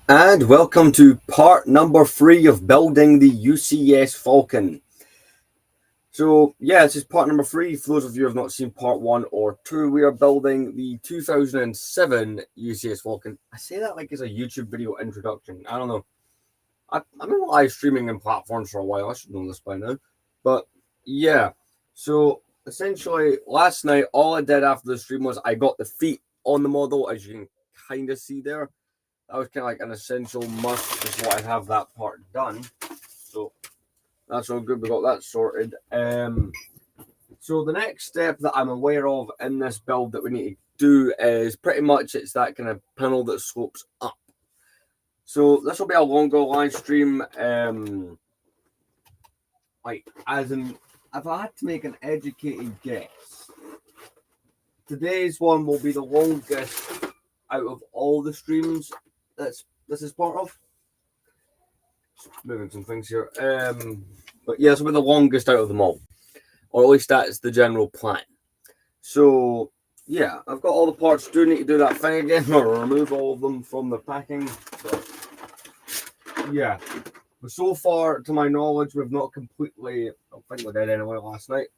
And welcome to part number 3 of building the UCS Falcon. So, this is part number 3. For those of you who have not seen part 1 or 2, we are building the 2007 UCS Falcon. I say that like it's a YouTube video introduction. I don't know. I've been live streaming in platforms for a while. I should know this by now. But, so essentially, last night, all I did after the stream was I got the feet on the model, as you can kind of see there. That was kind of like an essential must before I have that part done. So that's all good. We got that sorted. So the next step that I'm aware of in this build that we need to do is pretty much it's that kind of panel that slopes up. So this will be a longer live stream. Like as in, if I had to make an educated guess, today's one will be the longest out of all the streams this is part of. Moving some things here. But this will be the longest out of them all. Or at least that's the general plan. So, I've got all the parts. Do need to do that thing again, or remove all of them from the packing. But so far, to my knowledge, we've not completely, I think we did anyway last night,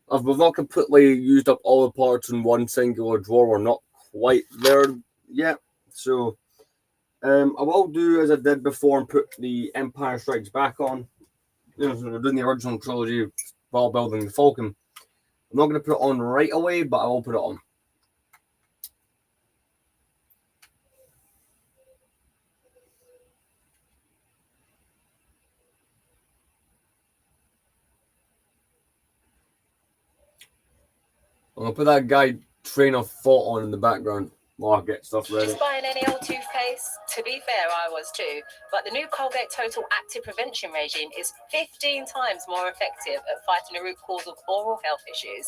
we've not completely used up all the parts in one singular drawer. We're not quite there yet. So, I will do as I did before and put the Empire Strikes Back on. So we're doing the original trilogy while building the Falcon. I'm not going to put it on right away, but I will put it on. I'm going to put that guy Train of Thought on in the background while I get stuff ready. Just buying any old toothpaste? To be fair, I was too. But the new Colgate Total Active Prevention regime is 15 times more effective at fighting the root cause of oral health issues.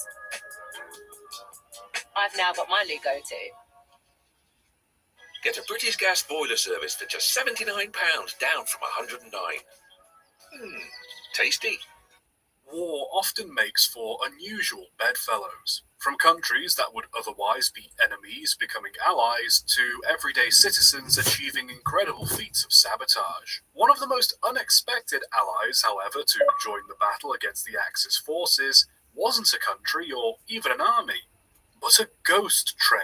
I've now got my new go-to. Get a British Gas boiler service for just £79, down from £109. Tasty. War often makes for unusual bedfellows, from countries that would otherwise be enemies becoming allies to everyday citizens achieving incredible feats of sabotage. One of the most unexpected allies, however, to join the battle against the Axis forces wasn't a country or even an army, but a ghost train.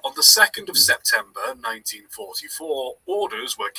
On the 2nd of September 1944, orders were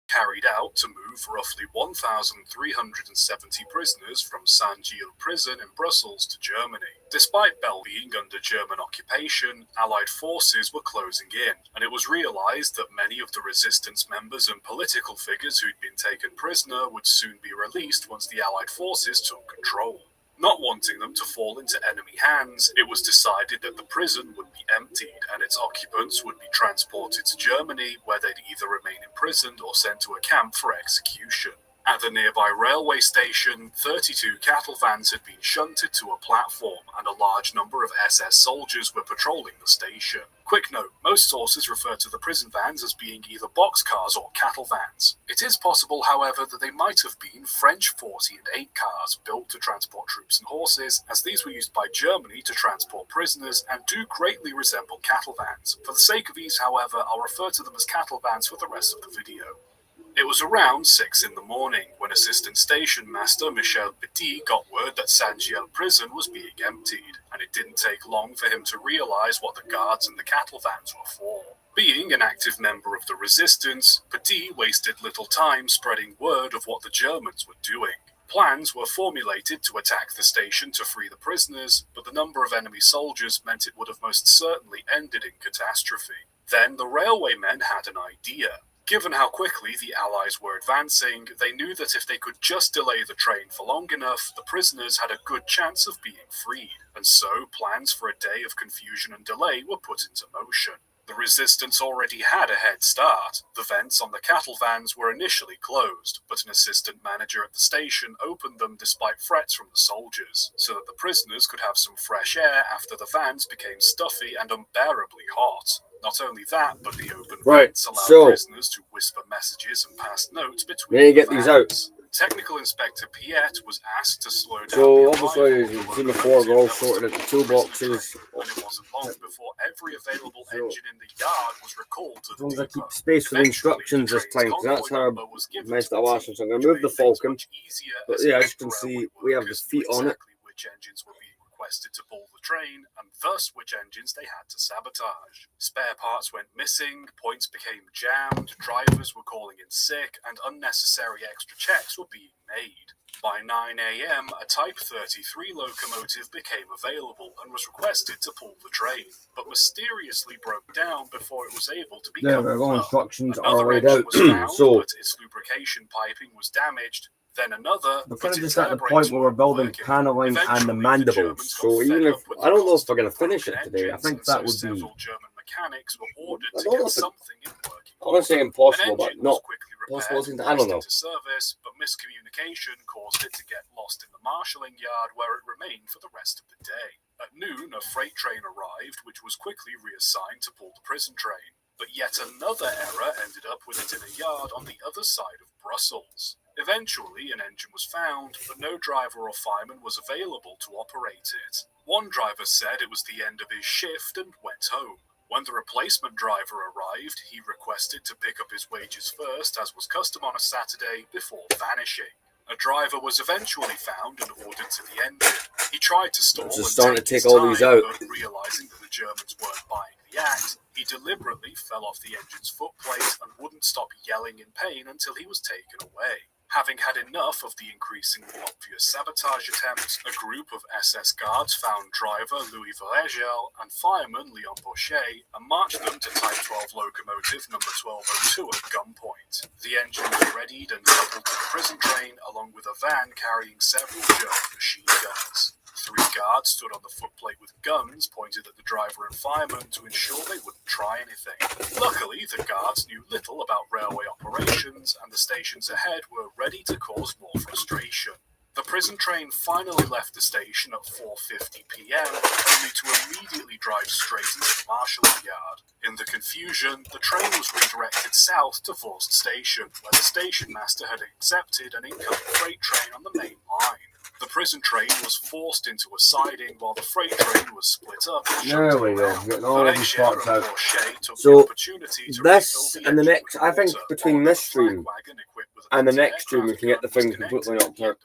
carried out to move roughly 1,370 prisoners from Saint-Gilles prison in Brussels to Germany. Despite Belgium being under German occupation, Allied forces were closing in, and it was realised that many of the resistance members and political figures who'd been taken prisoner would soon be released once the Allied forces took control. Not wanting them to fall into enemy hands, it was decided that the prison would be emptied and its occupants would be transported to Germany, where they'd either remain imprisoned or sent to a camp for execution. At the nearby railway station, 32 cattle vans had been shunted to a platform, and a large number of SS soldiers were patrolling the station. Quick note, most sources refer to the prison vans as being either boxcars or cattle vans. It is possible, however, that they might have been French 40 and 8 cars built to transport troops and horses, as these were used by Germany to transport prisoners and do greatly resemble cattle vans. For the sake of ease, however, I'll refer to them as cattle vans for the rest of the video. It was around 6 in the morning when Assistant Station Master Michel Petit got word that Saint-Gilles prison was being emptied, and it didn't take long for him to realise what the guards and the cattle vans were for. Being an active member of the resistance, Petit wasted little time spreading word of what the Germans were doing. Plans were formulated to attack the station to free the prisoners, but the number of enemy soldiers meant it would have most certainly ended in catastrophe. Then the railwaymen had an idea. Given how quickly the Allies were advancing, they knew that if they could just delay the train for long enough, the prisoners had a good chance of being freed, and so plans for a day of confusion and delay were put into motion. The resistance already had a head start. The vents on the cattle vans were initially closed, but an assistant manager at the station opened them despite threats from the soldiers, so that the prisoners could have some fresh air after the vans became stuffy and unbearably hot. Not only that, but the open vents allowed prisoners to whisper messages and pass notes between the vans. Technical Inspector Piet was asked to slow down. So obviously, as you've seen before, we're all sorted into toolboxes. And it wasn't long before every available engine in the yard was recalled to As the long as I depot. keep space for the instructions this time, because that's how I messed up last time. So I'm going to move the Falcon. But yeah, as you can see, we have the feet on it. Which engines were being requested to pull the train, and thus which engines they had to sabotage. Spare parts went missing, points became jammed, drivers were calling in sick, and unnecessary extra checks were being made. By 9 a.m., a Type 33 locomotive became available and was requested to pull the train, but mysteriously broke down before it was able to be covered up. Instructions Another are laid engine out. was found, So but its lubrication piping was damaged. Then another, we're but kind of its just at the air point brakes where we're weren't building working. paneling and the Eventually, mandibles. Germans got So even fed if up with I don't know if the we're going to constant finish it broken today, I engines, think and that so would be several German mechanics were ordered I to don't know get if it- something in working I want to say order. impossible, An but engine not was quickly repaired possible. and I don't priced know. into service, but miscommunication caused it to get lost in the marshalling yard, where it remained for the rest of the day. At noon, a freight train arrived, which was quickly reassigned to pull the prison train. But yet another error ended up with it in a yard on the other side of Brussels. Eventually, an engine was found, but no driver or fireman was available to operate it. One driver said it was the end of his shift and went home. When the replacement driver arrived, he requested to pick up his wages first, as was custom on a Saturday, before vanishing. A driver was eventually found and ordered to the engine. He tried to stall Just and starting to take take all these out. but realizing that the Germans weren't buying the act, he deliberately fell off the engine's footplate and wouldn't stop yelling in pain until he was taken away. Having had enough of the increasingly obvious sabotage attempts, a group of SS guards found driver Louis Vergel and fireman Leon Boucher and marched them to Type 12 locomotive number 1202 at gunpoint. The engine was readied and coupled to the prison train, along with a van carrying several German machine guns. 3 guards stood on the footplate with guns pointed at the driver and fireman to ensure they wouldn't try anything. Luckily, the guards knew little about railway operations, and the stations ahead were ready to cause more frustration. The prison train finally left the station at 4:50 p.m, only to immediately drive straight into the marshalling yard. In the confusion, the train was redirected south to Vorst Station, where the station master had accepted an incoming freight train on the main line. The prison train was forced into a siding, while the freight train was split up. There we go, getting all of these parts out. So this and the next, I think between this stream and the next stream, we can get the thing completely knocked out.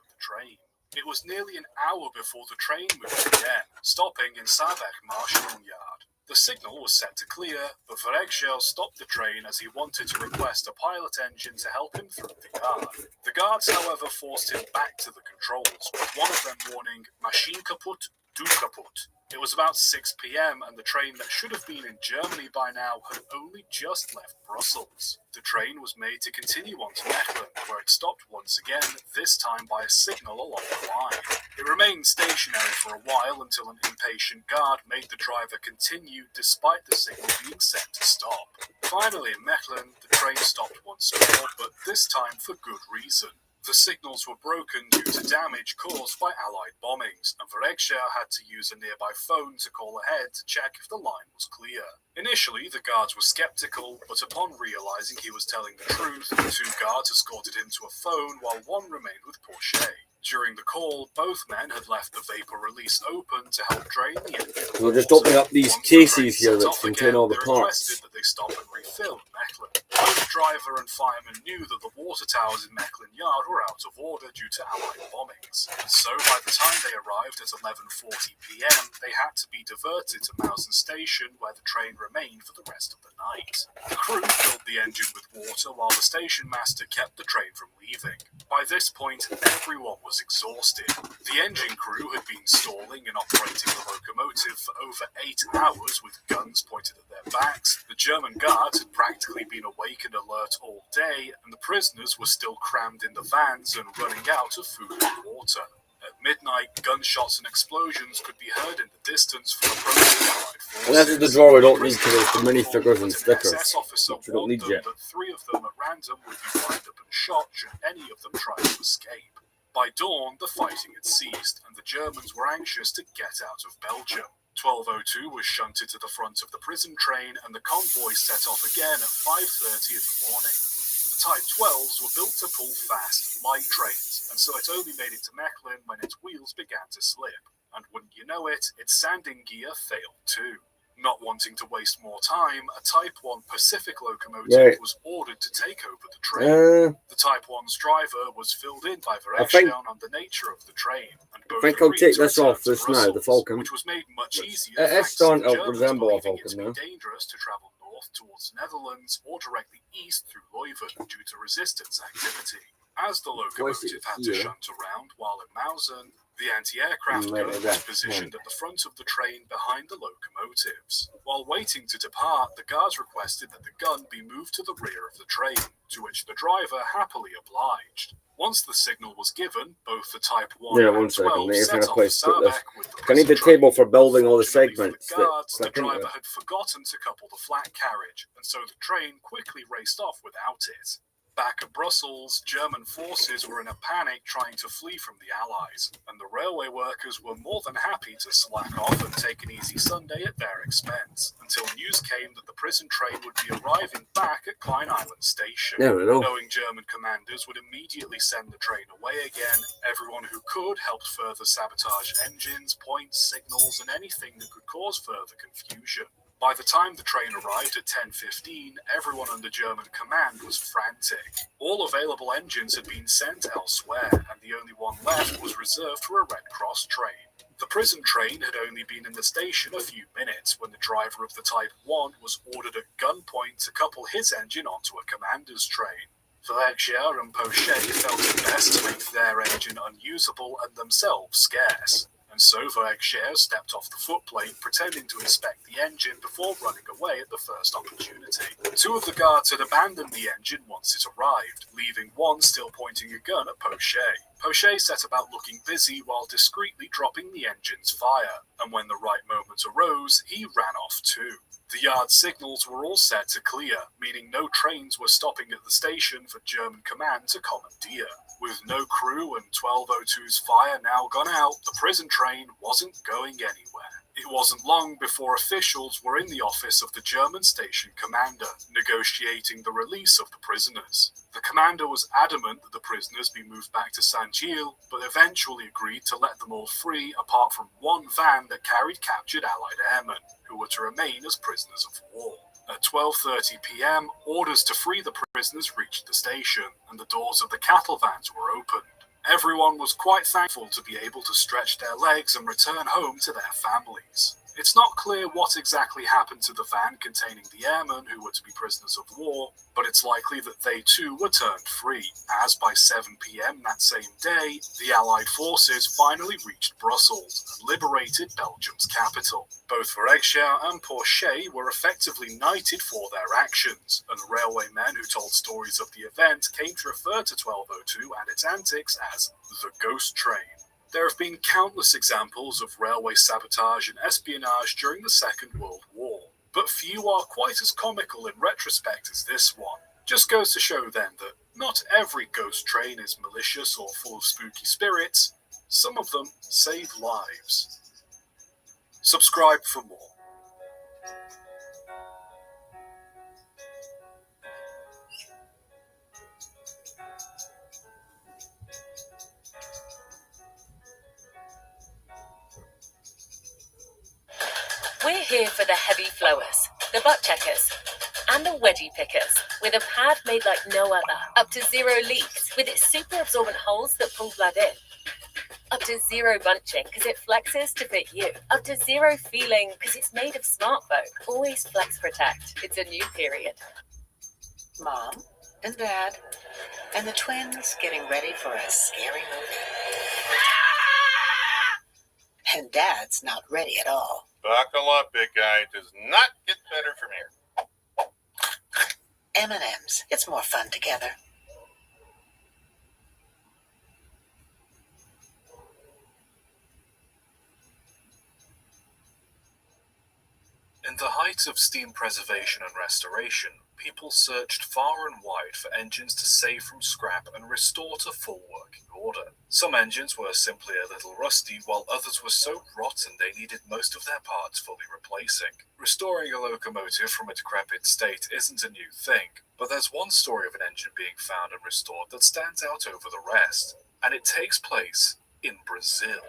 It was nearly an hour before the train moved again, stopping in Saarbeck Marshalling Yard. The signal was set to clear, but Vergel stopped the train as he wanted to request a pilot engine to help him through the yard. The guards, however, forced him back to the controls, with one of them warning, "Maschine kaputt, du kaputt." It was about 6 p.m, and the train that should have been in Germany by now had only just left Brussels. The train was made to continue on to Mechlin, where it stopped once again, this time by a signal along the line. It remained stationary for a while until an impatient guard made the driver continue despite the signal being set to stop. Finally, in Mechlin, the train stopped once more, but this time for good reason. The signals were broken due to damage caused by Allied bombings, and Vergel had to use a nearby phone to call ahead to check if the line was clear. Initially, the guards were skeptical, but upon realizing he was telling the truth, the 2 guards escorted him to a phone while one remained with Porsche. During the call, both men had left the vapor release open to help drain the engine. So we're just opening up these cases here that contain all the parts. They requested that they stop and refill in Mechlin. Both driver and fireman knew that the water towers in Mechlin Yard were out of order due to Allied bombings, and so by the time they arrived at 11:40 p.m, they had to be diverted to Mausen Station, where the train remained for the rest of the night. The crew filled the engine with water while the station master kept the train from leaving. By this point, everyone was exhausted. The engine crew had been stalling and operating the locomotive for over 8 hours with guns pointed at their backs. The German guards had practically been awake and alert all day, and the prisoners were still crammed in the vans and running out of food and water. At midnight, gunshots and explosions could be heard in the distance from approaching Allied forces. And that is the drawer we don't need today for minifigures and stickers, SS officer which we don't need yet. That 3 of them at random would be lined up and shot should any of them try to escape. By dawn, the fighting had ceased, and the Germans were anxious to get out of Belgium. 1202 was shunted to the front of the prison train, and the convoy set off again at 5:30 in the morning. The Type 12s were built to pull fast, light trains, and so it only made it to Mechlin when its wheels began to slip. And wouldn't you know it, its sanding gear failed too. Not wanting to waste more time, a Type 1 Pacific locomotive was ordered to take over the train. The Type 1's driver was filled in by Restream on the nature of the train, and both I think I'll take agreed this to off return this to now, the Brussels, Falcon. which was made much easier It is thanks to starting the to Germans resemble a believing it to Falcon be now. dangerous to travel north towards the Netherlands or directly east through Leuven due to resistance activity. As the locomotive had to shunt around while in Mausen, the anti-aircraft gun was positioned at the front of the train behind the locomotives. While waiting to depart, the guards requested that the gun be moved to the rear of the train, to which the driver happily obliged. Once the signal was given, both the Type 1 and 12 set off for Saarbeck with the I need the train. table for building all the Fortunately segments. for the guards, the driver had forgotten to couple the flat carriage, and so the train quickly raced off without it. Back at Brussels, German forces were in a panic trying to flee from the Allies, and the railway workers were more than happy to slack off and take an easy Sunday at their expense, until news came that the prison train would be arriving back at Klein Island Station. Knowing German commanders would immediately send the train away again, everyone who could helped further sabotage engines, points, signals, and anything that could cause further confusion. By the time the train arrived at 10:15, everyone under German command was frantic. All available engines had been sent elsewhere, and the only one left was reserved for a Red Cross train. The prison train had only been in the station a few minutes when the driver of the Type 1 was ordered at gunpoint to couple his engine onto a commander's train. Vergier and Pochet felt it best to make their engine unusable and themselves scarce. And so Vergier stepped off the footplate, pretending to inspect the engine before running away at the first opportunity. Two of the guards had abandoned the engine once it arrived, leaving one still pointing a gun at Pochet. Pochet set about looking busy while discreetly dropping the engine's fire, and when the right moment arose, he ran off too. The yard signals were all set to clear, meaning no trains were stopping at the station for German command to commandeer. With no crew and 1202's fire now gone out, the prison train wasn't going anywhere. It wasn't long before officials were in the office of the German station commander, negotiating the release of the prisoners. The commander was adamant that the prisoners be moved back to Saint-Gilles, but eventually agreed to let them all free apart from one van that carried captured Allied airmen, who were to remain as prisoners of war. At 12:30 p.m, orders to free the prisoners reached the station, and the doors of the cattle vans were opened. Everyone was quite thankful to be able to stretch their legs and return home to their families. It's not clear what exactly happened to the van containing the airmen who were to be prisoners of war, but it's likely that they too were turned free, as by 7 p.m. that same day, the Allied forces finally reached Brussels and liberated Belgium's capital. Both Vergier and Pochet were effectively knighted for their actions, and railway men who told stories of the event came to refer to 1202 and its antics as the Ghost Train. There have been countless examples of railway sabotage and espionage during the Second World War, but few are quite as comical in retrospect as this one. Just goes to show then that not every ghost train is malicious or full of spooky spirits. Some of them save lives. Subscribe for more. We're here for the heavy flowers, the butt checkers, and the wedgie pickers, with a pad made like no other. Up to 0 leaks, with its super absorbent holes that pull blood in. Up to 0 bunching, because it flexes to fit you. Up to 0 feeling, because it's made of smartphone. Always Flex Protect. It's a new period. Mom and Dad and the twins getting ready for a scary movie. And Dad's not ready at all. Buckle up, big guy. It does not get better from here. M&M's. It's more fun together. In the height sake of steam preservation and restoration, people searched far and wide for engines to save from scrap and restore to full working order. Some engines were simply a little rusty, while others were so rotten they needed most of their parts fully replacing. Restoring a locomotive from a decrepit state isn't a new thing, but there's one story of an engine being found and restored that stands out over the rest, and it takes place in Brazil.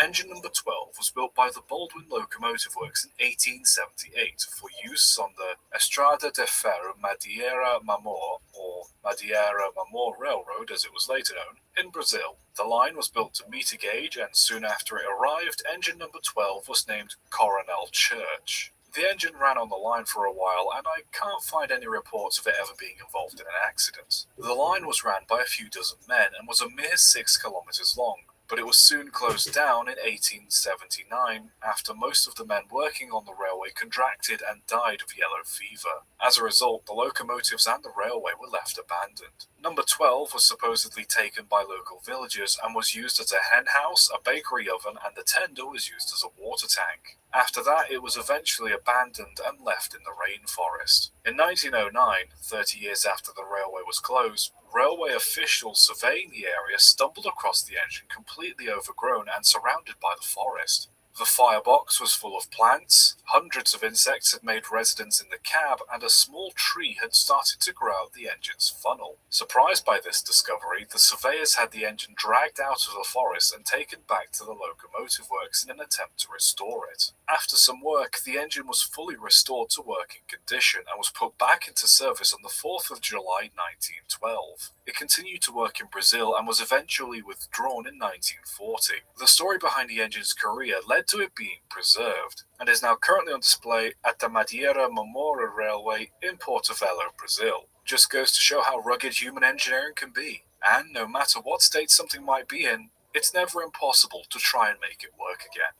Engine number 12 was built by the Baldwin Locomotive Works in 1878 for use on the Estrada de Ferro Madeira Mamor, or Madeira Mamor Railroad as it was later known, in Brazil. The line was built to meter gauge, and soon after it arrived, engine number 12 was named Coronel Church. The engine ran on the line for a while, and I can't find any reports of it ever being involved in an accident. The line was ran by a few dozen men and was a mere 6 kilometers long, but it was soon closed down in 1879 after most of the men working on the railway contracted and died of yellow fever. As a result, the locomotives and the railway were left abandoned. Number 12 was supposedly taken by local villagers and was used as a hen house, a bakery oven, and the tender was used as a water tank. After that, it was eventually abandoned and left in the rainforest. In 1909, 30 years after the railway was closed, railway officials surveying the area stumbled across the engine completely overgrown and surrounded by the forest. The firebox was full of plants, hundreds of insects had made residence in the cab, and a small tree had started to grow out the engine's funnel. Surprised by this discovery, the surveyors had the engine dragged out of the forest and taken back to the locomotive works in an attempt to restore it. After some work, the engine was fully restored to working condition and was put back into service on the 4th of July 1912. It continued to work in Brazil and was eventually withdrawn in 1940. The story behind the engine's career led to it being preserved, and is now currently on display at the Madeira Mamora Railway in Porto Velho, Brazil. Just goes to show how rugged human engineering can be, and no matter what state something might be in, it's never impossible to try and make it work again.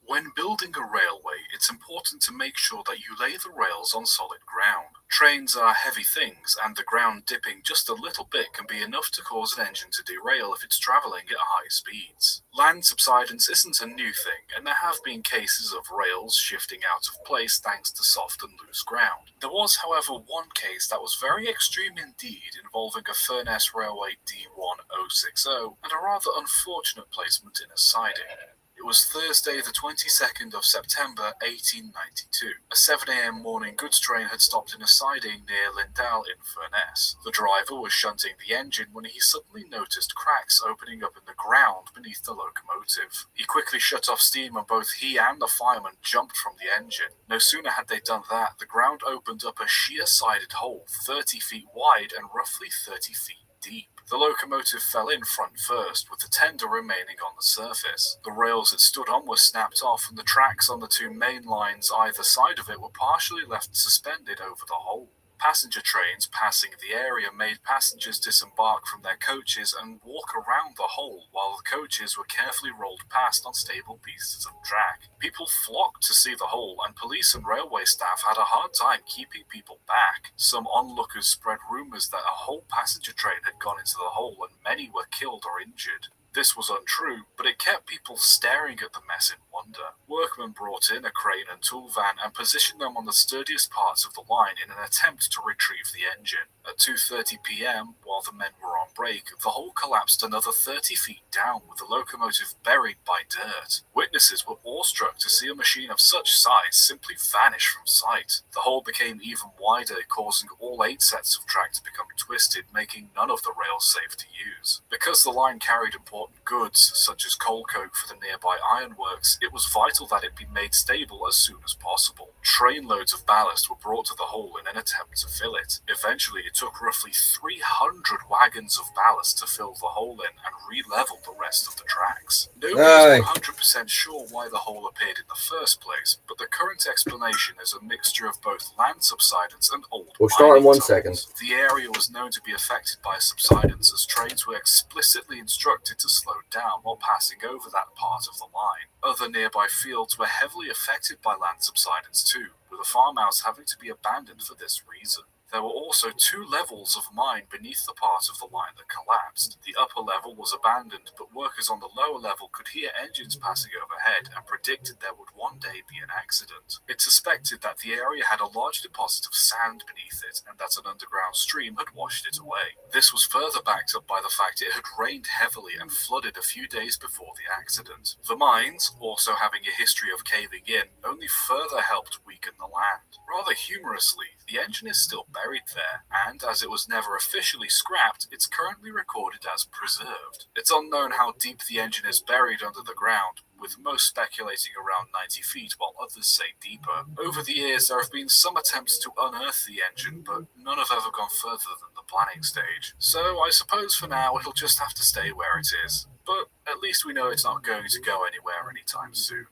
When building a railway, it's important to make sure that you lay the rails on solid ground. Trains are heavy things, and the ground dipping just a little bit can be enough to cause an engine to derail if it's travelling at high speeds. Land subsidence isn't a new thing, and there have been cases of rails shifting out of place thanks to soft and loose ground. There was, however, one case that was very extreme indeed, involving a Furness Railway D1060 and a rather unfortunate placement in a siding. It was Thursday the 22nd of September 1892. A 7 a.m. morning goods train had stopped in a siding near Lindau in Furness. The driver was shunting the engine when he suddenly noticed cracks opening up in the ground beneath the locomotive. He quickly shut off steam and both he and the fireman jumped from the engine. No sooner had they done that, the ground opened up a sheer-sided hole 30 feet wide and roughly 30 feet deep. The locomotive fell in front first, with the tender remaining on the surface. The rails it stood on were snapped off, and the tracks on the two main lines either side of it were partially left suspended over the hole. Passenger trains passing the area made passengers disembark from their coaches and walk around the hole while the coaches were carefully rolled past on stable pieces of track. People flocked to see the hole, and police and railway staff had a hard time keeping people back. Some onlookers spread rumours that a whole passenger train had gone into the hole and many were killed or injured. This was untrue, but it kept people staring at the mess in wonder. Workmen brought in a crane and tool van and positioned them on the sturdiest parts of the line in an attempt to retrieve the engine. At 2:30 p.m., while the men were on break, the hole collapsed another 30 feet down with the locomotive buried by dirt. Witnesses were awestruck to see a machine of such size simply vanish from sight. The hole became even wider, causing all 8 sets of track to become twisted, making none of the rails safe to use. Because the line carried important goods, such as coal coke for the nearby ironworks, it was vital that it be made stable as soon as possible. Trainloads of ballast were brought to the hole in an attempt to fill it. Eventually, it took roughly 300 wagons of ballast to fill the hole in and re-level the rest of the tracks. Nobody is 100% sure why the hole appeared in the first place, but the current explanation is a mixture of both land subsidence and old We'll start in 1 tunnels. second. The area was known to be affected by subsidence, as trains were explicitly instructed to slow down while passing over that part of the line. Other nearby fields were heavily affected by land subsidence too, with a farmhouse having to be abandoned for this reason. There were also 2 levels of mine beneath the part of the line that collapsed. The upper level was abandoned, but workers on the lower level could hear engines passing overhead and predicted there would one day be an accident. It's suspected that the area had a large deposit of sand beneath it and that an underground stream had washed it away. This was further backed up by the fact it had rained heavily and flooded a few days before the accident. The mines, also having a history of caving in, only further helped weaken the land. Rather humorously, the engine is still buried there, and as it was never officially scrapped, it's currently recorded as preserved. It's unknown how deep the engine is buried under the ground, with most speculating around 90 feet while others say deeper. Over the years, there have been some attempts to unearth the engine, but none have ever gone further than the planning stage. So I suppose for now it'll just have to stay where it is. But at least we know it's not going to go anywhere anytime soon.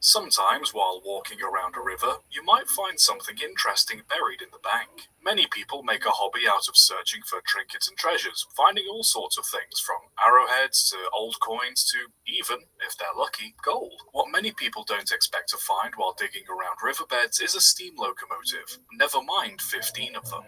Sometimes, while walking around a river, you might find something interesting buried in the bank. Many people make a hobby out of searching for trinkets and treasures, finding all sorts of things from arrowheads to old coins to even, if they're lucky, gold. What many people don't expect to find while digging around riverbeds is a steam locomotive, never mind 15 of them.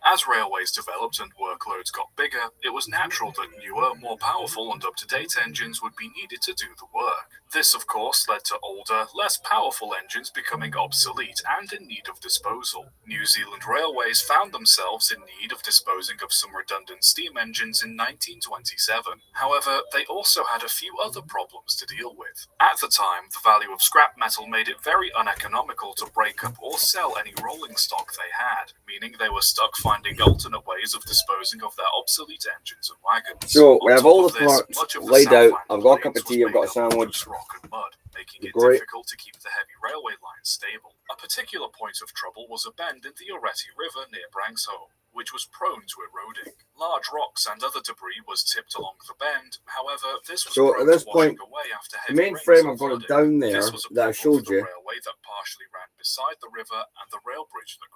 As railways developed and workloads got bigger, it was natural that newer, more powerful and up-to-date engines would be needed to do the work. This, of course, led to older, less powerful engines becoming obsolete and in need of disposal. New Zealand Railways found themselves in need of disposing of some redundant steam engines in 1927. However, they also had a few other problems to deal with. At the time, the value of scrap metal made it very uneconomical to break up or sell any rolling stock they had, meaning they were stuck finding alternate ways of disposing of their obsolete engines and wagons. So we have all the this, parts laid out. I've got a cup of tea, I've got a sandwich. Rock and mud, making it Great. difficult to keep the heavy railway lines stable. A particular point of trouble was a bend in the Oreti River near Branksholme, which was prone to eroding. Large rocks and other debris was tipped along the bend. However, this was prone to washing away after heavy the main rains frame and I've got it flooding. down there This was a that I problem showed for the you. railway that partially ran beside the river and the rail bridge that.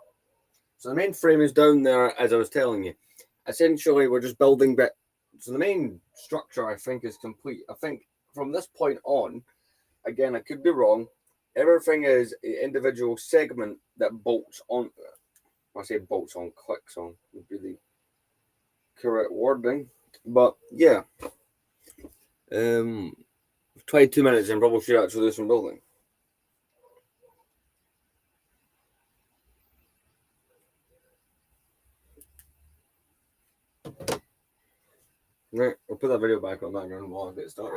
So the main frame is down there, as I was telling you. Essentially, we're just building bit. So the main structure, I think, is complete. I think from this point on, again, I could be wrong, everything is an individual segment that bolts on. I say bolts on, clicks on would be the correct wording. But yeah, 22 minutes and probably should actually do some building. Right, I'll put that video back on background while I get started.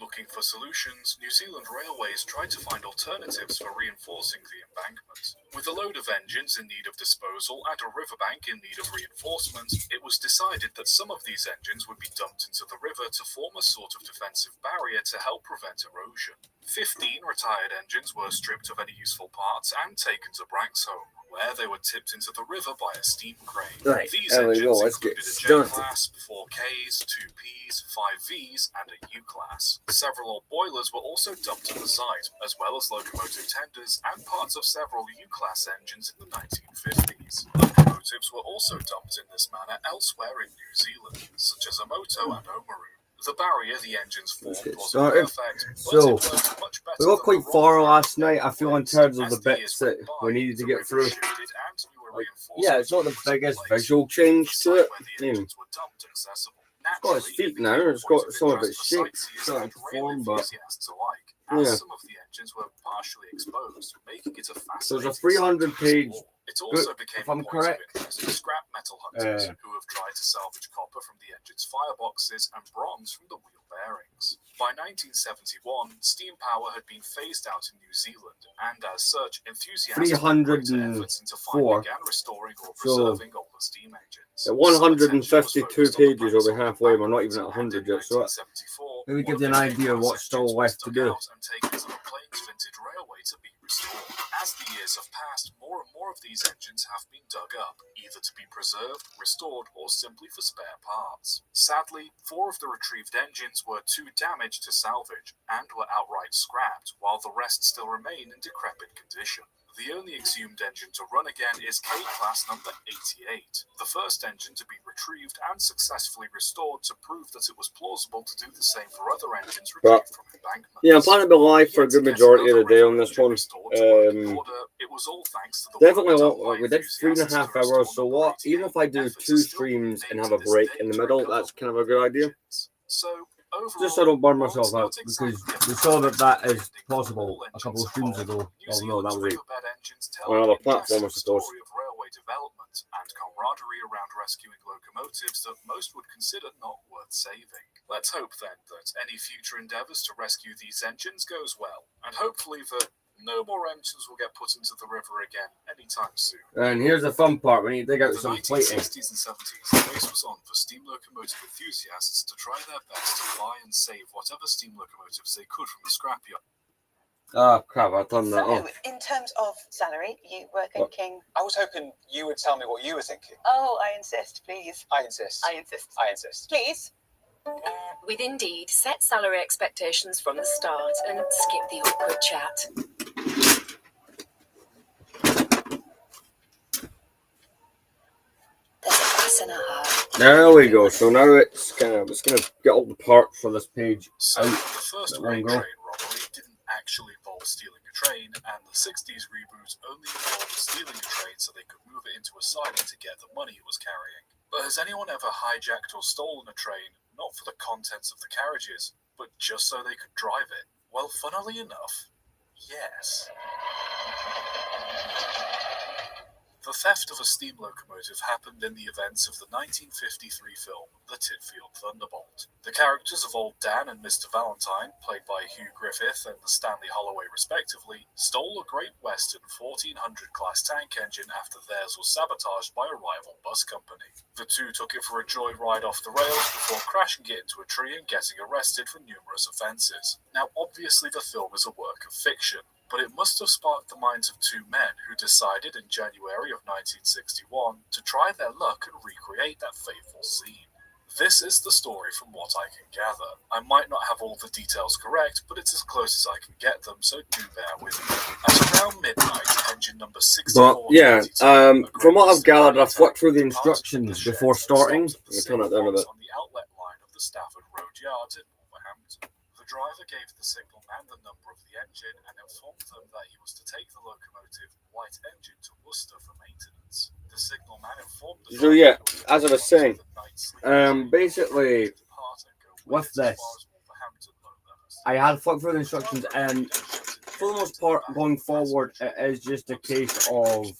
Looking for solutions, New Zealand Railways tried to find alternatives for reinforcing the embankment. With a load of engines in need of disposal and a riverbank in need of reinforcement, it was decided that some of these engines would be dumped into the river to form a sort of defensive barrier to help prevent erosion. 15 retired engines were stripped of any useful parts and taken to Branksholme, where they were tipped into the river by a steam crane. Right, These there we engines go, let's included get a started. J-class, 4 Ks, 2 Ps, 5 Vs, and a U-class. Several old boilers were also dumped at the site, as well as locomotive tenders and parts of several U-class engines in the 1950s. Locomotives were also dumped in this manner elsewhere in New Zealand, such as Omoto and Oamaru. The barrier the engines formed wasn't perfect, but So, it worked much better we got than quite the far rock last barrier night, I feel, in raised. terms of As the the bits years that went by, we needed to the get river through. shifted and newer Yeah, it's not the reinforcements were put biggest in place. visual change The to site it. where the engines were dumped and accessible. It's got its Naturally, feet it now, became a it's point got of some of interest its for shape sightseers starting and to rail form, but enthusiasts alike, as yeah. some of the engines were partially exposed, making it a So there's a fascinating 300-page It also book, became if I'm a point correct. of interest for scrap metal hunters who have tried to salvage copper from the engine's fireboxes and bronze from the wheel bearings. By 1971, steam power had been phased out in New Zealand, and as such, enthusiasts put greater efforts into 304. finding and restoring or preserving older steam engines. At 152 pages, we'll be halfway. We're not even at 100 yet, so maybe give you an idea of what's still left to do. And taken to the Plains Vintage Railway to be restored. As the years have passed, more and more of these engines have been dug up, either to be preserved, restored, or simply for spare parts. Sadly, 4 of the retrieved engines were too damaged to salvage and were outright scrapped, while the rest still remain in decrepit condition. The only exhumed engine to run again is K-Class number 88, the first engine to be retrieved and successfully restored to prove that it was plausible to do the same for other engines retrieved from embankments. Yeah, I'm planning to be live for a good majority of the day on this one. It was all thanks to the Definitely, we did 3.5 hours, so what? Even if I do 2 streams and have a break in the middle, that's kind of a good idea. So, just so I don't burn myself out, because we saw that is possible a couple of streams ago. Oh no, that was on another platform, I suppose. Of railway development and camaraderie around rescuing locomotives that most would consider not worth saving. Let's hope then that any future endeavours to rescue these engines goes well, and hopefully that no more engines will get put into the river again anytime soon. And here's the fun part, when you dig out some plating. plating. In the 1960s and 70s, the race was on for steam locomotive enthusiasts to try their best to buy and save whatever steam locomotives they could from the scrapyard. Oh crap, I turned that off. In terms of salary, you were thinking... I was hoping you would tell me what you were thinking. Oh, I insist, please. I insist. I insist. I insist. Please. With Indeed, set salary expectations from the start and skip the awkward chat. There's a bus and a half. There we go. So now it's gonna get all the parts for this page So out. the first train robbery didn't actually involve stealing a train, and the 60s reboot only involved stealing a train so they could move it into a siding to get the money it was carrying. But has anyone ever hijacked or stolen a train, not for the contents of the carriages, but just so they could drive it? Well, funnily enough, yes. The theft of a steam locomotive happened in the events of the 1953 film, The Titfield Thunderbolt. The characters of Old Dan and Mr. Valentine, played by Hugh Griffith and the Stanley Holloway respectively, stole a Great Western 1400 class tank engine after theirs was sabotaged by a rival bus company. The two took it for a joyride off the rails before crashing it into a tree and getting arrested for numerous offences. Now obviously the film is a work of fiction, but it must have sparked the minds of two men who decided in January of 1961 to try their luck and recreate that fateful scene. This is the story from what I can gather. I might not have all the details correct, but it's as close as I can get them, so do bear with me. At around midnight, engine number 64... But yeah, from what I've gathered, I flicked through the instructions before starting. Let me turn that down a bit. On the outlet line of the Stafford Road Yards in Wolverhampton. The driver gave the signalman the number of the engine and informed them that he was to take the locomotive White Engine to Worcester for maintenance. The signalman informed the So yeah, as I was saying, basically with this, I had flipped through the instructions, and for the most part, going forward, it is just a case of,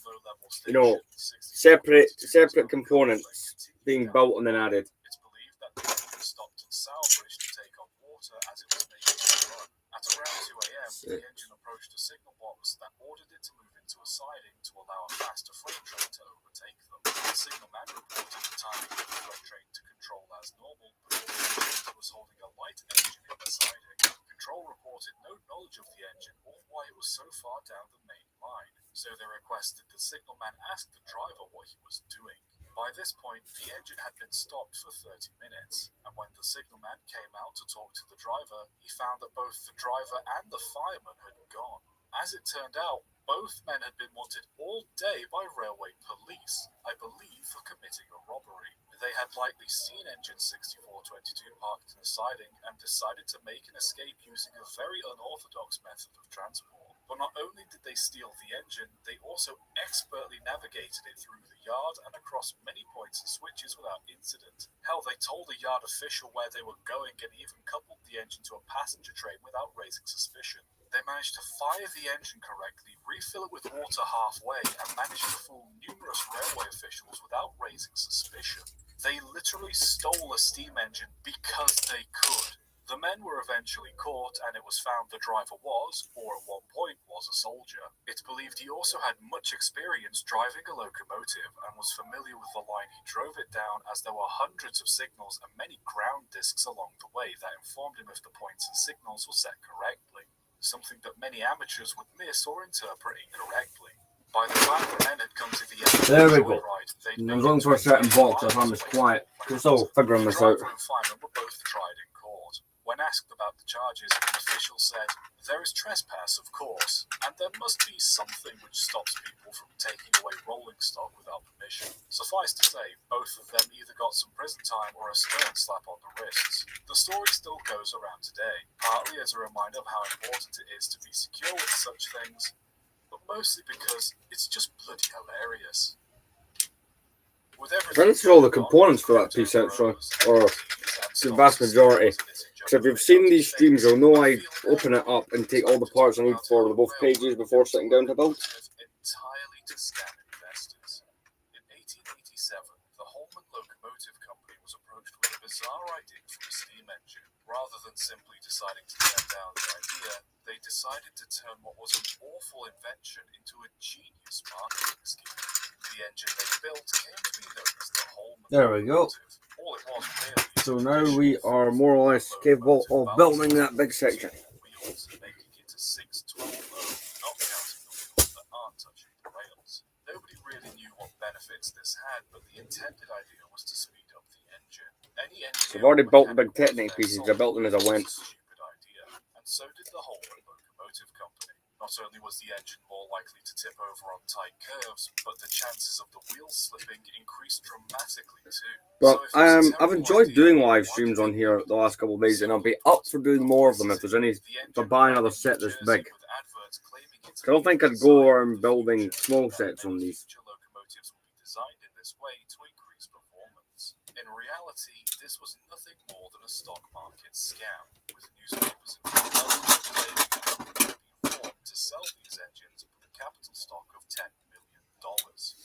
you know, separate components being built and then added. It's believed that the engine stopped and salvaged to take on water as it was making its run. At around 2 a.m., the engine approached a signal box that ordered it to move into a siding to allow a faster freight train to overtake them. The signalman reported the timing of the freight train to control as normal, but the engine was holding a light engine in the siding. Control reported no knowledge of the engine or why it was so far down the main line, so they requested the signalman ask the driver what he was doing. By this point, the engine had been stopped for 30 minutes, and when the signalman came out to talk to the driver, he found that both the driver and the fireman had gone. As it turned out, both men had been wanted all day by railway police, I believe for committing a robbery. They had likely seen engine 6422 parked in the siding and decided to make an escape using a very unorthodox method of transport. But not only did they steal the engine, they also expertly navigated it through the yard and across many points and switches without incident. Hell, they told a yard official where they were going and even coupled the engine to a passenger train without raising suspicion. They managed to fire the engine correctly, refill it with water halfway, and managed to fool numerous railway officials without raising suspicion. They literally stole a steam engine because they could. The men were eventually caught, and it was found the driver was, or at one point was, a soldier. It's believed he also had much experience driving a locomotive and was familiar with the line he drove it down, as there were hundreds of signals and many ground discs along the way that informed him if the points and signals were set correctly, something that many amateurs would miss or interpret incorrectly. By the time the men had come to the end of There we the go. joyride, I'm going for a certain box. I found this quiet. Just all figuring this out. The driver and fireman were both tried in court. When asked about the charges, an official said, "There is trespass, of course, and there must be something which stops people from taking away rolling stock without permission." Suffice to say, both of them either got some prison time or a stern slap on the wrists. The story still goes around today, partly as a reminder of how important it is to be secure with such things, but mostly because it's just bloody hilarious. This is all the components for that pt3, or the vast majority. Because if you've seen these streams, you'll know I open it up and take all the parts I need for both pages before sitting down to build. Entirely to scam investors. In 1887, the Holman Locomotive Company was approached with a bizarre idea for a steam engine. Rather than simply deciding to turn down the idea, they decided to turn what was an awful invention into a genius marketing scheme. The engine they built came to be known as the Holman There we go. Locomotive. All it was really So now we are more or less capable of building that big section. Wheels, making it a 612 not counting the wheels that aren't touching the rails. Nobody really knew what benefits this had, but the intended idea was to speed up the engine. So I've already built the big Technic pieces. I built them as I went. Stupid idea, and so did the Holman Locomotive Company. Not only was the engine more likely to tip over on tight curves, but the chances of the wheels slipping increased dramatically too. But I've enjoyed doing live streams on here the last couple of days, and I'll be up for doing more of them if there's any. If I buy another set this big, I don't think I'd go around building small sets on these. Locomotives will be designed in this way to increase performance. In reality, this was nothing more than a stock market scam, with newspapers and claiming the company had been formed to sell these engines with a capital stock of $10 million,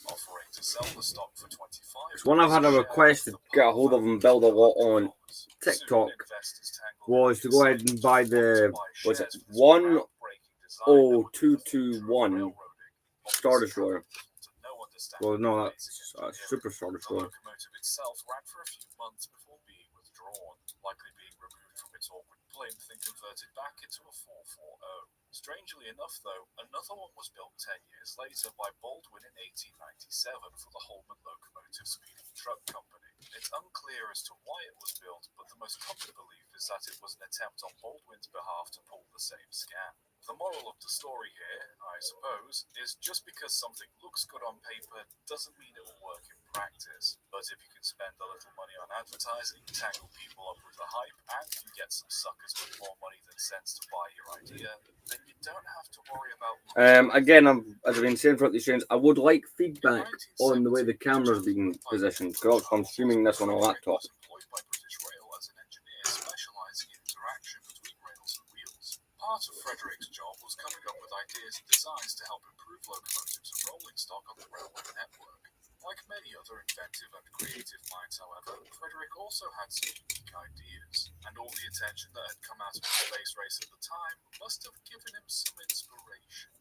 offering to sell the stock for $25. So when I've had a request to get a hold of and build a lot on TikTok was to go ahead and buy the 10221 Star Destroyer. Well, no, that's Super Star Destroyer. The locomotive itself ran for a few months before being withdrawn, likely being removed from its awkward plinth and converted back into a 440. Strangely enough, though, another one was built 10 years later by Baldwin in 1897 for the Holman Locomotive Speeding Truck Company. It's unclear as to why it was built, but the most common belief is that it was an attempt on Baldwin's behalf to pull the same scam. The moral of the story here, I suppose, is just because something looks good on paper doesn't mean it will work in practice. But if you can spend a little money on advertising, tangle people up with the hype, and can get some suckers with more money than sense to buy your idea, then you don't have to worry about... Again, as I've been saying throughout these streams, I would like feedback on the way the camera's being positioned, because I'm streaming this on a laptop. Employed by British Rail as an engineer specialising in interaction between rails and wheels. Part of Frederick's job was coming up with ideas and designs to help improve locomotives and rolling stock on the railway network. Like many other inventive and creative minds, however, Frederick also had some unique ideas, and all the attention that had come out of the space race at the time must have given him some inspiration.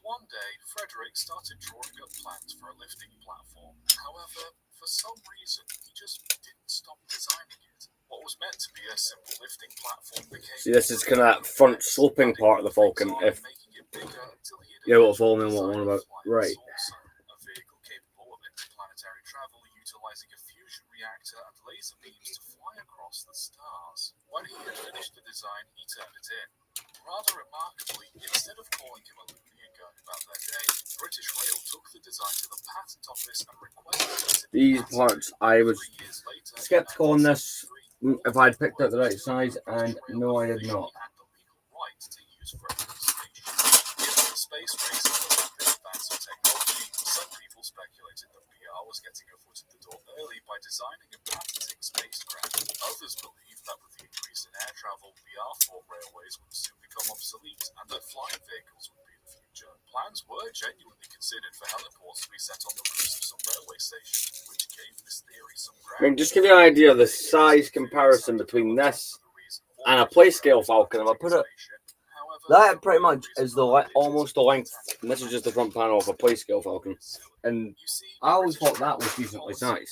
One day, Frederick started drawing up plans for a lifting platform. However, for some reason, he just didn't stop designing it. What was meant to be a simple lifting platform became... See, this is kind of that front sloping part of the Falcon. If you will follow me on what I'm on about, right? A vehicle capable of interplanetary travel, utilizing a fusion reactor and laser beams to fly across the stars. When he had finished the design, he turned it in. Rather remarkably, instead of calling him a loony and going about their day, British Rail took the design to the patent office and requested These parts, I was skeptical on this if I'd picked out the right size, and no, I did not. Space race and the rapid advance of technology, some people speculated that VR was getting a foot in the door early by designing and patenting spacecraft. Others believed that with the increase in air travel, VR-thought railways would soon become obsolete and that flying vehicles would be the future. Plans were genuinely considered for heliports to be set on the roofs of some railway stations, which gave this theory some ground. I mean, just give you an idea of the size comparison between this and a play scale Falcon. If I put it, that pretty much is the almost the length, and this is just the front panel of a play scale Falcon. And I always thought that was decently sized.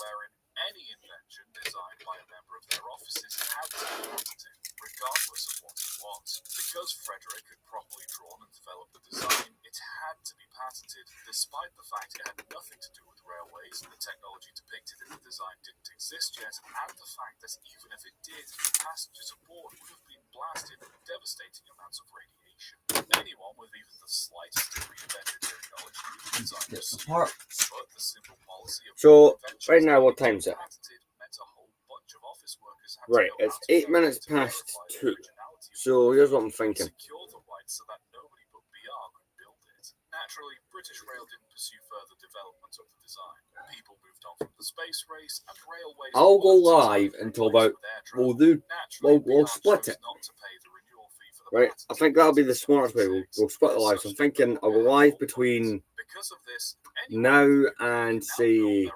Any invention designed by a member of their offices had to be patented, regardless of what it was. Because Frederick had properly drawn and developed the design, it had had to be patented, despite the fact it had nothing to do with railways, the technology depicted in the design didn't exist yet, and the fact that even if it did, passengers aboard would have been blasted with devastating amounts of radiation. Anyone with even the slightest degree of engineering knowledge knew the design was stupid, but the simple policy of So, inventions right now, what being time's it? patented meant a whole bunch of office workers had Right, to go it's out of 8 their way minutes to past verify the 2. originality of So, here's what I'm thinking. secure the rights so that nobody but BR could build it. Naturally, British Rail didn't pursue further development of the design. People moved on from the space race, and railways I'll go weren't entirely live until replaced about, with air travel. we'll Naturally, BR split chose it. not to pay the renewal fee for the Right, I think that'll be the patent smartest way. We'll split the live. So I'm thinking I'll go live between because of this, now and say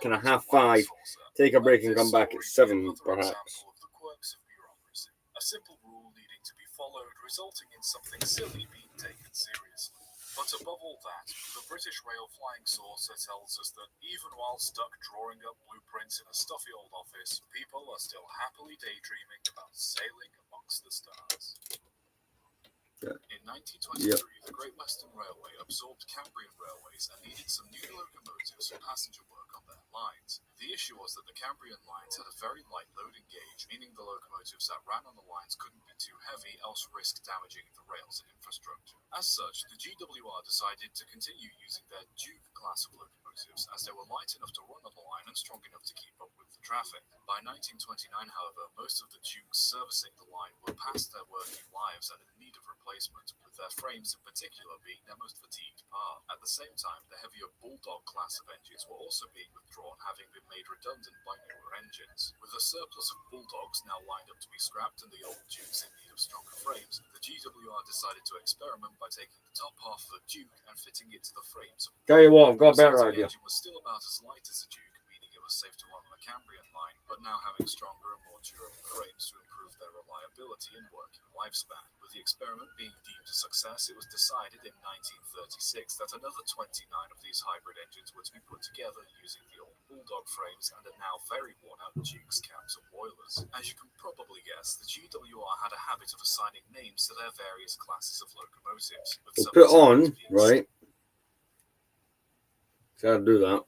kind of 5:30. Take a break and come back at 7, perhaps. A simple rule needing to be followed, resulting in something silly being taken seriously. But above all that, the British Rail flying saucer tells us that even while stuck drawing up blueprints in a stuffy old office, people are still happily daydreaming about sailing amongst the stars. In 1923, the Great Western Railway absorbed Cambrian Railways and needed some new locomotives for passenger work on their lines. The issue was that the Cambrian lines had a very light loading gauge, meaning the locomotives that ran on the lines couldn't be too heavy, else risk damaging the rails and infrastructure. As such, the GWR decided to continue using their Duke class of locomotives, as they were light enough to run on the line and strong enough to keep up with the traffic. By 1929, however, most of the Dukes servicing the line were past their working lives and in need of replacement, with their frames in particular being their most fatigued part. At the same time, the heavier Bulldog class of engines were also being withdrawn, having been made redundant by newer engines. With a surplus of Bulldogs now lined up to be scrapped and the old Dukes in need of stronger frames, the GWR decided to experiment by taking the top half of the Duke and fitting it to the frames. Tell you what, I've got a better The idea. engine was still about as light as the Duke, meaning it was safe to run on the Cambrian line, but now having stronger and more durable frames to improve their reliability and working lifespan. With the experiment being deemed a success, it was decided in 1936 that another 29 of these hybrid engines were to be put together using the old Bulldog frames and the now very worn-out Duke's cabs and boilers. As you can probably guess, the GWR had a habit of assigning names to their various classes of locomotives. We'll put on, right? Gotta do that.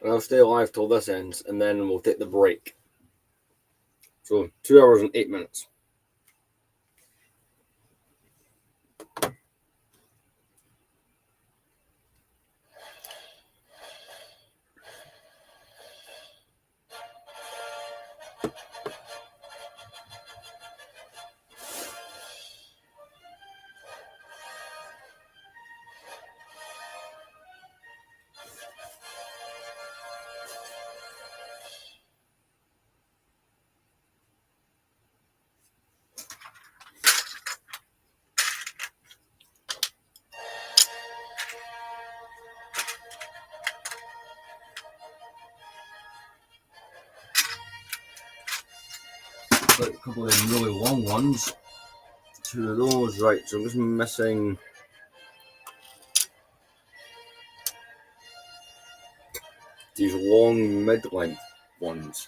I'll stay alive till this ends, and then we'll take the break. So 2 hours and 8 minutes. A couple of them really long ones. 2 of those, right? So I'm just missing these long mid-length ones.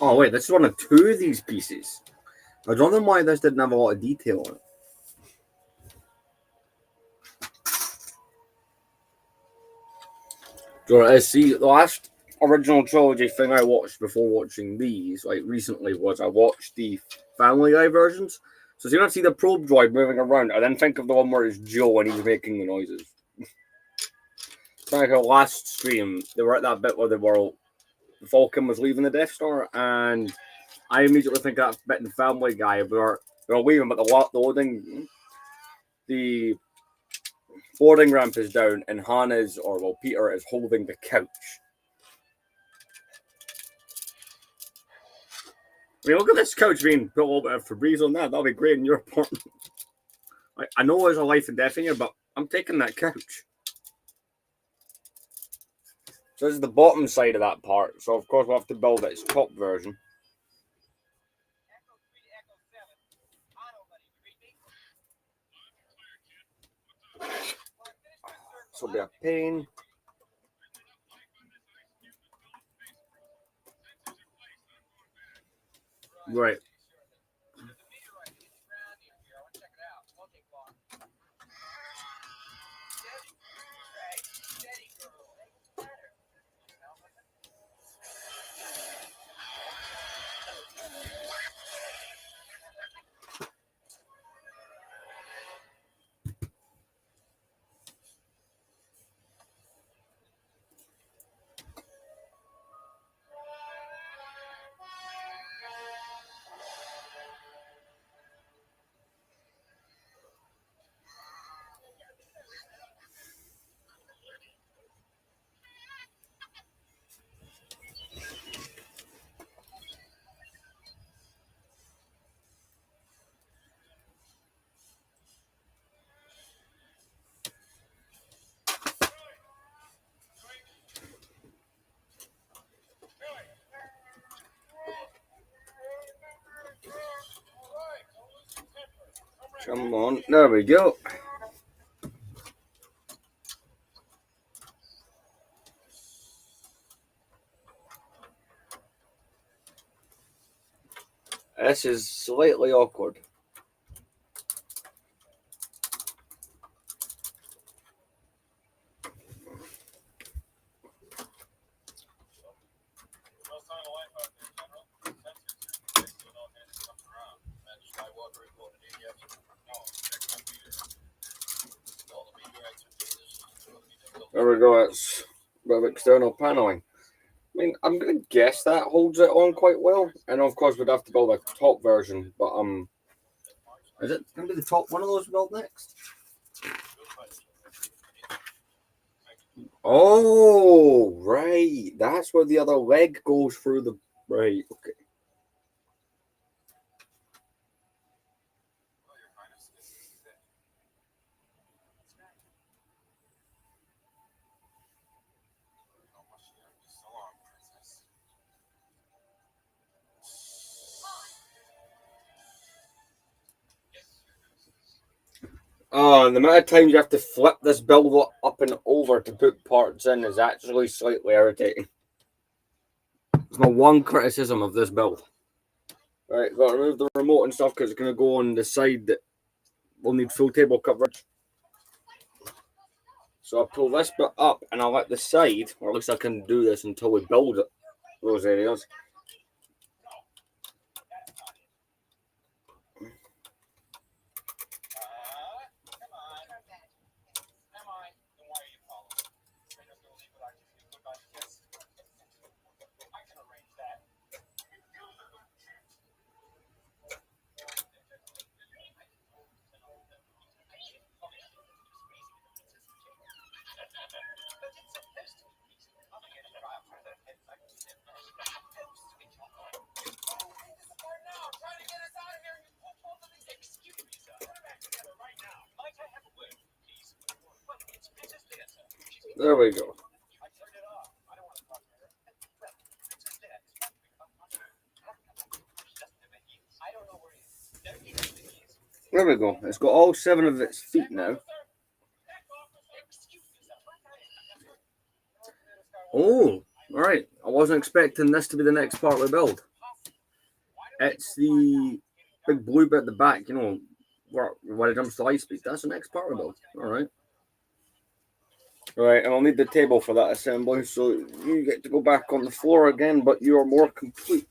Oh wait, this is one of two of these pieces. I don't know why this didn't have a lot of detail on it. So see, the last original trilogy thing I watched before watching these, like recently, was I watched the Family Guy versions. So you don't see the probe droid moving around, I then think of the one where it's Joe and he's making the noises. It's like a last stream, they were at that bit where the Falcon was leaving the Death Star, and I immediately think of that bit in Family Guy where they're leaving, but the boarding ramp is down, and Peter is holding the couch. I mean, look at this couch being put a little bit of Febreze on that. That'll be great in your apartment. I know there's a life and death in here, but I'm taking that couch. So this is the bottom side of that part. So of course we'll have to build its top version. This will be a pain. Right. Come on, there we go. This is slightly awkward. There we go, it's a bit of external paneling. I mean, I'm going to guess that holds it on quite well. And of course, we'd have to build a top version. But, is it going to be the top one of those built next? Oh, right. That's where the other leg goes through the... Right, okay. Oh, the amount of times you have to flip this build up and over to put parts in is actually slightly irritating. There's my one criticism of this build. Alright, got to remove the remote and stuff because it's going to go on the side that will need full table coverage. So I pull this bit up and I'll let the side, or at least I can do this until we build it, those areas. There we go. There we go. It's got all 7 of its feet now. Oh, alright. I wasn't expecting this to be the next part we build. It's the big blue bit at the back, you know, where it jumps to high speed. That's the next part of the build. Alright. Right, and I'll need the table for that assembly, so you get to go back on the floor again, but you are more complete.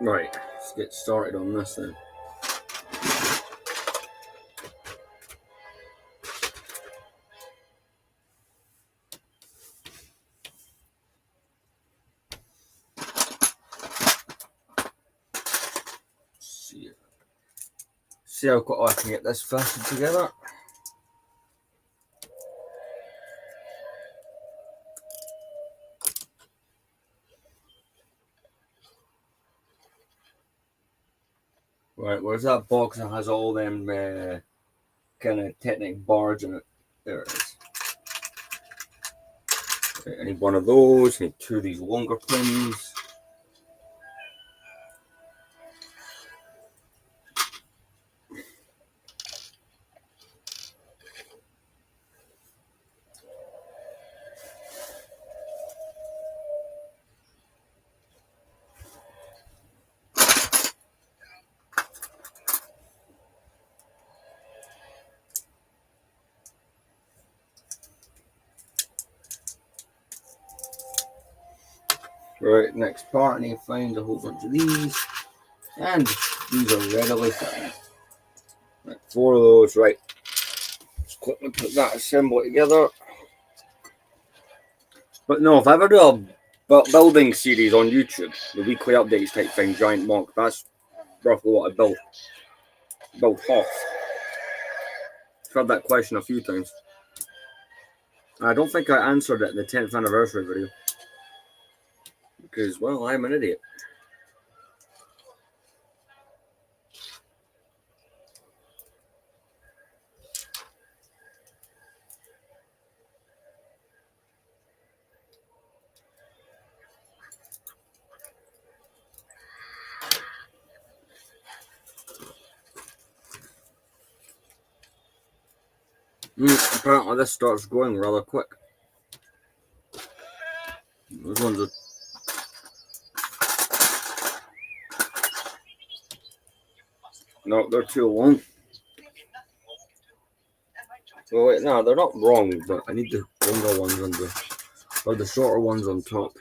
Right, let's get started on this then. See how quick I can get this fitted together. Right, where's that box that has all them kind of Technic bars in it? There it is. Okay, I need one of those. I need two of these longer pins. Right, next part, I need to find a whole bunch of these. And these are readily found. Right, 4 of those, right. Just quickly put that assembly together. But no, if I ever do a building series on YouTube, the weekly updates type thing, giant monk, that's roughly what I built. Built half. I've had that question a few times. I don't think I answered it in the 10th anniversary video. Because, well, I'm an idiot. Apparently this starts growing rather quick. Those ones are... No, they're too long. Well, wait, no, they're not wrong, but I need the longer ones on the... or the shorter ones on top.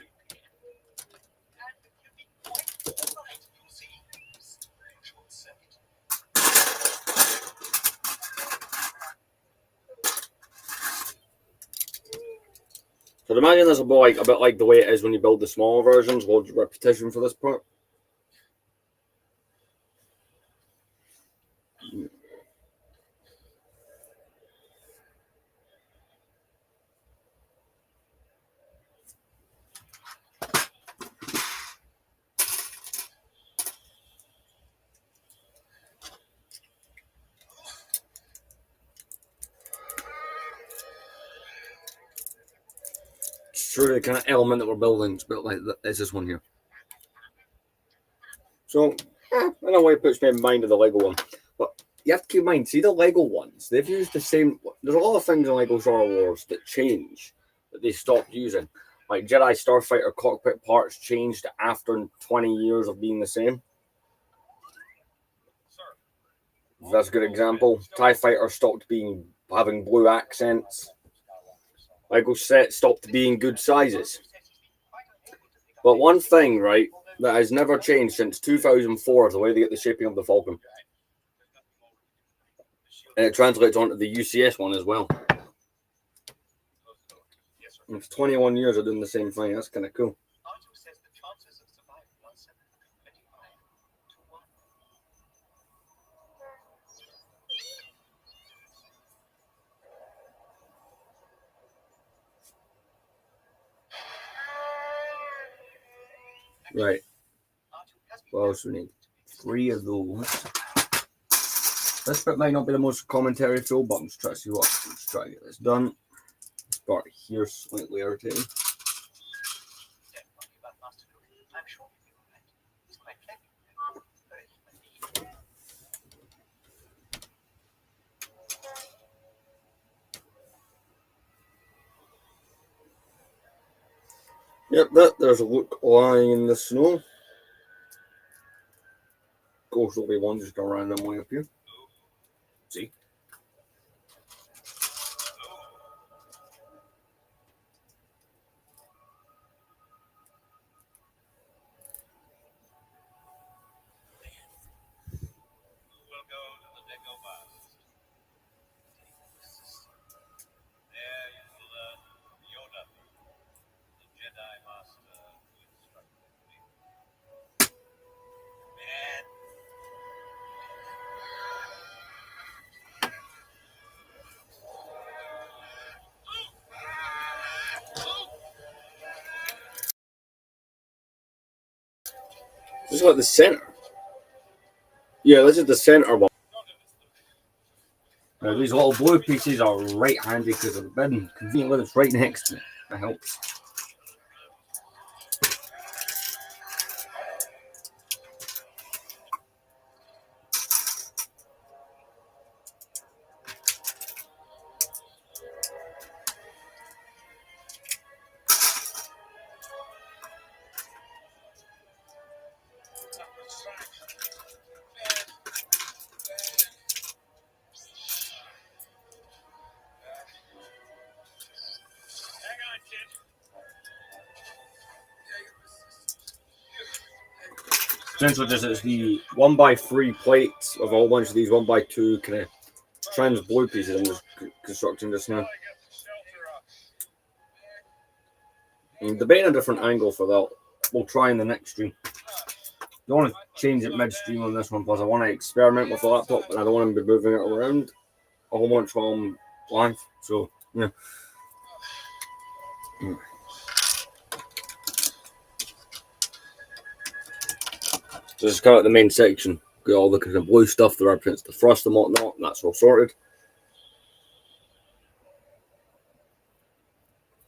So imagine this will be like a bit like the way it is when you build the smaller versions, loads of repetition for this part. Sure, the kind of element that we're building is built like this one here. So, in a way, it puts me in mind of the Lego one. But you have to keep in mind, see the Lego ones, they've used the same... There's a lot of things in Lego Star Wars that change, that they stopped using. Like Jedi Starfighter cockpit parts changed after 20 years of being the same. That's a good example. TIE Fighter stopped having blue accents. Lego sets stopped being good sizes. But one thing, right, that has never changed since 2004 is the way they get the shaping of the Falcon. And it translates onto the UCS one as well. It's 21 years of doing the same thing. That's kind of cool. Right. What else we need? 3 of those. This bit might not be the most commentary filled, but I'm just trying to see what. I'm just trying to get this done. Start here slightly irritating. Yep, there's a Luke lying in the snow. Ghost Obi-Wan just a random way up here. See? This is like the center. Yeah, this is the center one. Now, these little blue pieces are right handy because of the bin. Conveniently, it's right next to me. That helps. Essentially, just it's the 1x3 plates of a whole bunch of these 1x2 kind of trans blue pieces I'm just constructing just now. I'm debating a different angle for that. We'll try in the next stream. I don't want to change it mid-stream on this one, plus I want to experiment with the laptop, and I don't want to be moving it around a whole bunch while I'm live. So, yeah. So this is kind of the main section. Got all the kind of blue stuff that represents the thrust and whatnot, and that's all sorted.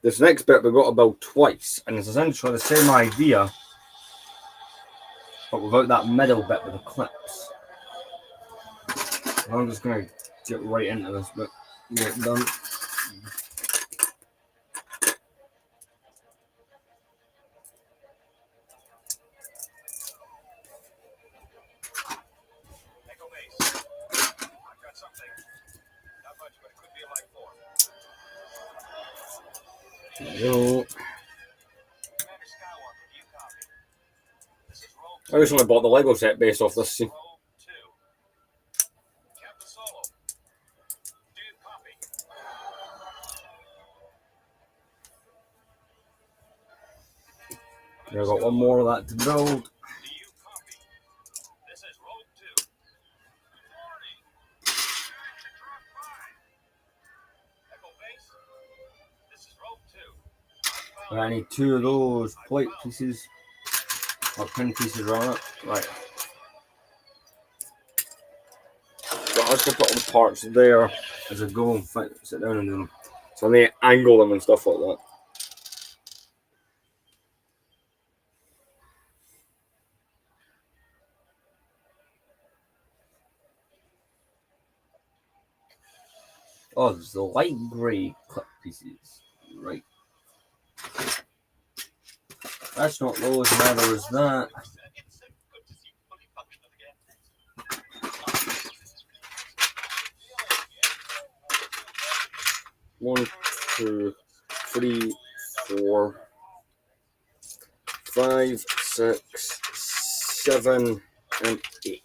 This next bit we've got to build twice, and it's essentially the same idea, but without that middle bit with the clips. I'm just going to get right into this bit and get it done. So, I recently bought the Lego set based off this scene. I've got one more of that to build. I need 2 of those plate pieces, or pin pieces on it. Right. So I'll just put all the parts there as I go and sit down and do them. So I need to angle them and stuff like that. Oh, there's the light grey clip pieces. Right. That's not those, neither is that. One, 2, 3, 4, 5, 6, 7, and 8.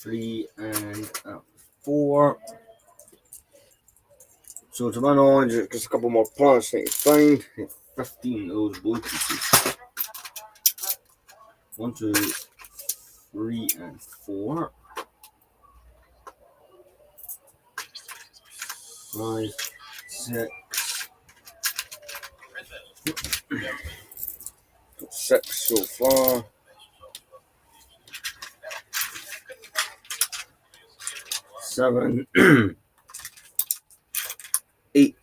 3 and a 4. So to my knowledge, just a couple more planets I need to find. 15 of those blue pieces. 1, 2, 3, and 4. 5, 6. 6 so far. 7, 8,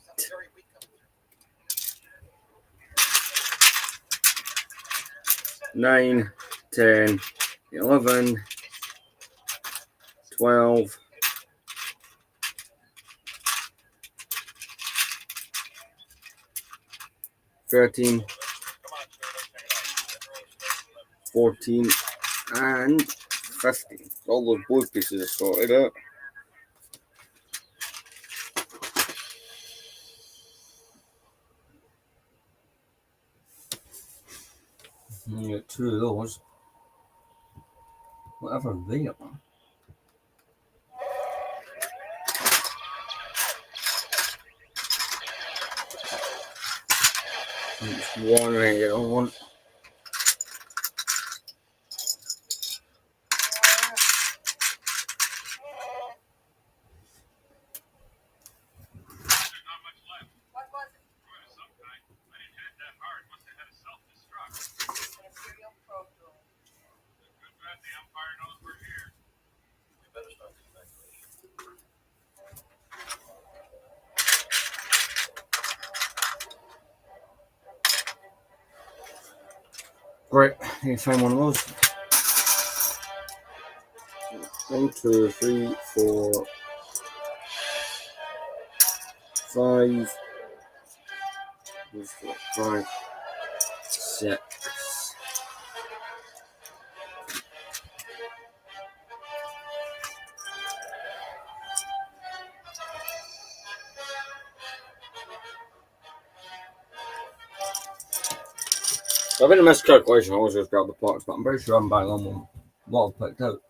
9, 10, 11, 12, 13, 14, and 15. All those blue pieces are sorted out. You get 2 of those. Whatever they are. Just one and get on one. Right, I need to find one of those. 1, 2, 3, 4, 5. 5, 6. I've been a miscalculation. I always just grab the parts, but I'm pretty sure I'm bang on one. What I've picked out.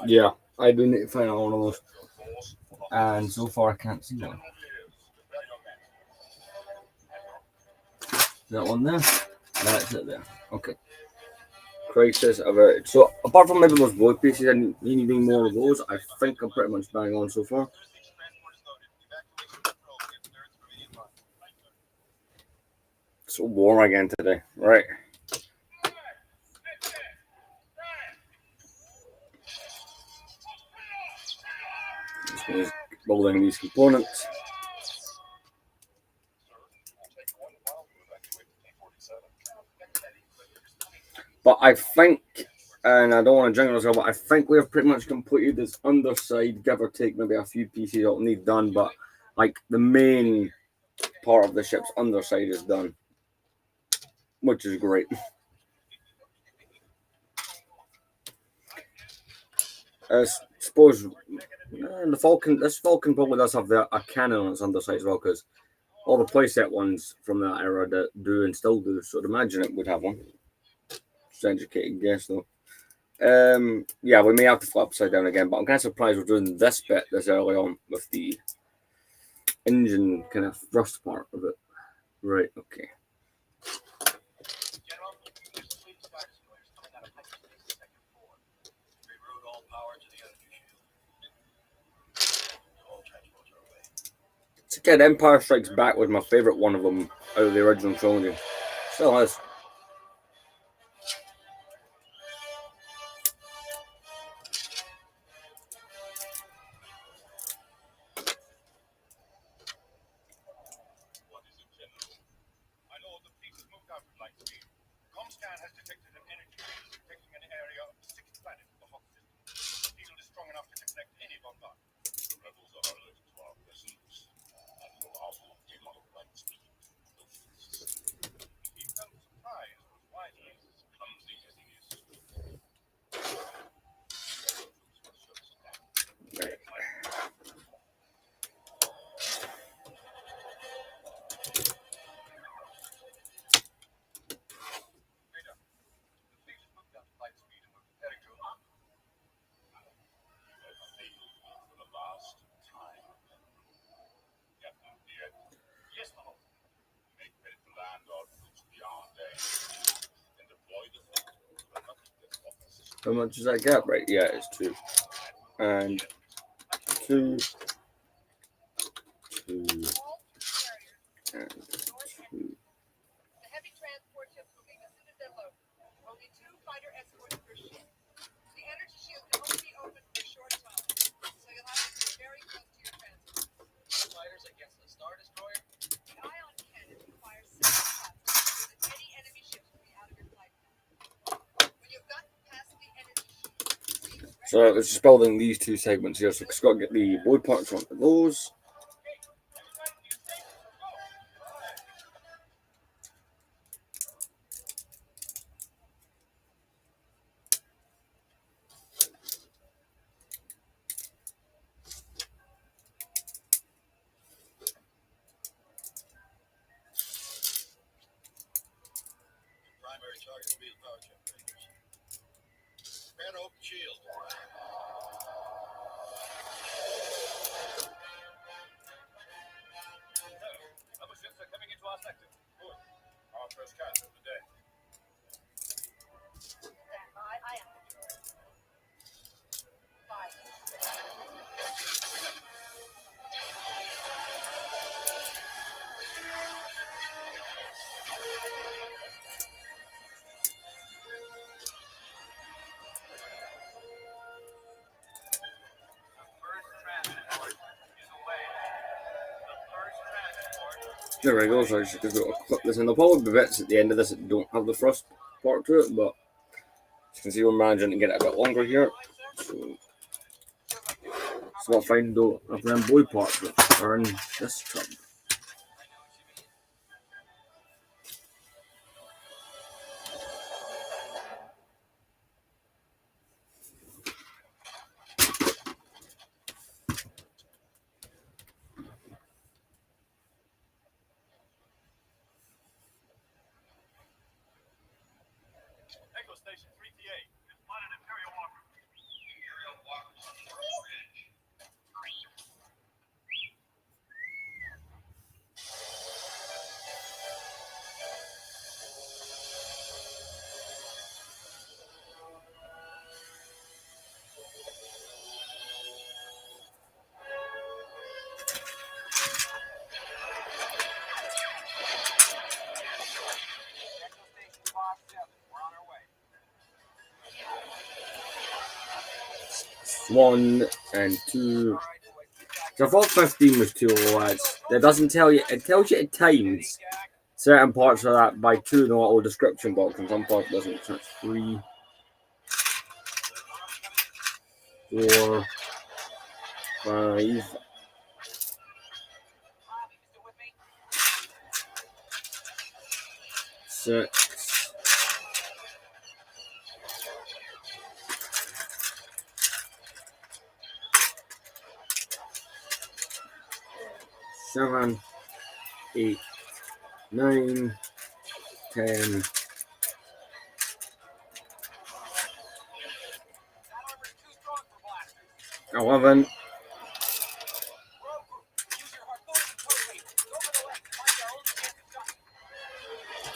Yeah, I do need to find out one of those. And so far I can't see one. That one there? That's it there. Okay. Crisis averted. So apart from maybe those blue pieces and needing more of those, I think I'm pretty much bang on so far. It's so warm again today. Right. Just building these components. But I think, and I don't want to jingle myself, but I think we have pretty much completed this underside, give or take maybe a few pieces I'll need done, but like the main part of the ship's underside is done, which is great. I suppose this Falcon probably does have a cannon on its underside as well, because all the playset ones from that era that do and still do, so I'd imagine it would have one. Just an educated guess though. Yeah, we may have to flip upside down again, but I'm kind of surprised we're doing this bit this early on with the engine kind of thrust part of it. Right, okay. Again, Empire Strikes Back was my favourite one of them out of the original trilogy. Still is. How much is that gap? Right, yeah, it's 2. And 2, 2, and 2. The heavy transport ships will make a Citadel load. Only 2 fighter escorts per ship. The energy shield can only be opened for a short time, so you'll have to stay very close to your transport. Fighters against the Star Destroyer? The ion cannon requires 7 shots so that any enemy ships will be out of your flight path. When you've gotten past the energy shield, So it's just building these 2 segments here. So it's got to get the board parts onto those. Primary target will be the power generators. Prepare to open shield. Other ships are coming into our sector. Good. Our first catch of the day. stand by. I am control. 5. There we go. So I just got to clip this in. There'll probably be bits at the end of this that don't have the thrust part to it, but as you can see, we're managing to get it a bit longer here. So it's not fine though. Of them board parts that are in this tub. Echo Station 3TA. It's spotted Imperial Walker. Imperial Walker's on the first ridge. Echo Station 5-7. We're on our way. 1 and 2. So I thought 15 was too low. That doesn't tell you. It tells you at times certain parts of that by 2 in the little description box, and some parts doesn't. So it's 3, 4, 5, 6, 7, 8, 9, 10, 11,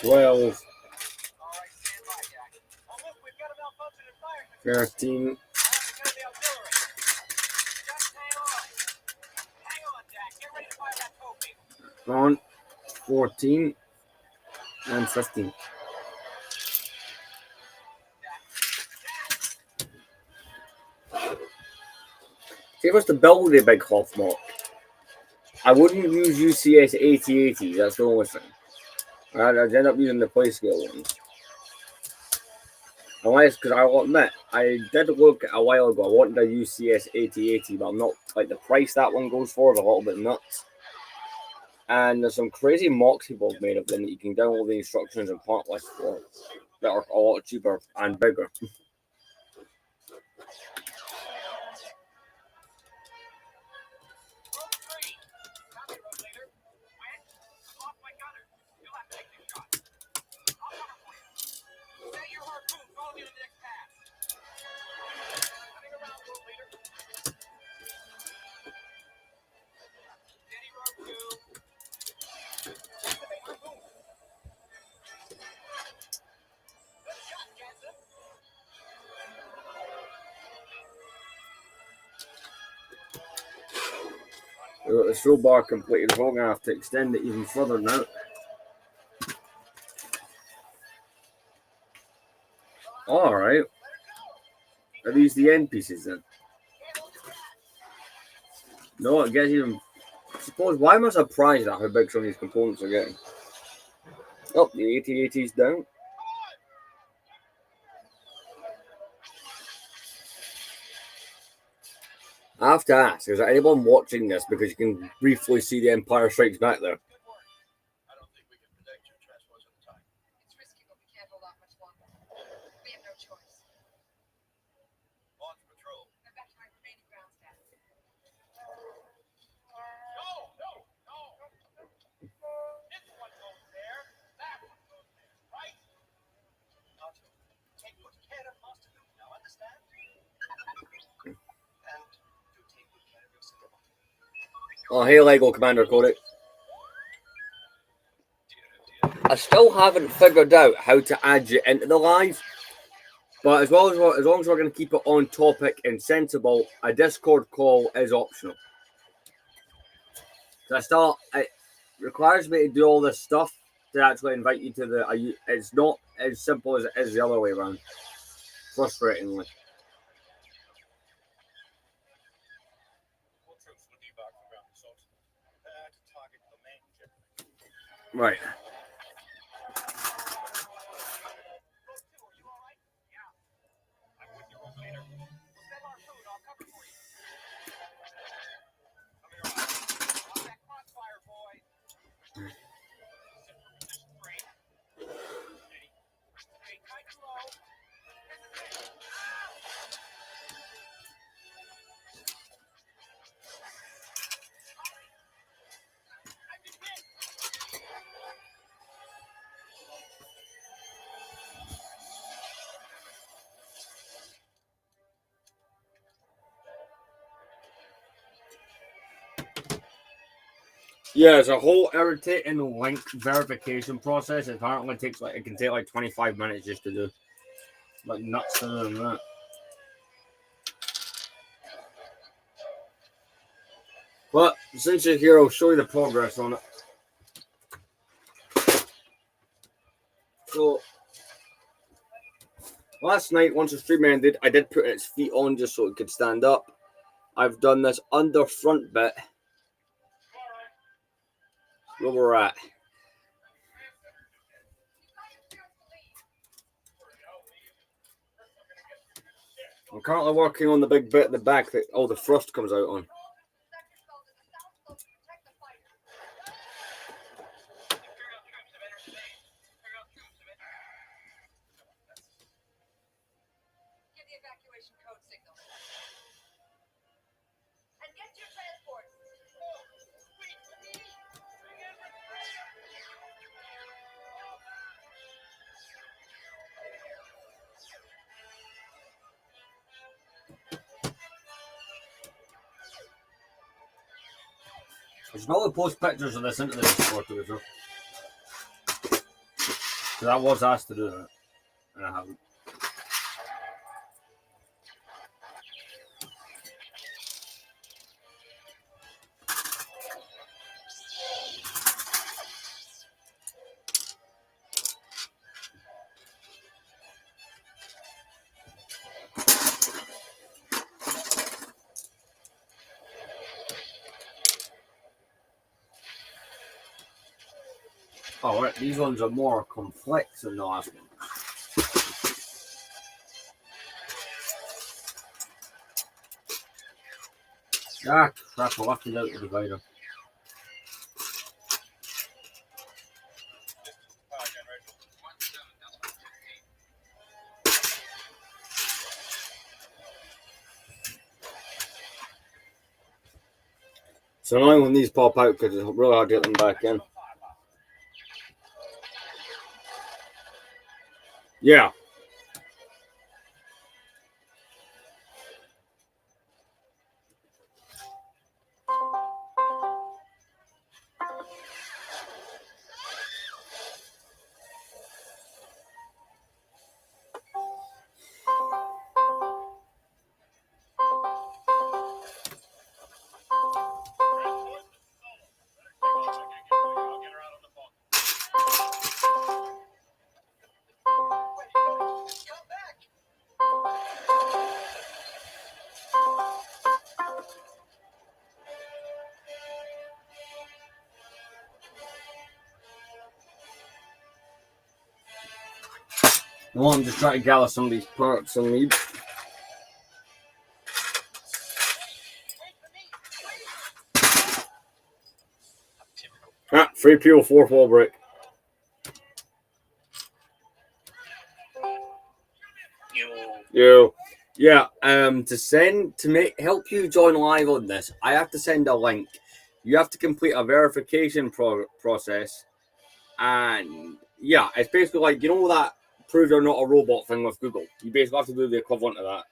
12, 13, 14, and 15. See, if I was to build a big Hoth mock, I wouldn't use UCS 8080. That's the only thing. I'd end up using the play scale ones. Unless, because I'll admit, I did look a while ago. I wanted a UCS 8080, but I'm not like the price that one goes for is a little bit nuts. And there's some crazy mocks people have made of them that you can download the instructions and part list for that are a lot cheaper and bigger. We've got the throw bar completed. We're going to have to extend it even further now. Alright. Are these the end pieces then? No, it gets even. I suppose, why am I surprised at how big some of these components are getting? Oh, the AT-AT is down. I have to ask, is there anyone watching this? Because you can briefly see the Empire Strikes Back there. I don't think we can protect your transports at the time. It's risky, but we can't hold out much longer. We have no choice. Launch patrol. I'm back to my remaining ground staff. No, no, no. This one goes there. That one goes there. Right? Nacho, take what care of Master Luke now, understand? And do take good care of yourself. Oh, hey, Lego Commander Cody. I still haven't figured out how to add you into the live, but as long as we're going to keep it on topic and sensible, a Discord call is optional. So it requires me to do all this stuff to actually invite you to the. It's not as simple as it is the other way around. Frustratingly. More troops will debark from ground assault. Prepare to target the main ship. Right. Those two, are you alright? Yeah. I'm with you, Rogue Leader. We'll send our food. I'll cover for you. Coming around. On that crossfire, boy. Sit for position 3. Steady. Stay tight and low. Hesitate. I've been hit. Yeah, it's a whole irritating link verification process. Apparently, it can take like 25 minutes just to do. Like nuts than that. But since you're here, I'll show you the progress on it. So last night, once the stream ended, I did put its feet on just so it could stand up. I've done this under front bit. Where we're at. I'm currently working on the big bit at the back that all the thrust comes out on. Give the evacuation code signal. And get your transport. I should probably post pictures of this into the Discord too, so. Because I was asked to do that, and I haven't. Oh, right, these ones are more complex than the last one. Ah, crap, I left it out the divider. Power generation. So now when these pop out, because it's really hard to get them back in. Yeah. No, I'm just trying to gather some of these parts I need. Ah, 3PO 4th wall break. You. Yeah, to help you join live on this, I have to send a link. You have to complete a verification process, and yeah, it's basically like, you know, that prove you're not a robot thing with Google. You basically have to do the equivalent of that.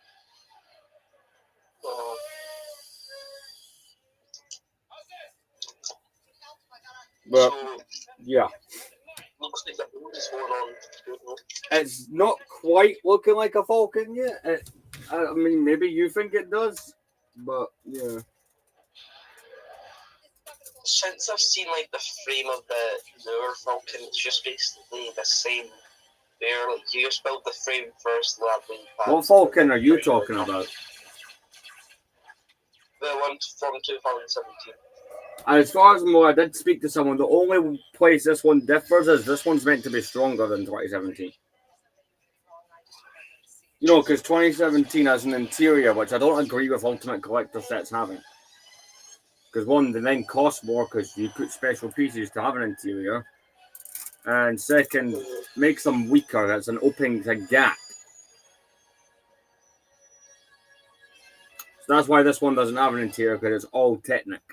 But yeah, looks like is going on. it's not quite looking like a falcon yet. I mean, maybe you think it does, but yeah. Since I've seen like the frame of the newer Falcon, it's just basically the same. There, like you just build the frame first, What Falcon are you talking about? The one from 2017. As far as I did speak to someone, the only place this one differs is this one's meant to be stronger than 2017. You know, because 2017 has an interior, which I don't agree with Ultimate Collector sets having. Because one, they then cost more because you put special pieces to have an interior. And second, makes them weaker. It's an opening to gap. So that's why this one doesn't have an interior, because it's all Technic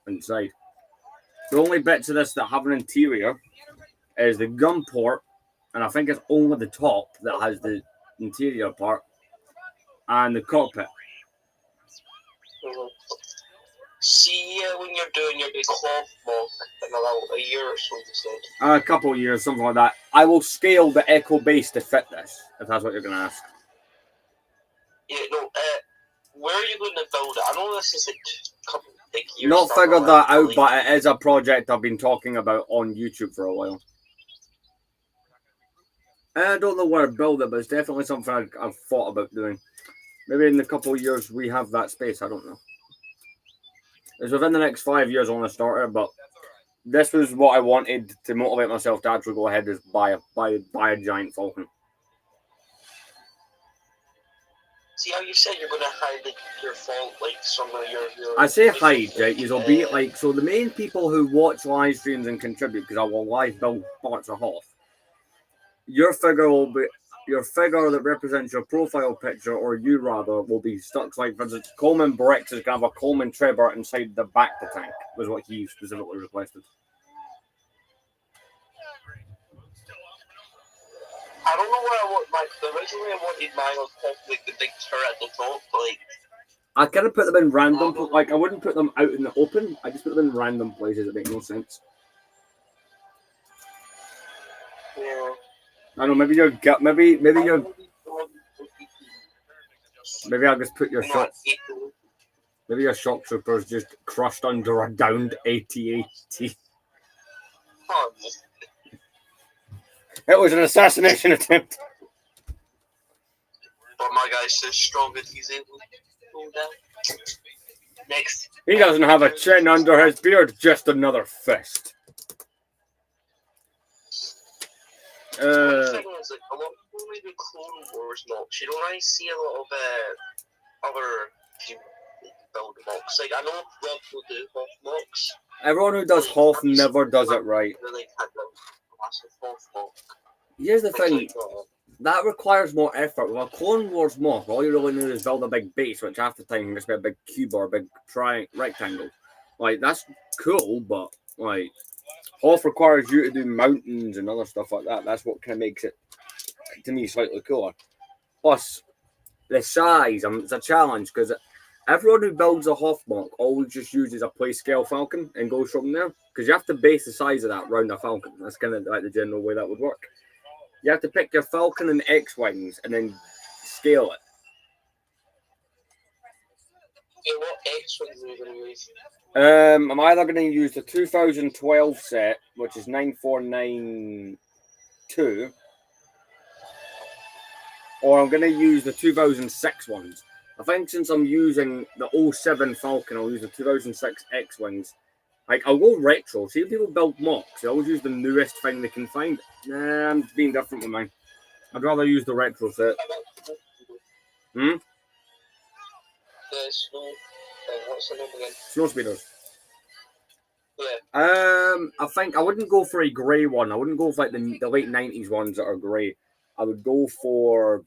inside. The only bits of this that have an interior is the gun port, and I think it's only the top that has the interior part, and the cockpit. See, when you're doing your big Hoth mock in about a year or so, you said? A couple of years, something like that. I will scale the Echo base to fit this, if that's what you're going to ask. Yeah, no, where are you going to build it? I know this is a couple big years. Not figured that out, but it is a project I've been talking about on YouTube for a while. I don't know where to build it, but it's definitely something I've thought about doing. Maybe in a couple of years we have that space, I don't know. It's within the next 5 years I want to start it, but this was what I wanted to motivate myself to actually go ahead and buy a giant Falcon. See how you said you're going to hide your fault, like some of your I say hide, right? You'll be like, so the main people who watch live streams and contribute, because I will live build parts of Hoth, your figure will be your figure that represents your profile picture, or you rather, will be stuck like, for instance, Coleman Bricks is going to have a Coleman Trevor inside the back of the tank, was what he specifically requested. I don't know where I want originally I wanted mine on top, like the big turret at the top, like. I kind of put them in random, like I wouldn't put them out in the open. I just put them in random places that make no sense. Yeah. I don't know. Maybe I'll just put your shock. Maybe your shock troopers just crushed under a downed AT-AT. Oh, it was an assassination attempt. But my guy's so strong that he's able to go down. Next. He doesn't have a chin under his beard, just another fist. One thing is, like, a lot of people only do Clone Wars mocks. You don't really see a lot of other people build mocks. Like, I know Rob will do Hoth mocks. Everyone who does Hoth never does it right. Here's the thing. That requires more effort. With a Clone Wars mock, all you really need is build a big base, which half the time can just be a big cube or a big rectangle. Like, that's cool, but, like, Hoth requires you to do mountains and other stuff like that. That's what kind of makes it, to me, slightly cooler. Plus, the size, it's a challenge, because everyone who builds a Hoth mock always just uses a play scale Falcon and goes from there, because you have to base the size of that around a Falcon. That's kind of like the general way that would work. You have to pick your Falcon and X-Wings and then scale it. Yeah, what X-Wings are you going to use? I'm either going to use the 2012 set, which is 9492, or I'm going to use the 2006 ones. I think since I'm using the 07 Falcon, I'll use the 2006 X-Wings. Like, I'll go retro. See if people build mocks. They always use the newest thing they can find. Nah, I'm being different with mine. I'd rather use the retro set. The snow. What's the name again? Snow speeders. Yeah. I think I wouldn't go for a grey one. I wouldn't go for like the late 90s ones that are grey. I would go for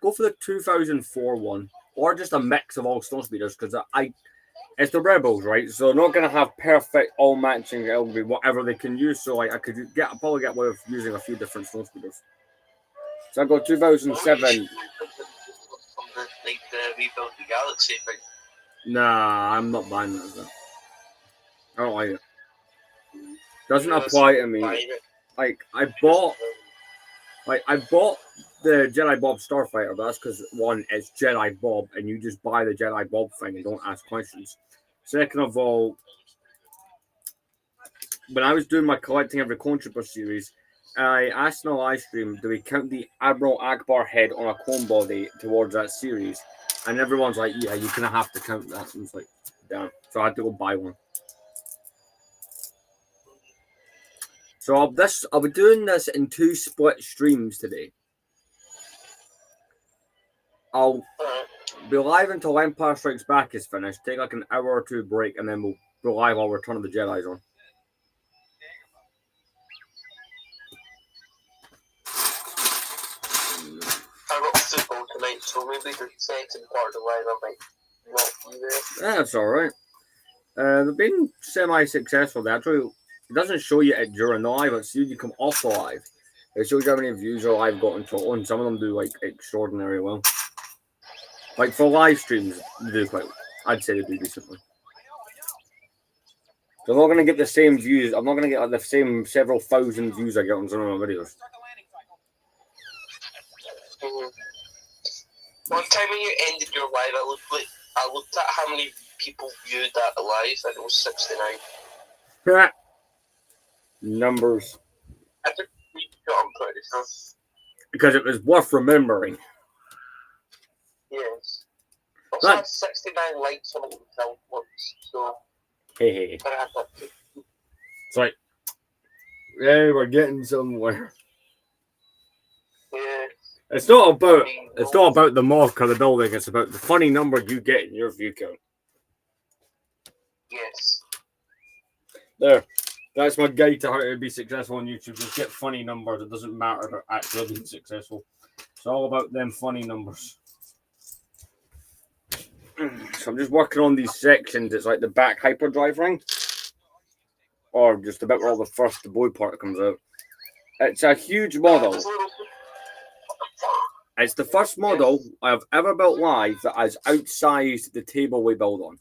the 2004 one, or just a mix of all snow speeders, because it's the Rebels, right? So they're not gonna have perfect all matching. It'll be whatever they can use. So like I could probably get away with using a few different snow speeders. So I got 2007. Like the Rebuild the Galaxy thing. Nah, I'm not buying that. I don't like it. Doesn't apply to me. Like I bought the Jedi Bob Starfighter, but that's because one, it's Jedi Bob, and you just buy the Jedi Bob thing and don't ask questions. Second of all, when I was doing my collecting every Clone Trooper series, I asked in a live stream, do we count the Admiral Akbar head on a clone body towards that series? And everyone's like, yeah, you're gonna have to count that. And it's like, damn. So I had to go buy one. So I'll be doing this in 2 split streams today. I'll be live until Empire Strikes Back is finished, take like an hour or 2 break, and then we'll go live while Return of the Jedi's on. I got football tonight, so maybe the second part of the live I might not be there. Yeah, that's alright. They've been semi-successful. Actually, it doesn't show you it during the live, it's you come off the live. It shows you how many views your live got in total, and some of them do like extraordinarily well. Like for live streams, they do quite. I'd say they do decently. So I'm not gonna get the same views. I'm not gonna get like the same several thousand views I get on some of my videos. One time when you ended your live, I looked at how many people viewed that live, and it was 69. Numbers. I took a screenshot, I'm pretty sure. Because it was worth remembering. Yes. Also had 69 likes on it myself once, so... Hey. It's like, hey, we're getting somewhere. Yeah. It's not about the mock or the building, it's about the funny number you get in your view count. Yes. There. That's my guide to how to be successful on YouTube. Just get funny numbers. It doesn't matter about actually being successful. It's all about them funny numbers. So I'm just working on these sections. It's like the back hyperdrive ring. Or just about where all the boy part comes out. It's a huge model. It's the first model I've ever built live that has outsized the table we build on.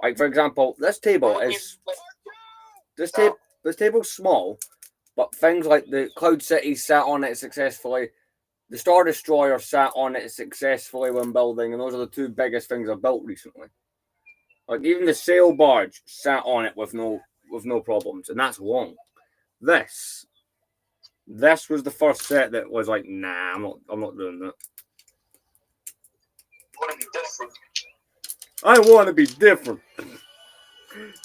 Like for example, this table's small, but things like the Cloud City sat on it successfully, the Star Destroyer sat on it successfully when building, and those are the 2 biggest things I've built recently. Like even the sail barge sat on it with no problems, and that's long. This was the first set that was like, nah, I'm not doing that. Want to be different. I want to be different.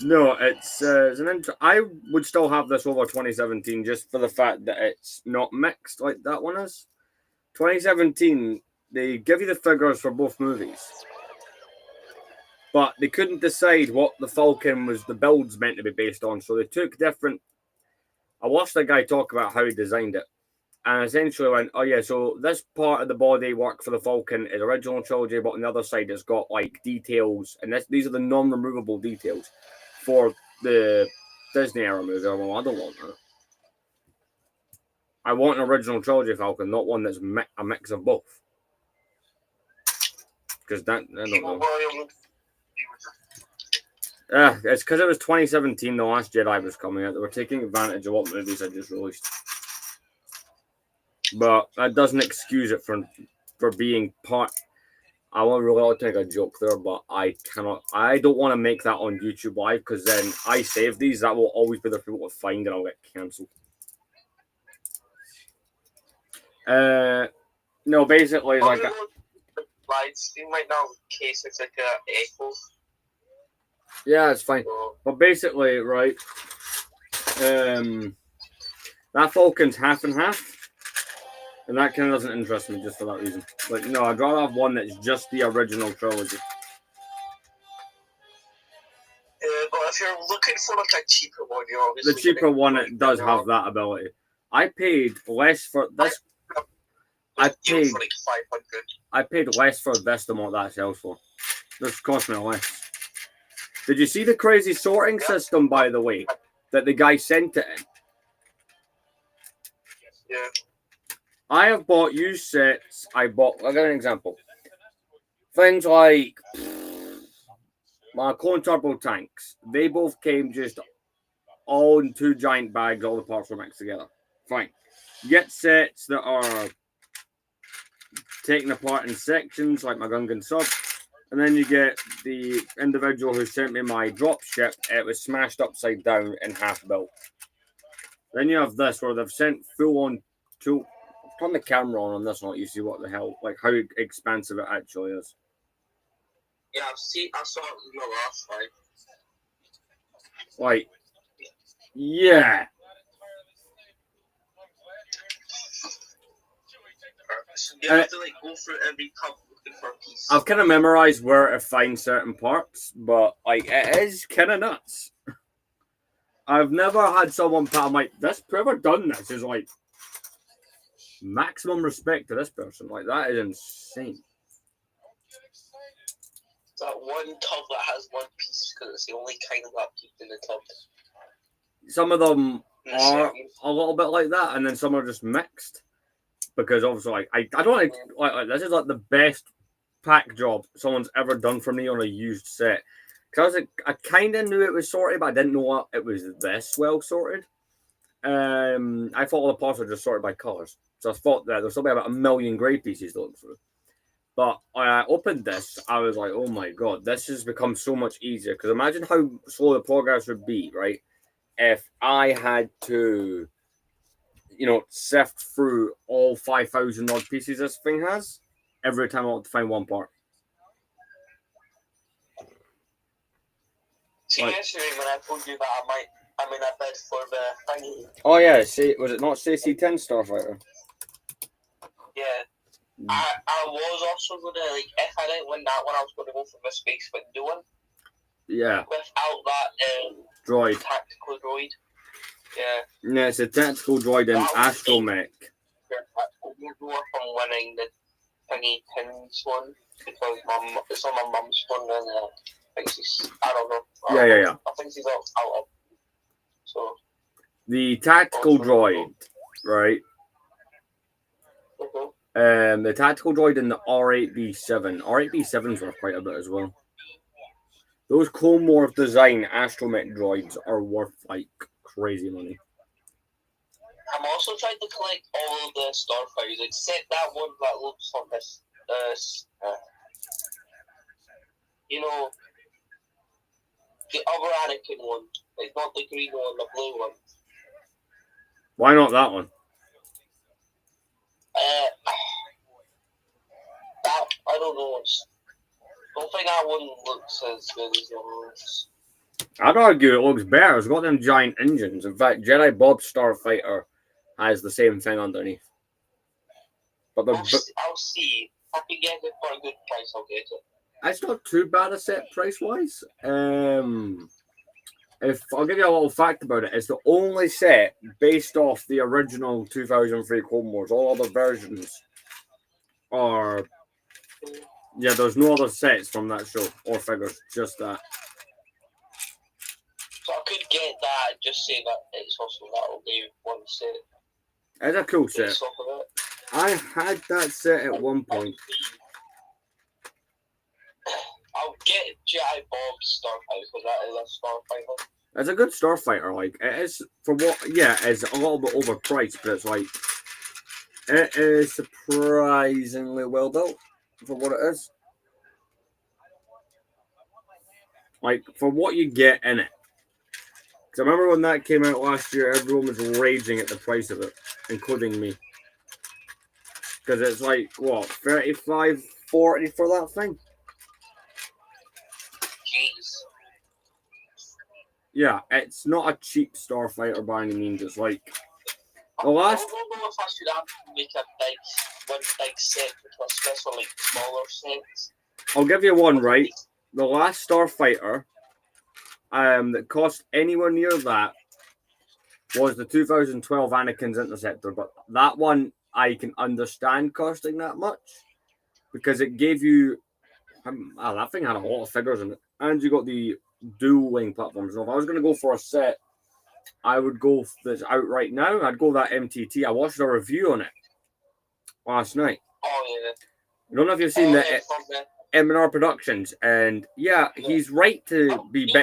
No, it's I would still have this over 2017 just for the fact that it's not mixed like that one is. 2017, they give you the figures for both movies, but they couldn't decide what the Falcon was the build's meant to be based on, so they took different. I watched a guy talk about how he designed it, and essentially went, oh yeah, so this part of the body work for the Falcon is original trilogy, but on the other side it's got like details, and these are the non-removable details for the Disney era movie. Well, I don't want that. I want an original trilogy Falcon, not one that's a mix of both. Because I don't know. It's because it was 2017, The Last Jedi was coming out. They were taking advantage of what movies I just released. But that doesn't excuse it for being part. I want to really take a joke there, but I cannot. I don't want to make that on YouTube Live because then I save these. That will always be the people to find, and I'll get cancelled. No, basically, like live stream right now in case it's like a echo. Yeah, it's fine. But basically, right. That Falcon's half and half, and that kind of doesn't interest me just for that reason. But no, I'd rather have one that's just the original trilogy. But if you're looking for like a cheaper one, you're obviously The cheaper one, it does have that ability. I paid less for this. I paid for like 500. I paid less for this than what that sells for. This cost me less. Did you see the crazy sorting system, by the way, that the guy sent it in? Yeah. I have bought used sets. I'll give an example. Things like my clone turbo tanks. They both came just all in 2 giant bags. All the parts were mixed together. Fine. You get sets that are taken apart in sections, like my Gungan sub. And then you get the individual who sent me my drop ship. It was smashed upside down and half built. Then you have this where they've sent full on tool. Turn the camera on this one, you see what the hell, like how expansive it actually is. Yeah, I saw it in the last fight. Like, yeah. So you have to like go through every cup looking for a piece. I've kind of memorized where to find certain parts, but like it is kind of nuts. I've never had someone, I'm like, whoever done this is like maximum respect to this person. Like that is insane. That one tub that has one piece because it's the only kind of that piece in the tub. Some of them are a little bit like that, and then some are just mixed. Because obviously, like I don't like this is like the best pack job someone's ever done for me on a used set. Because I kind of knew it was sorted, but I didn't know it was this well sorted. I thought all the parts were just sorted by colours, so I thought that there's still be about 1 million grey pieces to look through. But when I opened this, I was like, oh my god, this has become so much easier. Because imagine how slow the progress would be, right? If I had to, sift through all 5,000 odd pieces this thing has every time I want to find one part. See, yesterday when I told you that I'm in a bed for the thingy. Oh yeah, was it not CC10 Starfighter? Yeah. I was also gonna, like, if I didn't win that one, I was gonna go for the Space Window one. Yeah. Without that droid. Tactical droid. Yeah. Yeah, it's a tactical droid in Astromech. More from winning the thingy pins one because it's on my mum's phone and I think she's, I don't know. Yeah. I think she's out of. So. The tactical droid, right? The tactical droid in the R8B7. R8B7's worth quite a bit as well. Those Clone Wars design Astromech droids are worth like crazy money. I'm also trying to collect all of the Starfighters except that one that looks like this. The other Anakin one. Like not the green one, the blue one. Why not that one? I don't know. I don't think that one looks as good as the others. I'd argue it looks better. It's got them giant engines. In fact, Jedi Bob's Starfighter has the same thing underneath. But I'll see. If I can get it for a good price, I'll get it. It's not too bad a set price-wise. If I'll give you a little fact about it, it's the only set based off the original 2003 Clone Wars. All other versions are... Yeah, there's no other sets from that show or figures, just that. So I could get that and just say that it's also that'll be one set. It's a cool set. I had that set at one point. I'll get Jedi Bob's Starfighter because that is a Starfighter. It's a good Starfighter, like it is for what. Yeah, it's a little bit overpriced, but it's like it is surprisingly well built for what it is. Like for what you get in it. Because I remember when that came out last year, everyone was raging at the price of it, including me. Because it's like what, 35, 40 for that thing. Jeez. Yeah, it's not a cheap Starfighter by any means. It's like The last, I don't know if I should actually make one big set for Christmas or like smaller sets. I'll give you one, right? The last Starfighter that cost anywhere near that was the 2012 Anakin's Interceptor, but that one I can understand costing that much because it gave you that thing had a lot of figures in it, and you got the dual wing platforms. So if I was going to go for a set, I would go that's out right now. I'd go that MTT. I watched a review on it last night. Oh yeah. I don't know if you've seen yeah, the M&R Productions, and yeah, he's right to be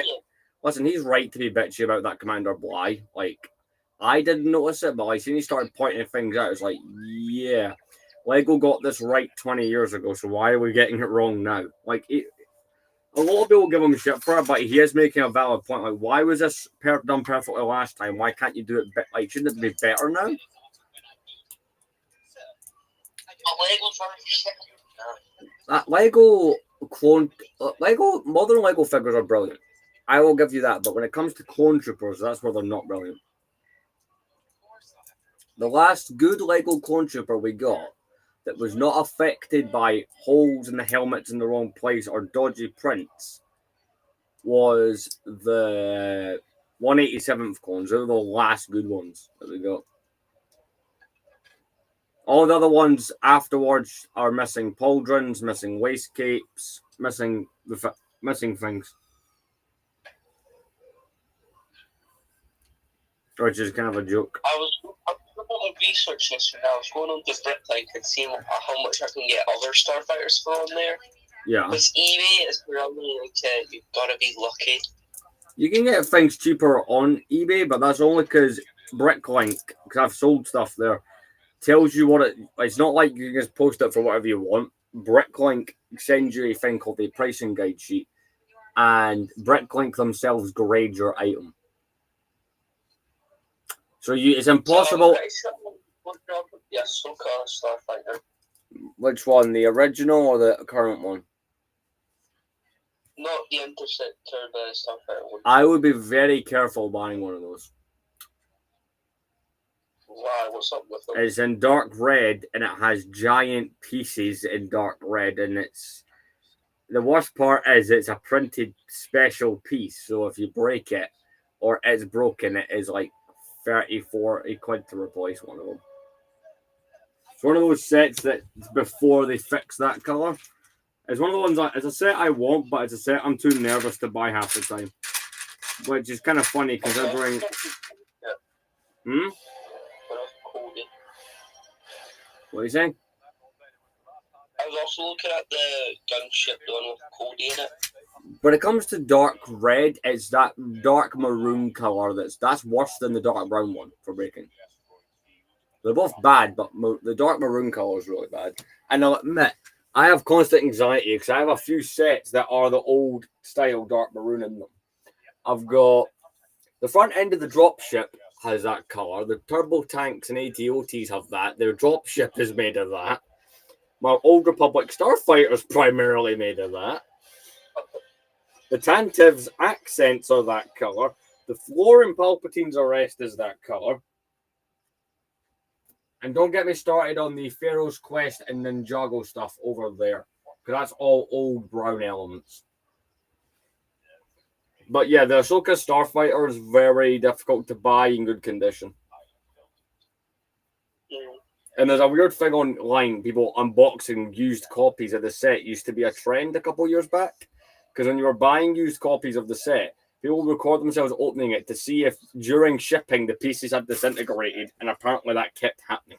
Listen, he's right to be bitchy about that Commander Bly. Like, I didn't notice it, but I seen he started pointing things out. It's like, yeah, Lego got this right 20 years ago, so why are we getting it wrong now? Like, a lot of people give him shit for it, but he is making a valid point. Like, why was this done perfectly last time? Why can't you do it? Like, shouldn't it be better now? That Lego modern Lego figures are brilliant. I will give you that, but when it comes to clone troopers, that's where they're not brilliant. The last good Lego clone trooper we got that was not affected by holes in the helmets in the wrong place or dodgy prints was the 187th clones. They were the last good ones that we got. All the other ones afterwards are missing pauldrons, missing waist capes, missing things. Which is kind of a joke. I was researching this and I was going on the Britlink and seeing how much I can get other Starfighters for on there. Yeah. Because eBay is really like you've got to be lucky. You can get things cheaper on eBay, but that's only because Bricklink, because I've sold stuff there, tells you what it's not like you can just post it for whatever you want. Bricklink sends you a thing called the pricing guide sheet, and Bricklink themselves grade your item. So it's impossible. Yes, Starfighter. Which one, the original or the current one? Not the Interceptor, the Starfighter one. I would be very careful buying one of those. Why? What's up with them? It's in dark red, and it has giant pieces in dark red, and it's the worst part is it's a printed special piece. So if you break it or it's broken, it is like 30-40 quid to replace one of them. It's one of those sets that before they fix that color. It's one of the ones it's a set I want, but it's a set I'm too nervous to buy half the time. Which is kind of funny considering. What are you saying? I was also looking at the gunship, the one with Cody in it. When it comes to dark red, it's that dark maroon color that's worse than the dark brown one for breaking. They're both bad, but the dark maroon color is really bad. And I'll admit, I have constant anxiety because I have a few sets that are the old style dark maroon in them. I've got the front end of the dropship has that color. The turbo tanks and ATOTs have that. Their dropship is made of that. My Old Republic Starfighter is primarily made of that. The Tantiv's accents are that color. The floor in Palpatine's arrest is that color. And don't get me started on the Pharaoh's Quest and Ninjago stuff over there, because that's all old brown elements. But yeah, the Ahsoka Starfighter is very difficult to buy in good condition. And there's a weird thing online, people unboxing used copies of the set used to be a trend a couple years back. Because when you were buying used copies of the set, people would record themselves opening it to see if during shipping the pieces had disintegrated, and apparently that kept happening.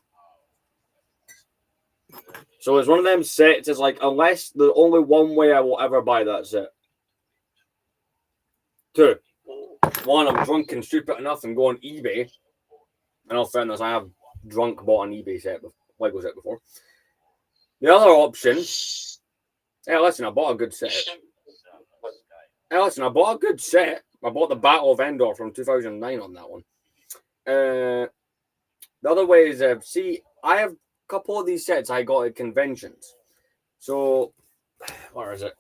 So it's one of them sets, it's like, unless there's only one way I will ever buy that set. 2. 1, I'm drunk and stupid enough and go on eBay. In all fairness, I have bought an eBay set, Lego set before. The other option, hey, listen, I bought a good set. Hey, listen, I bought a good set. I bought the Battle of Endor from 2009 on that one. The other way is, I have a couple of these sets I got at conventions. So, where is it?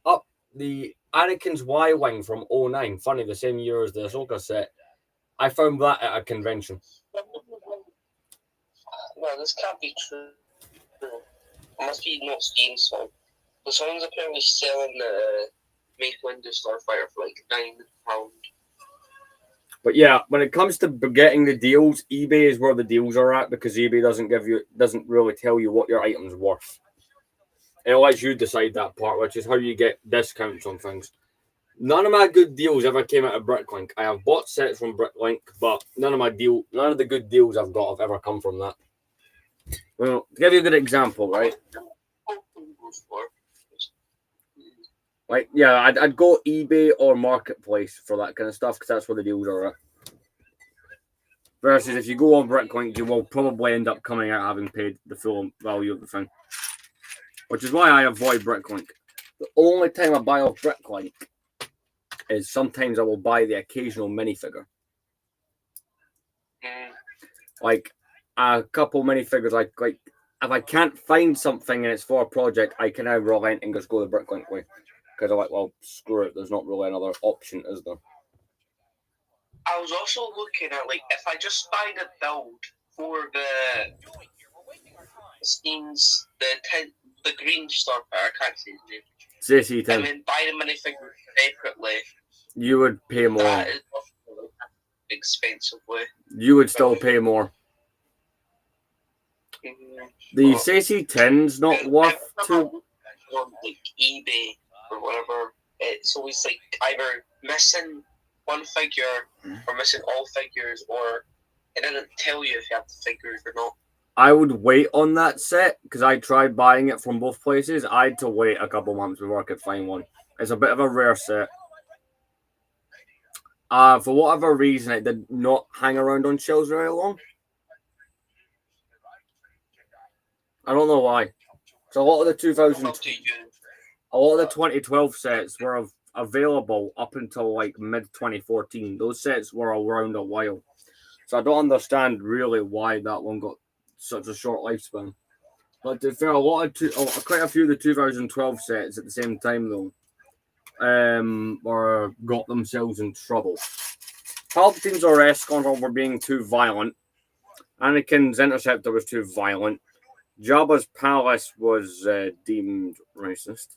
Up the Anakin's Y-Wing from 2009. Funny, the same year as the Ahsoka set. I found that at a convention. No, this can't be true. It must be not Steam's song. The song's apparently selling the Make Windows Starfighter for like £9. But yeah, when it comes to getting the deals, eBay is where the deals are at because eBay doesn't really tell you what your item's worth. It lets you decide that part, which is how you get discounts on things. None of my good deals ever came out of Bricklink. I have bought sets from Bricklink, but none of the good deals I've got have ever come from that. Well, to give you a good example, right? Like, yeah, I'd go eBay or Marketplace for that kind of stuff because that's where the deals are at. Versus if you go on Bricklink, you will probably end up coming out having paid the full value of the thing. Which is why I avoid Bricklink. The only time I buy off Bricklink is sometimes I will buy the occasional minifigure. Like a couple minifigures, like if I can't find something and it's for a project, I can now relent and just go the Bricklink way. Because I'm like, well, screw it, there's not really another option, is there? I was also looking at, like, if I just buy the build for the Steam's, the green Starfighter, I can't say his name. CC10. And then buy the minifigure separately. You would pay more. That is expensive way. You would still pay more. The CC10's not worth too. On like eBay or whatever, it's always like either missing one figure or missing all figures, or it doesn't tell you if you have the figures or not. I would wait on that set because I tried buying it from both places. I had to wait a couple months before I could find one. It's a bit of a rare set. For whatever reason, it did not hang around on shelves very long. I don't know why. So a lot of the 2012 sets were available up until like mid 2014. Those sets were around a while, so I don't understand really why that one got such a short lifespan. But to be fair, quite a few of the 2012 sets at the same time though, got themselves in trouble. Palpatine's arrest were being too violent. Anakin's interceptor was too violent. Jabba's palace was deemed racist.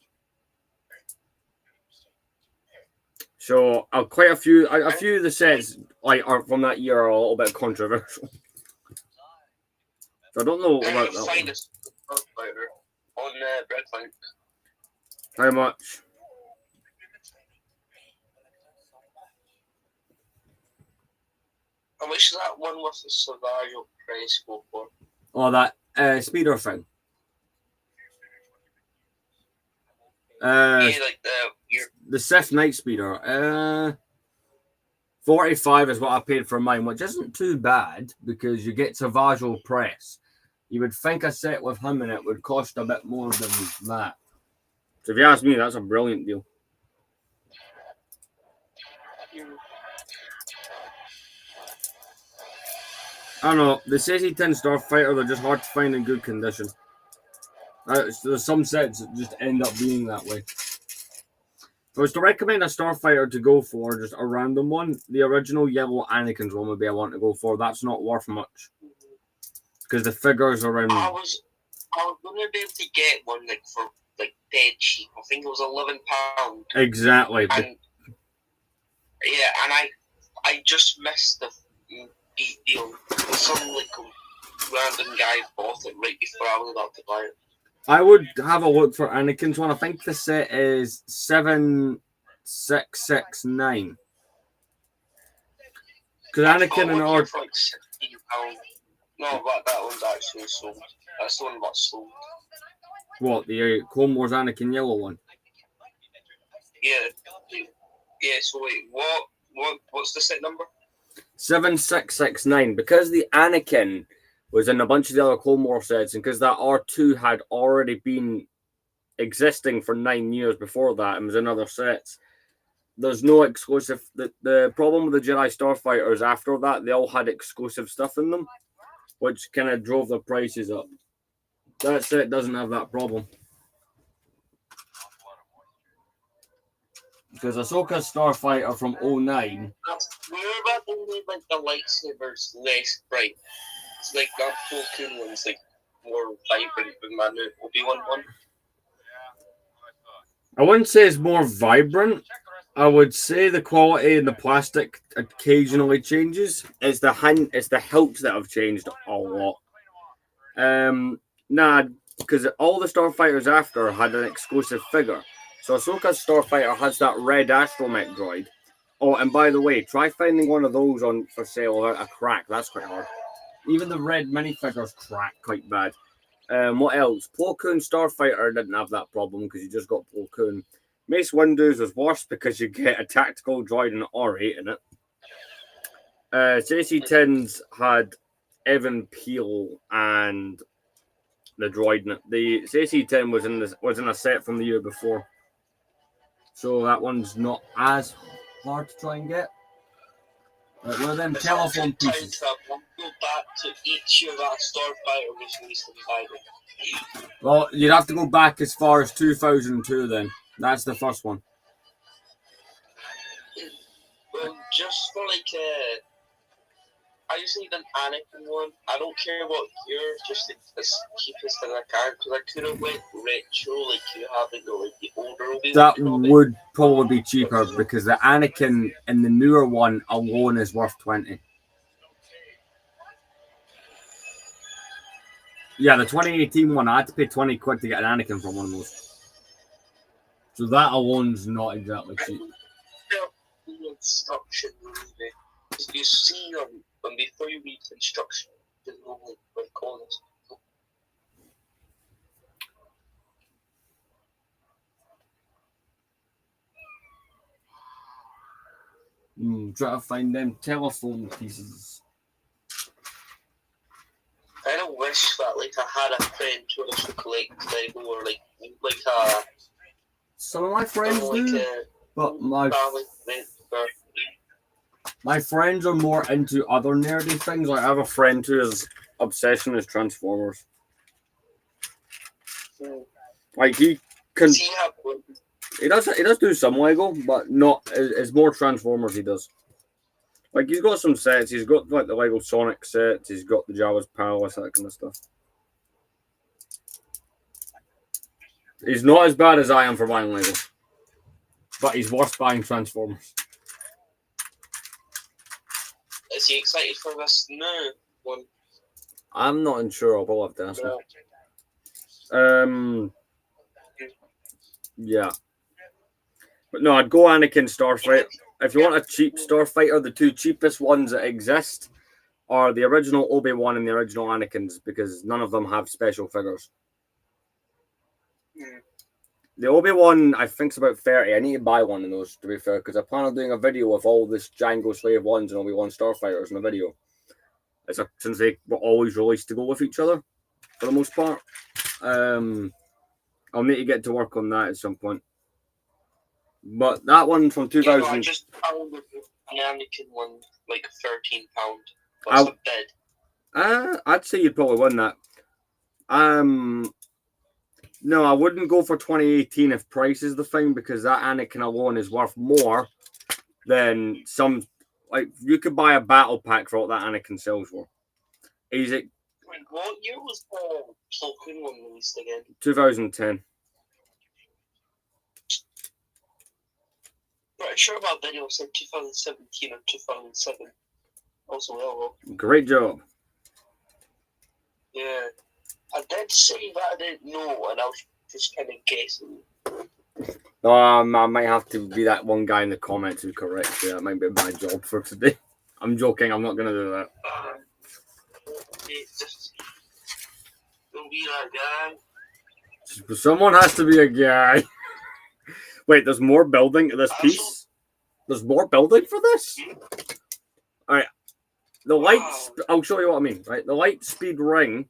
So quite a few of the sets are from that year are a little bit controversial. So I don't know about that one. On Bricklink. How much? How much is that one with the survival price go for? Oh, that speeder thing. The Sith Night Speeder. 45 is what I paid for mine, which isn't too bad because you get Savage Press. You would think a set with him in it would cost a bit more than that. So if you ask me, that's a brilliant deal. I don't know. The CC10 Starfighter, they're just hard to find in good condition. There's some sets that just end up being that way. If I was to recommend a Starfighter to go for, just a random one, the original yellow Anakin's one would be I want to go for. That's not worth much. Because the figures are in... I was going to be able to get one for dead cheap. I think it was £11. Exactly. And, yeah, and I just missed the deal. Some random guy bought it right before I was about to buy it. I would have a look for Anakin's one. I think the set is 7669. Because Anakin and Ord. For like £60. No, but that one's actually sold. That's the one that's sold. What, the Clone Wars Anakin yellow one? Yeah. Yeah, so wait, what's the set number? 7669. Because the Anakin was in a bunch of the other Clone Wars sets, and because that R2 had already been existing for 9 years before that and was in other sets, there's no exclusive. The problem with the Jedi Starfighters after that, they all had exclusive stuff in them, which kind of drove the prices up. That set doesn't have that problem. Because Ahsoka's Starfighter from 09. Where about they made the lightsabers less bright? It's like that Falcon one's like more vibrant than my new Obi-Wan one. I wouldn't say it's more vibrant. I would say the quality and the plastic occasionally changes. It's the hilts that have changed a lot. Because all the starfighters after had an exclusive figure. So Ahsoka's starfighter has that red astromech droid. Oh, and by the way, try finding one of those on for sale without a crack. That's quite hard. Even the red minifigures crack quite bad. What else? Plo Koon Starfighter didn't have that problem because you just got Plo Koon. Mace Windu's was worse because you get a tactical droid and an R8 in it. JC10's had Evan Peel and the droid in it. The JC10 was in a set from the year before, so that one's not as hard to try and get. One of them telephone pieces. We'll go back to each year that Starfighter was released in Biden. Well, you'd have to go back as far as 2002 then. That's the first one. Well, just for like, I just need an Anakin one. I don't care what year, just as cheapest as I can, because I could have went retro like you have in the older Obi-Wan. That would probably be cheaper because the Anakin in the newer one alone is worth 20. Yeah, the 2018 one, I had to pay 20 quid to get an Anakin from one of those. So that alone's not exactly cheap. The instruction movie. You see when before you read the instruction, you know like all this. Try to find them telephone pieces. I don't wish that like I had a friend who was to collect Lego or like some of my friends do, but my friends are more into other nerdy things. Like I have a friend whose obsession is Transformers. Like he does do some Lego, but not. It's more Transformers he does. Like he's got some sets. He's got like the Lego Sonic sets. He's got the Jabba's Palace, that kind of stuff. He's not as bad as I am for buying Lego, but he's worse buying Transformers. Is he excited for this new one? I'm not unsure. I'll probably have to ask him. Yeah. But no, I'd go Anakin Starfighter. If you want a cheap Starfighter, the two cheapest ones that exist are the original Obi-Wan and the original Anakins, because none of them have special figures. The Obi-Wan, I think, is about 30. I need to buy one of those, to be fair, because I plan on doing a video of all this Jango Slave 1s and Obi-Wan Starfighters in the video. Since they were always released to go with each other, for the most part. I'll need to get to work on that at some point. But that one from 2000... Yeah, no, I just found an Anakin one, like £13. What's a bid? I'd say you'd probably win that. No, I wouldn't go for 2018 if price is the thing, because that Anakin alone is worth more than some... Like, you could buy a battle pack for what that Anakin sells for. Easy. What year was the Plo Koon one released again? 2010. Pretty sure my video said 2017 or 2007. Also, well. Great job. Yeah. I did say that I didn't know, and I was just kind of guessing. I might have to be that one guy in the comments who corrects you. That might be my job for today. I'm joking. I'm not going to do that. Just don't be that guy. Someone has to be a guy. Wait, there's more building to this piece? There's more building for this? Alright. The lights... I'll show you what I mean, right? The light speed ring,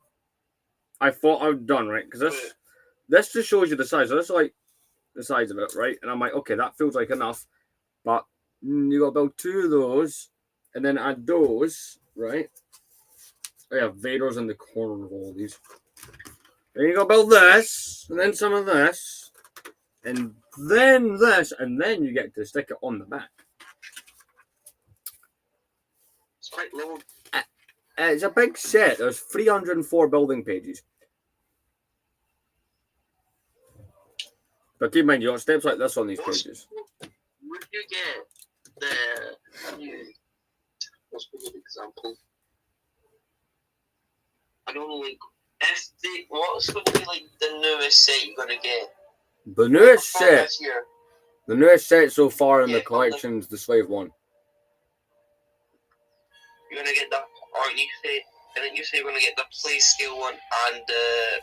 I thought I'd done, right? Because this just shows you the size. So that's like the size of it, right? And I'm like, okay, that feels like enough. But you got to build two of those, and then add those, right? Oh yeah, Vader's in the corner of all of these. Then you got to build this, and then some of this, and then this, and then you get to stick it on the back. It's quite low. It's a big set. There's 304 building pages. But keep in mind, you got steps like this on these pages. Would you get the... What's a good example? I don't know, like, if they... What's going to be, like, the newest set you're going to get? The newest From set... this year? The newest set so far in Yeah, the collection's the Slave one. You're going to get the... Or you say... I think you say you're going to get the play scale one and the...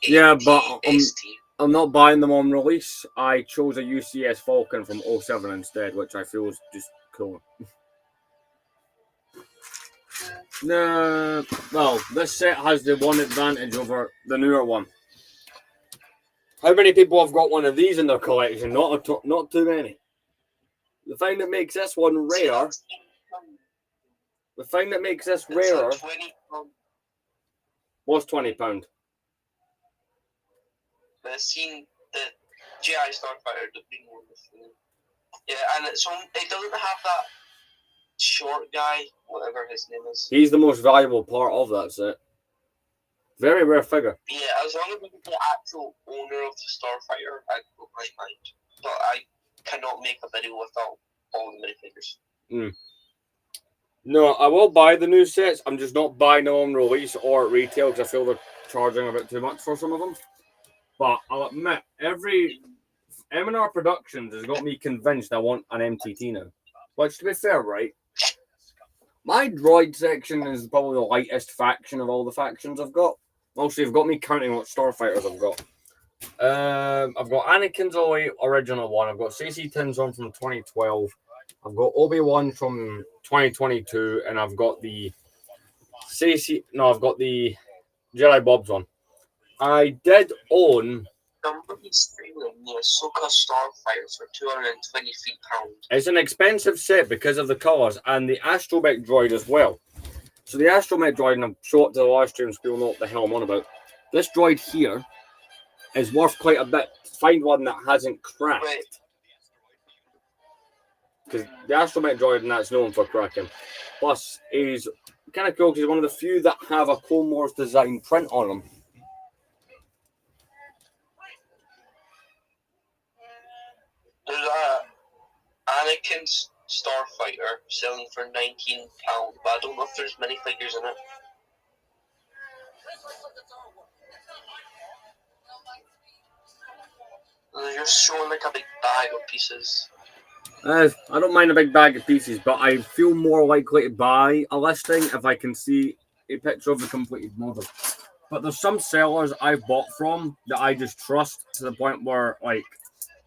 Yeah, but ST. I'm not buying them on release. I chose a UCS Falcon from 07 instead, which I feel is just cool. No, well, this set has the one advantage over the newer one. How many people have got one of these in their collection? Not too many. The thing that makes this one rare... The thing that makes this rarer... was £20. But I've seen the GI Starfighter, the big one. Yeah, and it doesn't have that short guy, whatever his name is. He's the most valuable part of that set. Very rare figure. Yeah, as long as we get the actual owner of the Starfighter, I don't mind. But I cannot make a video without all the minifigures. No, I will buy the new sets. I'm just not buying them on release or at retail because I feel they're charging a bit too much for some of them. But I'll admit, every M&R Productions has got me convinced I want an MTT now. Which, to be fair, right, my droid section is probably the lightest faction of all the factions I've got. Also, you've got me counting what Starfighters I've got. I've got Anakin's original one. I've got CC Tinson from 2012. I've got Obi-Wan from 2022, and I've got the I've got the Jedi Bob's one. I did own... Somebody's streaming the Ahsoka Starfighters for £223. It's an expensive set because of the colours and the astromech droid as well. So the astromech droid, and I'm show up to the live stream so people know what the hell I'm on about. This droid here is worth quite a bit. Find one that hasn't cracked. Right. Because the astromech droid and that's known for cracking. Plus, he's kind of cool because he's one of the few that have a Clone Wars design print on him. There's a Anakin Starfighter selling for £19, but I don't know if there's many figures in it. They're just showing like a big bag of pieces. I don't mind a big bag of pieces, but I feel more likely to buy a listing if I can see a picture of the completed model. But there's some sellers I've bought from that I just trust to the point where, like,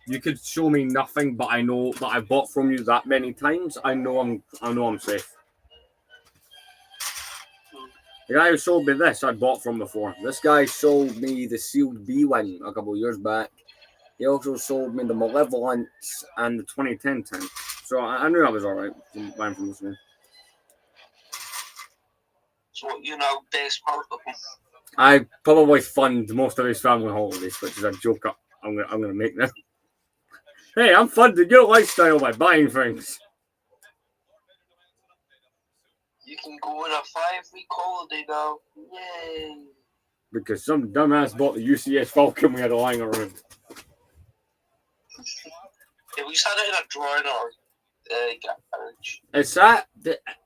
you could show me nothing, but I know that I've bought from you that many times. I know I'm safe. The guy who sold me this, I bought from before. This guy sold me the sealed B-Wing a couple of years back. He also sold me the Malevolence and the 2010 tank. So I knew I was alright from buying from this man. So you know, best part of them. I probably fund most of his family holidays, which is a joke I'm gonna make now. Hey, I'm funding your lifestyle by buying things. You can go on a 5-week holiday now. Yay! Because some dumbass bought the UCS Falcon we had lying around. Yeah, we just had it in a drawer in our garage.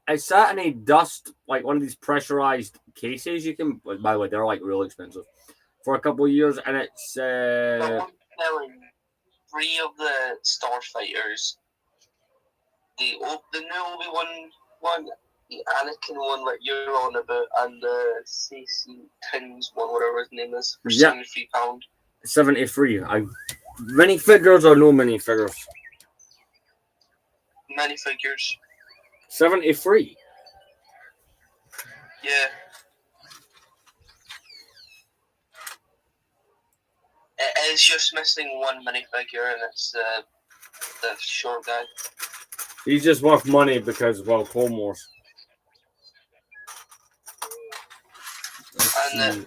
It's sat in a dust, like one of these pressurized cases you can, by the way, they're like really expensive, for a couple of years, and it's... Someone selling 3 of the Starfighters. The new Obi-Wan one, the Anakin one that you're on about, and the CC Tins one, whatever his name is, for £73. 73. Minifigures or no minifigures? Minifigures. 73. Yeah. It is just missing one minifigure, and it's the short guy. He's just worth money because, well, Clone Wars. And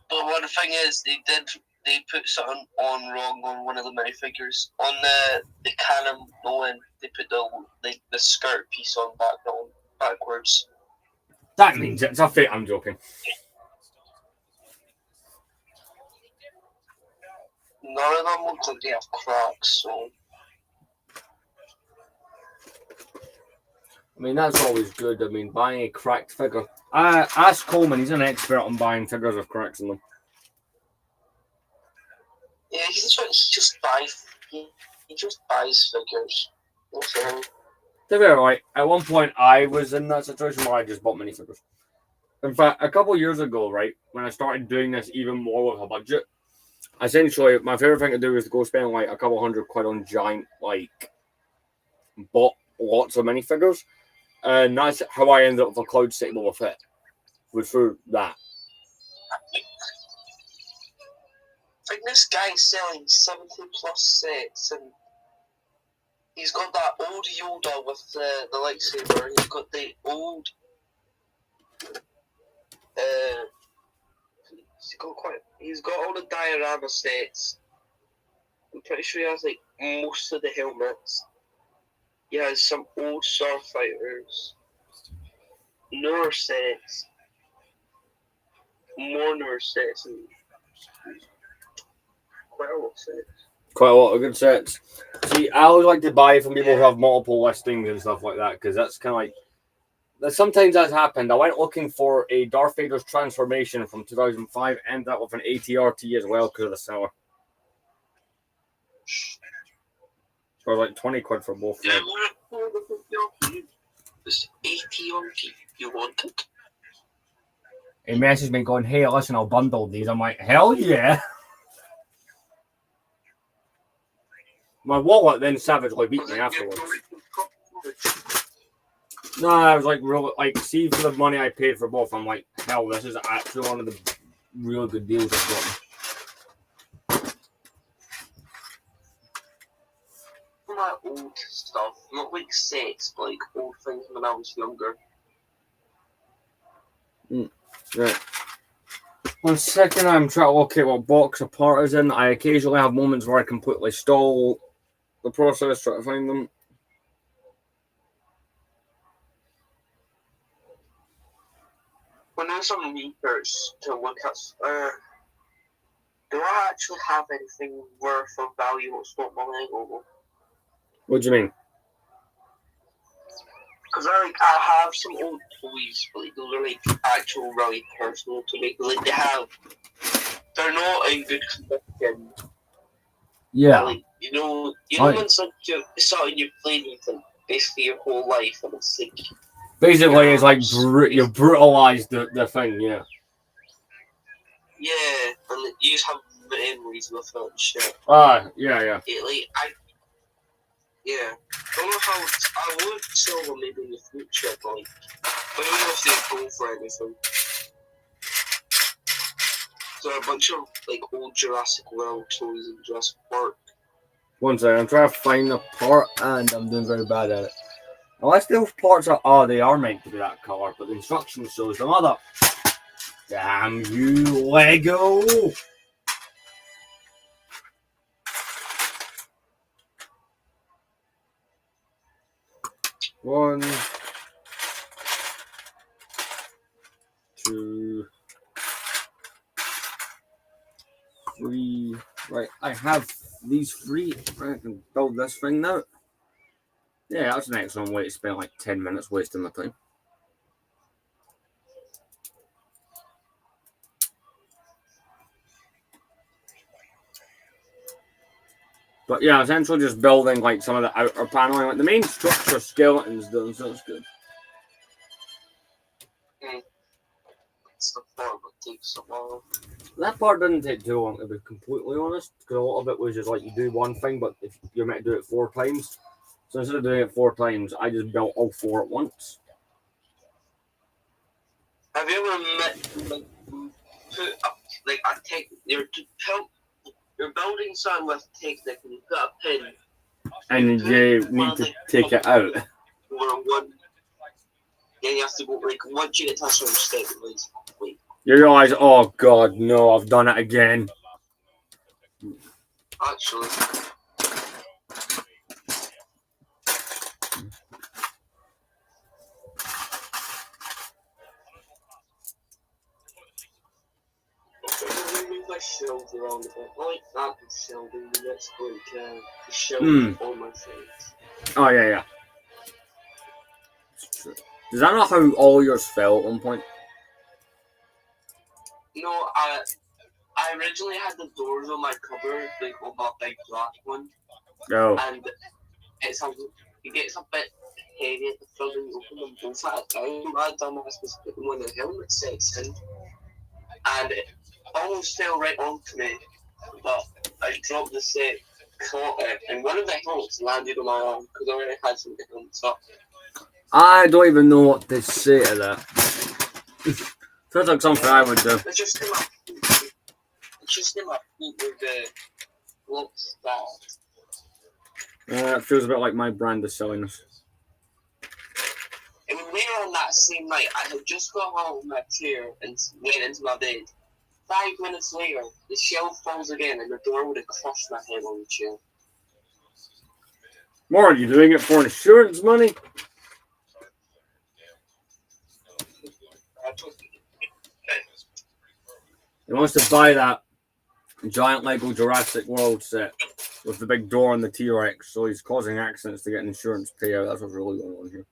but one thing is, they put something on wrong on one of the minifigures. On the cannon one, they put the skirt piece on backwards. That means it's a fit. I'm joking. None of them look like they have cracks, so. I mean, that's always good. I mean, buying a cracked figure. Ask Coleman, he's an expert on buying figures with cracks in them. Yeah, he just buys figures. Okay. To be right, at one point I was in that situation where I just bought minifigures. In fact, a couple of years ago, right, when I started doing this even more with a budget, essentially my favorite thing to do is to go spend like a couple £100 on giant, like, bought lots of minifigures, and that's how I ended up with a Cloud City Boba Fett. Was through that. I think this guy's selling 70 plus sets, and he's got that old Yoda with the lightsaber. He's got the old. He's got all the diorama sets. I'm pretty sure he has like most of the helmets. He has some old starfighters, newer sets, more newer sets, and quite a lot of sets. Quite a lot of good sets. See, I always like to buy from people who have multiple listings and stuff like that, because that's kind of like. Sometimes that's happened. I went looking for a Darth Vader's transformation from 2005, ended up with an ATRT as well because of the seller. So like 20 quid for both. Yeah, this ATRT, you want it? He messaged me going, "Hey, listen, I'll bundle these." I'm like, hell yeah. My wallet then savagely beat me afterwards. No, I was like, real, like, see, for the money I paid for both, I'm like, hell, this is actually one of the real good deals I've gotten. My old stuff, not like sets, but like old things when I was younger. Right. 1 second, I'm trying to locate what box a part is in. I occasionally have moments where I completely stall the process, trying to find them. When there's some research to look at, do I actually have anything worth of value that's not my Lego? What do you mean? Because I have some old toys, but like, they're like actual really personal to me. Like they're not in good condition. Yeah. Like, you know when something you've played with like, basically your whole life, and it's like. Basically, it's like you brutalized the thing, yeah. Yeah, and you just have memories with it and shit. Yeah. Yeah. I don't know how I would sell them maybe in the future, but like, I don't know if they'd go for anything. There are a bunch of like old Jurassic World toys and Jurassic Park. 1 second, I'm trying to find the part and I'm doing very bad at it. Unless those parts are, they are meant to be that colour, but the instructions shows them other. Damn you, Lego! One, two, three. Right, I have these 3. Right, I can build this thing now. Yeah, that's an excellent way to spend like 10 minutes wasting my time. But yeah, essentially just building like some of the outer paneling. Like the main structure skeletons done, so it's good. It's the part that takes a while. That part didn't take too long, to be completely honest, because a lot of it was just like you do one thing, but if you're meant to do it 4 times. So instead of doing it 4 times, I just built all 4 at once. Have you ever put up like a tech? You're building something with technique, and you put a pin, and you need to take it out. Then you have to go like once you get to a certain step, wait. You realise, oh god, no, I've done it again. Actually. my shells around a bit. I like that shell doing the next break. The shell on my face. Oh, yeah. Is that not how all yours fell at one point? No, I originally had the doors on my cupboard, like on that big black one. No. And it gets a bit heavy at the front when you open them both at a time. My dumbass was putting one of the helmet sets in. And it almost fell right onto me. But I dropped the set, caught it, and one of the helmets landed on my arm because I already had some helmets up. I don't even know what to say to that. Feels like something I would do. It's just in my feet with the looks bad. It feels a bit like my brand of silliness. And later on that same night, I had just got home from my chair and went into my bed. 5 minutes later, the shell falls again and the door would have crushed my head on the chair. More, are you doing it for insurance money? He wants to buy that giant Lego Jurassic World set with the big door and the T-Rex, so he's causing accidents to get an insurance payout. That's what's really going on here.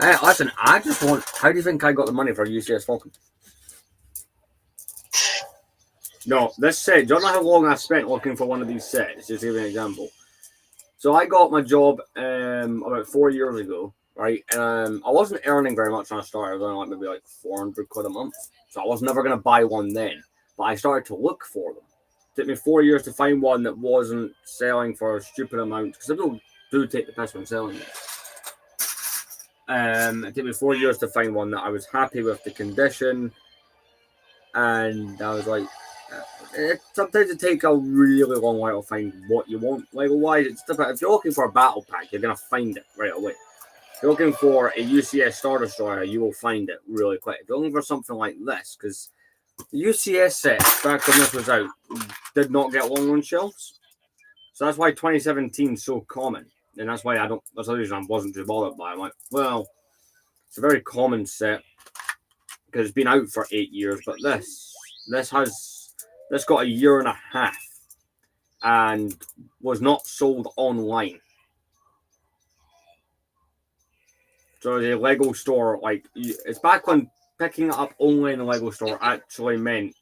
Hey, listen, I just want... How do you think I got the money for UCS Falcon? No, this set, do you know how long I spent looking for one of these sets? Just to give you an example. So I got my job about 4 years ago, right? I wasn't earning very much when I started. I was earning maybe like 400 quid a month. So I was never going to buy one then. But I started to look for them. It took me 4 years to find one that wasn't selling for a stupid amount. Because people do take the piss when selling it. It took me 4 years to find one that I was happy with the condition. And I was like... sometimes it takes a really long while to find what you want. Lego-wise, it's different. If you're looking for a battle pack, you're going to find it right away. If you're looking for a UCS Star Destroyer, you will find it really quick. If you're looking for something like this, because the UCS set, back when this was out, did not get long run shells. So that's why 2017 is so common. And that's why that's the reason I wasn't too bothered by it. I'm like, well, it's a very common set because it's been out for 8 years, but this got a year and a half and was not sold online. So the Lego store, like, it's back when picking it up only in the Lego store actually meant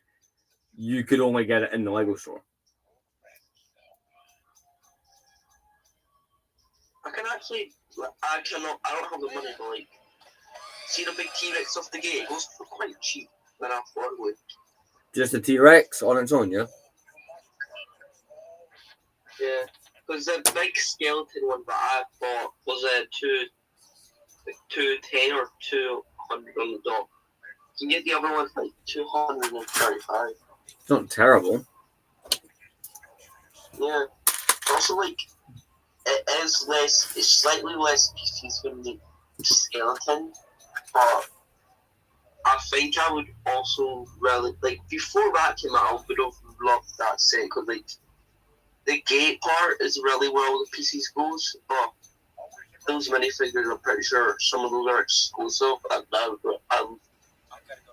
you could only get it in the Lego store. I don't have the money to, like, see the big T-Rex off the gate. It goes for quite cheap than I thought it would. Just the T-Rex on its own, yeah? Yeah, because the big skeleton one that I bought was $210 or $200 on the dot. You can get the other one for like $235. It's not terrible. Yeah. Also, like, it's slightly less pieces than the skeleton, but I think I would also really, like, before that came out, I would have loved that set, because, like, the gate part is really where all the pieces goes, but those minifigures, I'm pretty sure some of those are exclusive, and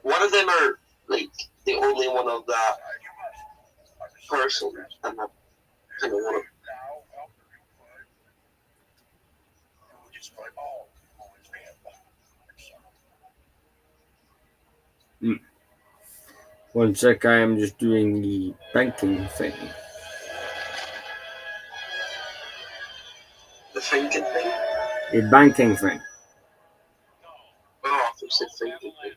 one of them are, like, the only one of that person, and I kind of want to. One sec, I am just doing the banking thing. The thinking thing? The banking thing. Oh, I thought you said thinking thing.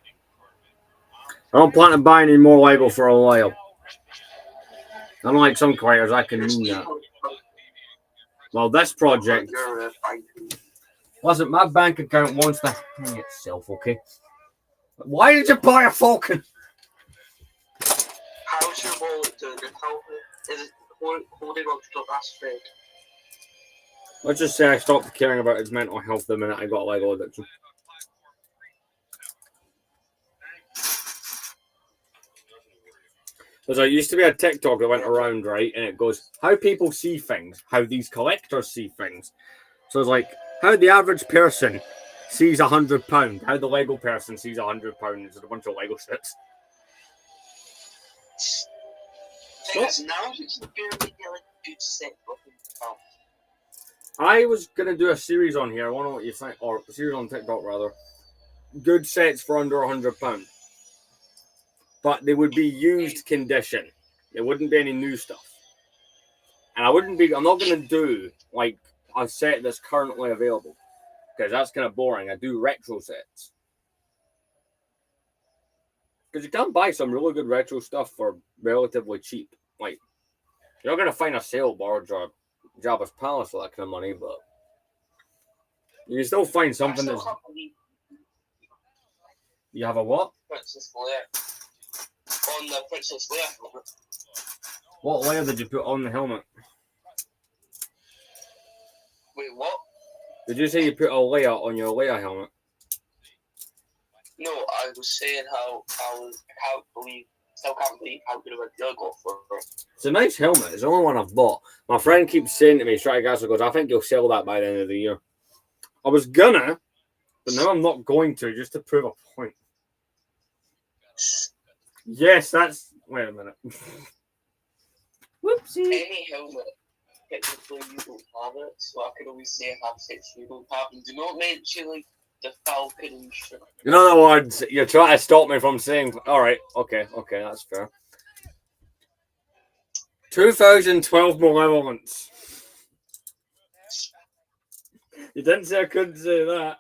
I don't plan to buy any more Lego for a while. Unlike some creators, I can mean that. Well, this project... Listen, my bank account wants to hang itself, okay? Why did you buy a Falcon? How's your wallet doing? Is it holding on to the last thread? Let's just say I stopped caring about his mental health the minute I got a Lego addiction. Because there used to be a TikTok that went around, right? And it goes, how people see things, how these collectors see things. So it's like, how the average person sees £100. How the Lego person sees £100 is a bunch of Lego sets. Because now you can barely get like a good set of them. I was gonna do a series on here. I wonder what you think, or a series on TikTok rather. Good sets for under £100, but they would be used condition. There wouldn't be any new stuff, and I'm not gonna do like a set that's currently available because that's kind of boring. I do retro sets because you can buy some really good retro stuff for relatively cheap. Like you're not gonna find a sail barge or Jabba's Palace for that kind of money, but you can still find something that's. You have a what? Princess Leia. On the Princess Leia helmet. What layer did you put on the helmet? Wait, what? Did you say you put a layer on your Leia helmet? No, I was saying how still can't believe how good of a deal I got for her. It's a nice helmet. It's the only one I've bought. My friend keeps saying to me, Strike goes, I think you'll sell that by the end of the year. I was gonna, but now I'm not going to, just to prove a point. Yes, that's... Wait a minute. Whoopsie. Any helmet, technically you don't have it, so I can always say I have sets you don't have. And do not mention, like, the falcon and shit. In other words, you're trying to stop me from saying... Alright, okay, that's fair. 2012 Malevolence. You didn't say I couldn't say that.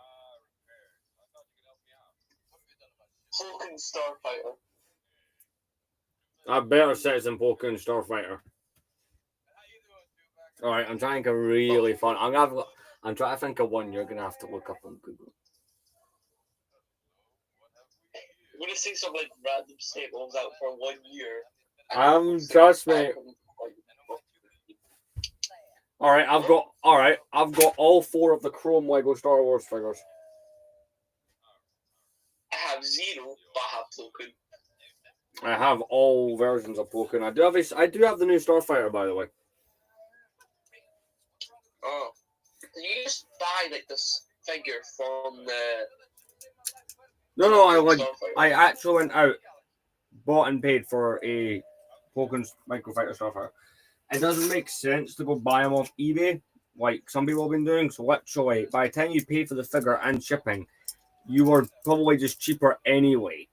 Falcon Starfighter. I have better sets than Falcon Starfighter. Alright, I'm trying to think of really fun. I'm trying to think of one you're gonna have to look up on Google. I'm gonna say some like random staples out for 1 year. Trust me. Alright, I've got all 4 of the Chrome Lego Star Wars figures. I have 0, but I have Falcon. I have all versions of Falcon. I do have the new Starfighter, by the way. Oh. Did you just buy like this figure from the... No, I actually went out, bought and paid for a Falcon Microfighter Starfighter. It doesn't make sense to go buy them off eBay, like some people have been doing. So literally, by the time you pay for the figure and shipping, you are probably just cheaper anyway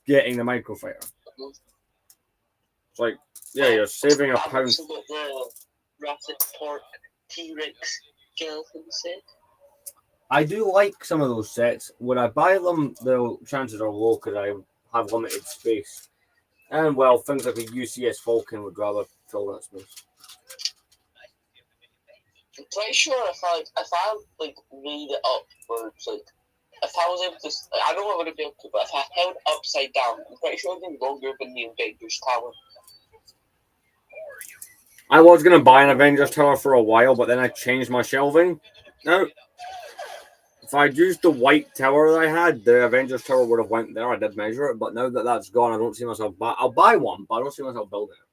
getting the microfighter. It's like, yeah, you're saving £1. I've also got the Jurassic Park T-Rex skeleton set. I do like some of those sets. When I buy them, the chances are low because I have limited space. And, well, things like a UCS Falcon would rather fill that space. I'm pretty sure if I made it upwards, like, if I was able to, I don't know what I would be able to, but if I held it upside down, I'm pretty sure it'd be longer than the Avengers Tower. I was going to buy an Avengers Tower for a while, but then I changed my shelving. Now, if I'd used the white tower that I had, the Avengers Tower would have went there. I did measure it, but now that that's gone, I don't see myself buy. I'll buy one, but I don't see myself building it.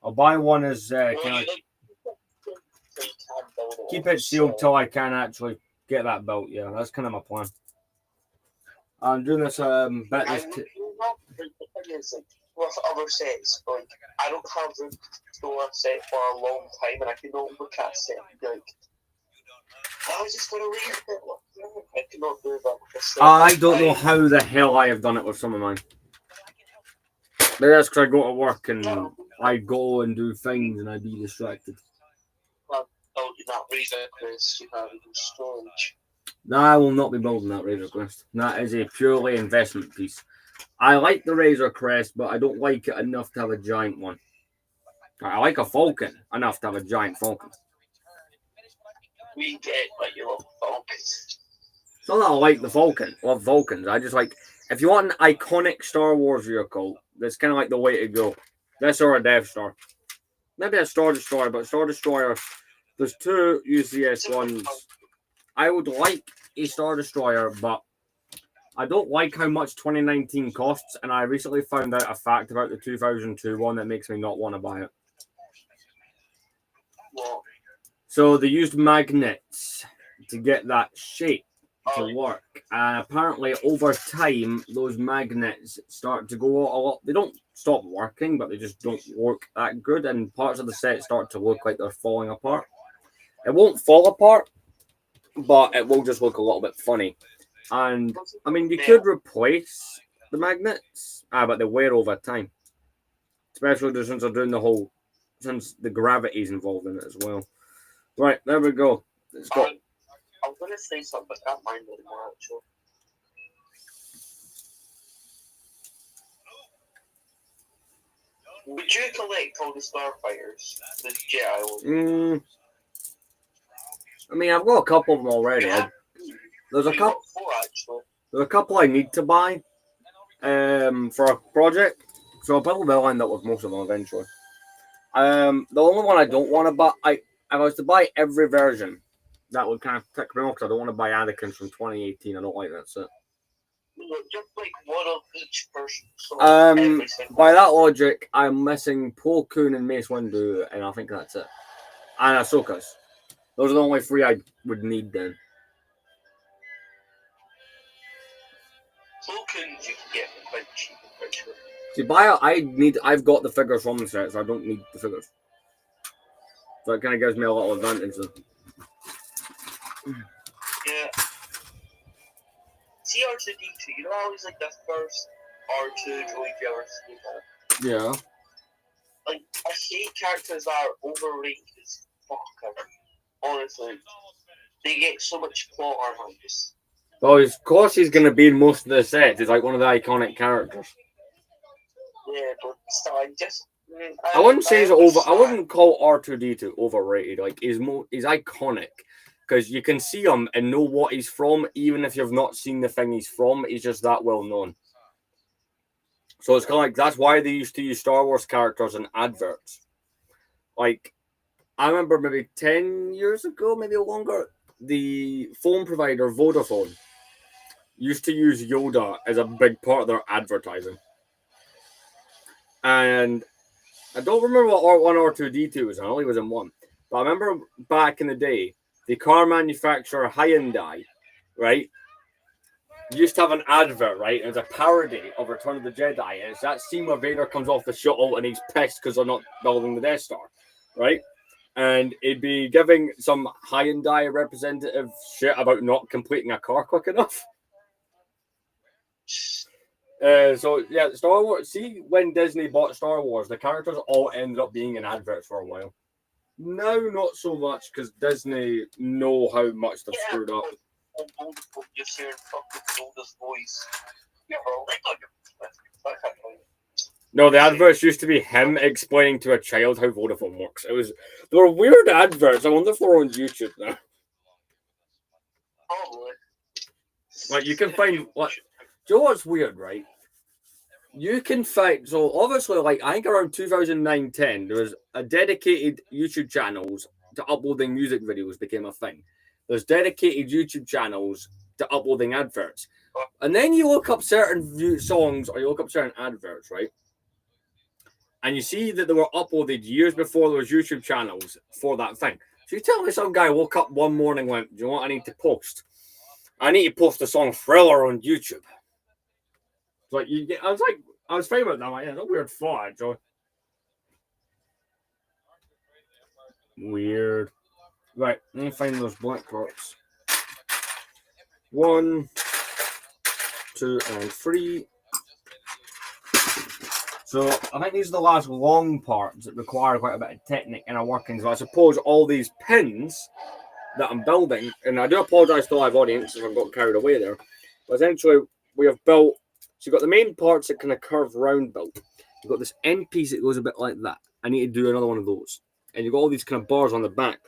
I'll buy one as keep it sealed till I can actually get that built. Yeah, that's kind of my plan. I'm doing this The thing is, like, with other sets, like, I don't have room to store a set for a long time, and I can only look at a set and be like, I was just going to leave it. I cannot do that. I don't know how the hell I have done it with some of mine. Maybe that's because I go to work and I go and do things and I be distracted. Oh, that Razor Crest you have in storage. No, I will not be building that Razor Crest. That is a purely investment piece. I like the Razor Crest, but I don't like it enough to have a giant one. I like a Falcon enough to have a giant Falcon. We get what you love Falcons. It's not that I like the Falcon. I love Falcons. I just like, if you want an iconic Star Wars vehicle, that's kind of like the way to go. This or a Death Star. Maybe a Star Destroyer, but Star Destroyer, there's 2 UCS ones. I would like a Star Destroyer, but I don't like how much 2019 costs, and I recently found out a fact about the 2002 one that makes me not want to buy it. What? So they used magnets to get that shape to work. And apparently, over time, those magnets start to go a lot. They don't stop working, but they just don't work that good. And parts of the set start to look like they're falling apart. It won't fall apart, but it will just look a little bit funny. And I mean, you could replace the magnets, but they wear over time. Especially since they're doing since the gravity is involved in it as well. Right, there we go. It's got. I'm gonna say something, but I can't mind it anymore, actually. Would you collect all the starfighters? The Jedi ones? I mean, I've got a couple of them already. There's a couple. There's a couple I need to buy for a project. So I'll probably end up with most of them eventually. The only one I don't want to buy, if I was to buy every version, that would kind of tick me off because I don't want to buy Anakin from 2018. I don't like that set. Just like one of each person. So By that logic, I'm missing Plo Koon and Mace Windu, and I think that's it. And Ahsoka's. Those are the only three I would need then. Plo Koon you can get quite cheap, actually. See, I've got the figures from the set, so I don't need the figures. So it kind of gives me a little advantage then. Yeah. See R2D2, you know how he's like the first R2 droid you ever seen? Yeah. Like, I hate characters that are overrated as fuck. Honestly. They get so much plot armor. Well, of course he's going to be in most of the sets. He's like one of the iconic characters. Yeah, but still, I wouldn't say he's over. I wouldn't call R2D2 overrated. Like he's iconic because you can see him and know what he's from, even if you've not seen the thing he's from. He's just that well known. So it's kind of like that's why they used to use Star Wars characters in adverts. Like I remember maybe 10 years ago, maybe longer, the phone provider Vodafone used to use Yoda as a big part of their advertising. And I don't remember what R1 or 2D2 was. I only was in one. But I remember back in the day, the car manufacturer Hyundai, right, used to have an advert, right? It was a parody of Return of the Jedi. And it's that scene where Vader comes off the shuttle and he's pissed because they're not building the Death Star, right? And it'd be giving some Hyundai representative shit about not completing a car quick enough. So yeah, Star Wars. See, when Disney bought Star Wars, the characters all ended up being in adverts for a while. Now, not so much because Disney know how much they've screwed up. Just hearing fucking Yoda's voice. No, the adverts used to be him explaining to a child how Vodafone works. They were weird adverts. I wonder if they're on YouTube now. Probably. Like you can find what. Do you know what's weird, right? You can find, so obviously, like, I think around 2009-10, there was a dedicated YouTube channels to uploading music videos became a thing. There's dedicated YouTube channels to uploading adverts. And then you look up certain songs or you look up certain adverts, right? And you see that they were uploaded years before there was YouTube channels for that thing. So you tell me some guy woke up one morning and went, do you know what I need to post? I need to post the song Thriller on YouTube. Like I was fine with that. Like, yeah, it's a weird thought, Joe. Weird. Right, let me find those black parts. 1, 2, and 3. So I think these are the last long parts that require quite a bit of technique in our workings. So I suppose all these pins that I'm building, and I do apologise to the live audience if I've got carried away there, but essentially we have built. So you've got the main parts that kind of curve round built. You've got this end piece that goes a bit like that. I need to do another one of those. And you've got all these kind of bars on the back.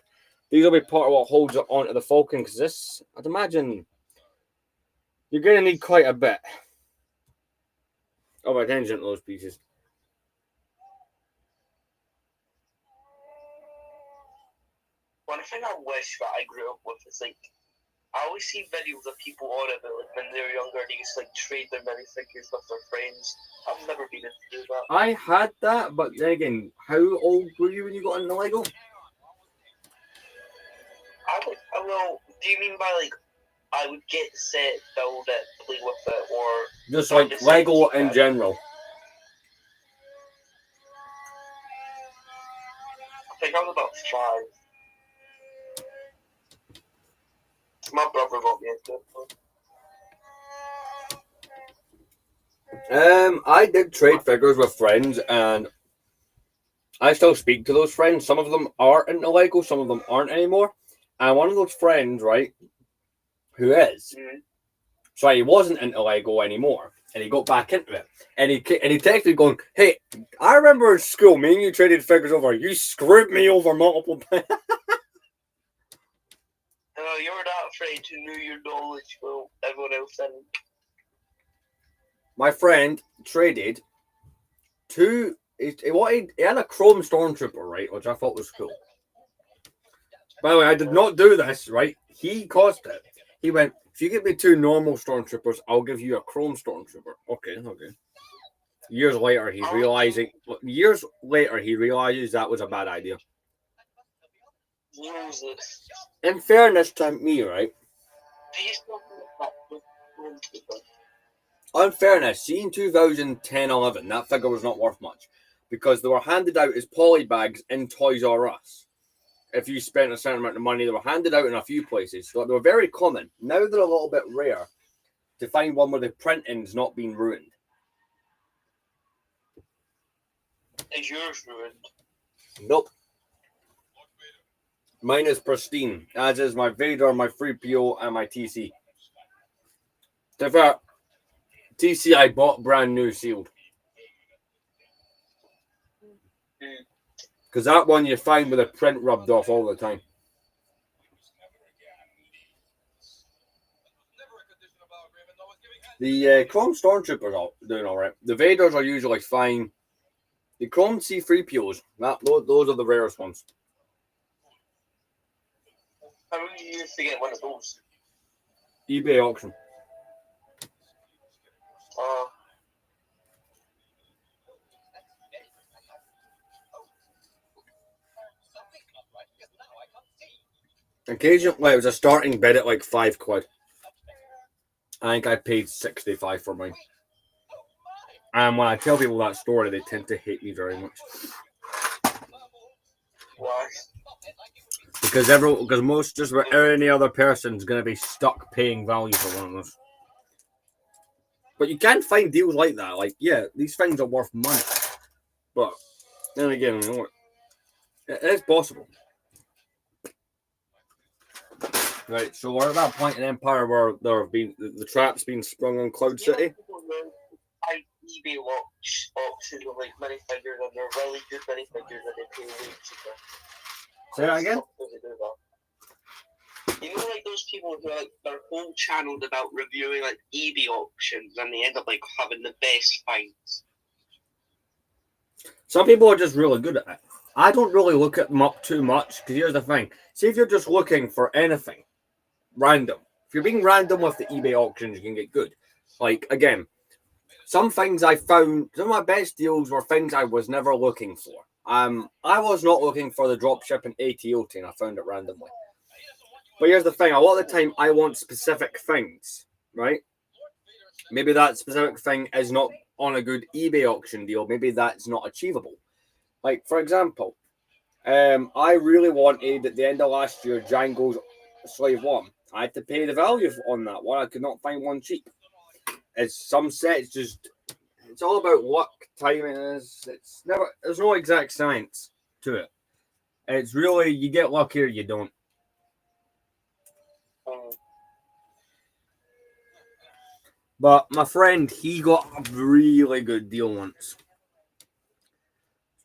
These will be part of what holds it onto the Falcon, because this, I'd imagine, you're going to need quite a bit of attention to those pieces. One thing I wish that I grew up with is like, I always see videos of people on it, but like when they were younger, they used to like trade their minifigures with their friends. I've never been able to do that. I had that, but then again, how old were you when you got into Lego? Well, do you mean by like I would get the set, build it, play with it, or Just like Lego in general. I think I was about 5. My brother got me into it. I did trade figures with friends, and I still speak to those friends. Some of them are into Lego, some of them aren't anymore. And one of those friends, right, who is, so he wasn't into Lego anymore, and he got back into it. And he texted me going, "Hey, I remember in school, me and you traded figures over. You screwed me over multiple times." Oh, you're not afraid to know your knowledge, well, everyone else didn't. My friend traded two. He had a Chrome Stormtrooper, right, which I thought was cool. By the way, I did not do this, right? He caused it. He went, "If you give me 2 normal Stormtroopers, I'll give you a Chrome Stormtrooper." Okay. Years later, he realizes that was a bad idea. Jesus. In fairness to me, right? In fairness, see in 2010-11, that figure was not worth much because they were handed out as polybags in Toys R Us. If you spent a certain amount of money, they were handed out in a few places. So they were very common. Now they're a little bit rare to find one where the printing's not been ruined. Is yours ruined? Nope. Mine is pristine, as is my Vader, my 3PO, and my TC. To be fair, TC I bought brand new sealed. Because that one you find with the print rubbed off all the time. The Chrome Stormtroopers are doing alright. The Vaders are usually fine. The Chrome C3POs, those are the rarest ones. How many years to get one of those? eBay auction. Occasionally, it was a starting bid at like £5. I think I paid 65 for mine. And when I tell people that story, they tend to hate me very much. Why? Because most just about any other person's going to be stuck paying value for one of those. But you can find deals like that. Like, yeah, these things are worth money. But then again, you know what? It is possible. Right, so we're at that point in Empire where there have been the trap's been sprung on Cloud City. I eBay auctions of like minifigures, and they're really good minifigures that they pay way cheaper. Say that again? You know, like those people who are like their whole channel's about reviewing like eBay auctions, and they end up like having the best finds. Some people are just really good at it. I don't really look at them up too much because here's the thing. See, if you're just looking for anything random, if you're being random with the eBay auctions, you can get good. Like, again, some things I found, some of my best deals were things I was never looking for. I was not looking for the dropship in ATOT, and I found it randomly. But here's the thing. A lot of the time, I want specific things, right? Maybe that specific thing is not on a good eBay auction deal. Maybe that's not achievable. Like, for example, I really wanted at the end of last year Django's Slave 1. I had to pay the value on that one. I could not find one cheap. It's some sets just, it's all about luck, timing is. It's never, there's no exact science to it. It's really, you get lucky or you don't. But my friend, he got a really good deal once.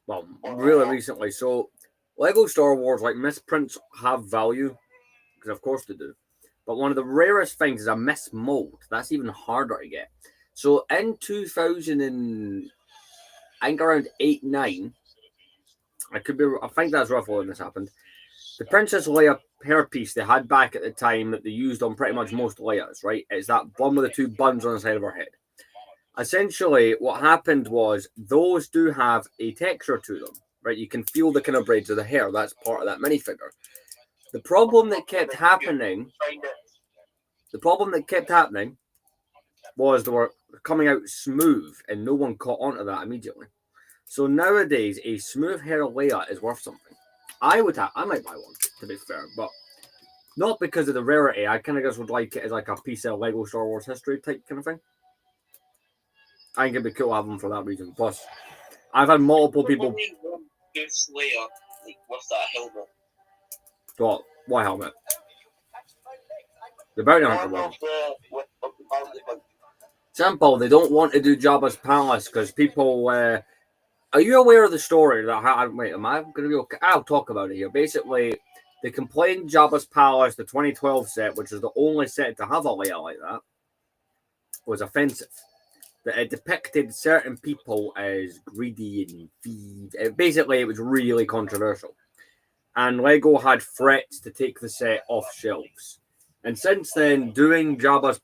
Well, really recently. So, Lego Star Wars, like misprints have value, because of course they do. But one of the rarest things is a mismold. That's even harder to get. So in 2000 and I think around 8-9, I think that's roughly when this happened. The Princess Leia hairpiece they had back at the time that they used on pretty much most Leias, right? It's that one with the 2 buns on the side of her head. Essentially, what happened was those do have a texture to them, right? You can feel the kind of braids of the hair. That's part of that minifigure. The problem that kept happening... The problem that kept happening was they were coming out smooth, and no one caught onto that immediately. So nowadays, a smooth hair layout is worth something. I might buy one, to be fair, but not because of the rarity. I kind of just would like it as like a piece of Lego Star Wars history type kind of thing. I think it'd be cool to have them for that reason. Plus, I've had multiple people. Good Slayer, like with that helmet. What helmet? The bounty hunter One one. of the bounty hunter. Simple. They don't want to do Jabba's palace because people. Are you aware of the story that? Wait, am I going to be okay? I'll talk about it here. Basically, they complained Jabba's palace, the 2012 set, which is the only set to have a layout like that, was offensive. That it depicted certain people as greedy and thieves. Basically, it was really controversial. And Lego had threats to take the set off shelves. And since then, doing Jabba's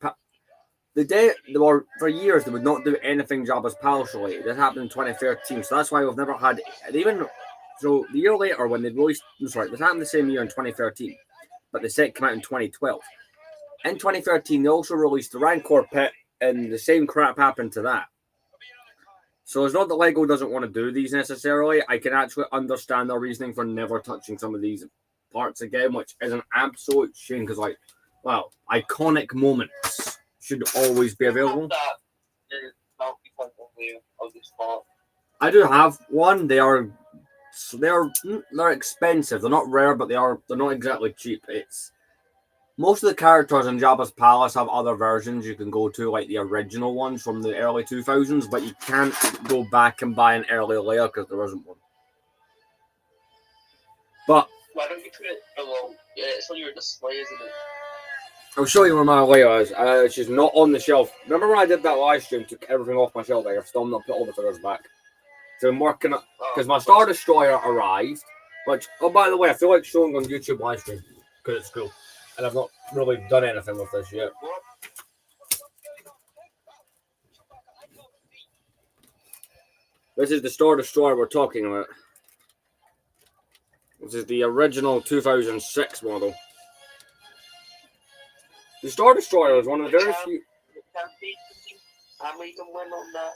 for years, they would not do anything Jabba's Palace related. This happened in 2013, so that's why we've never had so the year later when they released, this happened the same year in 2013, but the set came out in 2012. In 2013, they also released the Rancor Pit, and the same crap happened to that. So it's not that Lego doesn't want to do these necessarily. I can actually understand their reasoning for never touching some of these parts again, which is an absolute shame because, wow, iconic moments should always be available. I do have one. They're expensive. They're not rare, but they're not exactly cheap. Most of the characters in Jabba's Palace have other versions you can go to, like the original ones from the early 2000s, but you can't go back and buy an early layer because there isn't one. But why don't you put it below? Yeah, it's on your display, isn't it? I'll show you where my layer is. It's just not on the shelf. Remember when I did that live stream, took everything off my shelf? I've still not put all the figures back. So I'm working on because my Star Destroyer arrived. Which, oh, by the way, I feel like showing on YouTube live stream because it's cool. And I've not really done anything with this yet. This is the Star Destroyer we're talking about. This is the original 2006 model. The Star Destroyer is one of the very few. I made them win on that.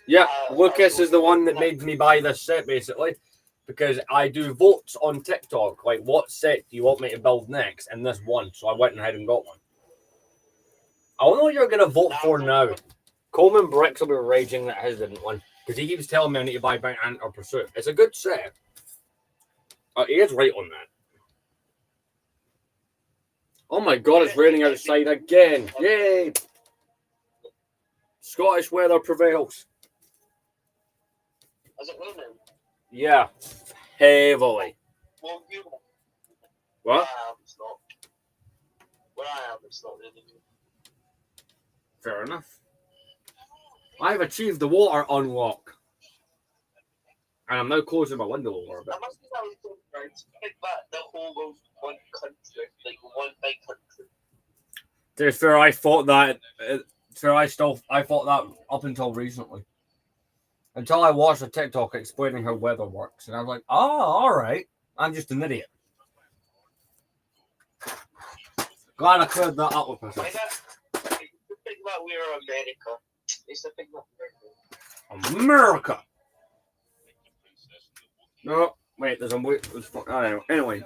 Yeah, Lucas is the one that made me buy this set, basically. Because I do votes on TikTok, like what set do you want me to build next, and this one, so I went ahead and got one. I don't know what you're going to vote for now. Coleman Bricks will be raging that his didn't win, because he keeps telling me I need to buy Bounty Hunter Pursuit. It's a good set. He is right on that. Oh my god, it's raining outside again. Yay! Scottish weather prevails. Is it raining? Yeah, heavily. Well, What? Where I am, it's not raining. Fair enough. I've achieved the water unlock. And I'm now closing my window a little bit. I must be right. Think that the whole of one country, like one big country. To be fair, I thought that. I thought that up until recently. Until I watched a TikTok explaining how weather works, and I was like, "Oh, all right. I'm just an idiot." Glad I cleared that up with myself. You think that we're America? It's the thing that America. No, wait. There's a wait. I don't know. Anyway,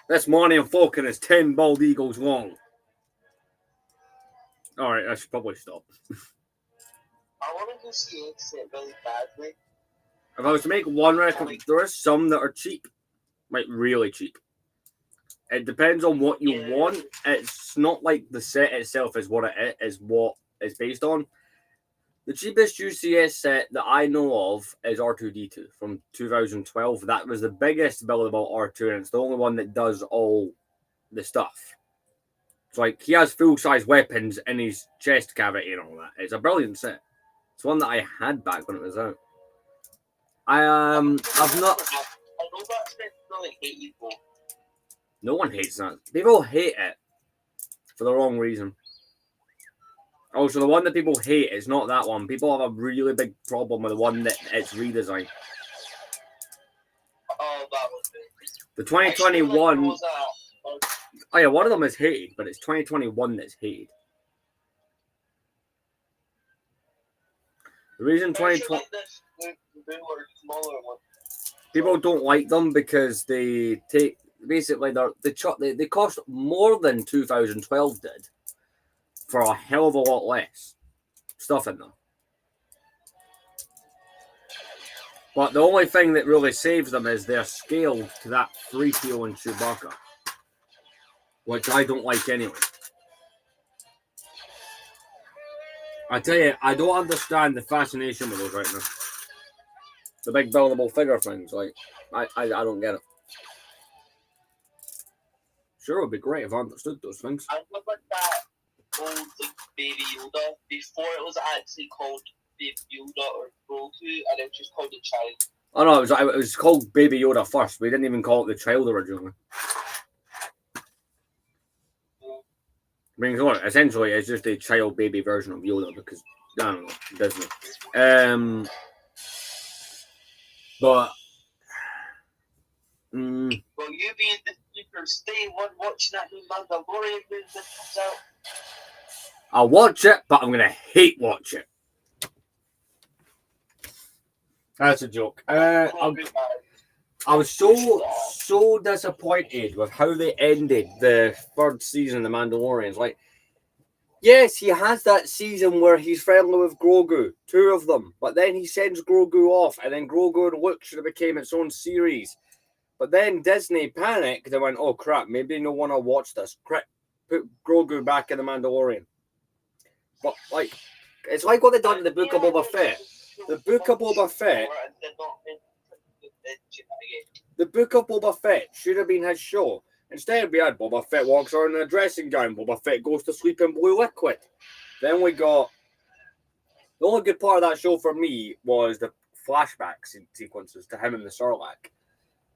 this Millennium Falcon is 10 bald eagles long. All right, I should probably stop. I want to go see it really badly. If I was to make one recommendation, there are some that are cheap, like really cheap. It depends on what you want. It's not like the set itself is what it is, what it's based on. The cheapest UCS set that I know of is R2D2 from 2012. That was the biggest buildable R2, and it's the only one that does all the stuff. It's like he has full-size weapons in his chest cavity and all that. It's a brilliant set. It's one that I had back when it was out. I've not. I know that set really hate you for. No one hates that. People hate it for the wrong reason. Also, the one that people hate is not that one. People have a really big problem with the one that it's redesigned. Oh, that was it. The I feel like 2021. there was a- Oh yeah, one of them is hated, but it's 2021 that's hated. The reason Where's your, 2020 like, this newer, smaller one? people don't like them because they take basically they cost more than 2012 did for a hell of a lot less stuff in them. But the only thing that really saves them is they're scaled to that 3PO and Chewbacca, which I don't like anyway. I tell you, I don't understand the fascination with those right now. The big buildable figure things, like, I don't get it. Sure, it would be great if I understood those things. I remember that old, like, Baby Yoda before it was actually called Baby Yoda or Grogu, and it was just called a child. Oh no, it was called Baby Yoda first. We didn't even call it the child originally. I mean, essentially, it's just a child baby version of Yoda because I don't know, Disney. But Well, you being the sleepers, day one watching that new Mandalorian movie that comes out. I'll watch it, but I'm gonna hate watch it. That's a joke. I was so disappointed with how they ended the third season of The Mandalorians. Like, yes, he has that season where he's friendly with Grogu, 2 of them, but then he sends Grogu off, and then Grogu and Luke should have became its own series. But then Disney panicked. They went, "Oh crap, maybe no one will watch this. Crap, put Grogu back in The Mandalorian." But like, it's like what they done in the Book of Boba Fett. The Book of Boba Fett. The Book of Boba Fett should have been his show. Instead, we had Boba Fett walks around in a dressing gown. Boba Fett goes to sleep in blue liquid. Then we got... The only good part of that show for me was the flashback sequences to him in the Sarlacc.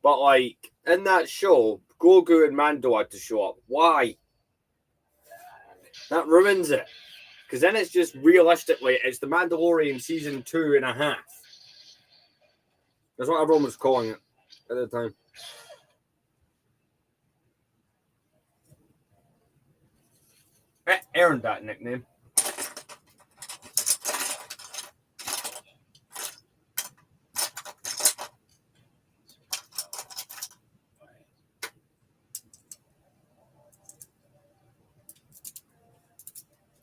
But, like, in that show, Grogu and Mando had to show up. Why? That ruins it. Because then it's just, realistically, it's the Mandalorian season 2.5. That's what everyone was calling it at the time. Earned that nickname.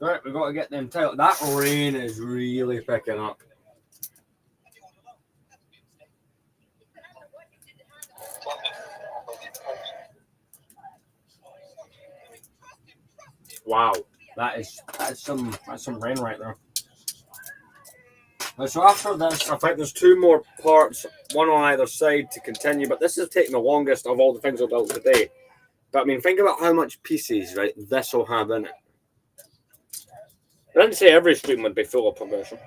Right, we've got to get them titles. That rain is really picking up. Wow, that's some rain right there. So after this, I think there's 2 more parts, one on either side to continue. But this is taking the longest of all the things I've built today. But I mean, think about how much pieces, right, this will have in it. I didn't say every stream would be full of progression.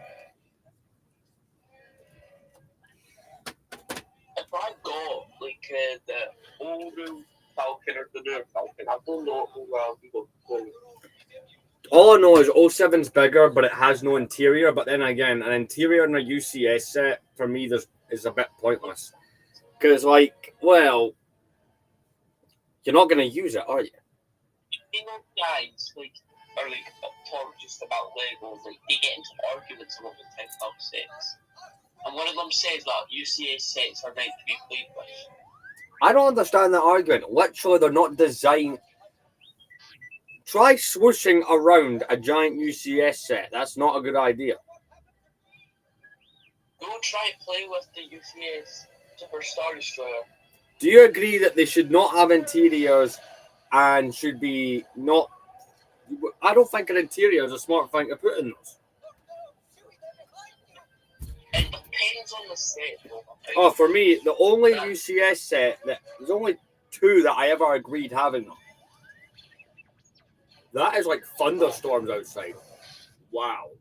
If I got like the old Falcon or the new Falcon, I don't know who I'll be going. All I know is 07's bigger, but it has no interior. But then again, an interior in a UCS set, for me, is a bit pointless. Because, like, well, you're not going to use it, are you? You know, guys, like, are like talk just about Legos, like, they get into arguments about the textile sets. And one of them says that UCS sets are meant to be played with. I don't understand that argument. Literally, they're not designed. Try swooshing around a giant UCS set. That's not a good idea. Go try and play with the UCS Super Star Destroyer. Do you agree that they should not have interiors and should be not... I don't think an interior is a smart thing to put in those. It depends on the set, though. Oh, for me, the only UCS set, there's only 2 that I ever agreed having them. That is like thunderstorms outside. Wow.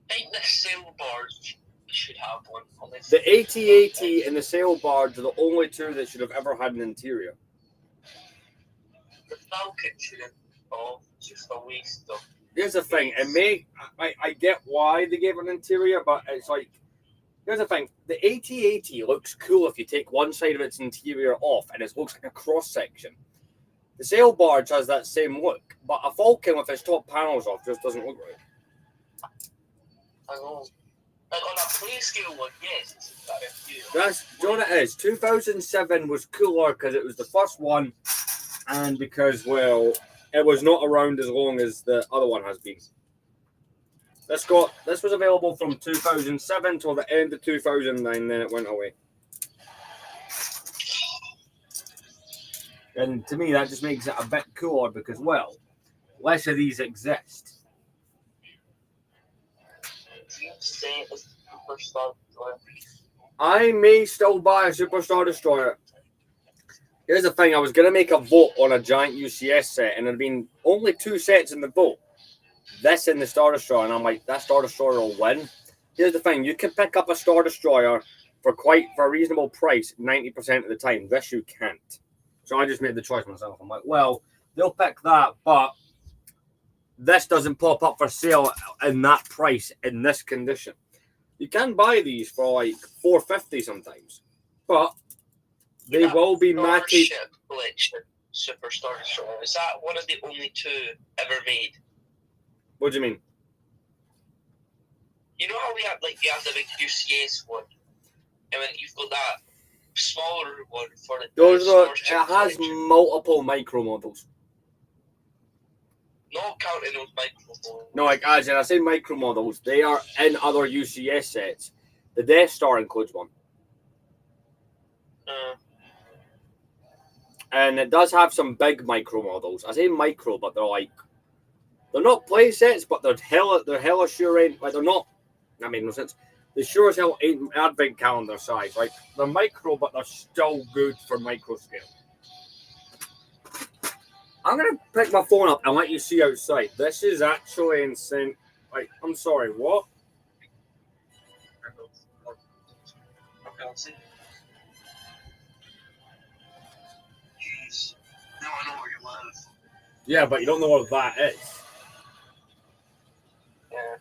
I think the sail barge should have one. The AT-AT and the sail barge are the only 2 that should have ever had an interior. The Falcon should have. Oh, just a waste of. Here's the thing. I get why they gave an interior, but it's like Here's the thing. The AT-80 looks cool if you take one side of its interior off and it looks like a cross-section. The sail barge has that same look, but a Falcon with its top panels off just doesn't look right. I know. Like on a play scale one, yes, it's better. That's, do you know what it is? 2007 was cooler because it was the first one and because, well, it was not around as long as the other one has been. This was available from 2007 till the end of 2009, then it went away. And to me, that just makes it a bit cooler because, well, less of these exist. I may still buy a Superstar Destroyer. Here's the thing, I was going to make a vote on a giant UCS set, and there'd been only 2 sets in the vote. This and the Star Destroyer, and I'm like, that Star Destroyer will win. Here's the thing, you can pick up a Star Destroyer for a reasonable price 90% of the time. This you can't. So I just made the choice myself. I'm like, well, they'll pick that, but this doesn't pop up for sale in that price in this condition. You can buy these for like $4.50 sometimes, but they will be matted. Collection Superstar Destroyer. Is that one of the only 2 ever made? What do you mean? You know how we have you have the big UCS one, and then you've got that smaller one for the. It has multiple micro models. Not counting those micro models. No, like as in I say micro models, they are in other UCS sets. The Death Star includes one. And it does have some big micro models. I say micro, but they're not play sets, but they're hella sure ain't like they're not. That made no sense. They sure as hell ain't advent calendar size. Like they're micro, but they're still good for micro scale. I'm gonna pick my phone up and let you see outside. This is actually insane. Like, I'm sorry, what? I can't see. Jeez. Now I know where you live. Yeah, but you don't know what that is. Yeah.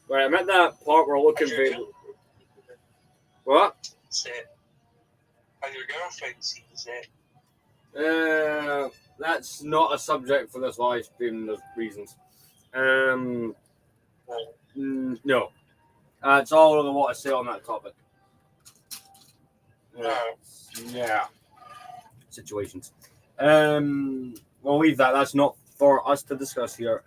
Right, I'm at that part where we're looking for. What? Set. And your girlfriend sees it. That's not a subject for this live stream. There's reasons. No. That's all I want to say on that topic. Yeah. Situations. We'll leave that. That's not for us to discuss here.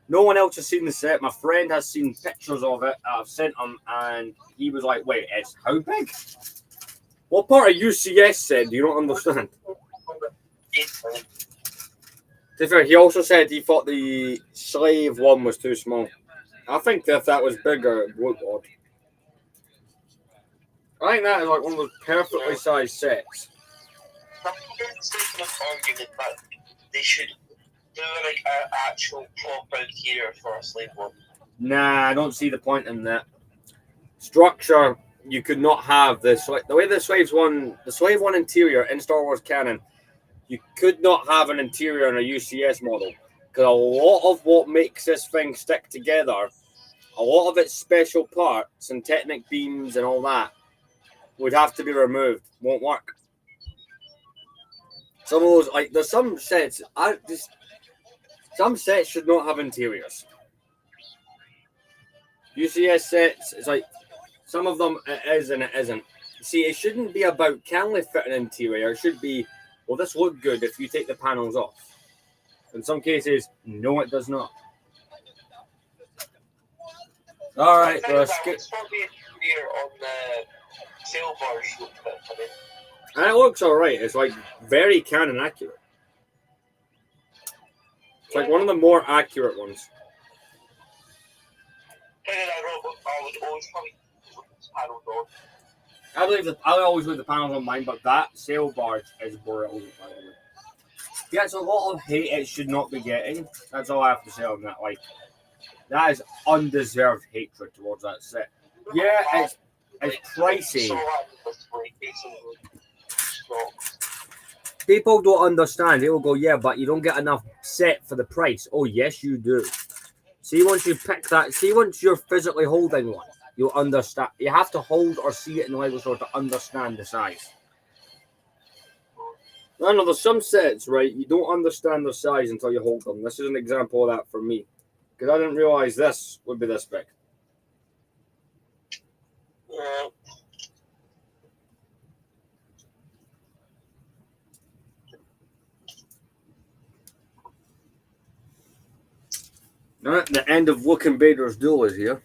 No one else has seen the set. My friend has seen pictures of it. I've sent him, and he was like, "Wait, it's how big? What part of UCS said? Do you not understand?" To be fair, he also said he thought the slave one was too small. I think if that was bigger, it would odd. I think that is like one of those perfectly sized sets. They should do like an actual proper interior for a slave one. Nah, I don't see the point in that. Structure, you could not have this. The way the slave one interior in Star Wars canon, you could not have an interior in a UCS model. Because a lot of what makes this thing stick together, a lot of its special parts and technic beams and all that would have to be removed. Won't work. Some of those, like, there's some sets, some sets should not have interiors. UCS sets, it's like, some of them it is and it isn't. See, it shouldn't be about can they fit an interior. It should be, will this look good if you take the panels off? In some cases, no, it does not. All right, let's skip. On the sail barge, And it looks all right. It's like very canon accurate. It's like one of the more accurate ones. I always leave the panels on mine, but that sail barge is brilliant. Gets a lot of hate it should not be getting. That's all I have to say on that. Like, that is undeserved hatred towards that set. Yeah, it's pricey. People don't understand. They will go, yeah, but you don't get enough set for the price. Oh, yes, you do. See, once you pick that, see, once you're physically holding one, you'll understand. You have to hold or see it in the Lego store to understand the size. I know there's some sets, right? You don't understand their size until you hold them. This is an example of that for me, because I didn't realize this would be this big. Yeah. All right, the end of Look Invader's Duel is here.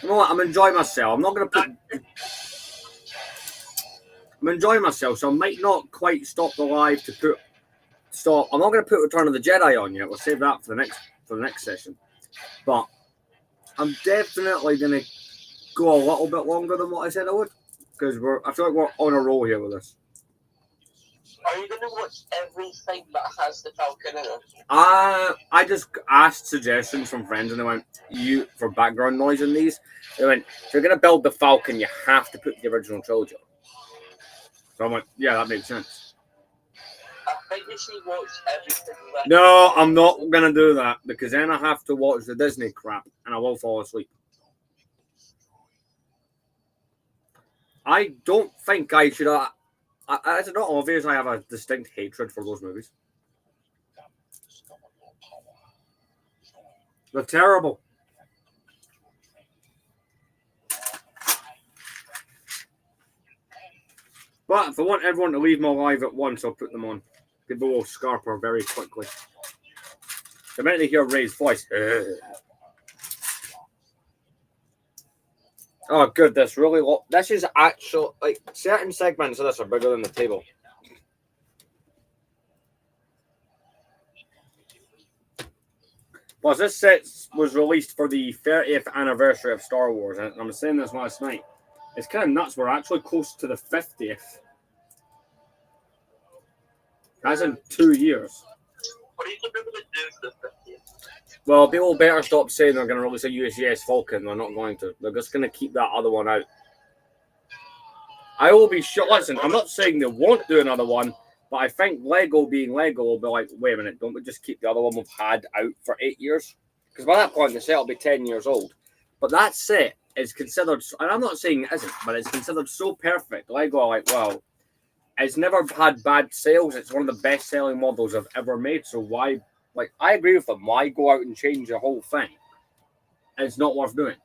You know what? I'm enjoying myself. I'm not going to put. I'm enjoying myself, so I might not quite stop the live to put. Stop. I'm not going to put Return of the Jedi on yet. We'll save that for the next session. But I'm definitely going to go a little bit longer than what I said I would, because I feel like we're on a roll here with this. Are you going to watch everything that has the Falcon in it? I just asked suggestions from friends, and they went, "You for background noise in these." They went, "If you're going to build the Falcon, you have to put the original trilogy on." So I'm like, "Yeah, that makes sense." I think you should watch everything. No, I'm not going to do that, because then I have to watch the Disney crap, and I will fall asleep. I don't think I should. I don't know. Obviously, I have a distinct hatred for those movies. They're terrible. But if I want everyone to leave my live at once, I'll put them on. People will scarper very quickly. The minute they hear Ray's voice. Oh, good. This really. This is actual. Like, certain segments of this are bigger than the table. Plus, this set was released for the 30th anniversary of Star Wars, and I was saying this last night. It's kind of nuts. We're actually close to the 50th. That's in 2 years. What are you going to do for the 50th? Well, people better stop saying they're going to release a USS Falcon. They're not going to. They're just going to keep that other one out. I will be sure. Listen, I'm not saying they won't do another one, but I think Lego being Lego will be like, wait a minute, don't we just keep the other one we've had out for 8 years? Because by that point, the set will be 10 years old. But that set is considered, and I'm not saying it isn't, but it's considered so perfect. Lego are like, well, it's never had bad sales. It's one of the best-selling models I've ever made. So why, like, I agree with them. Why go out and change the whole thing? It's not worth doing.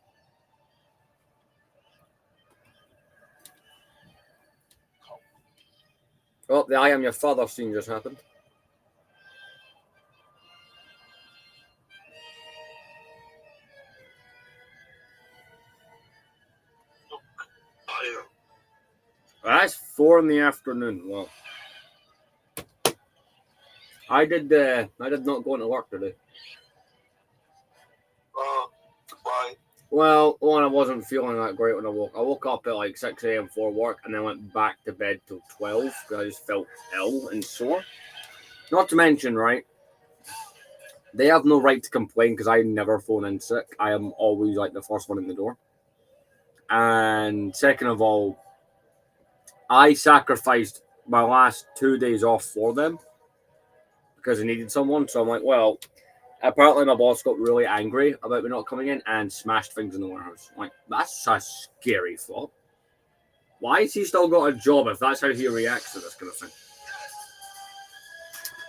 Oh, the I Am Your Father scene just happened. That's 4 in the afternoon. Well, I did not go into work today. Why? Well, one, I wasn't feeling that great when I woke. I woke up at like 6 a.m. for work, and then went back to bed till 12 because I just felt ill and sore. Not to mention, right? They have no right to complain because I never phone in sick. I am always like the first one in the door. And second of all, I sacrificed my last 2 days off for them because I needed someone. So I'm like, well, apparently my boss got really angry about me not coming in and smashed things in the warehouse. I'm like, that's a scary thought. Why has he still got a job if that's how he reacts to this kind of thing?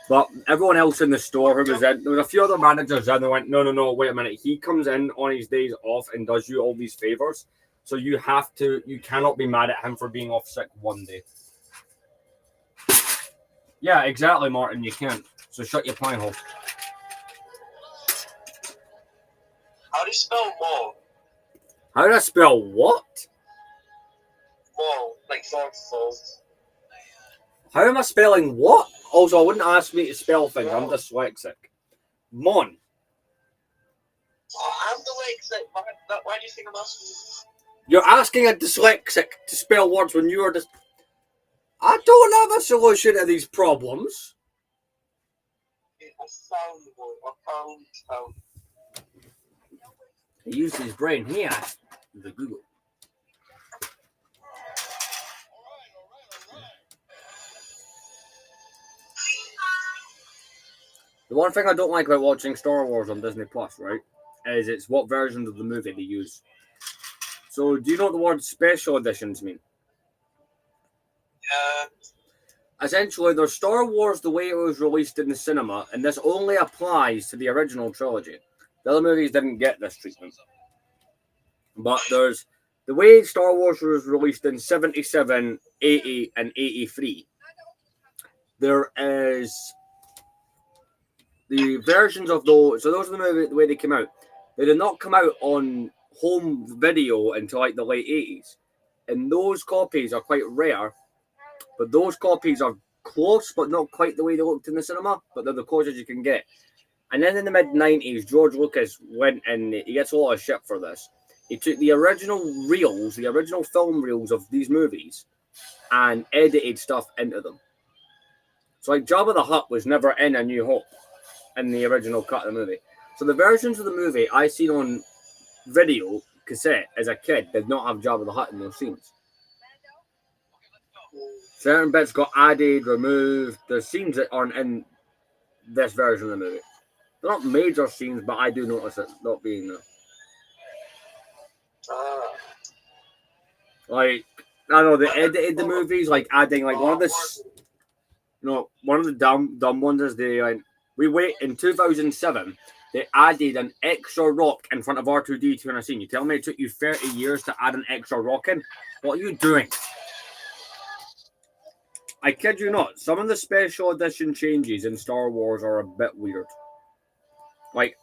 But everyone else in the store who was in, there was a few other managers in, they went, no, wait a minute. He comes in on his days off and does you all these favors. So you cannot be mad at him for being off sick one day. Yeah, exactly, Martin, you can't. So shut your pine hole. How do you spell mall? How do I spell what? Mall, like fall. How am I spelling what? Also, I wouldn't ask me to spell things. I'm dyslexic. Mon. Oh, I'm dyslexic. Why do you think I'm asking you? You're asking a dyslexic to spell words when you are just. I don't have a solution to these problems. I found one. I found. He used his brain. He asked the Google. The one thing I don't like about watching Star Wars on Disney Plus, right, is it's what versions of the movie they use. So, do you know what the word special editions mean? Essentially, there's Star Wars the way it was released in the cinema, and this only applies to the original trilogy. The other movies didn't get this treatment. But there's the way Star Wars was released in 77, 80, and 83. There is the versions of those. So those are the movies the way they came out. They did not come out on home video until like the late 80s. And those copies are quite rare. But those copies are close, but not quite the way they looked in the cinema. But they're the closest you can get. And then in the mid-90s, George Lucas went and he gets a lot of shit for this. He took the original reels, the original film reels of these movies, and edited stuff into them. So like Jabba the Hutt was never in A New Hope in the original cut of the movie. So the versions of the movie I seen on video cassette as a kid did not have Jabba the Hutt in those scenes. Certain bits got added, removed. There's scenes that aren't in this version of the movie. They're not major scenes, but I do notice it not being there. Like, I don't know, they edited the movies, like adding like one of the dumb ones is in 2007 they added an extra rock in front of R2D2 in a scene. You tell me it took you 30 years to add an extra rock in? What are you doing? I kid you not, some of the special edition changes in Star Wars are a bit weird. Like,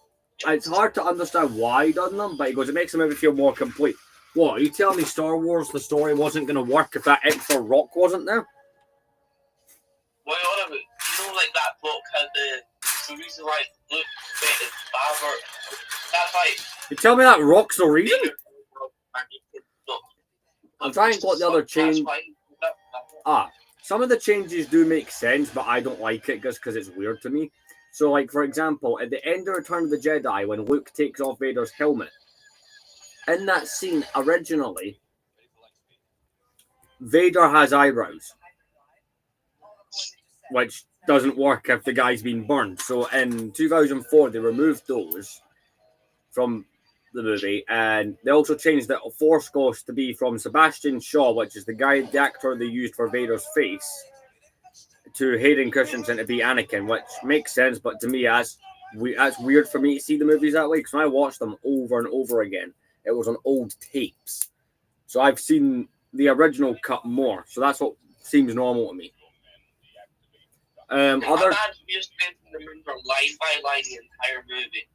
it's hard to understand why he done them, but he goes, it makes the movie feel more complete. What, are you telling me Star Wars, the story wasn't going to work if that extra rock wasn't there? Well, like that book had the reason why Luke created Barbara. That's like. You tell me that rock's the reason? I'm trying to put the other change. Some of the changes do make sense, but I don't like it just because it's weird to me. So, like, for example, at the end of Return of the Jedi, when Luke takes off Vader's helmet, in that scene, originally, Vader has eyebrows, which doesn't work if the guy's been burned. So in 2004, they removed those from the movie, and they also changed the Force Ghost to be from Sebastian Shaw, which is the actor they used for Vader's face, to Hayden Christensen to be Anakin, which makes sense, but to me, that's weird for me to see the movies that way, because when I watched them over and over again, it was on old tapes. So I've seen the original cut more, so that's what seems normal to me. Other just remember line by line the entire movie.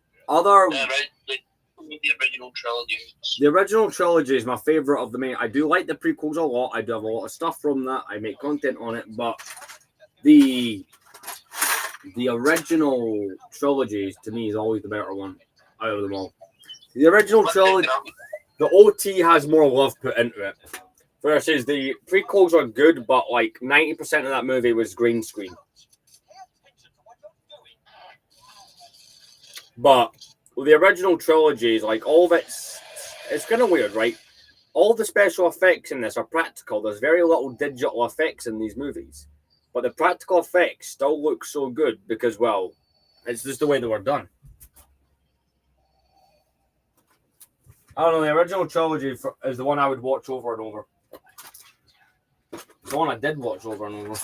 The original trilogy. The original trilogy is my favorite of the main. I do like the prequels a lot. I do have a lot of stuff from that. I make content on it, but the original trilogy to me is always the better one out of them all. The original trilogy, the OT has more love put into it. Versus the prequels are good, but like 90% of that movie was green screen. But the original trilogy is like all of it's kind of weird, right? All the special effects in this are practical. There's very little digital effects in these movies. But the practical effects still look so good because, well, it's just the way they were done. I don't know, the original trilogy is the one I would watch over and over. It's the one I did watch over and over.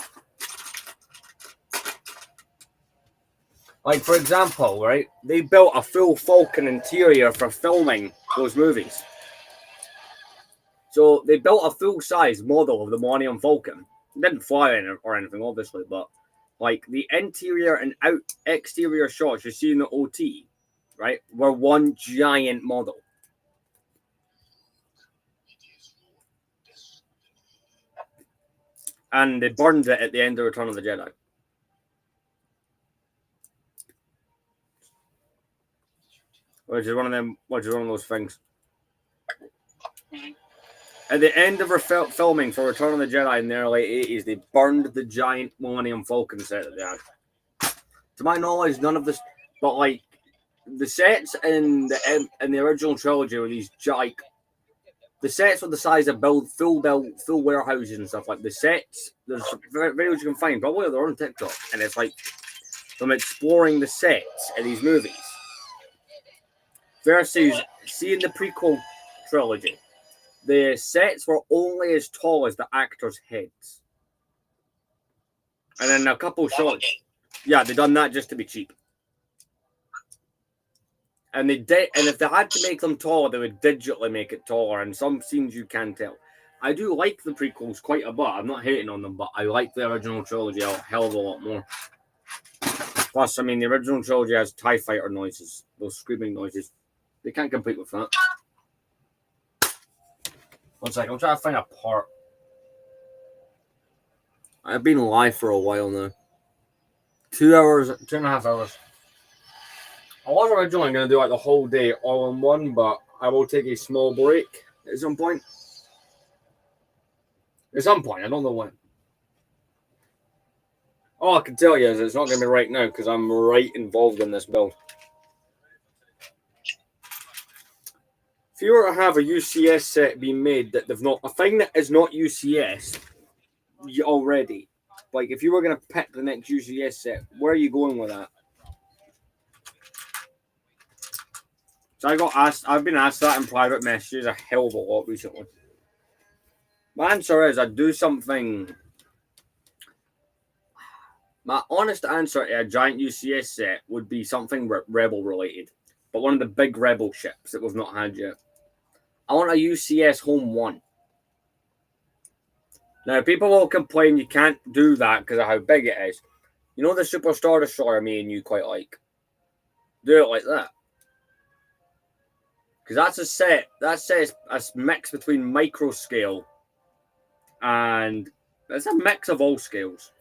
Like, for example, right, they built a full Falcon interior for filming those movies. So they built a full-size model of the Millennium Falcon. It didn't fly or anything, obviously, but like the interior and exterior shots you see in the OT, right, were one giant model. And they burned it at the end of Return of the Jedi. Which is one of those things. At the end of filming for Return of the Jedi in the early 80s, they burned the giant Millennium Falcon set that they had. To my knowledge, none of this, but like the sets in the original trilogy were these like the sets were the size of full warehouses and stuff. Like the sets, there's videos you can find, probably they're on TikTok, and it's like from exploring the sets in these movies. Versus seeing the prequel trilogy, the sets were only as tall as the actors' heads. And then a couple shots. Yeah, they done that just to be cheap. And they did, and if they had to make them taller, they would digitally make it taller. And some scenes you can tell. I do like the prequels quite a bit. I'm not hating on them, but I like the original trilogy a hell of a lot more. Plus, I mean, the original trilogy has TIE fighter noises, those screaming noises. They can't compete with that. One second, I'm trying to find a part. I've been live for a while now. 2 hours, 2.5 hours. I was originally going to do like the whole day all in one, but I will take a small break at some point. At some point, I don't know when. All I can tell you is it's not going to be right now because I'm right involved in this build. If you were to have a UCS set being made that they've not, a thing that is not UCS already, like if you were going to pick the next UCS set, where are you going with that? So I've been asked that in private messages a hell of a lot recently. My answer is I'd do something. My honest answer to a giant UCS set would be something Rebel related, but one of the big Rebel ships that we've not had yet. I want a UCS Home 1. Now, people will complain you can't do that because of how big it is. You know the Super Star Destroyer me and you quite like? Do it like that. Because that's a set. That set is a mix between micro scale and it's a mix of all scales.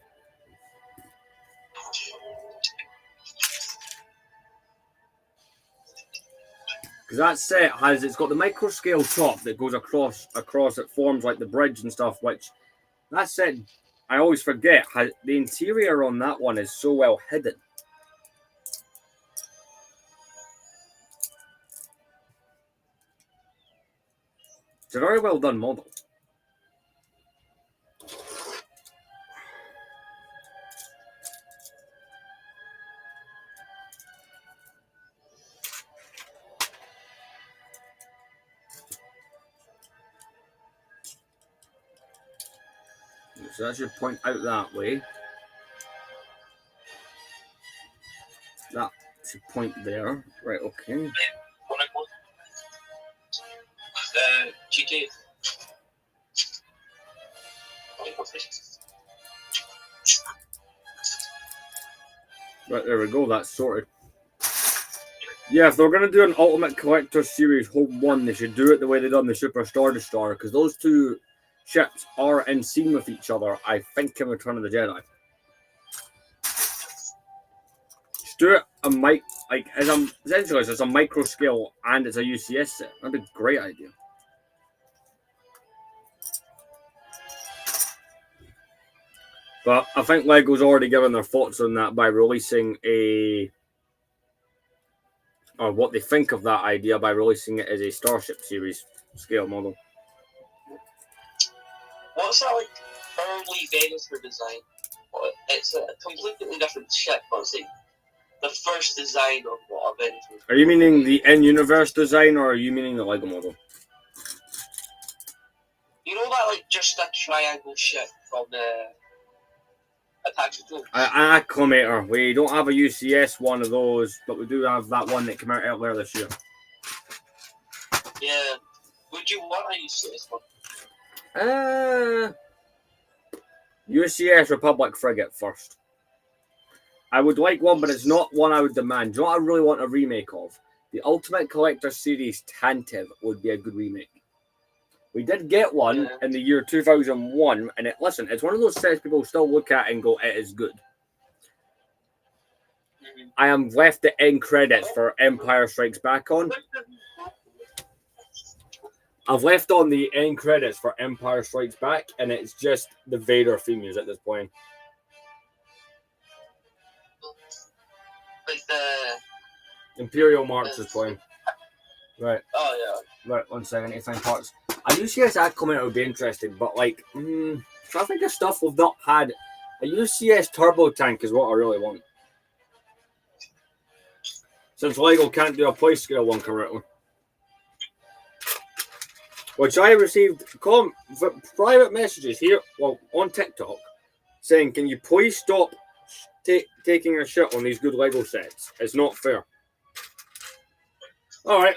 Because that set has, it's got the micro scale top that goes across, it forms like the bridge and stuff, which that set, I always forget, the interior on that one is so well hidden. It's a very well done model. So that should point out that way. That should point there. Right, okay. GT. Right, there we go. That's sorted. Yeah, if they're going to do an Ultimate Collector Series Home 1, they should do it the way they done the Super Star Destroyer, because those two ships are in scene with each other, I think, in Return of the Jedi. Just do it essentially it's a micro scale and it's a UCS set. That'd be a great idea. But I think LEGO's already given their thoughts on that by releasing or what they think of that idea by releasing it as a Starship Series scale model. What's that like early Venusaur design? It's a completely different ship, but it's like the first design of what a Venusaur. Are you meaning the in-universe design, or are you meaning the LEGO model? You know that like just a triangle ship from the Attack of Clones? An Acclimator. We don't have a UCS one of those, but we do have that one that came out earlier this year. Yeah. Would you want a UCS one? UCS Republic frigate first. I would like one, but it's not one I would demand. Do you know what I really want a remake of? The Ultimate Collector Series Tantive would be a good remake. We did get one in the year 2001, and listen, it's one of those sets people still look at and go, it is good. I am left the end credits for Empire Strikes Back on. I've left on the end credits for Empire Strikes Back, and it's just the Vader theme music that's playing. Like the Imperial March is playing. Right. Oh, yeah. Right, 1 second, I need to find parts. A UCS Acclimator would be interesting, but like, trying to think of stuff we've not had. A UCS Turbo Tank is what I really want. Since Lego can't do a play scale one correctly. Which I received private messages here, well, on TikTok, saying, can you please stop taking a shit on these good Lego sets? It's not fair. Alright.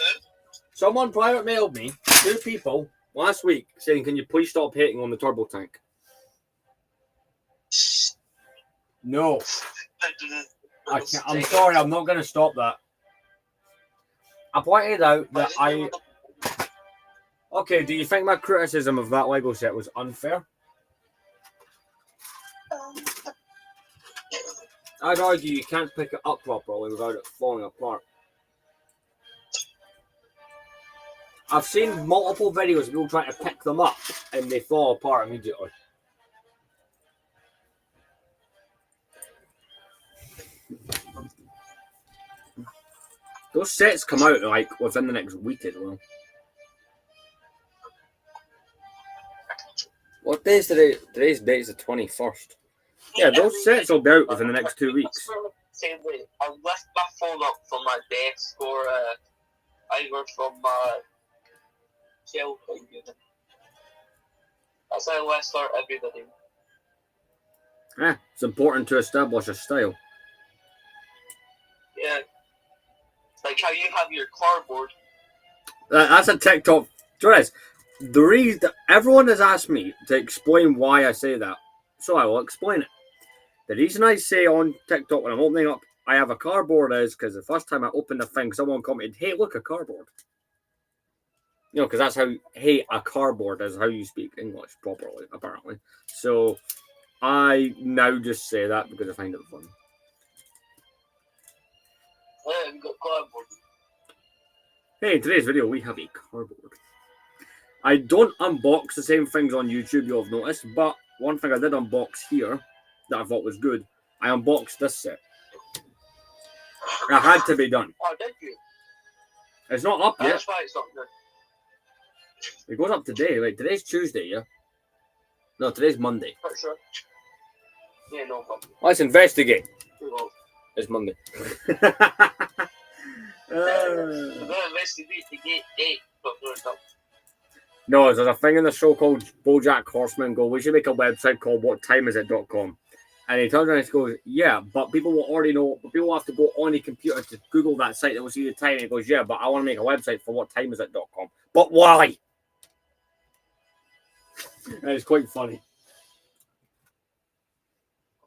Someone private mailed me, 2 people, last week, saying, can you please stop hating on the turbo tank? No. I'm sorry, I'm not going to stop that. I pointed out that Okay, do you think my criticism of that Lego set was unfair? I'd argue you can't pick it up properly without it falling apart. I've seen multiple videos of people trying to pick them up and they fall apart immediately. Those sets come out like within the next week as well. What day is today? Today's date is the 21st. Yeah, those sets will be out within the next 2 weeks. Same way. I'll lift my phone up from my desk or either from my shelf. That's how I start everybody. Yeah, it's important to establish a style. Yeah. Like how you have your cardboard. That's a TikTok. Dress. The reason everyone has asked me to explain why I say that, so I will explain it. The reason I say on TikTok when I'm opening up, I have a cardboard is because the first time I opened the thing, someone commented, "Hey, look, a cardboard." You know, because that's how, hey, a cardboard is how you speak English properly, apparently. So I now just say that because I find it fun. Yeah, we got cardboard. Hey, in today's video, we have a cardboard. I don't unbox the same things on YouTube, you'll have noticed, but one thing I did unbox here that I thought was good, I unboxed this set. It had to be done. Oh, did you? It's not up yet. That's why it's not good. It goes up today. Wait, today's Tuesday, yeah? No, today's Monday. Not sure. Yeah, no problem. Let's investigate. Well, It's Monday. we're going to investigate the date, but we're not. No, there's a thing in the show called BoJack Horseman go, we should make a website called whattimeisit.com. And he turns around and goes, yeah, but people will already know, but people will have to go on the computer to Google that site that will see the time. And he goes, yeah, but I want to make a website for whattimeisit.com. But why? And it's quite funny.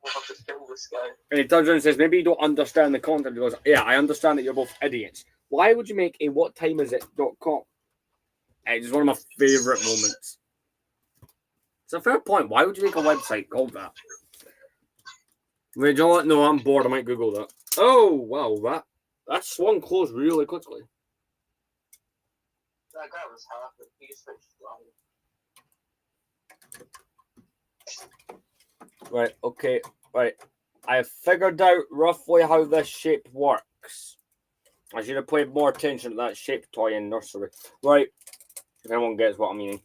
We'll have to kill this guy. And he turns around and says, maybe you don't understand the concept. He goes, yeah, I understand that you're both idiots. Why would you make a whattimeisit.com? It's just one of my favourite moments. It's a fair point. Why would you make a website called that? Wait, you know what? No, I'm bored. I might Google that. Oh, wow. That swung closed really quickly. That guy was happy. He just finished flying. Right, okay. Right. I figured out roughly how this shape works. I should have paid more attention to that shape toy in nursery. Right. If anyone gets what I mean.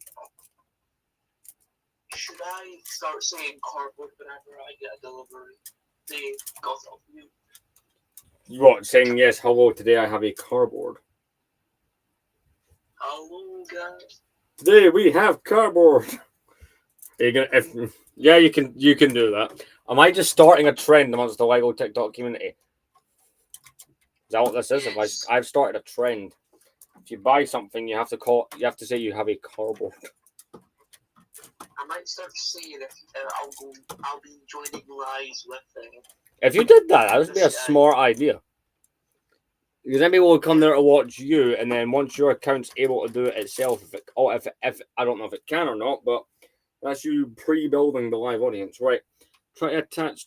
Should I start saying cardboard whenever I get a delivery? They got off you. What, saying yes, hello, today I have a cardboard. Hello, guys. Today we have cardboard. Are you gonna, yeah, you can do that. Am I just starting a trend amongst the Lego TikTok community? Is that what this is? Yes. I've started a trend. If you buy something, you have to say you have a cardboard. I might start saying if I'll be joining lives with If you did that, that would be a smart idea. Because then people will come there to watch you, and then once your account's able to do it itself, if I don't know if it can or not, but that's you pre-building the live audience, right? Try to attach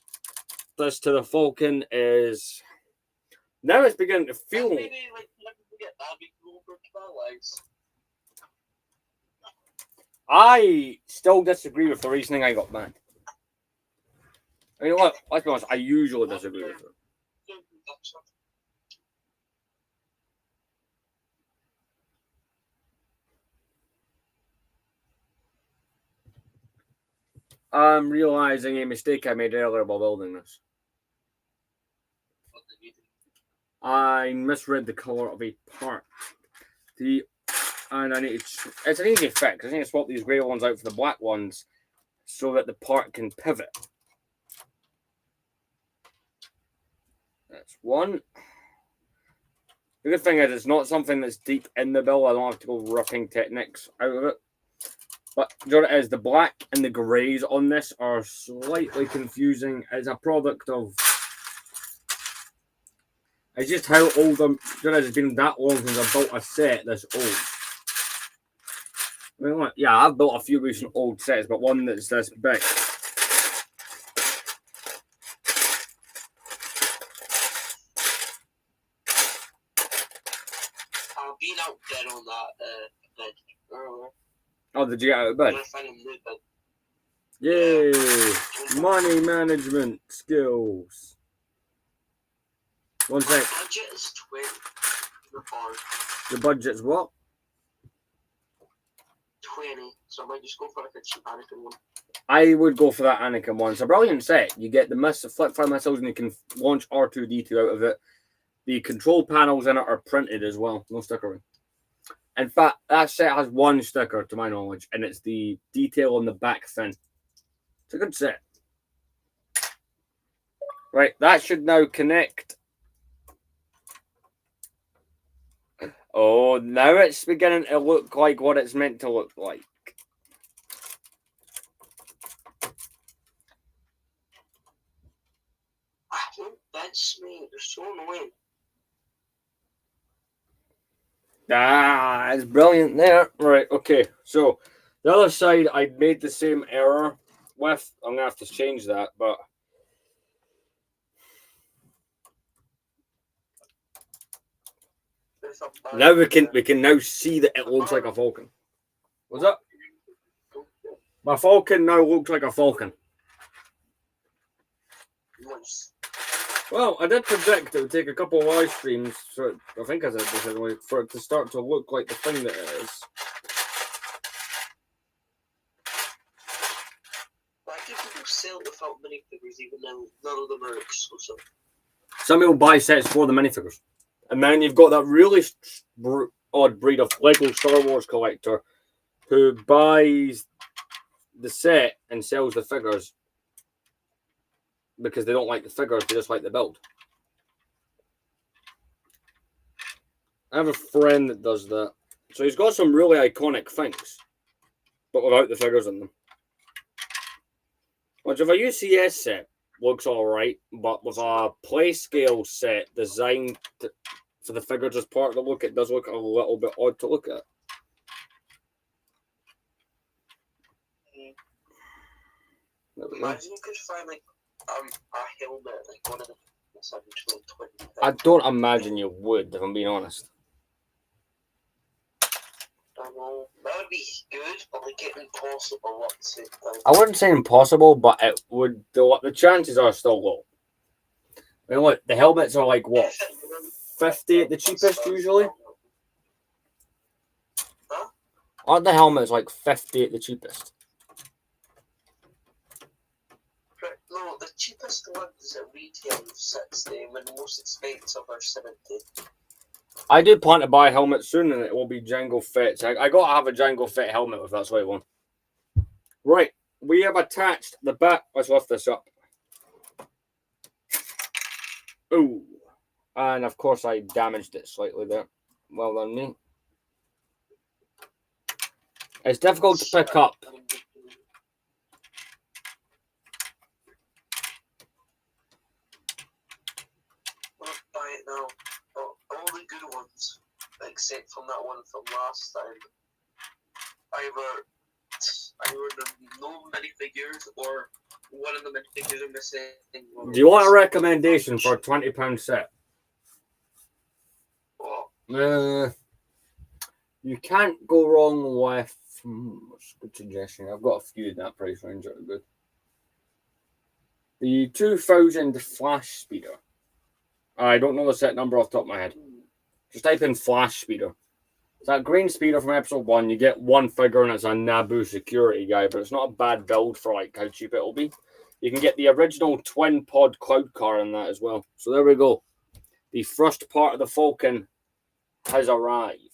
this to the Falcon is now it's beginning to feel. Maybe like let me get Abby over Twilights. I still disagree with the reasoning I got banned. I mean, look, let's be honest, I usually disagree with it. I'm realizing a mistake I made earlier while building this. I misread the color of a part. And I need to, it's an easy fix. I need to swap these grey ones out for the black ones so that the part can pivot. That's one. The good thing is it's not something that's deep in the build. I don't have to go ripping Technics out of it. But you know what it is? The black and the greys on this are slightly confusing. It's a product of... It's just how old I'm... You know, it's been that long since I built a set this old. I mean, yeah, I've built a few recent old sets, but one that's this big. I've been out there on that bed earlier. Oh, did you get out of bed? I find a new bed. Yay! Money management skills. One sec. Budget is 20. The budget's what? 20. So I might just go for like a cheap Anakin one. I would go for that Anakin one. It's a brilliant set. You get the flip fire missiles and you can launch R2-D2 out of it. The control panels in it are printed as well. No stickering. In fact, that set has one sticker to my knowledge, and it's the detail on the back fin. It's a good set. Right, that should now connect. Oh, now it's beginning to look like what it's meant to look like. Don't bench me. They're so annoying. Ah, it's brilliant there. Right, okay. So, the other side, I made the same error with. I'm going to have to change that, but... Now we can now see that it looks like a falcon. What's up? My falcon now looks like a falcon. Nice. Well, I did predict it would take a couple of live streams, so I think I said this anyway, for it to start to look like the thing that it is. Why do people sell without minifigures even though none of them are exclusive? Some people buy sets for the minifigures. And then you've got that really odd breed of Lego Star Wars collector who buys the set and sells the figures because they don't like the figures, they just like the build. I have a friend that does that. So he's got some really iconic things, but without the figures in them. Which if a UCS set looks alright, but with a play scale set designed for the figures as part of the look, it does look a little bit odd to look at. Imagine you could find like a helmet, like one of the 20. I don't imagine you would, if I'm being honest. I know. That would be good, but like impossible at the same time. I wouldn't say impossible, but it would. The chances are still low. I mean, look, the helmets are like what, 50 at the cheapest usually? Huh? Aren't the helmets like 50 at the cheapest? No, the cheapest ones at retail are 60, and the most expensive are 70. I do plan to buy a helmet soon, and it will be Jango Fett. I got to have a Jango Fett helmet if that's what I want. Right, we have attached the back. Let's lift this up. Ooh. And of course I damaged it slightly there. Well done me. It's difficult to pick up. I'll buy it now. All the good ones, except from that one from last time. Either no minifigures or one of the minifigures are missing. Do you want a recommendation for a £20 set? What? You can't go wrong with... what's a good suggestion? I've got a few in that price range that are good. The 2000 Flash Speeder. I don't know the set number off the top of my head. Just type in Flash Speeder. It's that green speeder from episode 1. You get one figure and it's a Naboo security guy, but it's not a bad build for like how cheap it'll be. You can get the original twin pod cloud car in that as well. So there we go. The first part of the Falcon has arrived.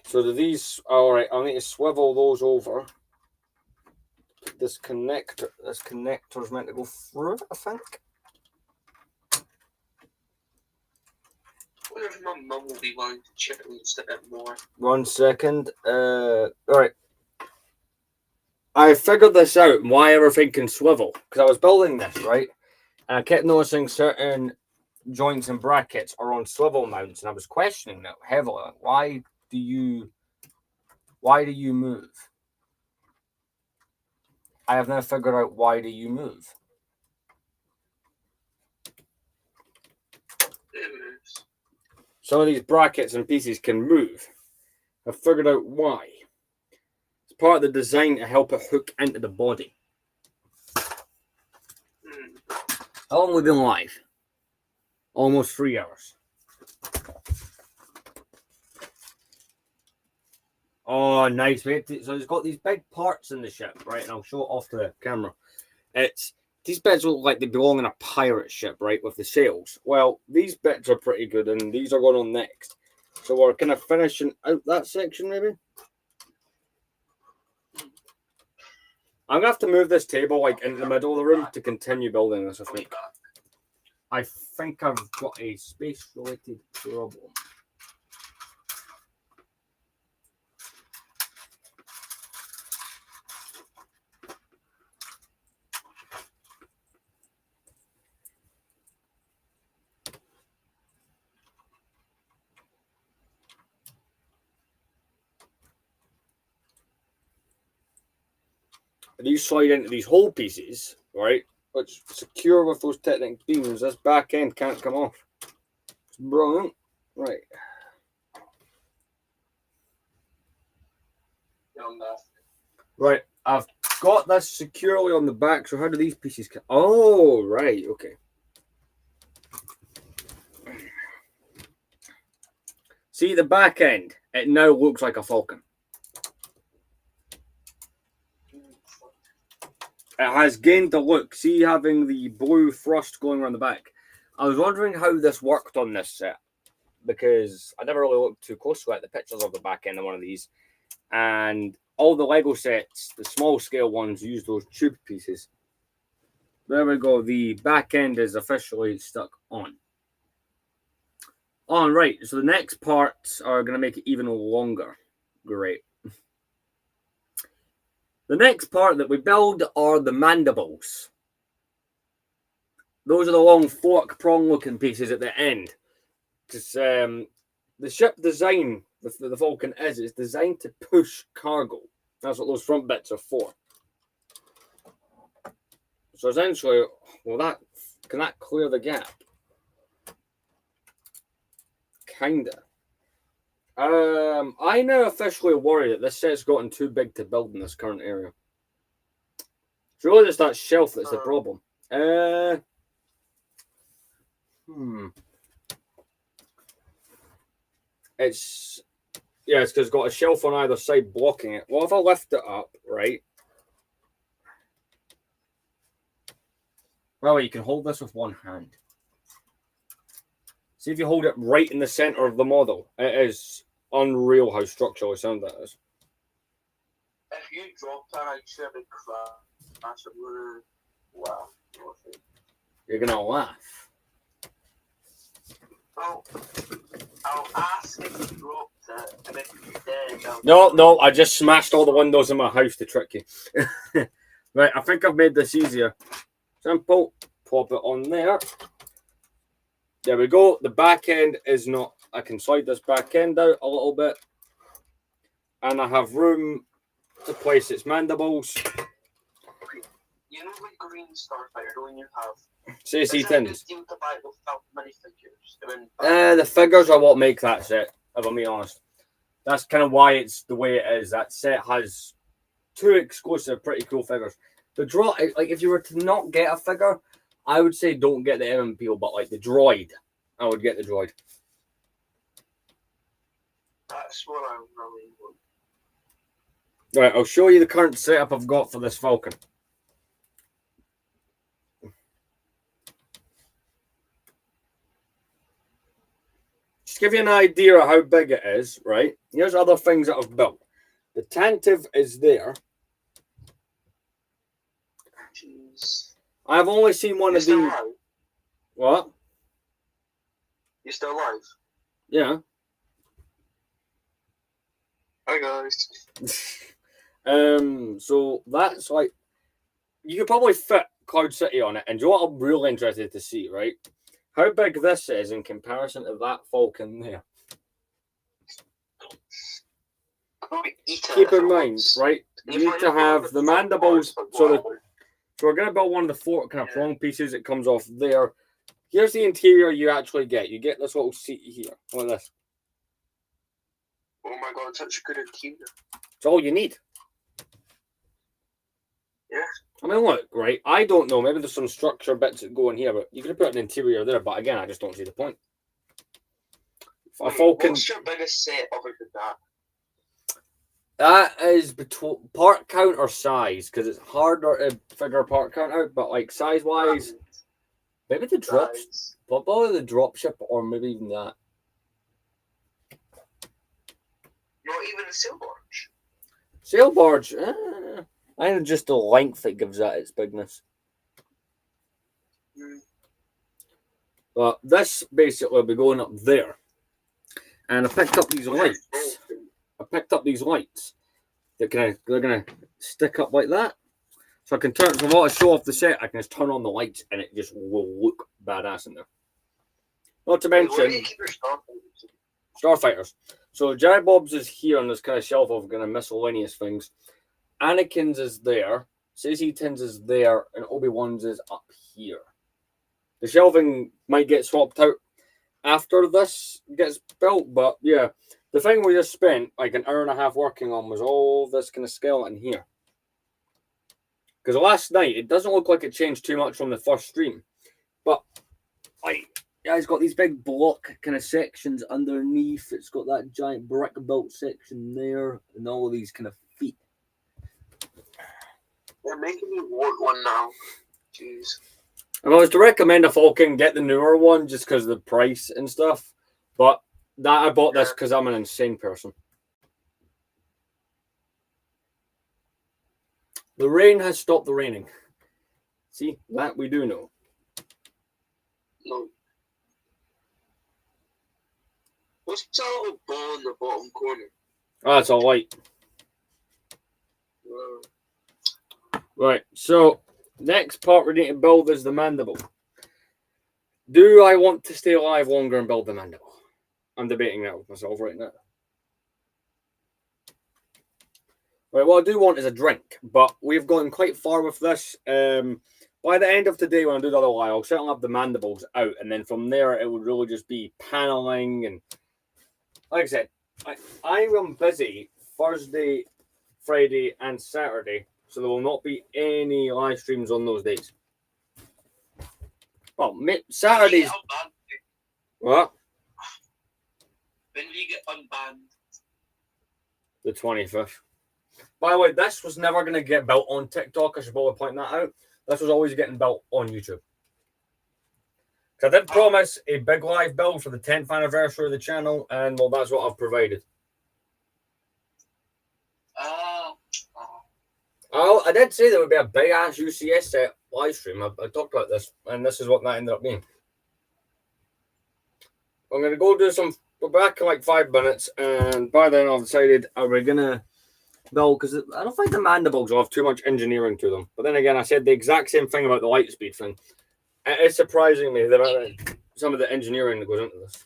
So do these, all right, I need to swivel those over. This connector's meant to go through, I think. I wonder if my mum will be willing to chip at least a bit more. 1 second. All right. I figured this out, why everything can swivel. Because I was building this, right? And I kept noticing certain joints and brackets are on swivel mounts, and I was questioning that heavily. Why do you move? I have now figured out why do you move. Some of these brackets and pieces can move. I've figured out why. It's part of the design to help it hook into the body. How long have we been live? Almost 3 hours. Oh, nice. So it's got these big parts in the ship, right? And I'll show it off the camera. These bits look like they belong in a pirate ship, right? With the sails. Well, these bits are pretty good, and these are going on next. So we're kind of finishing out that section, maybe. I'm gonna have to move this table like into the middle of the room to continue building this with me. I think I've got a space-related problem. These slide into these hole pieces, right? Which secure with those technic beams. This back end can't come off. It's brilliant. Right. Right. I've got this securely on the back. So how do these pieces come? Oh, right. Okay. See the back end? It now looks like a Falcon. It has gained the look. See, having the blue thrust going around the back. I was wondering how this worked on this set because I never really looked too closely at the pictures of the back end of one of these. And all the Lego sets, the small scale ones, use those tube pieces. There we go. The back end is officially stuck on. All right. So the next parts are going to make it even longer. Great. The next part that we build are the mandibles. Those are the long fork prong looking pieces at the end. Because the ship design, the Falcon is designed to push cargo. That's what those front bits are for. So essentially, well, can that clear the gap? Kinda. I now officially worry that this set's gotten too big to build in this current area. It's really just that shelf that's the problem. It's because it's got a shelf on either side blocking it. What if I lift it up, right? Well, you can hold this with one hand. See if you hold it right in the center of the model. It is unreal how structurally sound that is. If you drop that, I'd say a big crash. I'm gonna laugh. You're gonna laugh. Well, I'll ask if you dropped it, and if you did, No, I just smashed all the windows in my house to trick you. Right, I think I've made this easier. Simple. Pop it on there. There we go. The back end is not... I can slide this back end out a little bit. And I have room to place its mandibles. You know the green starfighter, the one you have? Say Is it a tins. good deal to buy without minifigures? The figures are what make that set, if I'm being honest. That's kind of why it's the way it is. That set has 2 exclusive, pretty cool figures. The draw, like if you were to not get a figure, I would say don't get the MMPO, but like the droid, I would get the droid. That's what I really want. Right, I'll show you the current setup I've got for this Falcon. Just to give you an idea of how big it is, right? Here's other things that I've built. The Tantive is there. Jeez. I've only seen one You're of still these. alive? What? You're still alive? Yeah. Hi guys. So that's like, you could probably fit Cloud City on it. And do you know what I'm really interested to see, right? How big this is in comparison to that Falcon there. Keep in mind, right? You need to have the mandibles. So we're going to build one of the four kind of prong pieces. It comes off there. Here's the interior you actually get. You get this little seat here, like this. Oh my god, such a good interior. It's all you need. Yeah. I mean, look, right? I don't know. Maybe there's some structure bits that go in here, but you could have put an interior there. But again, I just don't see the point. A Falcon. What's your biggest set other than that? That is between part count or size, because it's harder to figure part count out. But like size wise, maybe the drops, probably the drop ship, or maybe even that. Not even a sail barge. Sail barge. I think just the length that gives that its bigness. But this basically will be going up there. And I picked up these lights. They're gonna stick up like that. So I can turn, so if I want to show off the set, I can just turn on the lights and it just will look badass in there. Not to mention Starfighters. So Jerry Bob's is here on this kind of shelf of kind of miscellaneous things. Anakin's is there, Stacey Tin's is there, and Obi-Wan's is up here. The shelving might get swapped out after this gets built, but yeah, the thing we just spent like an hour and a half working on was all this kind of skeleton here. Because last night, it doesn't look like it changed too much from the first stream, but like, yeah, it's got these big block kind of sections underneath. It's got that giant brick built section there, and all of these kind of feet. They're making me want one now. Jeez. If I was to recommend a Falcon, get the newer one just because of the price and stuff. But that I bought this because I'm an insane person. The rain has stopped the raining. See, that we do know. No. What's that little ball in the bottom corner? Oh, it's all white. Right, so next part we need to build is the mandible. Do I want to stay alive longer and build the mandible? I'm debating that with myself right now. Right, what I do want is a drink, but we've gotten quite far with this. By the end of today, when I do the other line, I'll settle up the mandibles out, and then from there, it would really just be paneling. And like I said, I am busy Thursday, Friday, and Saturday, so there will not be any live streams on those days. Well, Saturdays. What? When do you get unbanned? The 25th. By the way, this was never going to get built on TikTok. I should probably point that out. This was always getting built on YouTube. So I did promise a big live build for the 10th anniversary of the channel, and well, that's what I've provided. Oh, I did say there would be a big ass UCS set live stream. I talked about this, and this is what that ended up being. I'm going to go do some. We're back in like 5 minutes, and by then I've decided are we going to build, because I don't think the mandibles will have too much engineering to them. But then again, I said the exact same thing about the light speed thing. It is surprising me that some of the engineering that goes into this.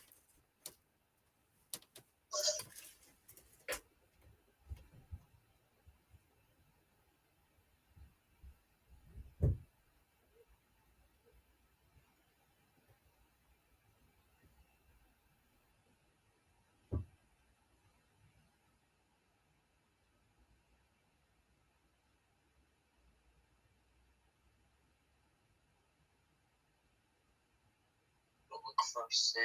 First set.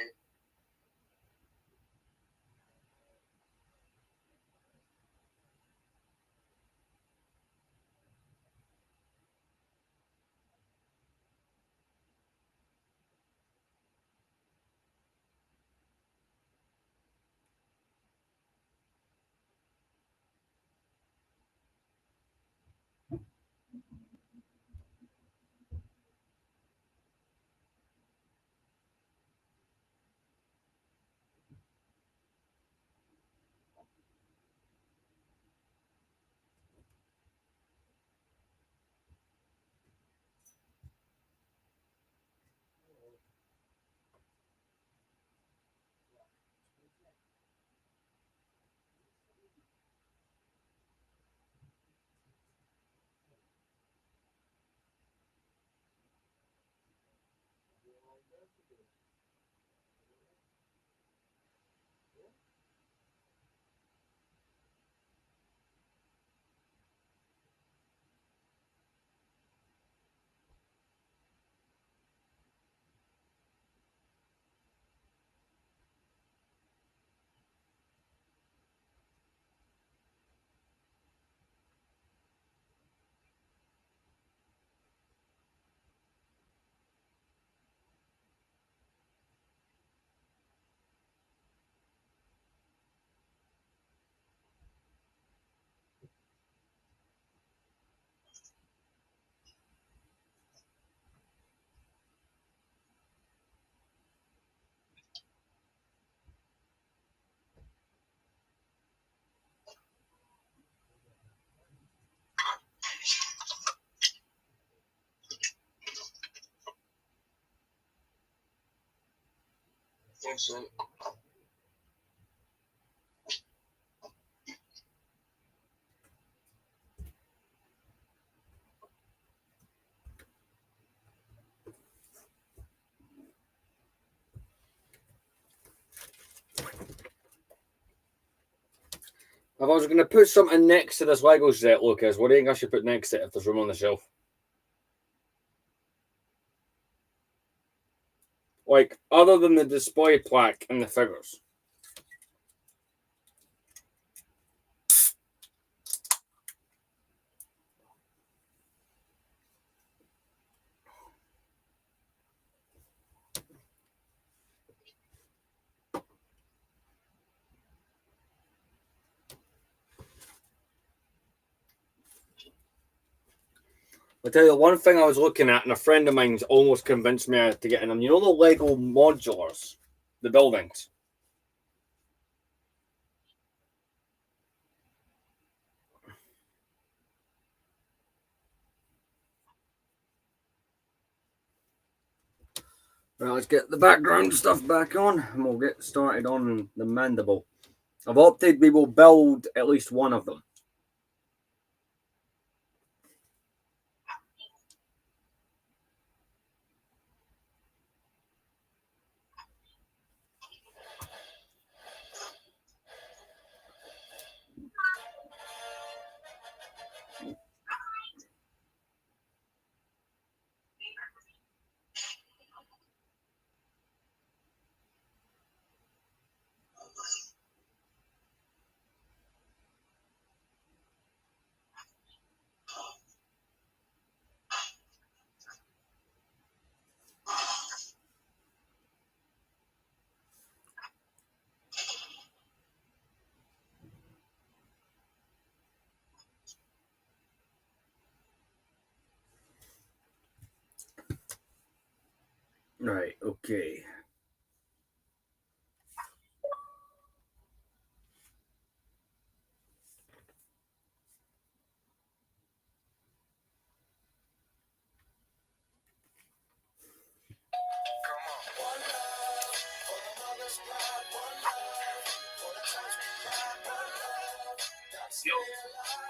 Excellent. If I was going to put something next to this Lego set, Lucas, what do you think I should put next to it if there's room on the shelf? Like, other than the display plaque and the figures. I'll tell you the one thing I was looking at, and a friend of mine's almost convinced me to get in them. You know the Lego modulars? The buildings? Right, let's get the background stuff back on, and we'll get started on the mandible. I've opted we will build at least one of them. Right, okay.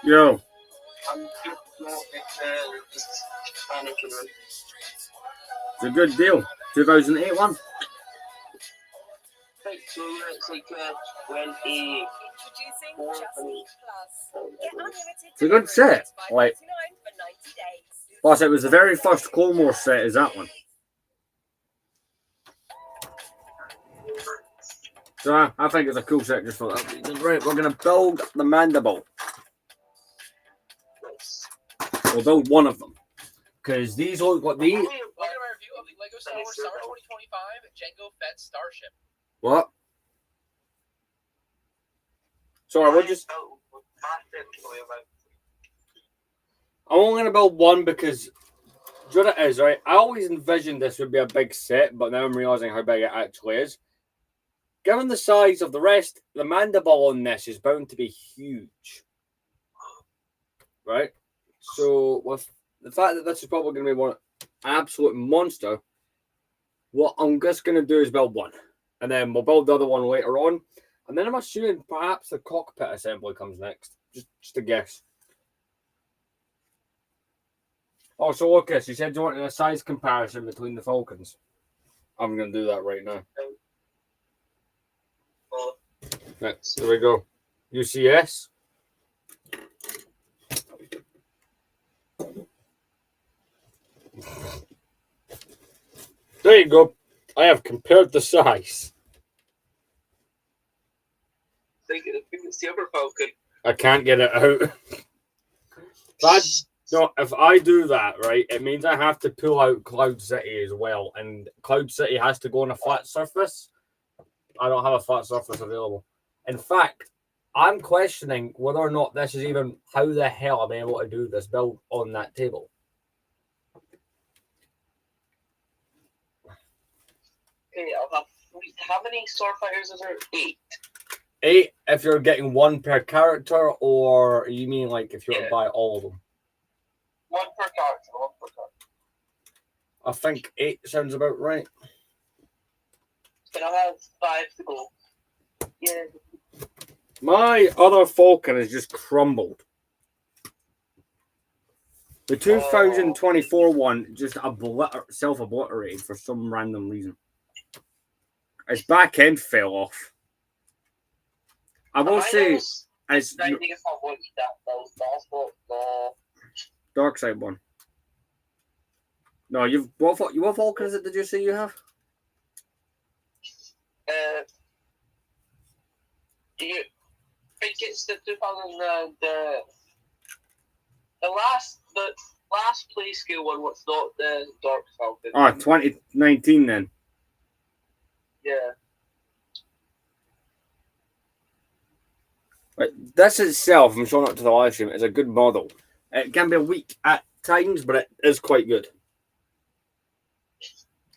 Yo. I'm just panicking. It's a good deal. 2008 one. Right, so yeah, it's like 20. Introducing Just Eat Plus. Get unlimited It's a good set. Like, $5.99 for 90 days. plus it was the very first Colmore set, is that one. So I think it's a cool set just for that reason. Right, we're going to build the mandible. We'll build one of them. Because these look like these. Welcome to my review of the LEGO Star Wars Summer 2025 Jango Fett Starship. What? Sorry, we're just. I'm only going to build one because. Do you know what it is, right? I always envisioned this would be a big set, but now I'm realizing how big it actually is. Given the size of the rest, the mandible on this is bound to be huge. Right? So, with the fact that this is probably going to be one absolute monster, what I'm just going to do is build one. And then we'll build the other one later on. And then I'm assuming perhaps the cockpit assembly comes next. Just a guess. Oh, so Lucas, you said you wanted a size comparison between the Falcons. I'm going to do that right now. Right, there we go. UCS. There you go. I have compared the size. It's the other Falcon. I can't get it out. If I do that, right, it means I have to pull out Cloud City as well. And Cloud City has to go on a flat surface. I don't have a flat surface available. In fact, I'm questioning whether or not this is even how the hell I'm able to do this build on that table. Okay, I'll have. How many Starfighters is there? 8. 8 if you're getting one per character, or you mean like if you're to buy all of them? 1 per character. 1 per character. I think 8 sounds about right. Can I have 5 to go? Yeah. My other Falcon has just crumbled. The 2024 one just self-obliterated for some random reason. Its back end fell off. I will say, it's if I wanted that build, but I thought, no. Dark Side one. No, what Falcon is it? Did you say you have? Do you think it's the 2000 the last play scale one? What's not the Dark Falcon? Oh, 2019 then. Yeah. Right, this itself, I'm showing it to the live stream, is a good model. It can be weak at times, but it is quite good.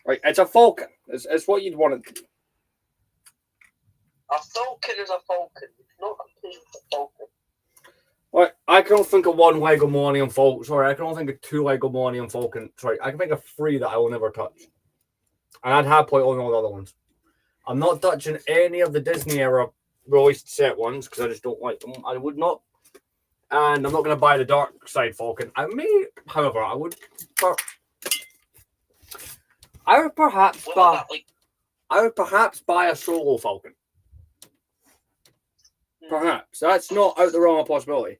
Right, it's a Falcon. It's what you'd want it to be. A Falcon is a Falcon. It's not completely a Falcon. Right, I can only think of one Lego Millennium Falcon. Sorry, I can only think of 2 Lego Millennium Falcon. Sorry, I can think of 3 that I will never touch. And I'd happily own all the other ones. I'm not touching any of the Disney era released set ones because I just don't like them. I would not. And I'm not going to buy the Dark Side Falcon. I may, however, I would perhaps buy a solo Falcon. Perhaps. That's not out the realm of possibility.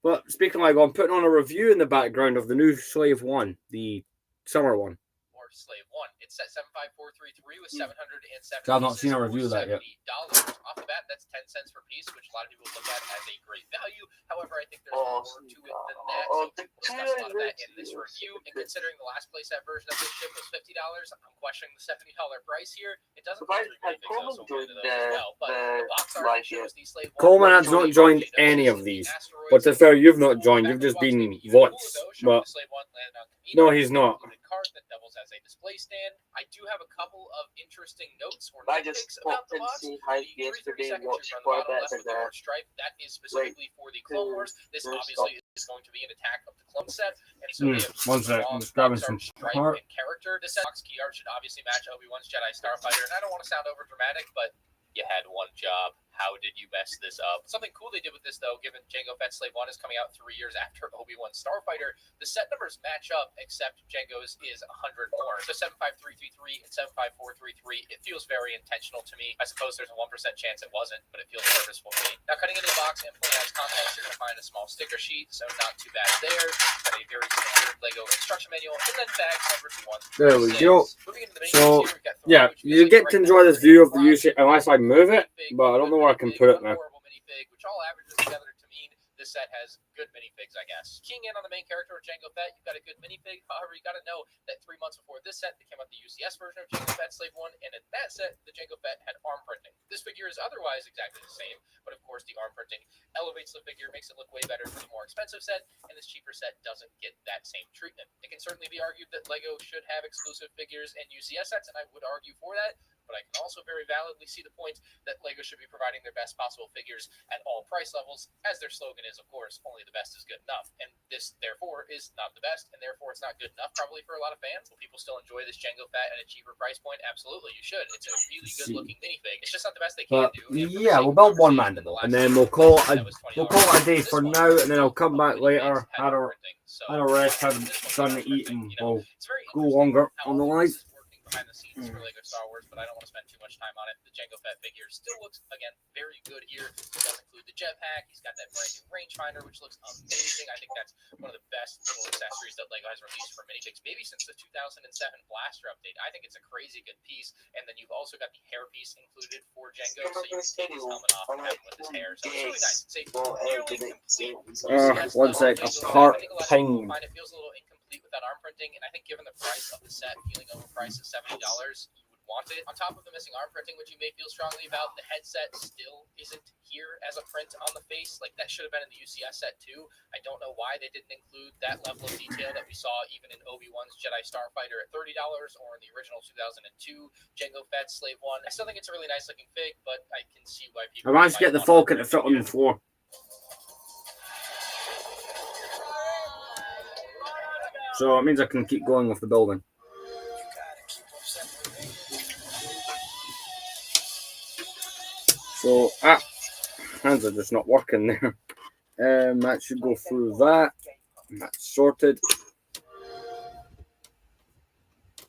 But speaking of Lego, I'm putting on a review in the background of the new Slave 1, the summer one. Or Slave 1. It's set 75433 with 707. So I've not seen a review of that yet. $70. Off the bat, that's 10 cents per piece, which a lot of people look at as a great value. However, I think there's more to it than that. So we'll discuss a lot of that in this review. And considering the last playset version of this ship was $50, I'm questioning the $70 price here. It doesn't look very big, so we'll get into those as well. But the box art shows these Slave 1. Coleman has not joined any of these. But to be fair, you've not joined. You've just been voiced. But no, he's not. Card that doubles as a display stand. I do have a couple of interesting notes or I just about the box. yesterday watched stripe. That is specifically for the Clone Wars. This obviously is going to be an Attack of the Clone set, and so we have one sec, I'm just grabbing some stripe and character. This box key art should obviously match Obi-Wan's Jedi Starfighter, and I don't want to sound over dramatic, but you had one job. How did you mess this up? Something cool they did with this, though, given Jango Fett's Slave 1 is coming out 3 years after Obi-Wan's Starfighter, the set numbers match up, except Jango's is 100 more. So 75333 and 75433, it feels very intentional to me. I suppose there's a 1% chance it wasn't, but it feels purposeful to me. Now, cutting into the box and pulling out its contents, you're going to find a small sticker sheet, so not too bad there. Got a very standard Lego instruction manual, and then bags numbered 1 There we go. Moving into the main So, here, we've got yeah, you get to enjoy this view of the UC unless I move it, but I don't know where I can put it now. Minifig, which all averages together to mean this set has good minifigs, I guess. Keying in on the main character of Jango Fett, you've got a good minifig. However, you got to know that 3 months before this set, they came out the UCS version of Jango Fett Slave 1, and in that set, the Jango Fett had arm printing. This figure is otherwise exactly the same, but of course, the arm printing elevates the figure, makes it look way better than the more expensive set, and this cheaper set doesn't get that same treatment. It can certainly be argued that LEGO should have exclusive figures and UCS sets, and I would argue for that. But I can also very validly see the point that LEGO should be providing their best possible figures at all price levels, as their slogan is, of course, only the best is good enough. And this, therefore, is not the best, and therefore it's not good enough probably for a lot of fans. Will people still enjoy this Jango Fett at a cheaper price point? Absolutely, you should. It's a really good-looking minifig. It's just not the best they can do. Yeah, we'll build one Mandible, and then we'll call it a day for now, and then I'll come back later, had a rest, had something to eat, and we'll go longer on the live. Behind the scenes for LEGO Star Wars, but I don't want to spend too much time on it. The Jango Fett figure still looks, again, very good here. It does include the jetpack. He's got that brand new rangefinder, which looks amazing. I think that's one of the best little accessories that LEGO has released for minifigs, maybe since the 2007 Blaster update. I think it's a crazy good piece. And then you've also got the hair piece included for Jango, so you can take his helmet off and have him with his hair. So it's really nice. It's a nearly complete. One sec, apart ping. It feels a little incomplete without arm printing, and I think given the price of the set feeling overpriced at $70, you would want it. On top of the missing arm printing, which you may feel strongly about, the headset still isn't here as a print on the face. Like, that should have been in the UCS set too. I don't know why they didn't include that level of detail that we saw even in Obi-Wan's Jedi Starfighter at $30 or in the original 2002 Jango Fett Slave 1. I still think it's a really nice looking fig, but I can see why people... I managed to get the Falcon to fit on the floor. So it means I can keep going with the building. So, hands are just not working there. That should go through that. That's sorted.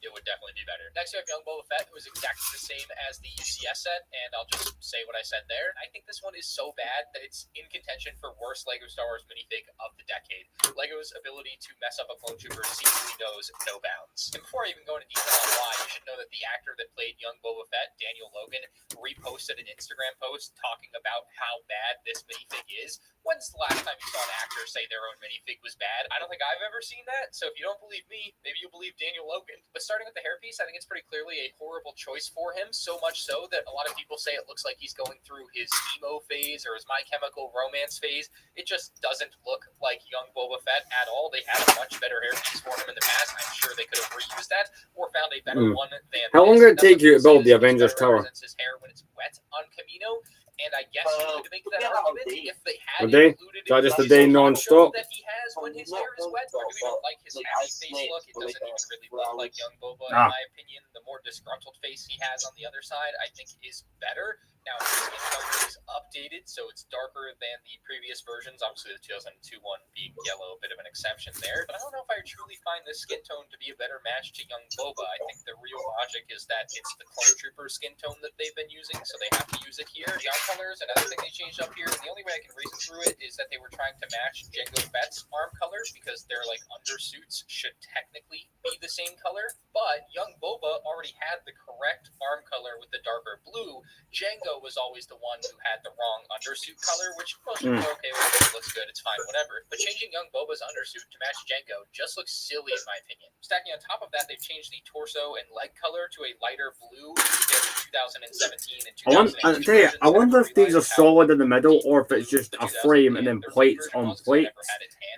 It would definitely be better. Next, we have Young Boba Fett, who is exactly the same as the UCS set, and I'll just say what I said there. I think this one is so bad that it's in contention for worst LEGO Star Wars minifig of the decade. LEGO's ability to mess up a clone trooper seemingly knows no bounds. And before I even go into detail on why, you should know that the actor that played Young Boba Fett, Daniel Logan, reposted an Instagram post talking about how bad this minifig is. When's the last time you saw an actor say their own minifig was bad? I don't think I've ever seen that, so if you don't believe me, maybe you'll believe Daniel Logan. But starting with the hairpiece, I think it's pretty clearly a horrible choice for him, so much so that a lot of people say it looks like he's going through his emo phase or his My Chemical Romance phase. It just doesn't look like Young Boba Fett at all. They had a much better hairpiece for him in the past. I'm sure they could have reused that or found a better one than How long did it take you to build the Avengers Tower? His hair when it's wet on Camino. And I guess you could make that argument if they had a day? included So just a day non-stop? that he has when his hair is wet. I really don't like his happy face look. It doesn't even really look like Young Boba, in my opinion. The more disgruntled face he has on the other side, I think, is better. Now, his skin color is updated, so it's darker than the previous versions. Obviously, the 2002 one being yellow, a bit of an exception there. But I don't know if I truly find this skin tone to be a better match to Young Boba. I think the real logic is that it's the Clone Trooper skin tone that they've been using, so they have to use it here. The eye color is another thing they changed up here. And the only way I can reason through it is that they were trying to match Jango Fett's arm color because their undersuits should technically be the same color. But Young Boba already had the correct arm color with the darker blue. Jango was always the one who had the wrong undersuit color, which most people are okay with. It looks good, it's fine, whatever. But changing Young Boba's undersuit to match Jango just looks silly in my opinion. Stacking on top of that, they've changed the torso and leg color to a lighter blue in 2017 and 2018. I wonder if these are solid in the middle or if it's just a frame and then plates on plates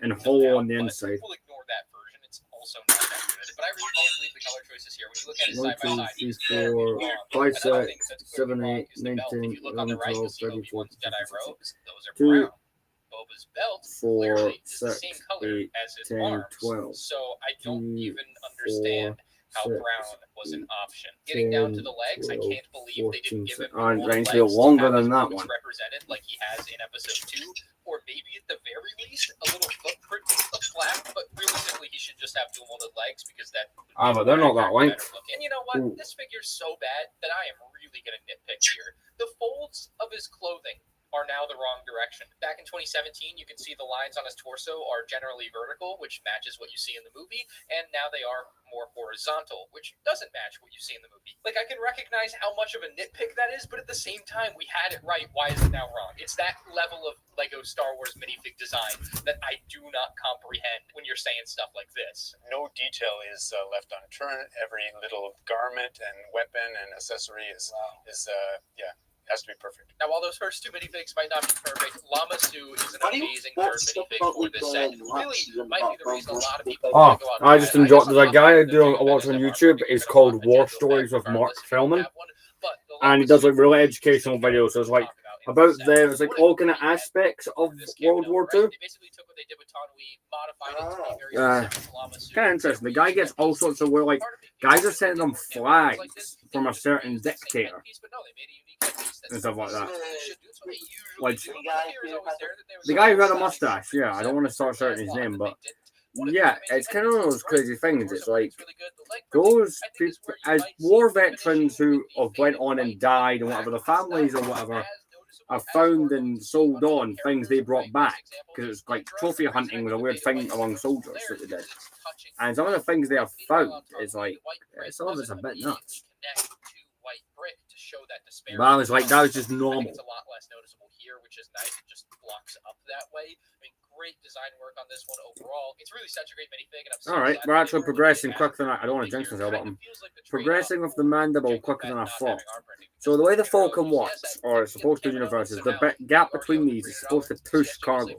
and hollow on the inside. We'll ignore that version. It's also not that good. But I really can't believe the color choices here. When you look at it side by side, he's 5, 6, 7, 8, 19, 11, 12, 13, 14, 15, 16, 2, Boba's belt 4, is the 6, same color 8, as his 10, arms. 12, So I don't 2, even understand 4, how 6, brown was an option. Getting down to the legs, 12, I can't believe they didn't 14, give him and more range legs to longer have than his that roots one. represented like he has in episode 2, or maybe at the very least a little footprint of flap, but realistically he should just have dual molded legs because that but they're not that length. And you know what? This figure's so bad that I am really gonna nitpick here. The folds of his clothing are now the wrong direction. Back in 2017, you can see the lines on his torso are generally vertical, which matches what you see in the movie, and now they are more horizontal, which doesn't match what you see in the movie. I can recognize how much of a nitpick that is, but at the same time, we had it right. Why is it now wrong? It's that level of LEGO Star Wars minifig design that I do not comprehend when you're saying stuff like this. No detail is left unturned. Every little garment and weapon and accessory is has to be perfect. Now, while those first two minifigs might not be perfect, Llama Sue is an amazing third minifig for this set. Really might be the reason a lot of people go out I just enjoyed. There's a guy I watch on YouTube. It's called War Stories with Mark Fellman, and he does really educational videos. So it's about there's all kind of aspects of World War II. They basically took what they did with Tanwi, modified it to be very specific to Llama Sue. Kind of interesting. The guy gets all sorts of guys are sending them flags from a certain dictator and stuff like that. The guy who had a mustache, I don't want to start shouting his name, but it's kind of one of those crazy things. It's those people, as war veterans who have went on and died and whatever, the families or whatever have found and sold on things they brought back, because it's trophy hunting was a weird thing among soldiers that they did. And some of the things they have found is some of it's a bit nuts. But I was that was just normal. It's a lot less noticeable here, which is nice. It just blocks up that way. I mean, great design work on this one overall. It's really such a great minifig. All right, we're actually progressing quicker than I don't want to jinx myself, but I'm progressing with the mandible quicker than I thought. So the way the Falcon works, or it's supposed to in the universe, is the gap between these is supposed to push cargo.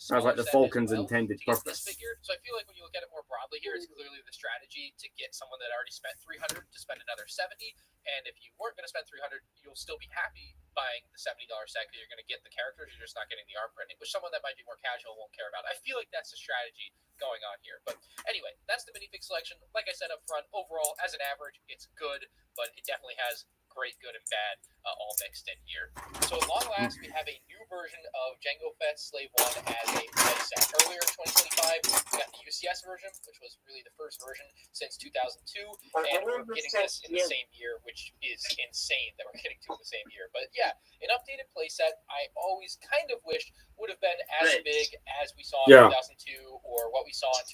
That's the Falcon's intended purpose. So I feel like when you look at it more broadly here, it's clearly the strategy to get someone that already spent $300 to spend another $70. And if you weren't going to spend $300, you'll still be happy buying the $70 set because you're going to get the characters. You're just not getting the arm printing, which someone that might be more casual won't care about. I feel like that's the strategy going on here. But anyway, that's the minifig selection. Like I said up front, overall, as an average, it's good, but it definitely has great, good, and bad all mixed in here. So at long last, we have a new version of Jango Fett Slave 1 as a playset. Earlier in 2025, we got the UCS version, which was really the first version since 2002, and we're getting this in the same year, which is insane that we're getting two in the same year. But yeah, an updated playset I always kind of wished would have been as big as we saw in 2002 or what we saw in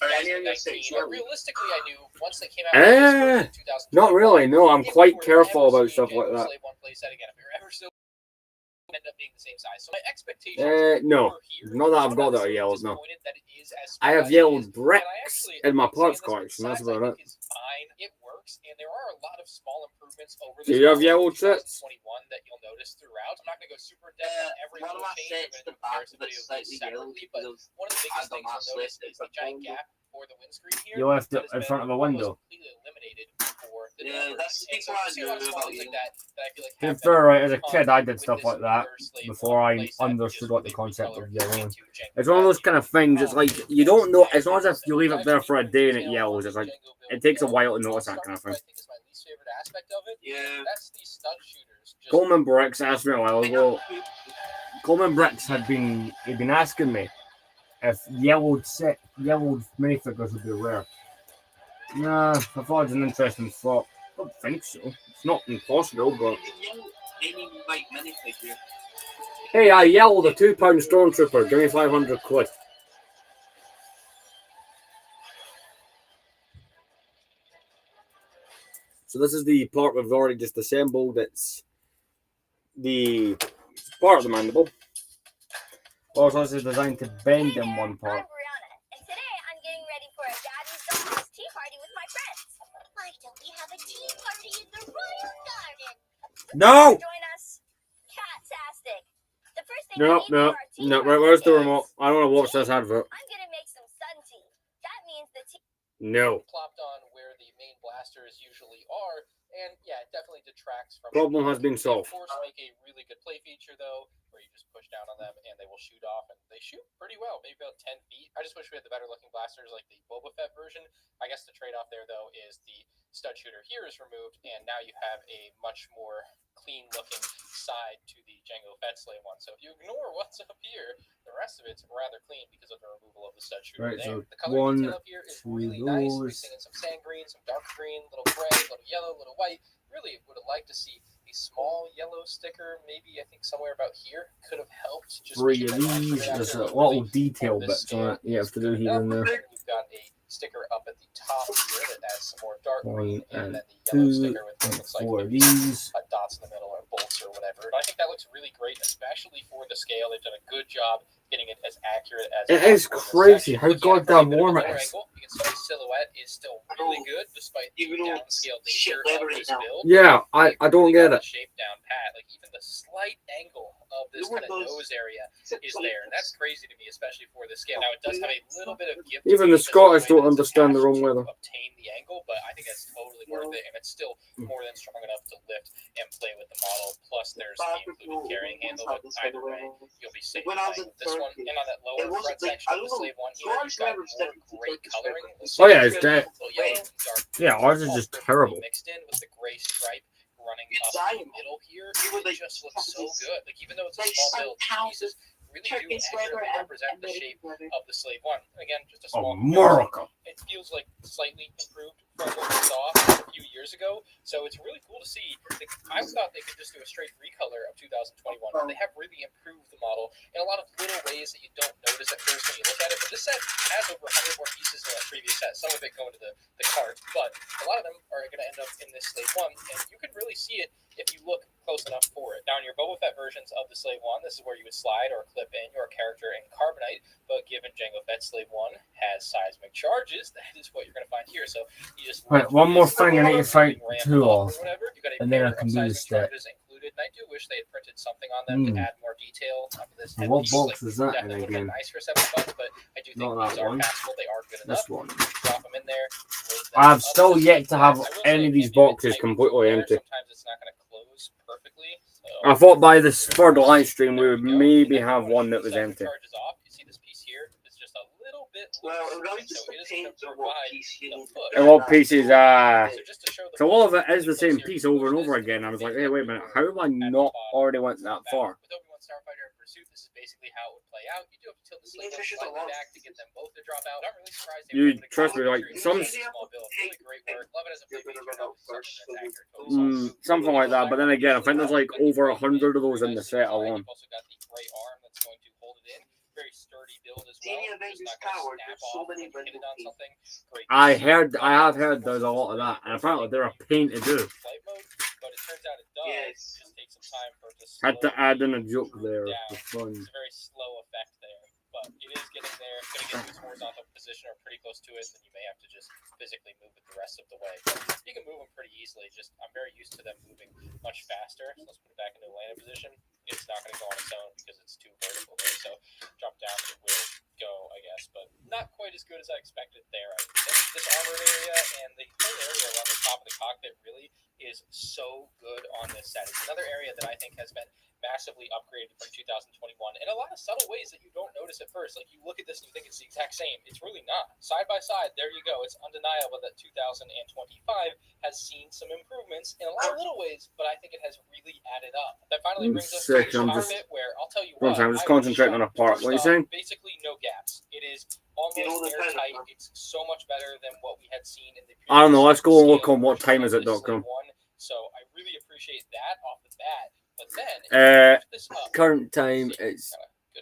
2019. Or realistically, I knew once they came out in 2020. Not really. No, I'm quite careful about stuff like that. Slave 1 playset again, if you're ever still end up being the same size. So my expectations no, not that I've got that yellowed. No, I have yellowed bricks in my parts collection. That's about it. It's fine. It works, and there are a lot of small improvements over this. Do you have yellowed sets? 21 that you'll notice throughout. I'm not going to go super in depth on every little change. I'm going to compare some videos separately, but one of the biggest things you'll notice is the giant gap for the windscreen here. You left it in front of a window. Completely eliminated for the that's the thing I do about you. To be fair, right, as a kid, I did stuff like that before I understood what the concept of yellowing. It's one of those kind of things. It's like you don't know. It's not as if you leave it there for a day and it yellows. It's like it takes a while to notice that kind of thing. Yeah, that's the stud shooters. Coleman Bricks asked me a while ago. Coleman Bricks he'd been asking me if yellowed minifigures would be rare. Nah, I thought it was an interesting thought. I don't think so. It's not impossible, but hey, I yelled a £2 stormtrooper. Give me 500 quid. So this is the part we've already just assembled. It's the part of the mandible. Also, this is designed to bend in one part. I'm Brianna, and today I'm getting ready for a Daddy's Daughter's tea party with my friends. Why don't we have a tea party in the royal garden? No! Join us. Cat-tastic. The first thing No. Right, where's the remote? I don't want to watch this advert. I'm gonna make some sun tea. That means the tea. No. Plopped on where the main blasters usually are, and yeah, it definitely detracts from. Problem has been solved. Of course, make a really good play feature though, where you just push down on them and they will shoot off, and they shoot pretty well, maybe about 10 feet. I just wish we had the better looking blasters like the Boba Fett version. I guess the trade-off there though is the stud shooter here is removed, and now you have a much more clean looking side to the Jango Fett Slave 1. So if you ignore what's up here, the rest of it's rather clean because of the removal of the stud shooter. Right, there. so The color detail up here is really nice. Mixing in some sand green, some dark green, little gray, little yellow, little white. Really would have liked to see a small yellow sticker, maybe I think somewhere about here could have helped. Just 3 of these. There's a lot of detail bits on it. You have to do here and there. We've got a sticker up at the top here that adds some more dark 1 green, and then the yellow 2 sticker with what and looks like 4 of maybe these. dots in the middle or bolts or whatever. But I think that looks really great, especially for the scale. They've done a good job getting it as accurate as it is crazy how goddamn warm it is. You can see the silhouette is still really good despite the downscaled nature of this build. Yeah, I don't get it. Shape down pat, like even the slight angle of this kind of nose area is there, and that's crazy to me, especially for the scale. Now it does have a little bit of give. Even the Scottish don't understand their own weather. Obtain the angle, but I think that's totally worth it, and it's still more than strong enough to lift and play with the model. Plus, there's the included carrying handle. But either way, you'll be safe playing with this one. And on that lower front section of the Slave 1 here, you've got more gray coloring. Oh yeah, it's dead. Yellow, dark, yeah, ours is just terrible. Mixed in with the gray stripe running up the middle here, it just looks so good. Like even though it's a small build, pieces really do accurately represent the shape of the Slave 1. Again, just a small. America. It feels like slightly improved from what we saw a few years ago. So it's really cool to see. Like, I thought they could just do a straight recolor of 2021. They have really improved the model in a lot of little ways that you don't notice at first when you look at it. But this set has over 100 more pieces than that previous set. Some of it going to the cart, but a lot of them are going to end up in this Slave 1. And you can really see it if you look close enough for it. Now, in your Boba Fett versions of the Slave 1, this is where you would slide or clip in your character in Carbonite, but given Jango Fett Slave 1 has seismic charges, that is what you're going to find here. So you just right, one more thing I need to fight 2 off, and then I can do this step. And I do wish they had printed something on them to add more detail onto this. What box is that in again? Nice for $7, but I do think these are passable. They are good enough. This one. Drop them in there. I've still yet to have any of these boxes completely empty. Sometimes it's not going to close perfectly. I thought by this third live stream we would maybe have one that was empty. Charges off. You see this piece here? It's just a little bit Well, loose, it really so just it doesn't depends on what provide piece you the need. foot. And what pieces? So just to show the So all of foot, it is the you close same here, piece you over and push over this, again. I was like, maybe hey, up wait a to minute, your how have I at the not bottom, already went that back. far? With Obi-Wan Starfighter and Pursuit, this is basically how it would play out. You do have to tilt the slate It's just a slightly lot. back to get them both to drop out. I'm really surprised they You were able to trust me, like some small build. Really great work. Love it as a play feature. Something that's accurate. something like that. But then again, I think there's like over 100 of those in the set alone. You've also got the gray arm that's going to hold it in. Very sturdy build as well. Senior Just Avengers not going to Tower, snap there's so off many when you hit it on something. Great. I have heard there's a lot of that, and apparently they're a pain to do. Flight mode, but it turns out it does. Yes. Just take some time for it to Had to add in a slowly joke there down. for fun. It's a very slow effect there, but it is getting there. It's going to get to its horizontal position or pretty close to it, then you may have to just physically move it the rest of the way. But you can move them pretty easily. Just I'm very used to them moving much faster. So let's put it back into a landing position. It's not going to go on its own because it's too vertical there. So drop down, it will go, I guess, but not quite as good as I expected there. I would say this armored area and the whole area around the top of the cockpit really is so good on this set. It's another area that I think has been massively upgraded from 2021 in a lot of subtle ways that you don't notice at first. Like you look at this and you think it's the exact same. It's really not. Side by side, there you go. It's undeniable that 2025 has seen some improvements in a lot of little ways, but I think it has really added up. That finally brings us to the cockpit, where I'll tell you what, I'm just concentrating on a part. What are you saying? Basically no gaps. It is almost airtight. It's so much better than what we had seen in the previous I don't know. Let's go and look on what time version is of it, this .com. one. So I really appreciate that off the bat. But then this up, Current time it's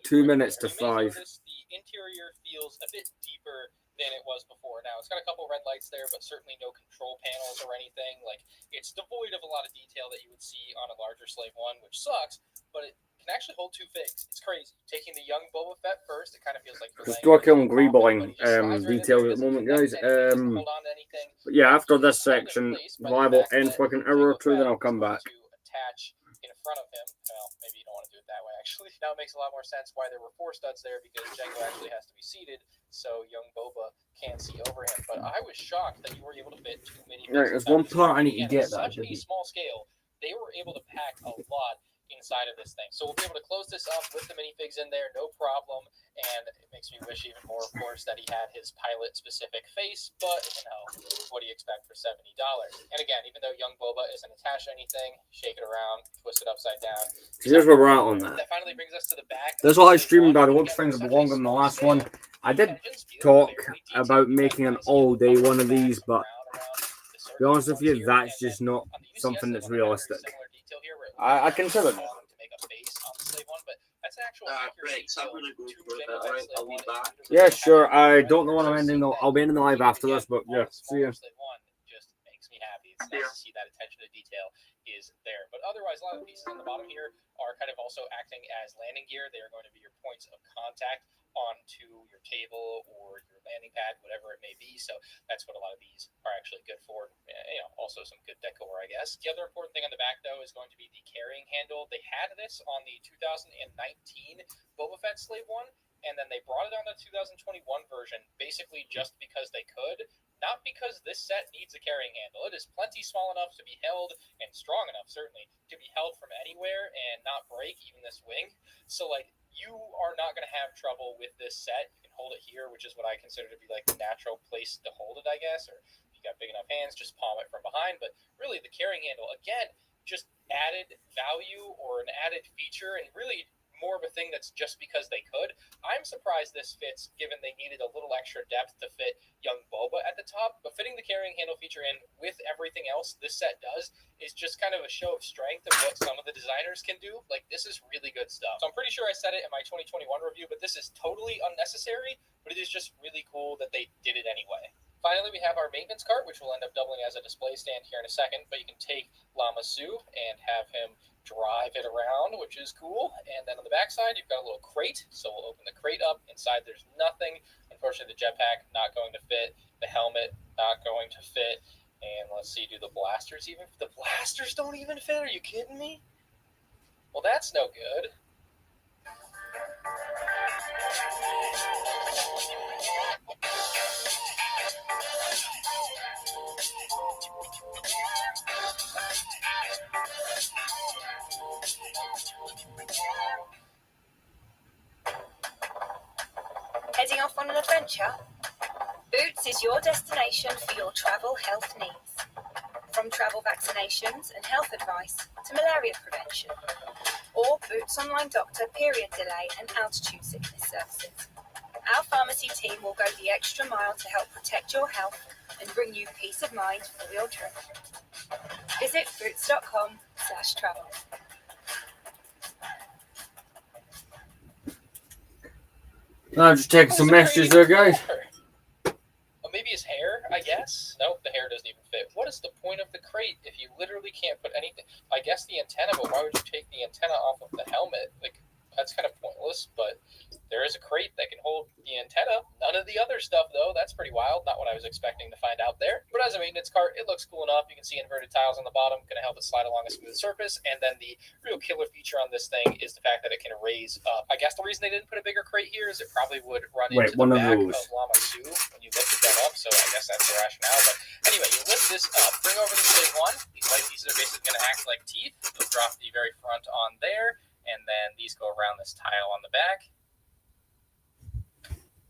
2 minutes to 5. Notice the interior feels a bit deeper than it was before. Now it's got a couple red lights there, but certainly no control panels or anything. Like it's devoid of a lot of detail that you would see on a larger Slave One, which sucks. But it can actually hold 2 figs. It's crazy. Taking the young Boba Fett first, it kind of feels like Just working on greebling details at the moment, guys. hold on to anything. But yeah, after this section, liable end for like an hour or two, then I'll come back. To attach in front of him. Well, maybe you don't want to do it that way, actually. Now it makes a lot more sense why there were 4 studs there, because Jango actually has to be seated so young Boba can see over him. But I was shocked that you were able to fit 2 minifigs. Right, there's one part I need to get that. Such a small scale, they were able to pack a lot inside of this thing. So we'll be able to close this up with the minifigs in there, no problem. And it makes me wish even more, of course, that he had his pilot-specific face. But, you know, what do you expect for $70? And again, even though young Boba isn't attached to anything, shake it around, twist it upside down. So here's where we're at on that. That finally brings us to the back. This is what I streamed about. I watched things a bit longer than the last one. I did talk about making an all-day one of these, but to be honest with you, that's just not something that's realistic. I consider it. Yeah, sure. I don't know when I'm ending. I'll be ending the live after this, but yeah, see ya. Just makes me happy. It's nice to see that attention to detail is there. But otherwise, a lot of the pieces on the bottom here are kind of also acting as landing gear. They are going to be your points of contact onto your table or your landing pad, whatever it may be. So that's what a lot of these are actually good for. You know, also some good decor, I guess. The other important thing on the back, though, is going to be the carrying handle. They had this on the 2019 Boba Fett Slave One, and then they brought it on the 2021 version basically just because they could. Not because this set needs a carrying handle. It is plenty small enough to be held, and strong enough, certainly, to be held from anywhere and not break even this wing. So, like, you are not going to have trouble with this set. You can hold it here, which is what I consider to be, like, the natural place to hold it, I guess. Or if you got big enough hands, just palm it from behind. But really, the carrying handle, again, just added value or an added feature, and really more of a thing that's just because they could. I'm surprised this fits, given they needed a little extra depth to fit young Boba at the top, but fitting the carrying handle feature in with everything else this set does is just kind of a show of strength of what some of the designers can do. Like, this is really good stuff. So I'm pretty sure I said it in my 2021 review, but this is totally unnecessary, but it is just really cool that they did it anyway. Finally, we have our maintenance cart, which will end up doubling as a display stand here in a second, but you can take Lama Su and have him drive it around, which is cool. And then on the back side, you've got a little crate, so we'll open the crate up. Inside, there's nothing. Unfortunately, the jetpack not going to fit. The helmet not going to fit. And let's see, do the blasters even? The blasters don't even fit? Are you kidding me? Well, that's no good. Heading off on an adventure? Boots is your destination for your travel health needs. From travel vaccinations and health advice to malaria prevention. Or Boots Online Doctor period delay and altitude sickness services. Our pharmacy team will go the extra mile to help protect your health and bring you peace of mind for your trip. Visit boots.com/travel. I'm just taking some messages there, guys. Maybe his hair, I guess. Nope, the hair doesn't even fit. What is the point of the crate if you literally can't put anything? I guess the antenna, but why would you take the antenna off of the helmet? Like, that's kind of pointless, but there is a crate that can hold the antenna. None of the other stuff, though. That's pretty wild. Not what I was expecting to find out there. But as a maintenance cart, it looks cool enough. You can see inverted tiles on the bottom. Going to help it slide along a smooth surface. And then the real killer feature on this thing is the fact that it can raise up. I guess the reason they didn't put a bigger crate here is it probably would run into the back of Llama 2 when you lifted that up. So I guess that's the rationale. But anyway, you lift this up. Bring over the Slave 1. These white pieces are basically going to act like teeth. You'll drop the very front on there. And then these go around this tile on the back.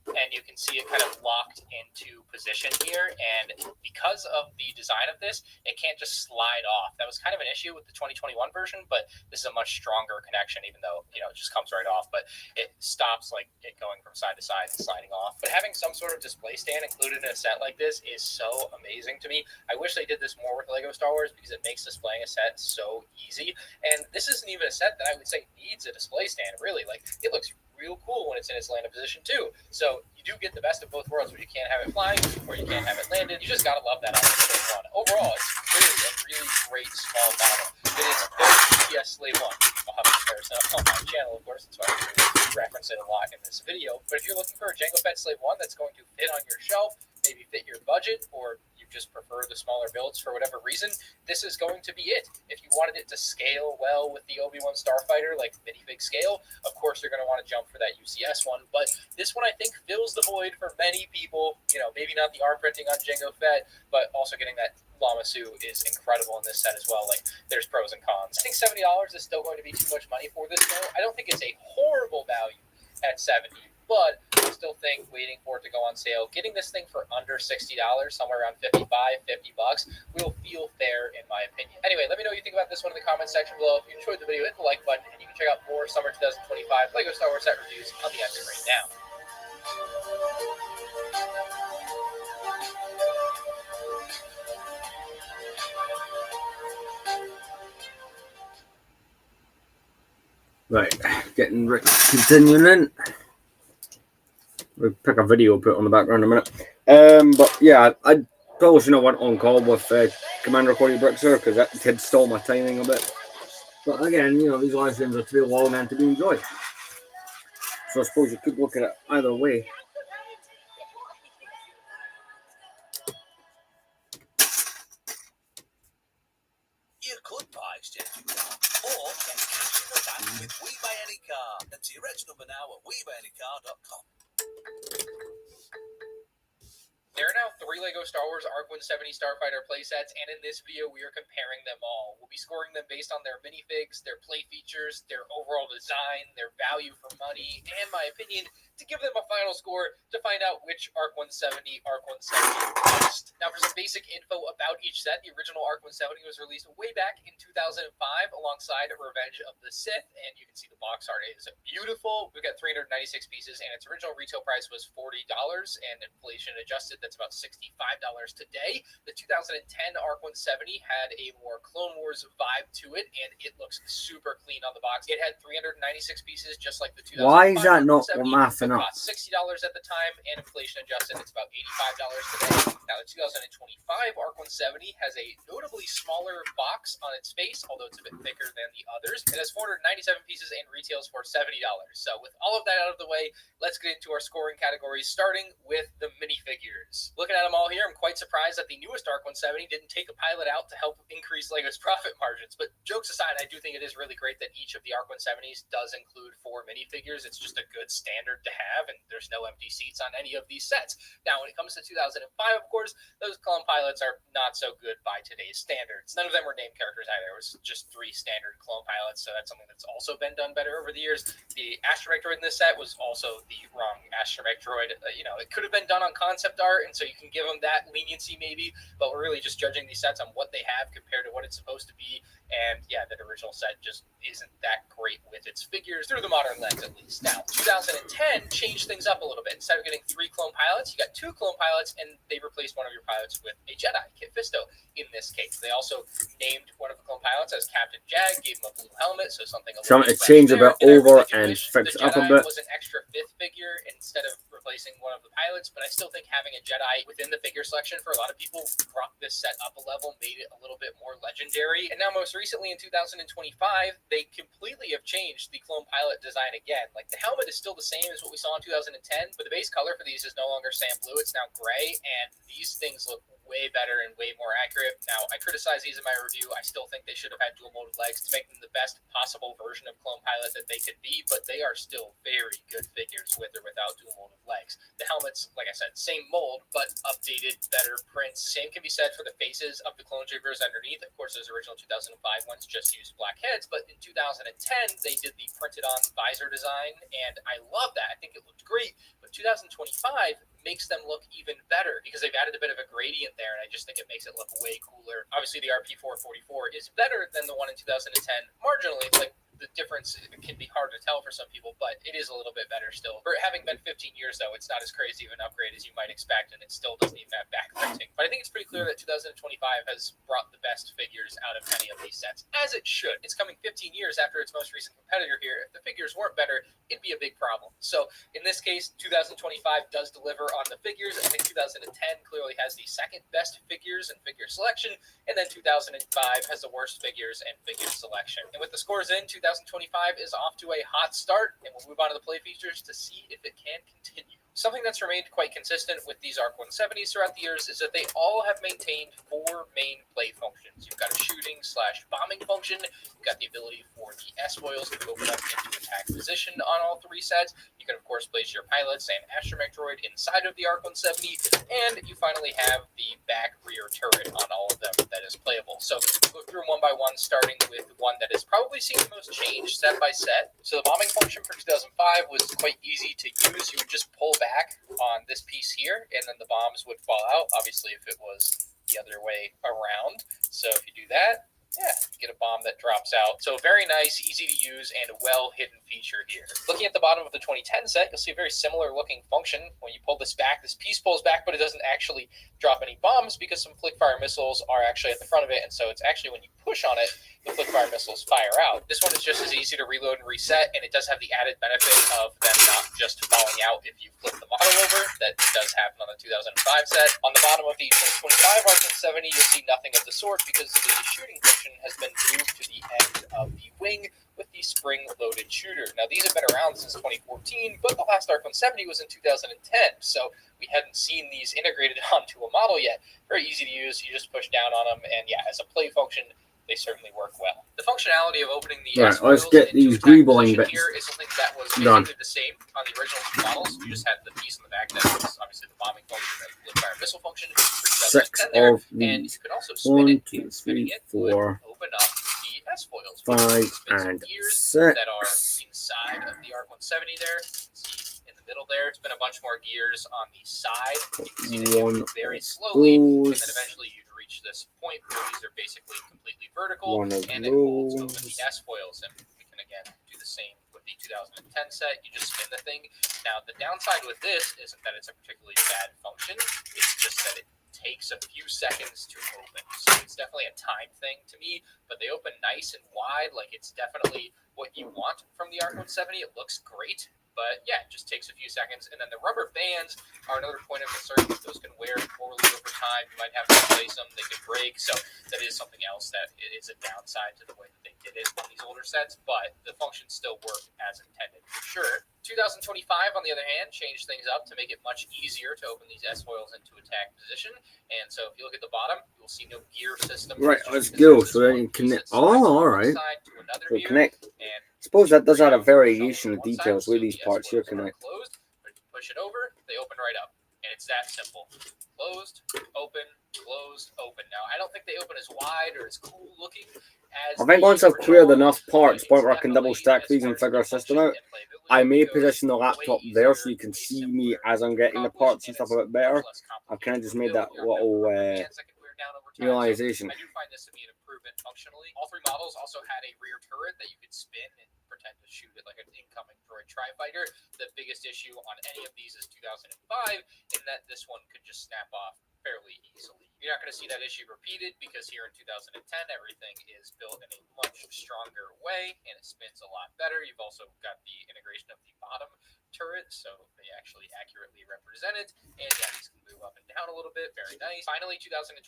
And you can see it kind of locked into position here. And because of the design of this, it can't just slide off. That was kind of an issue with the 2021 version, but this is a much stronger connection, even though, it just comes right off. But it stops like it going from side to side and sliding off. But having some sort of display stand included in a set like this is so amazing to me. I wish they did this more with LEGO Star Wars because it makes displaying a set so easy. And this isn't even a set that I would say needs a display stand, really. Like, it looks real cool when it's in its landed position too. So you do get the best of both worlds, where you can't have it flying or you can't have it landed. You just gotta love that on the Slave 1. Overall, it's really a really great small model. It is very GPS Slave 1. I'll have a comparison on my channel, of course, that's why I reference it a lot in this video. But if you're looking for a Jango Fett Slave 1 that's going to fit on your shelf, maybe fit your budget, or you just prefer the smaller builds for whatever reason, this is going to be it. If you wanted it to scale well with the Obi-Wan Starfighter, like minifig scale, of course you're going to want to jump for that UCS one. But this one, I think, fills the void for many people. Maybe not the arm printing on Jango Fett, but also getting that Llama Su is incredible in this set as well. Like, there's pros and cons. I think $70 is still going to be too much money for this though. I don't think it's a horrible value at $70. But I still think waiting for it to go on sale, getting this thing for under $60, somewhere around $55, $50, will feel fair in my opinion. Anyway, let me know what you think about this one in the comment section below. If you enjoyed the video, hit the like button, and you can check out more Summer 2025 LEGO Star Wars set reviews on the end screen now. Right, continuing. We'll pick a video, put it on the background in a minute. But yeah, I probably shouldn't have went on call with Commander Cody Brixer because that kid stole my timing a bit. But again, these live streams are too long and to be enjoyed. So I suppose you could look at it either way. You could buy exchanging car or get cash in the bank with We Buy Any Car. Enter your reg number now at WeBuyAnyCar.com. There are now 3 LEGO Star Wars Arc 170 Starfighter playsets, and in this video, we are comparing them all. We'll be scoring them based on their minifigs, their play features, their overall design, their value for money, and my opinion, to give them a final score to find out which Arc 170 best. Now, for some basic info about each set, the original Arc 170 was released way back in 2005 alongside Revenge of the Sith, and you can see the box art is beautiful. We've got 396 pieces, and its original retail price was $40, and inflation adjusted, that's about $65 today. The 2010 Arc 170 had a more Clone Wars vibe to it, and it looks super clean on the box. It had 396 pieces, just like the 2005 Why is that not mathing up? It cost $60 at the time, and inflation adjusted, it's about $85 today. Now, the 2025 Arc 170 has a notably smaller box on its face, although it's a bit thicker than the others. It has 497 pieces and retails for $70. So with all of that out of the way, let's get into our scoring categories, starting with the minifigures. Looking at them all here, I'm quite surprised that the newest Arc 170 didn't take a pilot out to help increase LEGO's profit margins. But jokes aside, I do think it is really great that each of the Arc 170s does include 4 minifigures. It's just a good standard to have, and there's no empty seats on any of these sets. Now, when it comes to 2005, of course, those clone pilots are not so good by today's standards. None of them were named characters either. It was just 3 standard clone pilots, so that's something that's also been done better over the years. The astromech droid in this set was also the wrong astromech droid. It could have been done on concept art, and so you can give them that leniency maybe, but we're really just judging these sets on what they have compared to what it's supposed to be. And yeah, that original set just isn't that great with its figures through the modern lens, at least. Now, 2010 changed things up a little bit. Instead of getting 3 clone pilots, you got 2 clone pilots, and they replaced one of your pilots with a Jedi, Kit Fisto, in this case. They also named one of the clone pilots as Captain Jag, gave him a blue helmet, so something a little bit change a bit over and wish fix the up a Jedi bit. was an extra 5th figure instead of replacing one of the pilots, but I still think having a Jedi within the figure selection for a lot of people brought this set up a level, made it a little bit more legendary. And now most recently in 2025, they completely have changed the clone pilot design again. Like, the helmet is still the same as what we saw in 2010, but the base color for these is no longer sand blue, it's now gray, and these things look way better and way more accurate. Now, I criticize these in my review. I still think they should have had dual molded legs to make them the best possible version of clone pilot that they could be, but they are still very good figures with or without dual molded legs. The helmets, like I said, same mold, but updated, better prints. Same can be said for the faces of the clone troopers underneath. Of course, those original 2005 ones just used black heads, but in 2010, they did the printed on visor design, and I love that. I think it looked great, but 2025 makes them look even better because they've added a bit of a gradient there, and I just think it makes it look way cooler. Obviously, the RP444 is better than the one in 2010 marginally. Like, the difference can be hard to tell for some people, but it is a little bit better still. For having been 15 years, though, it's not as crazy of an upgrade as you might expect, and it still doesn't even have back printing. But I think it's pretty clear that 2025 has brought the best figures out of many of these sets, as it should. It's coming 15 years after its most recent competitor here. If the figures weren't better, it'd be a big problem. So in this case, 2025 does deliver on the figures. I think 2010 clearly has the second best figures and figure selection, and then 2005 has the worst figures and figure selection. And with the scores in, 2025 is off to a hot start, and we'll move on to the play features to see if it can continue. Something that's remained quite consistent with these ARC 170s throughout the years is that they all have maintained 4 main play functions. You've got a shooting/bombing function. You've got the ability for the S-foils to open up into attack position on all 3 sets. You can, of course, place your pilots and astromech droid inside of the ARC 170, and you finally have the back rear turret on all of them that is playable. So we'll go through them one by one, starting with one that has probably seen the most change set by set. So the bombing function for 2005 was quite easy to use. You would just pull back on this piece here, and then the bombs would fall out, obviously if it was the other way around. So if you do that, you get a bomb that drops out. So very nice, easy to use, and a well-hidden feature here. Looking at the bottom of the 2010 set, you'll see a very similar looking function. When you pull this back, this piece pulls back, but it doesn't actually drop any bombs because some flick-fire missiles are actually at the front of it, and so it's actually when you push on it, the flick-fire missiles fire out. This one is just as easy to reload and reset, and it does have the added benefit of them not just falling out if you flip the model over. That does happen on the 2005 set. On the bottom of the 2025 ARC 170, you'll see nothing of the sort because the shooting function has been moved to the end of the wing with the spring-loaded shooter. Now, these have been around since 2014, but the last ARC 170 was in 2010, so we hadn't seen these integrated onto a model yet. Very easy to use. You just push down on them, and as a play function, they certainly work well. The functionality of opening the let's get these greebling bits here is something that was done. basically the same on the original 2 models. You just had the piece in the back that was obviously the bombing function and the fire missile function. 6 there, of and you these. could also spin 1, 2, 3, 4, open up the S-foils, 5, and gears 6 that are inside of the ARC 170 there. See in the middle there, it's been a bunch more gears on the side. You can see they move very slowly, and then eventually you reach this point where these are basically completely vertical, and it holds open the S-foils, and we can again do the same with the 2010 set. You just spin the thing. Now, the downside with this isn't that it's a particularly bad function, it's just that it takes a few seconds to open. So it's definitely a time thing to me, but they open nice and wide, like it's definitely what you want from the ARC 170. It looks great, but it just takes a few seconds. And then the rubber bands are another point of concern because those can wear poorly over time. You might have to replace them. They could break. So that is something else that is a downside to the way that they did it on these older sets, but the functions still work as intended for sure. 2025, on the other hand, changed things up to make it much easier to open these S-foils into attack position. And so if you look at the bottom, you'll see no gear system. Right, let's go. So then you connect. Oh, all right. So connect. I suppose that does add a variation of details with these parts here connect. push it over, they open right up. And it's that simple. Closed, open, closed, open. Now, I don't think they open as wide or as cool looking as I think once I've cleared enough parts, point where I can double stack these and figure a system out, I may position the laptop there so you can see me as I'm getting the parts and stuff a bit better. I've kind of just made that little realization. I do find this to be an improvement functionally. All three models also had a rear turret that you could spin and pretend to shoot it like an incoming droid tri-fighter. The biggest issue on any of these is 2005, in that this one could just snap off fairly easily. You're not going to see that issue repeated because here in 2010, everything is built in a much stronger way and it spins a lot better. You've also got the integration of the bottom turret, so they actually accurately represent it. And yeah, these can move up and down a little bit. Very nice. Finally, 2025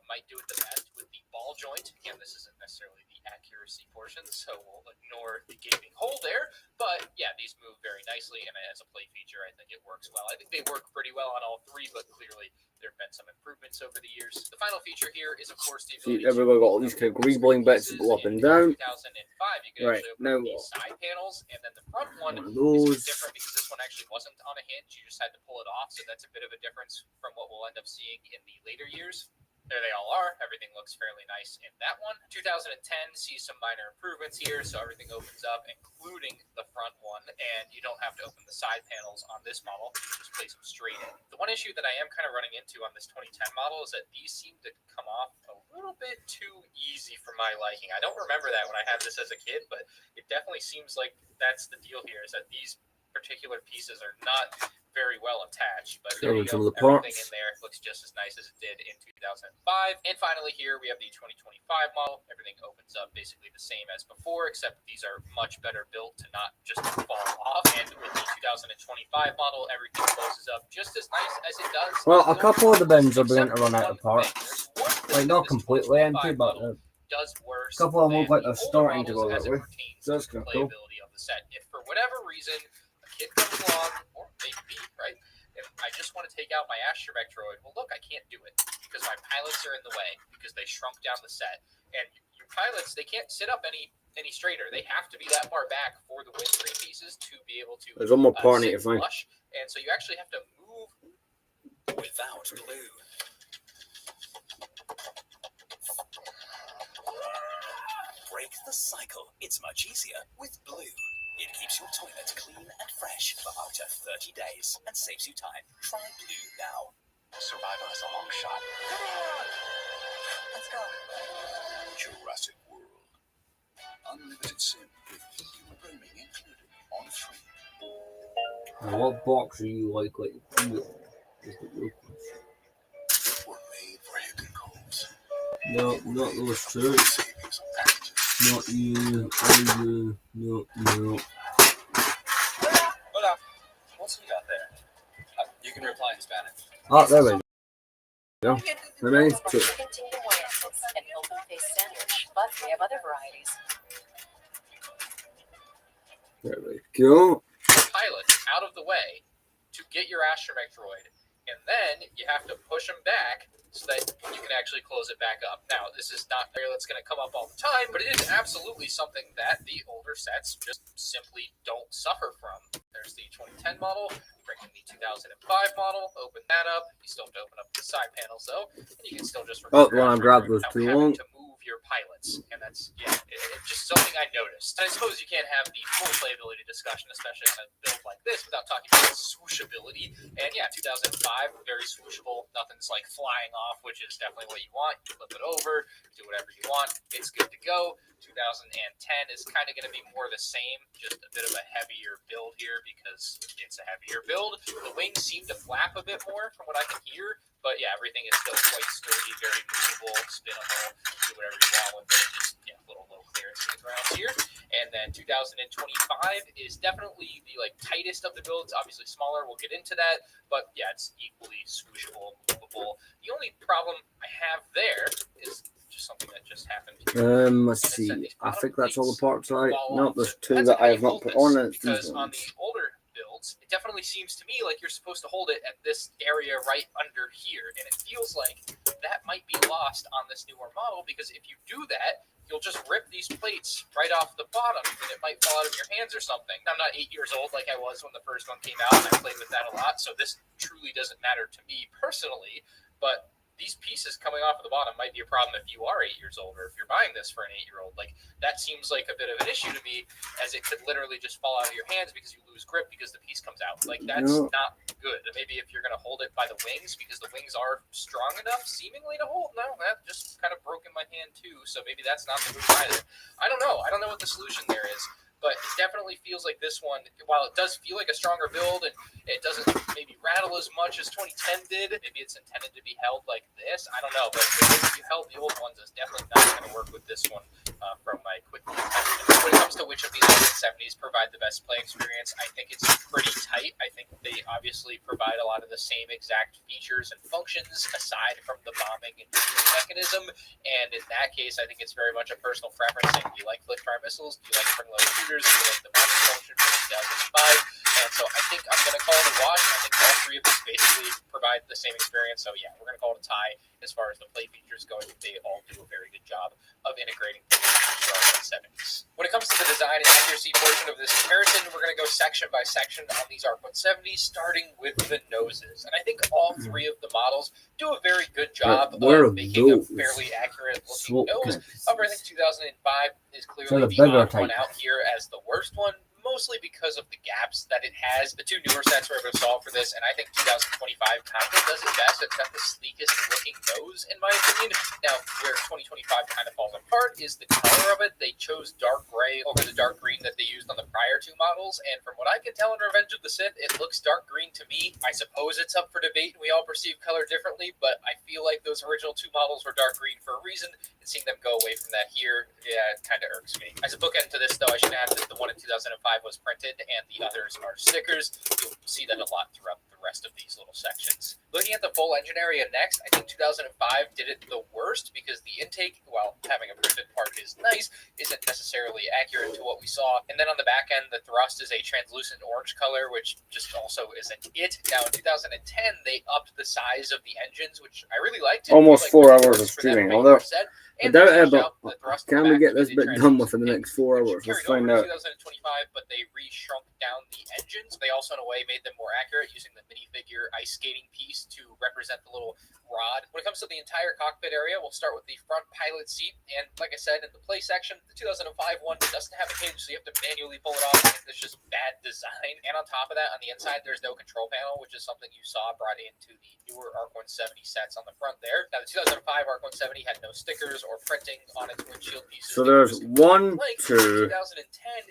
might do it the best with the ball joint. Again, this isn't necessarily the accuracy portion, so we'll ignore the gaping hole there. But yeah, these move very nicely, and as a play feature, I think it works well. I think they work pretty well on all three, but clearly there have been some improvements over the years. The final feature here is, of course, the ability everybody got all these kind of greebling bits that go up and down. 2005, you can Right, actually now open these side panels, and then the front one those. is different because this one actually wasn't on a hinge. You just had to pull it off, so that's a bit of a difference from what we'll end up seeing in the later years. There they all are. Everything looks fairly nice in that one. 2010 sees some minor improvements here, so everything opens up, including the front one, and you don't have to open the side panels on this model. You just place them straight in. The one issue that I am kind of running into on this 2010 model is that these seem to come off a little bit too easy for my liking. I don't remember that when I had this as a kid, but it definitely seems like that's the deal here, is that these particular pieces are not very well attached, but there you go. Everything in there looks just as nice as it did in 2005. And finally here we have the 2025 model. Everything opens up basically the same as before, except these are much better built to not just fall off. And with the 2025 model, everything closes up just as nice as it does. Well, a couple of the bins are beginning to run out of parts. Like, not completely empty, but does worse. a couple of them look like they're starting to go that way. So that's kind of cool. Playability of the set. If for whatever reason a kid comes along, or maybe me, right? If I just want to take out my astromech droid, well, look, I can't do it because my pilots are in the way because they shrunk down the set. And your pilots, they can't sit up any straighter. They have to be that far back for the windscreen pieces to be able to. There's one more part to find. And so you actually have to move without glue. Break the cycle. It's much easier with Blue. It keeps your toilet clean and fresh for up to 30 days and saves you time. Try Blue now. Survival is a long shot. Come on! Let's go. Jurassic World. Unlimited sim with EU roaming included on free. Now, what box are you likely to feel? Were made for hidden codes. No, not those two. Not you, no. Hola. What's you got there? You can reply in Spanish. Oh, there we go. Remains two. An open-faced sandwich, but we have other varieties. There we go. Pilots out of the way to get your astromech droid, and then you have to push them back so that you can actually close it back up. Now, this is not area that's going to come up all the time, but it is absolutely something that the older sets just simply don't suffer from. There's the 2010 model, bring in the 2005 model, open that up. You still have to open up the side panels, though, and you can still just well, I grabbed those too long. To move your pilots, and that's, it's just something I noticed. And I suppose you can't have the full playability discussion, especially on a build like this, without talking about swooshability. And yeah, 2005, very swooshable. Nothing's like flying off, which is definitely what you want. You flip it over, do whatever you want. It's good to go. 2010 is kind of going to be more the same, just a bit of a heavier build here because it's a heavier build. The wings seem to flap a bit more from what I can hear, but yeah, everything is still quite sturdy, very movable, spinnable, do whatever you want with it. Just little low clearance in the ground here. And then 2025 is definitely the tightest of the builds. Obviously smaller, we'll get into that, but yeah, it's equally swooshable, movable. The only problem I have there is just something that just happened. Let's see. I think that's all the parts right. No, there's two that I have not put on it. Because on the older builds, it definitely seems to me like you're supposed to hold it at this area right under here, and it feels like that might be lost on this newer model, because if you do that, you'll just rip these plates right off the bottom, and it might fall out of your hands or something. I'm not 8 years old like I was when the first one came out, and I played with that a lot, so this truly doesn't matter to me personally, but these pieces coming off of the bottom might be a problem if you are 8 years old, or if you're buying this for an 8-year-old. Like, that seems like a bit of an issue to me, as it could literally just fall out of your hands because you lose grip because the piece comes out. Like, that's not good. Maybe if you're going to hold it by the wings, because the wings are strong enough seemingly to hold. No, that just kind of broke in my hand too, so maybe that's not the move either. I don't know what the solution there is, but it definitely feels like this one, while it does feel like a stronger build and it doesn't maybe rattle as much as 2010 did, maybe it's intended to be held like this, I don't know, but if you held the old ones, it's definitely not going to work with this one from my quick assessment. When it comes to which of these 70s provide the best play experience, I think it's pretty tight. I think they obviously provide a lot of the same exact features and functions aside from the bombing and shooting mechanism, and in that case, I think it's very much a personal preference. Do you like flip-fire missiles? Do you like spring-loaded shooters? Do you like the bombing function from 2005? And so I think I'm going to call it a wash. I think all three of these basically provide the same experience. So yeah, we're going to call it a tie as far as the play features go. They all do a very good job of integrating the 70s. When it comes to the design and accuracy portion of this comparison, we're going to go section by section on these ARC 170s, starting with the noses. And I think all three of the models do a very good job of making a fairly accurate looking nose. However, I think 2005 is clearly the odd one out here as the worst one, mostly because of the gaps that it has. The two newer sets were able to solve for this, and I think 2025 kind of does it best. It's got the sleekest looking nose, in my opinion. Now, where 2025 kind of falls apart is the color of it. They chose dark gray over the dark green that they used on the prior two models, and from what I can tell in Revenge of the Sith, it looks dark green to me. I suppose it's up for debate, and we all perceive color differently, but I feel like those original two models were dark green for a reason, and seeing them go away from that here, yeah, it kind of irks me. As a bookend to this, though, I should add that the one in 2005 was printed and the others are stickers. You'll see that a lot throughout the rest of these little sections. Looking at the full engine area next, I think 2005 did it the worst because the intake, while having a printed part is nice, isn't necessarily accurate to what we saw. And then on the back end, the thrust is a translucent orange color, which just also isn't it. Now in 2010, they upped the size of the engines, which I really liked. Almost 4 hours of streaming, although I doubt it, but can we get this bit done within the next 4 hours? Let's find out. 2025, but they re-shrunk down the engines. They also, in a way, made them more accurate using the minifigure ice skating piece to represent the little rod. When it comes to the entire cockpit area, we'll start with the front pilot seat. And like I said, in the play section, the 2005 one doesn't have a hinge, so you have to manually pull it off. I think that's just bad design. And on top of that, on the inside, there's no control panel, which is something you saw brought into the newer ARC 170 sets on the front there. Now, the 2005 ARC 170 had no stickers or printing on its windshield pieces. So there's 1, 2, 2010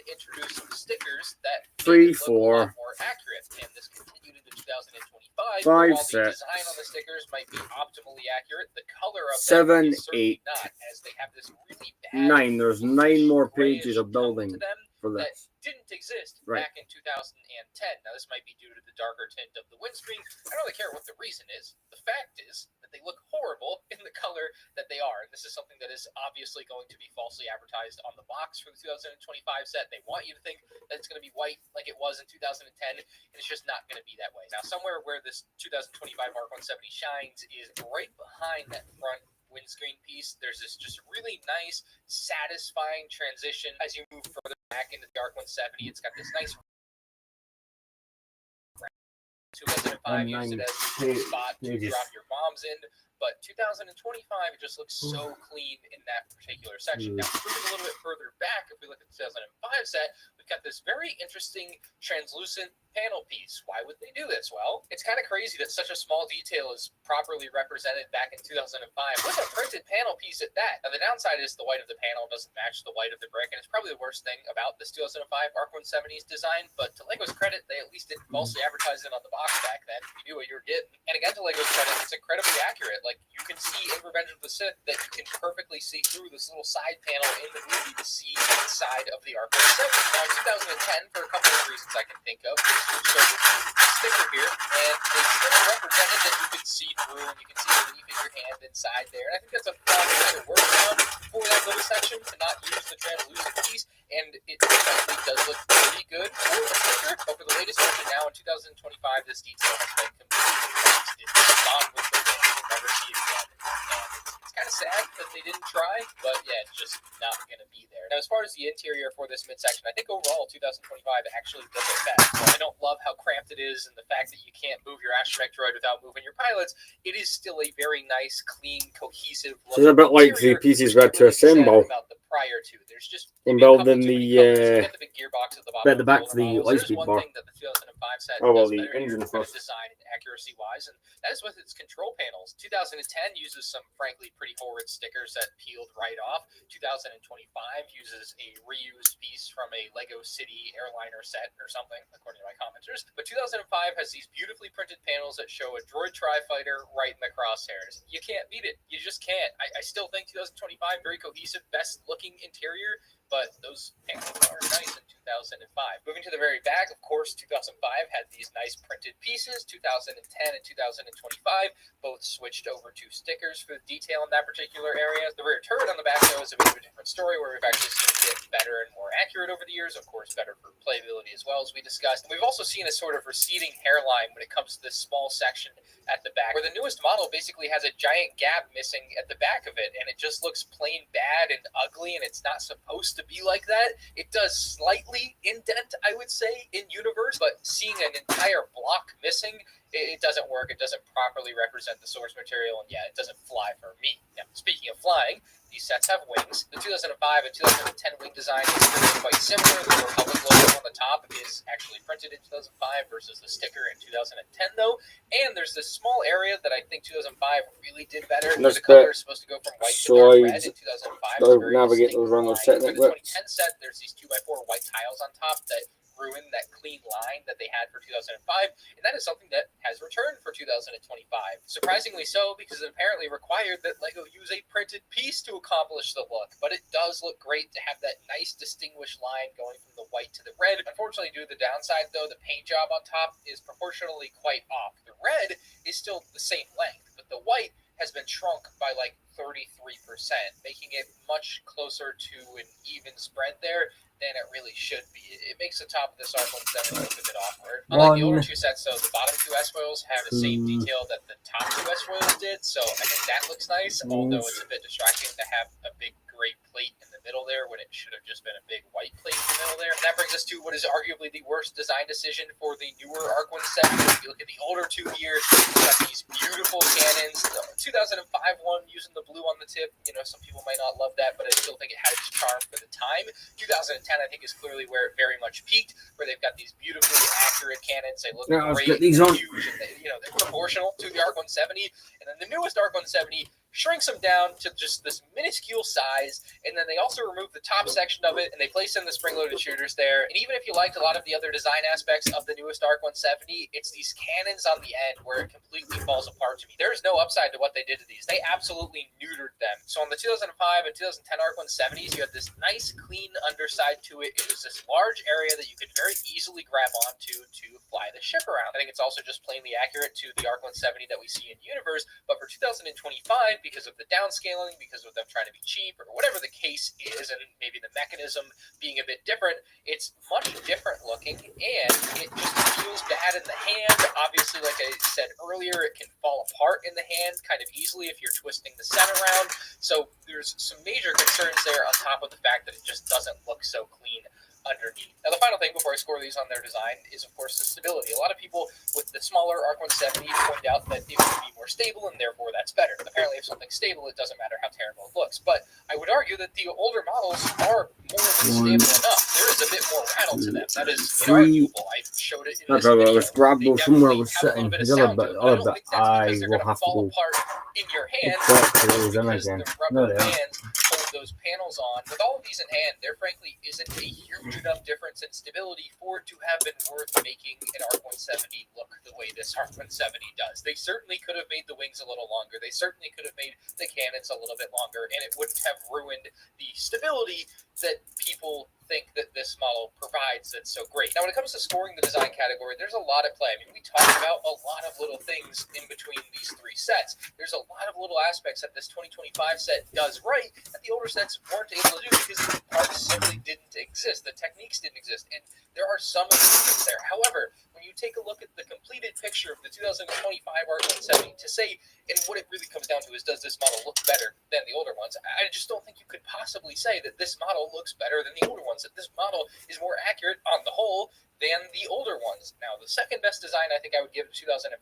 introduced some stickers that 3, 4, a lot more accurate, and this continued into 2025. 5 while the sets, design on the stickers might be optimally accurate, the color of 7, them is certainly 8, not, as they have this really bad 9. There's 9 more pages of tone building to them for that this. didn't exist Right. back in 2010. Now, this might be due to the darker tint of the windscreen. I don't really care what the reason is. The fact is that they look horrible in the color that they are. And this is something that is obviously going to be falsely advertised on the box for the 2025 set. They want you to think that it's going to be white like it was in 2010, and it's just not going to be that way. Now, somewhere where this 2025 ARC 170 shines is right behind that front windscreen piece. There's this just really nice, satisfying transition as you move further back into the ARC 170. It's got this nice 2005 used it as a spot to drop your bombs in, but 2025 it just looks so clean in that particular section. Now, moving a little bit further back, if we look at the 2005 set, we've got this very interesting translucent panel piece. Why would they do this? Well, it's kind of crazy that such a small detail is properly represented back in 2005 with a printed panel piece at that. Now, the downside is the white of the panel doesn't match the white of the brick, and it's probably the worst thing about this 2005 ARC 170's design, but to LEGO's credit, they at least didn't falsely advertise it on the box back then. You knew what you were getting. And again, to LEGO's credit, it's incredibly accurate. Like, you can see in Revenge of the Sith that you can perfectly see through this little side panel in the movie to see inside of the ARC 170. Now, in 2010, for a couple of reasons I can think of, they switched over to the sticker here, and they still represented that you could see through, and you can see the minifigure hand inside there. And I think that's a fun kind of workaround for that little section to not use the translucent piece, and it definitely does look pretty good for the sticker. But for the latest version now in 2025, this detail has been completely fixed. It's gone with the wind. You'll never see it again. sad that they didn't try, but yeah, it's just not going to be there. Now, as far as the interior for this midsection, I think overall 2025 actually does it best. While I don't love how cramped it is and the fact that you can't move your astromech droid without moving your pilots, it is still a very nice, clean, cohesive look. So it's a bit like the pieces we had to assemble about the prior two. There's just when building the big gearbox at the bottom. at the back to the lightspeed bar. Thing that the 2005 set Oh well, does the better engine kind of first. design and accuracy wise, and that is with its control panels. 2010 uses some frankly pretty horrid stickers that peeled right off. 2025 uses a reused piece from a Lego City airliner set or something, according to my commenters. But 2005 has these beautifully printed panels that show a droid tri-fighter right in the crosshairs. You can't beat it. You just can't. I still think 2025 very cohesive, best looking interior, but those panels are nice in 2005. Moving to the very back, of course, 2005 had these nice printed pieces. 2010 and 2025 both switched over to stickers for the detail in that particular area. The rear turret on the back, though, is a bit of a different story, where we've actually seen it get better and more accurate over the years. Of course, better for playability as well, as we discussed. And we've also seen a sort of receding hairline when it comes to this small section at the back, where the newest model basically has a giant gap missing at the back of it, and it just looks plain bad and ugly, and it's not supposed to be like that. It does slightly indent, I would say, in universe, but seeing an entire block missing, it doesn't work. It doesn't properly represent the source material, and yeah, it doesn't fly for me. Now, speaking of flying, these sets have wings. The 2005 and 2010 wing design is really quite similar. The Republic logo on the top is actually printed in 2005 versus the sticker in 2010, though. And there's this small area that I think 2005 really did better. The color is supposed to go from white to dark red in 2005. Navigate those around those set. For the 2010 set, there's these 2x4 white tiles on top that ruin that clean line that they had for 2005, and that is something that has returned for 2025. Surprisingly so, because it apparently required that LEGO use a printed piece to accomplish the look, but it does look great to have that nice distinguished line going from the white to the red. Unfortunately, due to the downside, though, the paint job on top is proportionally quite off. The red is still the same length, but the white has been shrunk by like 33%, making it much closer to an even spread there than it really should be. It makes the top of this R17 look a bit awkward. Unlike the older two sets, though, the bottom two S-foils have the same detail that the top two S-foils did, so I think that looks nice, although it's a bit distracting to have a big gray plate in the middle there when it should have just been a big white plate in the middle there. And that brings us to what is arguably the worst design decision for the newer Arc 170. If you look at the older two here, you've got these beautiful cannons. The 2005 one using the blue on the tip, you know, some people might not love that, but I still think it had its charm for the time. 2010, I think, is clearly where it very much peaked, where they've got these beautifully accurate cannons. They look great, these on. huge, and they're proportional to the Arc 170. And then the newest Arc 170 shrinks them down to just this minuscule size, and then they also remove the top section of it, and they place in the spring-loaded shooters there. And even if you liked a lot of the other design aspects of the newest Arc 170, it's these cannons on the end where it completely falls apart to me. There's no upside to what they did to these. They absolutely neutered them. So on the 2005 and 2010 Arc 170s, you had this nice, clean underside to it. It was this large area that you could very easily grab onto to fly the ship around. I think it's also just plainly accurate to the Arc 170 that we see in Universe, but for 2025, because of the downscaling, because of them trying to be cheap, or whatever the case is, and maybe the mechanism being a bit different, it's much different looking, and it just feels bad in the hand. Obviously, like I said earlier, it can fall apart in the hand kind of easily if you're twisting the set around. So there's some major concerns there on top of the fact that it just doesn't look so clean underneath. Now, the final thing before I score these on their design is, of course, the stability. A lot of people with the smaller Arc 170 point out that it would be more stable, and therefore that's better. Apparently, if something's stable, it doesn't matter how terrible it looks. But I would argue that the older models are more than stable enough. There is a bit more rattle to them. That is inarguable. I showed it in this video. Let's grab those somewhere was They sitting. definitely The have a other little bit bit, of sound to them, but I don't I think that's because they're will going have to to fall go. apart in your hand Exactly, because then the again. rubber No, they are. bands hold those panels on. With all of these in hand, there frankly isn't a huge enough difference in stability for it to have been worth making an Arc 170 look the way this Arc 170 does. They certainly could have made the wings a little longer. They certainly could have made the cannons a little bit longer, and it wouldn't have ruined the stability that people think that this model provides that's so great. Now, when it comes to scoring the design category, there's a lot at play. I mean, we talk about a lot of little things in between these three sets. There's a lot of little aspects that this 2025 set does right that the older sets weren't able to do because the parts simply didn't exist. The techniques didn't exist, and there are some improvements there. However, when you take a look at the completed picture of the 2025 ARC-170 to say, and what it really comes down to is, does this model look better than the older ones? I just don't think you could possibly say that this model looks better than the older ones, that this model is more accurate on the whole than the older ones. Now, the second best design I think I would give 2005.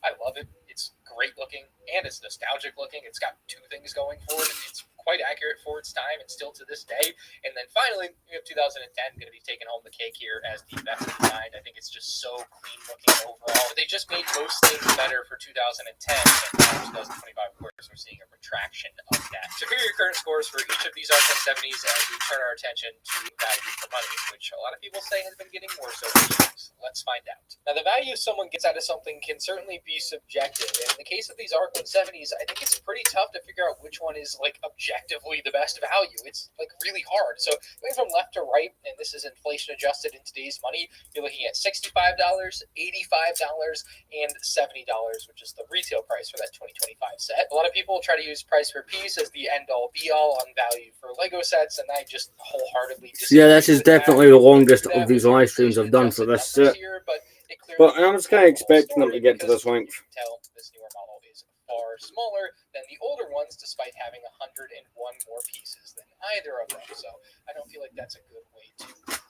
I love it. It's great looking and it's nostalgic looking. It's got two things going for it. It's quite accurate for its time and still to this day. And then finally, we have 2010 going to be taking home the cake here as the best design. I think it's just so clean looking overall. They just made most things better for 2010, and now 2025, of course, we're seeing a retraction of that. So here are your current scores for each of these ARC-170s as we turn our attention to value for money, which a lot of people say has been getting worse over the years. Let's find out. Now, the value someone gets out of something can certainly be subjective. And in the case of these ARC-170s, I think it's pretty tough to figure out which one is like objectively the best value. It's like really hard. So going from left to right, and this is inflation adjusted in today's money, you're looking at $65, $85, and $70, which is the retail price for that 2025 set. A lot of people try to use price per piece as the end-all be-all on value for Lego sets, and I just wholeheartedly disagree. Yeah, this is definitely the longest of these live streams I've done for this set. But I was kind of expecting them to get to this length. Tell this newer model is far smaller than the older ones, despite having 101 more pieces than either of them. So I don't feel like that's a good way to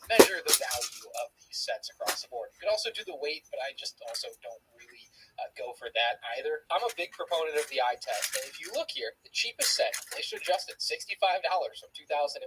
measure the value of these sets across the board. You could also do the weight, but I just also don't really go for that either. I'm a big proponent of the eye test, and if you look here, the cheapest set, they should adjust it, $65 from 2005.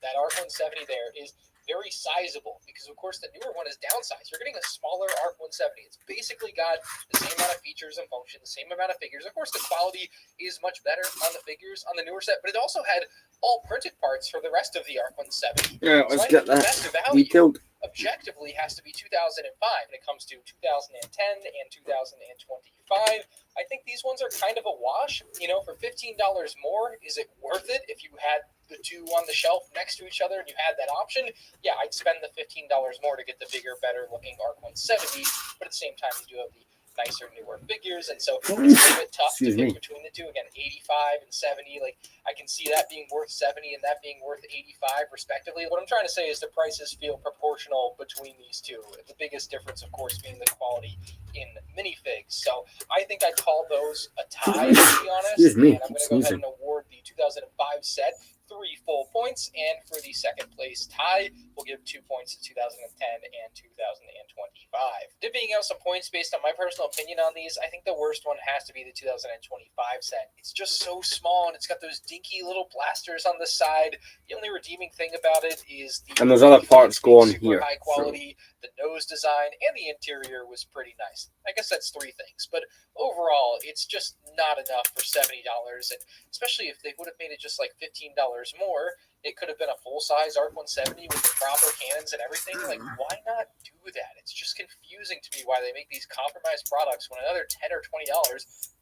That ARC-170 there is very sizable because, of course, the newer one is downsized. You're getting a smaller ARC-170. It's basically got the same amount of features and functions, the same amount of figures. Of course, the quality is much better on the figures on the newer set, but it also had all printed parts for the rest of the ARC-170. Yeah, let's get that detailed. Objectively has to be 2005 when it comes to 2010 and 2025. I think these ones are kind of a wash. You know, for $15 more, is it worth it if you had the two on the shelf next to each other and you had that option? Yeah, I'd spend the $15 more to get the bigger, better looking ARC-170, but at the same time, you do have the nicer, newer figures, and so it's a little bit tough to pick between the two. Again, 85 and 70, like I can see that being worth 70 and that being worth 85 respectively. What I'm trying to say is the prices feel proportional between these two. The biggest difference, of course, being the quality in minifigs. So I think I'd call those a tie, to be honest. Excuse me, and I'm going to go ahead and award the 2005 set 3 full points, and for the second place tie, we'll give 2 points to 2010 and 2025. Divvying out some points based on my personal opinion on these, I think the worst one has to be the 2025 set. It's just so small, and it's got those dinky little blasters on the side. The only redeeming thing about it is the and those other parts go on here. High quality, the nose design, and the interior was pretty nice. I guess that's 3 things, but overall, it's just not enough for $70, and especially if they would have made it just like $15 more, it could have been a full-size ARC-170 with the proper cannons and everything. Like, why not do that? It's just confusing to me why they make these compromised products when another $10 or $20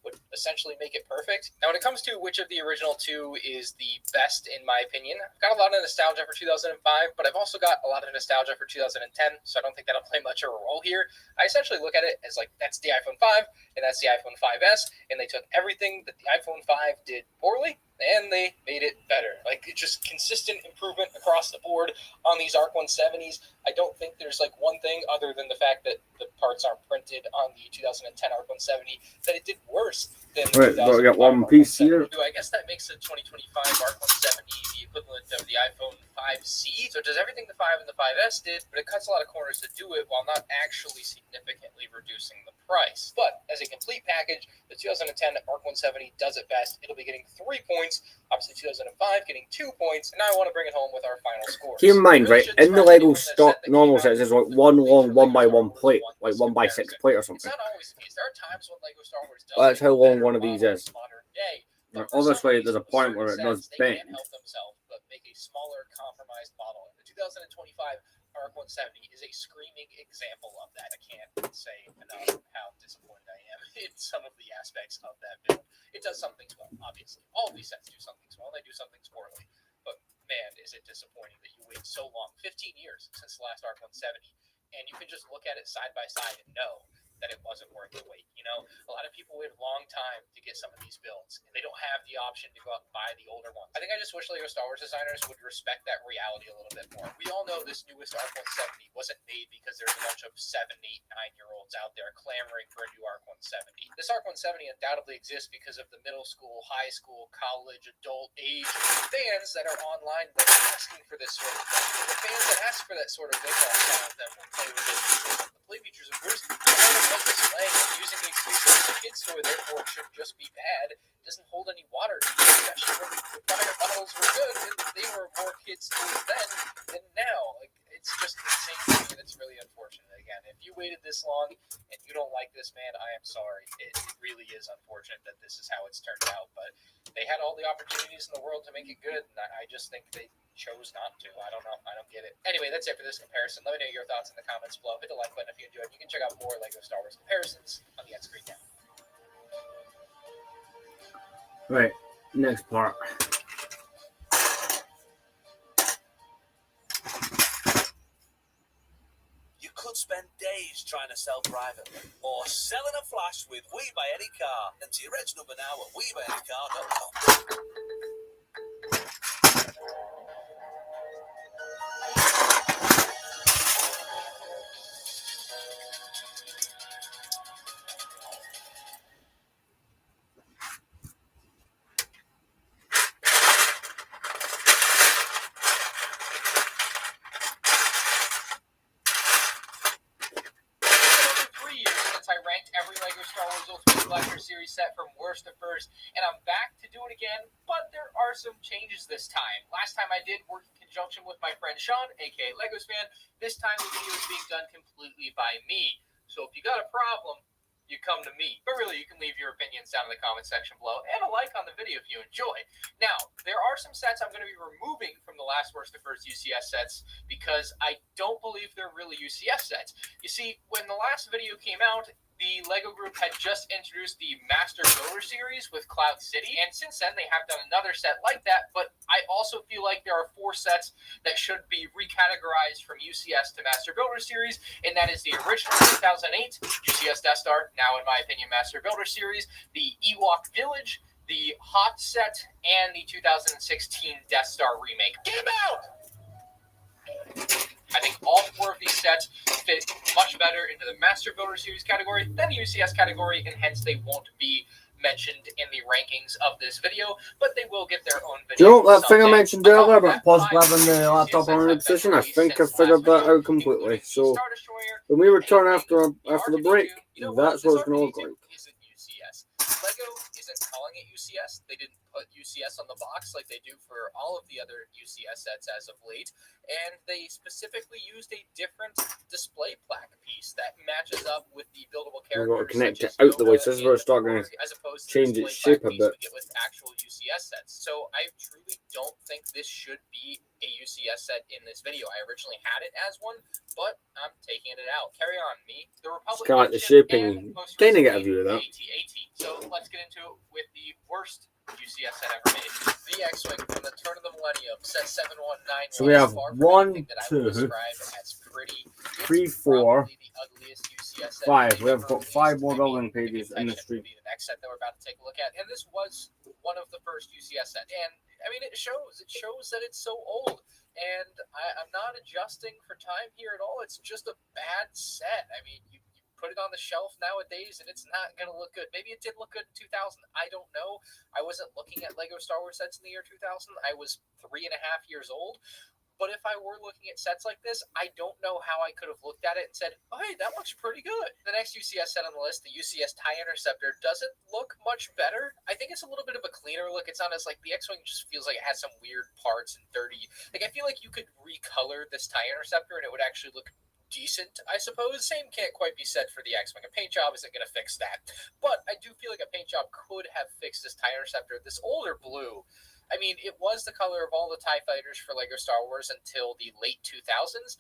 would essentially make it perfect. Now, when it comes to which of the original two is the best, in my opinion, I've got a lot of nostalgia for 2005, but I've also got a lot of nostalgia for 2010, so I don't think that'll play much of a role here. I essentially look at it as like, that's the iPhone 5, and that's the iPhone 5S, and they took everything that the iPhone 5 did poorly, and they made it better. Like, it's just consistent improvement across the board on these ARC-170s. I don't think there's like one thing other than the fact that the parts aren't printed on the 2010 ARC-170 that it did worse than the 2005 I got one piece here. I guess that makes the 2025 ARC-170 the equivalent of the iPhone 5C. So it does everything the 5 and the 5S did, but it cuts a lot of corners to do it while not actually significantly reducing the price. But as a complete package, the 2010 ARC-170 does it best. It'll be getting 3 points. Obviously, 2005 getting 2 points, and I want to bring it home with our final score. Keep in mind, right, in the Lego stock normal sets, there's like one long 1x1 plate, like 1x6 plate or something. It's not always the case. There are times when Lego Star Wars does. That's how long one of these is. Day, obviously, there's a point where it does bend. They can't help themselves but make a smaller, compromised model. The 2025 ARC-170 is a screaming example of that. I can't say enough how disappointed I am in some of the aspects of that build. It does some things well, obviously. All of these sets do some things well. They do some things poorly. But man, is it disappointing that you wait so long, 15 years since the last ARC-170, and you can just look at it side by side and know that it wasn't worth the wait. You know, a lot of people wait a long time to get some of these builds, and they don't have the option to go out and buy the older ones. I think I just wish Lego Star Wars designers would respect that reality a little bit more. We all know this newest Arc 170 wasn't made because there's a bunch of 7, 8, 9-year-olds out there clamoring for a new Arc 170. This Arc 170 undoubtedly exists because of the middle school, high school, college, adult age fans that are online that are asking for this sort of thing. The fans that ask for that sort of big ball style of them will play with it. The play features, of course, are displaying and using the exclusive to the kids store, therefore it should just be bad. It doesn't hold any water, especially when the prior models were good and they were more kids toys then than now. Like, it's just the same thing, and it's really unfortunate. Again, if you waited this long and you don't like this, man, I am sorry. It really is unfortunate that this is how it's turned out, but they had all the opportunities in the world to make it good, and I just think they chose not to. I don't know. I don't get it. Anyway, that's it for this comparison. Let me know your thoughts in the comments below. Hit the like button if you enjoyed. You can check out more Lego Star Wars comparisons on the end screen now. Right, next part. You could spend days trying to sell privately or selling a flash with We Buy Any Car. Enter your edge number now at WeBuyAnyCar.com. Series set from worst to first, and I'm back to do it again, but there are some changes this time. Last time I did work in conjunction with my friend Sean, aka Legos Fan. This time the video is being done completely by me. So if you got a problem, you come to me. But really, you can leave your opinions down in the comment section below and a like on the video if you enjoy. Now, there are some sets I'm going to be removing from the last worst to first UCS sets because I don't believe they're really UCS sets. You see, when the last video came out, the LEGO Group had just introduced the Master Builder series with Cloud City, and since then they have done another set like that, but I also feel like there are 4 sets that should be recategorized from UCS to Master Builder series, and that is the original 2008 UCS Death Star, now in my opinion Master Builder series, the Ewok Village, the Hot set, and the 2016 Death Star remake. Get out! I think all 4 of these sets fit much better into the Master Builder Series category than the UCS category, and hence they won't be mentioned in the rankings of this video, but they will get their own video. Do you know that thing I mentioned earlier about possibly having the laptop on a position? I think I figured that out completely. So when we return after the break, that's what it's going to look like. LEGO isn't calling it UCS. They didn't put UCS on the box like they do for all of the other UCS sets as of late, and they specifically used a different display plaque piece that matches up with the buildable characters. We've got to connect it out the way, so this is where it's starting to change its shape a bit. With actual UCS sets. So I truly don't think this should be a UCS set in this video. I originally had it as one, but I'm taking it out. Carry on, me. The Republic. It's kind of like the shaping. Kind of get a view of that. So let's get into it with the worst UCS set ever made. The X-Wing from the turn of the millennium, set 719. So we have 1, 2, 3, 4, 5. We have got 5 more building pages in the stream. The next set that we're about to take a look at, and this was one of the first UCS sets. And I mean, it shows that it's so old. And I'm not adjusting for time here at all. It's just a bad set. I mean, you put it on the shelf nowadays and it's not going to look good. Maybe it did look good in 2000. I don't know. I wasn't looking at LEGO Star Wars sets in the year 2000. I was 3.5 years old. But if I were looking at sets like this, I don't know how I could have looked at it and said, oh, hey, that looks pretty good. The next UCS set on the list, the UCS TIE Interceptor, doesn't look much better. I think it's a little bit of a cleaner look. It's not as like the X-Wing just feels like it has some weird parts and dirty. Like, I feel like you could recolor this TIE Interceptor and it would actually look decent, I suppose. Same can't quite be said for the X-Wing. A paint job isn't going to fix that. But I do feel like a paint job could have fixed this TIE Interceptor. This older blue, I mean, it was the color of all the TIE fighters for LEGO Star Wars until the late 2000s,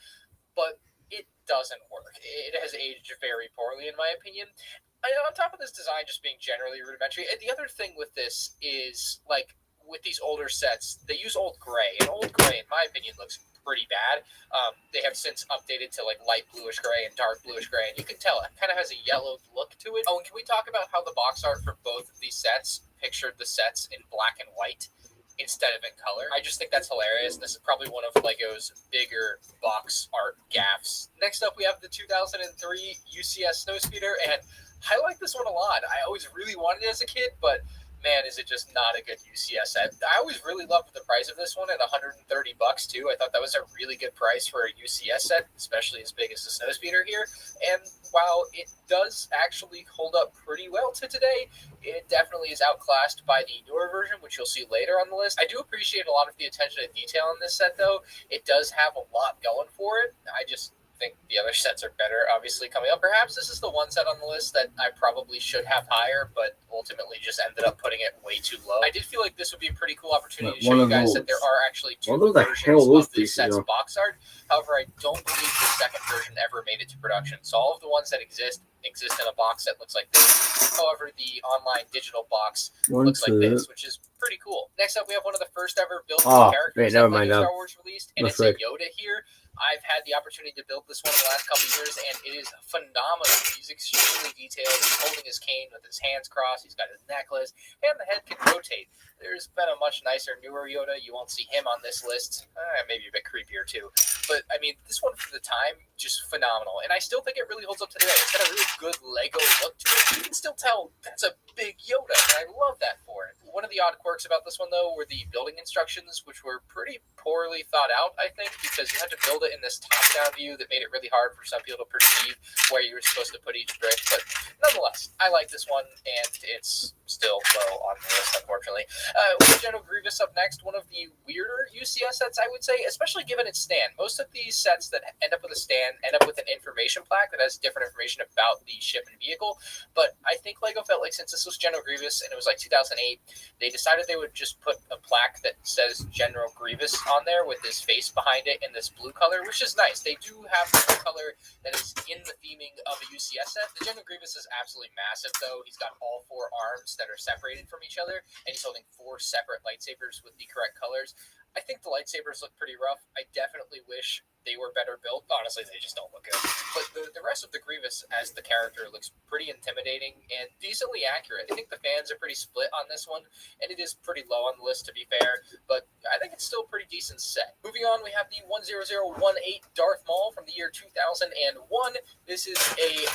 but it doesn't work. It has aged very poorly, in my opinion. And on top of this design just being generally rudimentary, the other thing with this is, like, with these older sets, they use old gray, and old gray, in my opinion, looks pretty bad. They have since updated to like light bluish gray and dark bluish gray, and you can tell it kind of has a yellowed look to it. Oh, and can we talk about how the box art for both of these sets pictured the sets in black and white instead of in color? I just think that's hilarious. This is probably one of LEGO's bigger box art gaffes. Next up, we have the 2003 UCS Snowspeeder, and I like this one a lot. I always really wanted it as a kid, but man, is it just not a good UCS set. I always really loved the price of this one at $130 too. I thought that was a really good price for a UCS set, especially as big as the Snowspeeder here. And while it does actually hold up pretty well to today, it definitely is outclassed by the newer version, which you'll see later on the list. I do appreciate a lot of the attention to detail in this set, though. It does have a lot going for it. I just think the other sets are better, obviously, coming up. Perhaps this is the one set on the list that I probably should have higher, but ultimately just ended up putting it way too low. I did feel like this would be a pretty cool opportunity to show you guys that there are actually two versions of this set's box art. However, I don't believe the second version ever made it to production. So all of the ones that exist in a box that looks like this. However, the online digital box looks like this, which is pretty cool. Next up, we have one of the first ever built characters that LEGO Star Wars released, and it's a Yoda here. I've had the opportunity to build this one in the last couple of years, and it is phenomenal. He's extremely detailed. He's holding his cane with his hands crossed. He's got his necklace, and the head can rotate. There's been a much nicer, newer Yoda. You won't see him on this list. Maybe a bit creepier, too. But, I mean, this one for the time, just phenomenal. And I still think it really holds up today. It's got a really good LEGO look to it. You can still tell that's a big Yoda, and I love that for it. One of the odd quirks about this one, though, were the building instructions, which were pretty poorly thought out, I think, because you had to build it in this top-down view that made it really hard for some people to perceive where you were supposed to put each brick. But nonetheless, I like this one, and it's still low on the list, unfortunately. We have General Grievous up next, one of the weirder UCS sets, I would say, especially given its stand. Most of these sets that end up with a stand end up with an information plaque that has different information about the ship and vehicle. But I think LEGO felt like since this was General Grievous and it was like 2008, they decided they would just put a plaque that says General Grievous on there with his face behind it in this blue color, which is nice. They do have the color that is in the theming of a UCS set. The General Grievous is absolutely massive, though. He's got all four arms that are separated from each other, and he's holding four separate lightsabers with the correct colors. I think the lightsabers look pretty rough. I definitely wish they were better built. Honestly, they just don't look good. But the rest of the Grievous as the character looks pretty intimidating and decently accurate. I think the fans are pretty split on this one, and it is pretty low on the list, to be fair. But I think it's still a pretty decent set. Moving on, we have the 10018 Darth Maul from the year 2001. This is a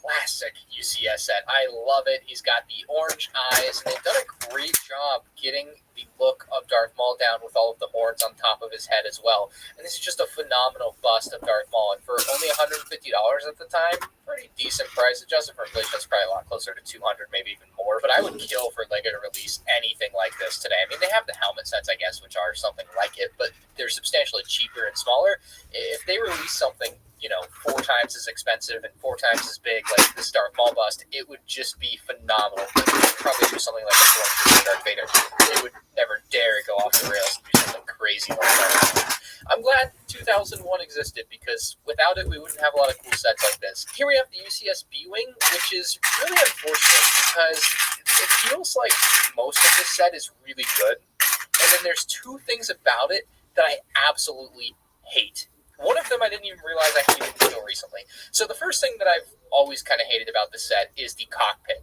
classic UCS set. I love it. He's got the orange eyes, and they've done a great job getting the look of Darth Maul down with all of the horns on top of his head as well. And this is just a phenomenal bust of Darth Maul. And for only $150 at the time, pretty decent price. Adjusted for inflation, that's probably a lot closer to $200, maybe even more. But I would kill for LEGO to release anything like this today. I mean, they have the helmet sets, I guess, which are something like it, but they're substantially cheaper and smaller. If they release something, 4 times as expensive and 4 times as big, like the Darth Maul bust, it would just be phenomenal. They would probably do something like a Stormtrooper Darth Vader. They would never dare go off the rails and do something crazy like that. I'm glad 2001 existed, because without it, we wouldn't have a lot of cool sets like this. Here we have the UCS B-Wing, which is really unfortunate because it feels like most of this set is really good. And then there's 2 things about it that I absolutely hate. One of them I didn't even realize I hated until recently. So the first thing that I've always kind of hated about this set is the cockpit.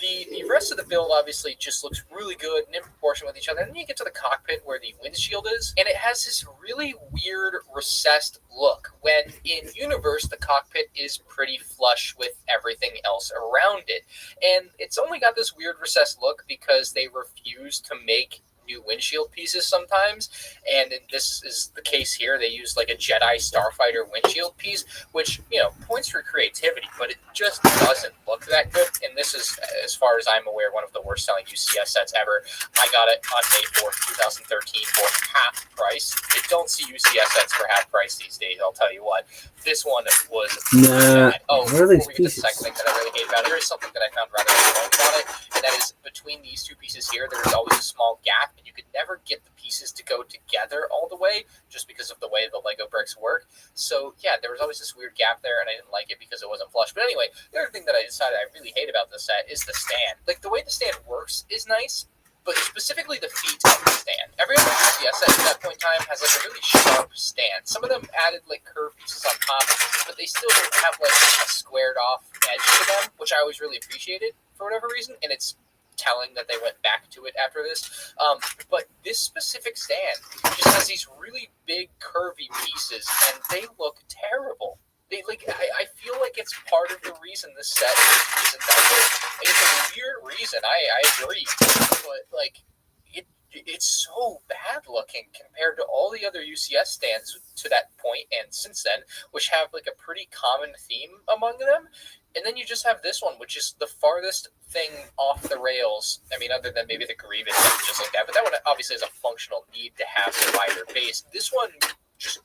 The rest of the build obviously just looks really good and in proportion with each other. And then you get to the cockpit where the windshield is, and it has this really weird recessed look, when in universe the cockpit is pretty flush with everything else around it. And it's only got this weird recessed look because they refuse to make new windshield pieces sometimes, and this is the case here. They use like a Jedi Starfighter windshield piece, which points for creativity, but it just doesn't look that good. And this is, as far as I'm aware, one of the worst selling UCS sets ever. I got it on May 4th, 2013 for half price. You don't see UCS sets for half price these days, I'll tell you what. This one was bad. Before we get to the second thing that I really hate about it, there is something that I found rather annoying about it, and that is between these 2 pieces here, there is always a small gap, and you could never get the pieces to go together all the way just because of the way the Lego bricks work. So yeah, there was always this weird gap there, and I didn't like it because it wasn't flush. But anyway, the other thing that I decided I really hate about this set is the stand. Like, the way the stand works is nice, but specifically the feet of the stand. Every other UCS set at that point in time has like a really sharp stand. Some of them added like curved pieces on top, but they still have like a squared off edge to them, which I always really appreciated for whatever reason, and it's telling that they went back to it after this. But this specific stand just has these really big curvy pieces, and they look terrible. I feel like it's part of the reason this set isn't that good. It's a weird reason, I agree, but like it's so bad looking compared to all the other UCS stands to that point and since then, which have like a pretty common theme among them. And then you just have this one, which is the farthest thing off the rails. I mean, other than maybe the Grievous, just like that. But that one obviously has a functional need to have a wider base. This one just...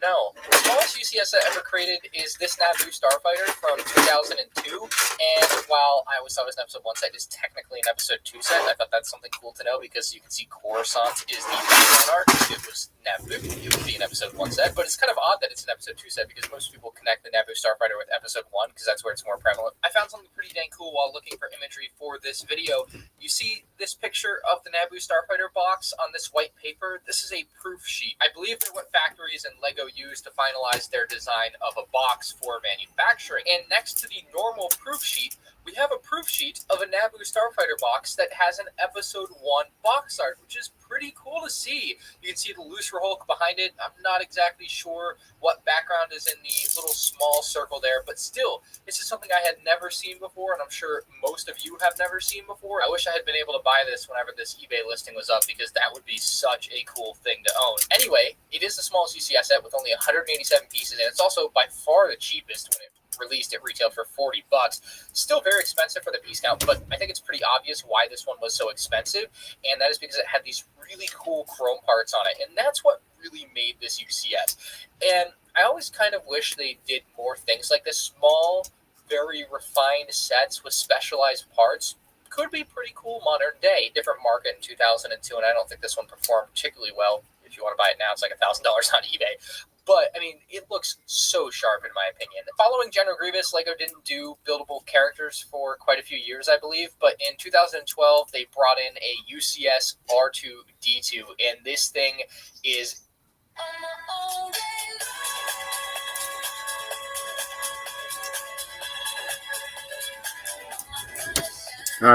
No. The smallest UCS set ever created is this Naboo Starfighter from 2002, and while I always thought it was an episode 1 set, it's technically an episode 2 set. I thought that's something cool to know, because you can see Coruscant is the background art. If it was Naboo, it would be an episode 1 set, but it's kind of odd that it's an episode 2 set, because most people connect the Naboo Starfighter with episode 1, because that's where it's more prevalent. I found something pretty dang cool while looking for imagery for this video. You see this picture of the Naboo Starfighter box on this white paper? This is a proof sheet. I believe they're what factories and LEGO use to finalize their design of a box for manufacturing. And next to the normal proof sheet, we have a proof sheet of a Naboo Starfighter box that has an episode 1 box art, which is pretty cool to see. You can see the Lucifer Hulk behind it. I'm not exactly sure what background is in the little small circle there, but still, this is something I had never seen before, and I'm sure most of you have never seen before. I wish I had been able to buy this whenever this eBay listing was up, because that would be such a cool thing to own. Anyway, it is the smallest UCS set with only 187 pieces, and it's also by far the cheapest. When it released, it retailed for $40. Still very expensive for the piece count, but I think it's pretty obvious why this one was so expensive, and that is because it had these really cool chrome parts on it, and that's what really made this UCS. And I always kind of wish they did more things like this. Small, very refined sets with specialized parts could be pretty cool modern day. Different market in 2002, and I don't think this one performed particularly well. If you want to buy it now, it's like $1,000 on eBay. But, I mean, it looks so sharp in my opinion. Following General Grievous, LEGO didn't do buildable characters for quite a few years, I believe. But in 2012, they brought in a UCS R2-D2. And this thing is...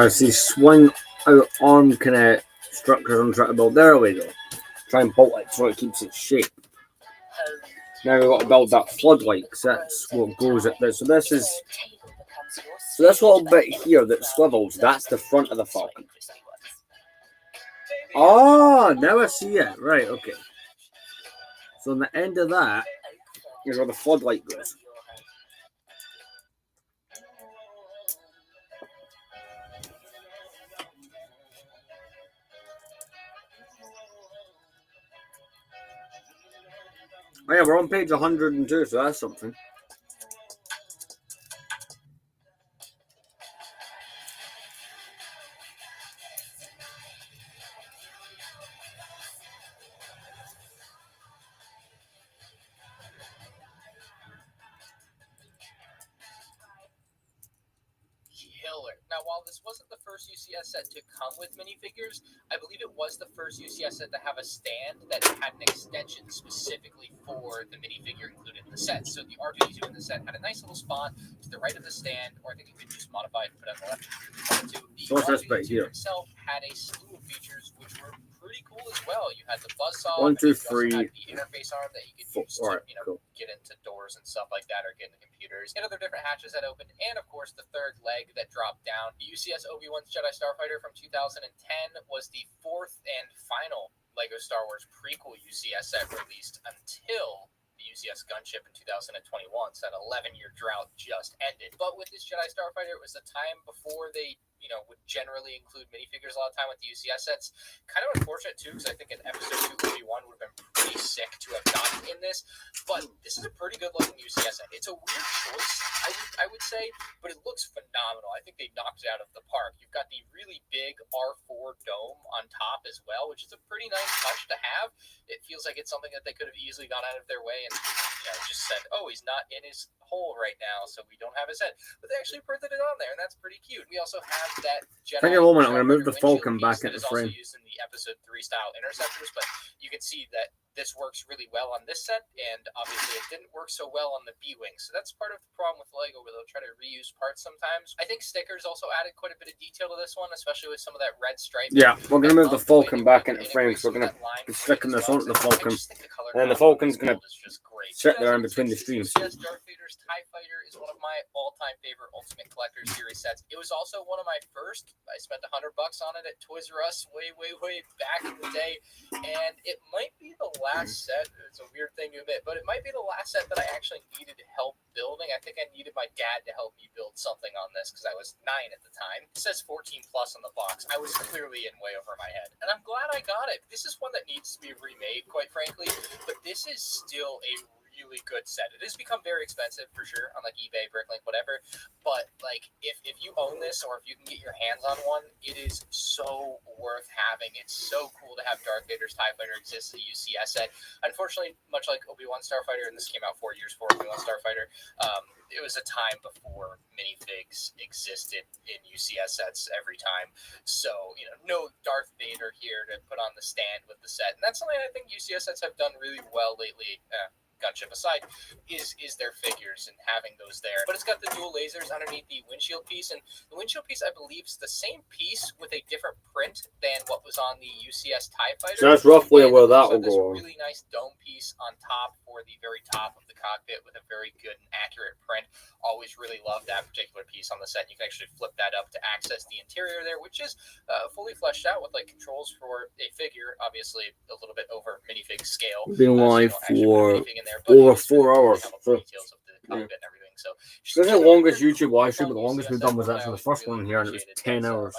See, swing out arm kind of structures I'm trying to build. There we go. Try and bolt it so it keeps its shape. Now we've got to build that floodlight, because that's what goes at this. So this little bit here that swivels, that's the front of the Falcon. Oh, now I see it. Right, okay. So on the end of that is where the floodlight goes. Oh yeah, we're on page 102, so that's something. Killer. Now, while this wasn't the first UCS set to come with minifigures, I believe it was the first UCS set to have a stand that had an extension specifically for the minifigure included in the set. So the R2-D2 in the set had a nice little spot to the right of the stand, or I think you could just modify it and put it on the left. The R2-D2 itself had a slew of features which were pretty cool as well. You had the buzzsaw, 1, 2, 3, the interface arm that you could use to, cool. get into doors and stuff like that, or get into computers, and other different hatches that opened, and of course the third leg that dropped down. The UCS Obi-Wan's Jedi Starfighter from 2010 was the fourth and final LEGO Star Wars prequel UCS set released until the UCS Gunship in 2021, so that 11-year drought just ended. But with this Jedi Starfighter, it was the time before they would generally include minifigures a lot of time with the UCS sets. Kind of unfortunate too, because I think an episode 2 Obi-Wan would have been pretty sick to have gotten in this. But this is a pretty good looking UCS set. It's a weird choice, I would say, but it looks phenomenal. I think they knocked it out of the park. You've got the really big R4 dome on top as well, which is a pretty nice touch to have. It feels like it's something that they could have easily gone out of their way and just said, oh, he's not in his hole right now, so we don't have a set. But they actually printed it on there, and that's pretty cute. We also have that Jedi. Take a moment, I'm going to move the windshield falcon piece back that into is also frame. used in the Episode 3 style interceptors, but you can see that this works really well on this set, and obviously it didn't work so well on the B-Wing. So that's part of the problem with LEGO, where they'll try to reuse parts sometimes. I think stickers also added quite a bit of detail to this one, especially with some of that red stripe. Yeah, we're going to move the falcon back into frame, so we're going to be sticking this onto the falcon, and the falcon's going to sit there in between the streams. Yes, Darth Vader's TIE Fighter is one of my all-time favorite Ultimate Collector Series sets. It was also one of my first. I spent $100 on it at Toys R Us way back in the day, and it might be the last set. It's a weird thing to admit, but it might be the last set that I actually needed help building. I think I needed my dad to help me build something on this because I was 9 at the time. It says 14 plus on the box. I was clearly in way over my head, and I'm glad I got it. This is one that needs to be remade, quite frankly, but this is still a really good set. It has become very expensive for sure on like eBay, Bricklink, whatever. But like if you own this, or if you can get your hands on one, it is so worth having. It's so cool to have Darth Vader's TIE Fighter exist as a UCS set. Unfortunately, much like Obi-Wan Starfighter, and this came out 4 years before Obi-Wan Starfighter, it was a time before minifigs existed in UCS sets every time. So, no Darth Vader here to put on the stand with the set. And that's something I think UCS sets have done really well lately. Gunship aside, is their figures and having those there. But it's got the dual lasers underneath the windshield piece, and the windshield piece, I believe, is the same piece with a different print than what was on the UCS TIE Fighter. So that's roughly where that will this go. Really nice dome piece on top for the very top of the cockpit with a very good and accurate print. Always really loved that particular piece on the set. You can actually flip that up to access the interior there, which is fully fleshed out with like controls for a figure, obviously a little bit over minifig scale. Been live for there, over 4 hours. So, details of the cockpit and everything. So this is the longest YouTube live stream, but the longest we've done was actually the first one here, and it was 10 hours.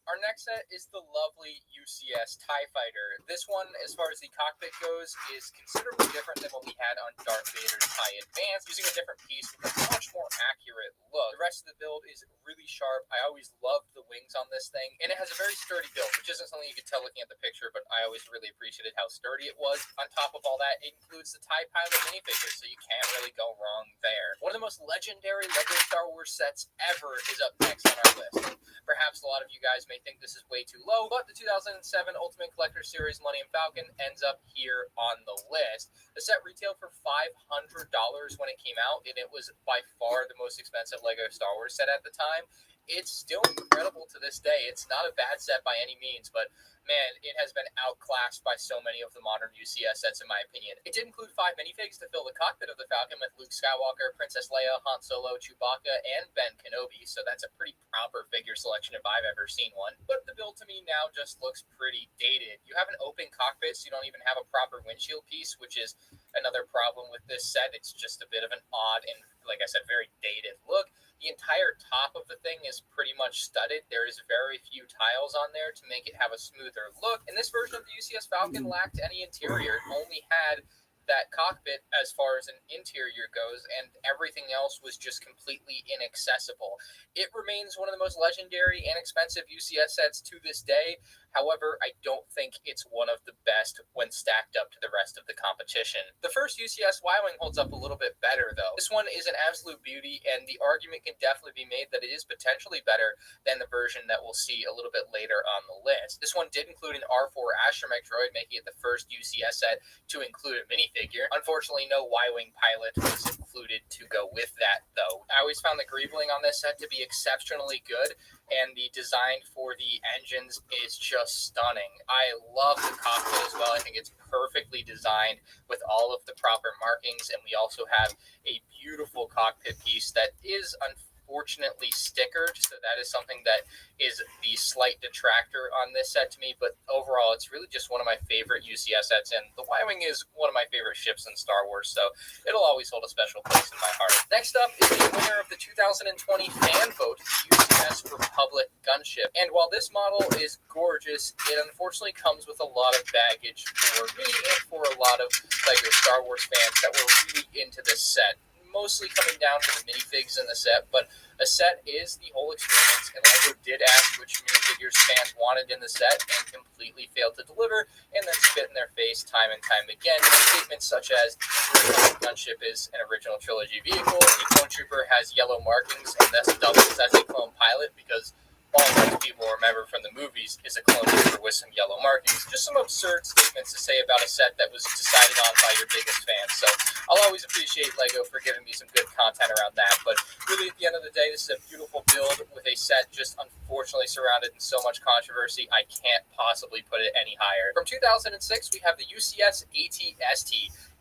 Our next set is the lovely UCS TIE Fighter. This one, as far as the cockpit goes, is considerably different than what we had on Darth Vader's TIE Advance, using a different piece with a much more accurate look. The rest of the build is really sharp. I always loved the wings on this thing, and it has a very sturdy build, which isn't something you can tell looking at the picture, but I always really appreciated how sturdy it was. On top of all that, it includes the TIE Pilot minifigure, so you can't really go wrong there. One of the most legendary LEGO Star Wars sets ever is up next on our list. Perhaps a lot of you guys may think this is way too low, but the 2007 Ultimate Collector Series Millennium Falcon ends up here on the list. The set retailed for $500 when it came out, and it was by far the most expensive LEGO Star Wars set at the time. It's still incredible to this day. It's not a bad set by any means, but man, it has been outclassed by so many of the modern UCS sets, in my opinion. It did include 5 minifigs to fill the cockpit of the Falcon with Luke Skywalker, Princess Leia, Han Solo, Chewbacca, and Ben Kenobi, so that's a pretty proper figure selection if I've ever seen one. But the build to me now just looks pretty dated. You have an open cockpit, so you don't even have a proper windshield piece, which is another problem with this set. It's just a bit of an odd and, like I said, very dated look. The entire top of the thing is pretty much studded. There is very few tiles on there to make it have a smoother look. And this version of the UCS Falcon lacked any interior. It only had that cockpit as far as an interior goes, and everything else was just completely inaccessible. It remains one of the most legendary and expensive UCS sets to this day. However, I don't think it's one of the best when stacked up to the rest of the competition. The first UCS Y-Wing holds up a little bit better, though. This one is an absolute beauty, and the argument can definitely be made that it is potentially better than the version that we'll see a little bit later on the list. This one did include an R4 astromech droid, making it the first UCS set to include a minifigure. Unfortunately, no Y-Wing pilot was included to go with that, though. I always found the greebling on this set to be exceptionally good, and the design for the engines is just stunning. I love the cockpit as well. I think it's perfectly designed with all of the proper markings, and we also have a beautiful cockpit piece that is unfortunately stickered, so that is something that is the slight detractor on this set to me, but overall it's really just one of my favorite UCS sets, and the Y-Wing is one of my favorite ships in Star Wars, so it'll always hold a special place in my heart. Next up is the winner of the 2020 fan vote, the UCS Republic gunship, and while this model is gorgeous, it unfortunately comes with a lot of baggage for me and for a lot of LEGO Star Wars fans that were really into this set. mostly coming down to the minifigs in the set, but a set is the whole experience, and LEGO did ask which minifigures fans wanted in the set and completely failed to deliver, and then spit in their face time and time again with statements such as the gunship is an original trilogy vehicle, the clone trooper has yellow markings, and thus doubles as a clone pilot, because all most people remember from the movies is a clone trooper with some yellow markings. Just some absurd statements to say about a set that was decided on by your biggest fans. So I'll always appreciate LEGO for giving me some good content around that. But really, at the end of the day, this is a beautiful build with a set just unfortunately surrounded in so much controversy. I can't possibly put it any higher. From 2006, we have the UCS AT-ST.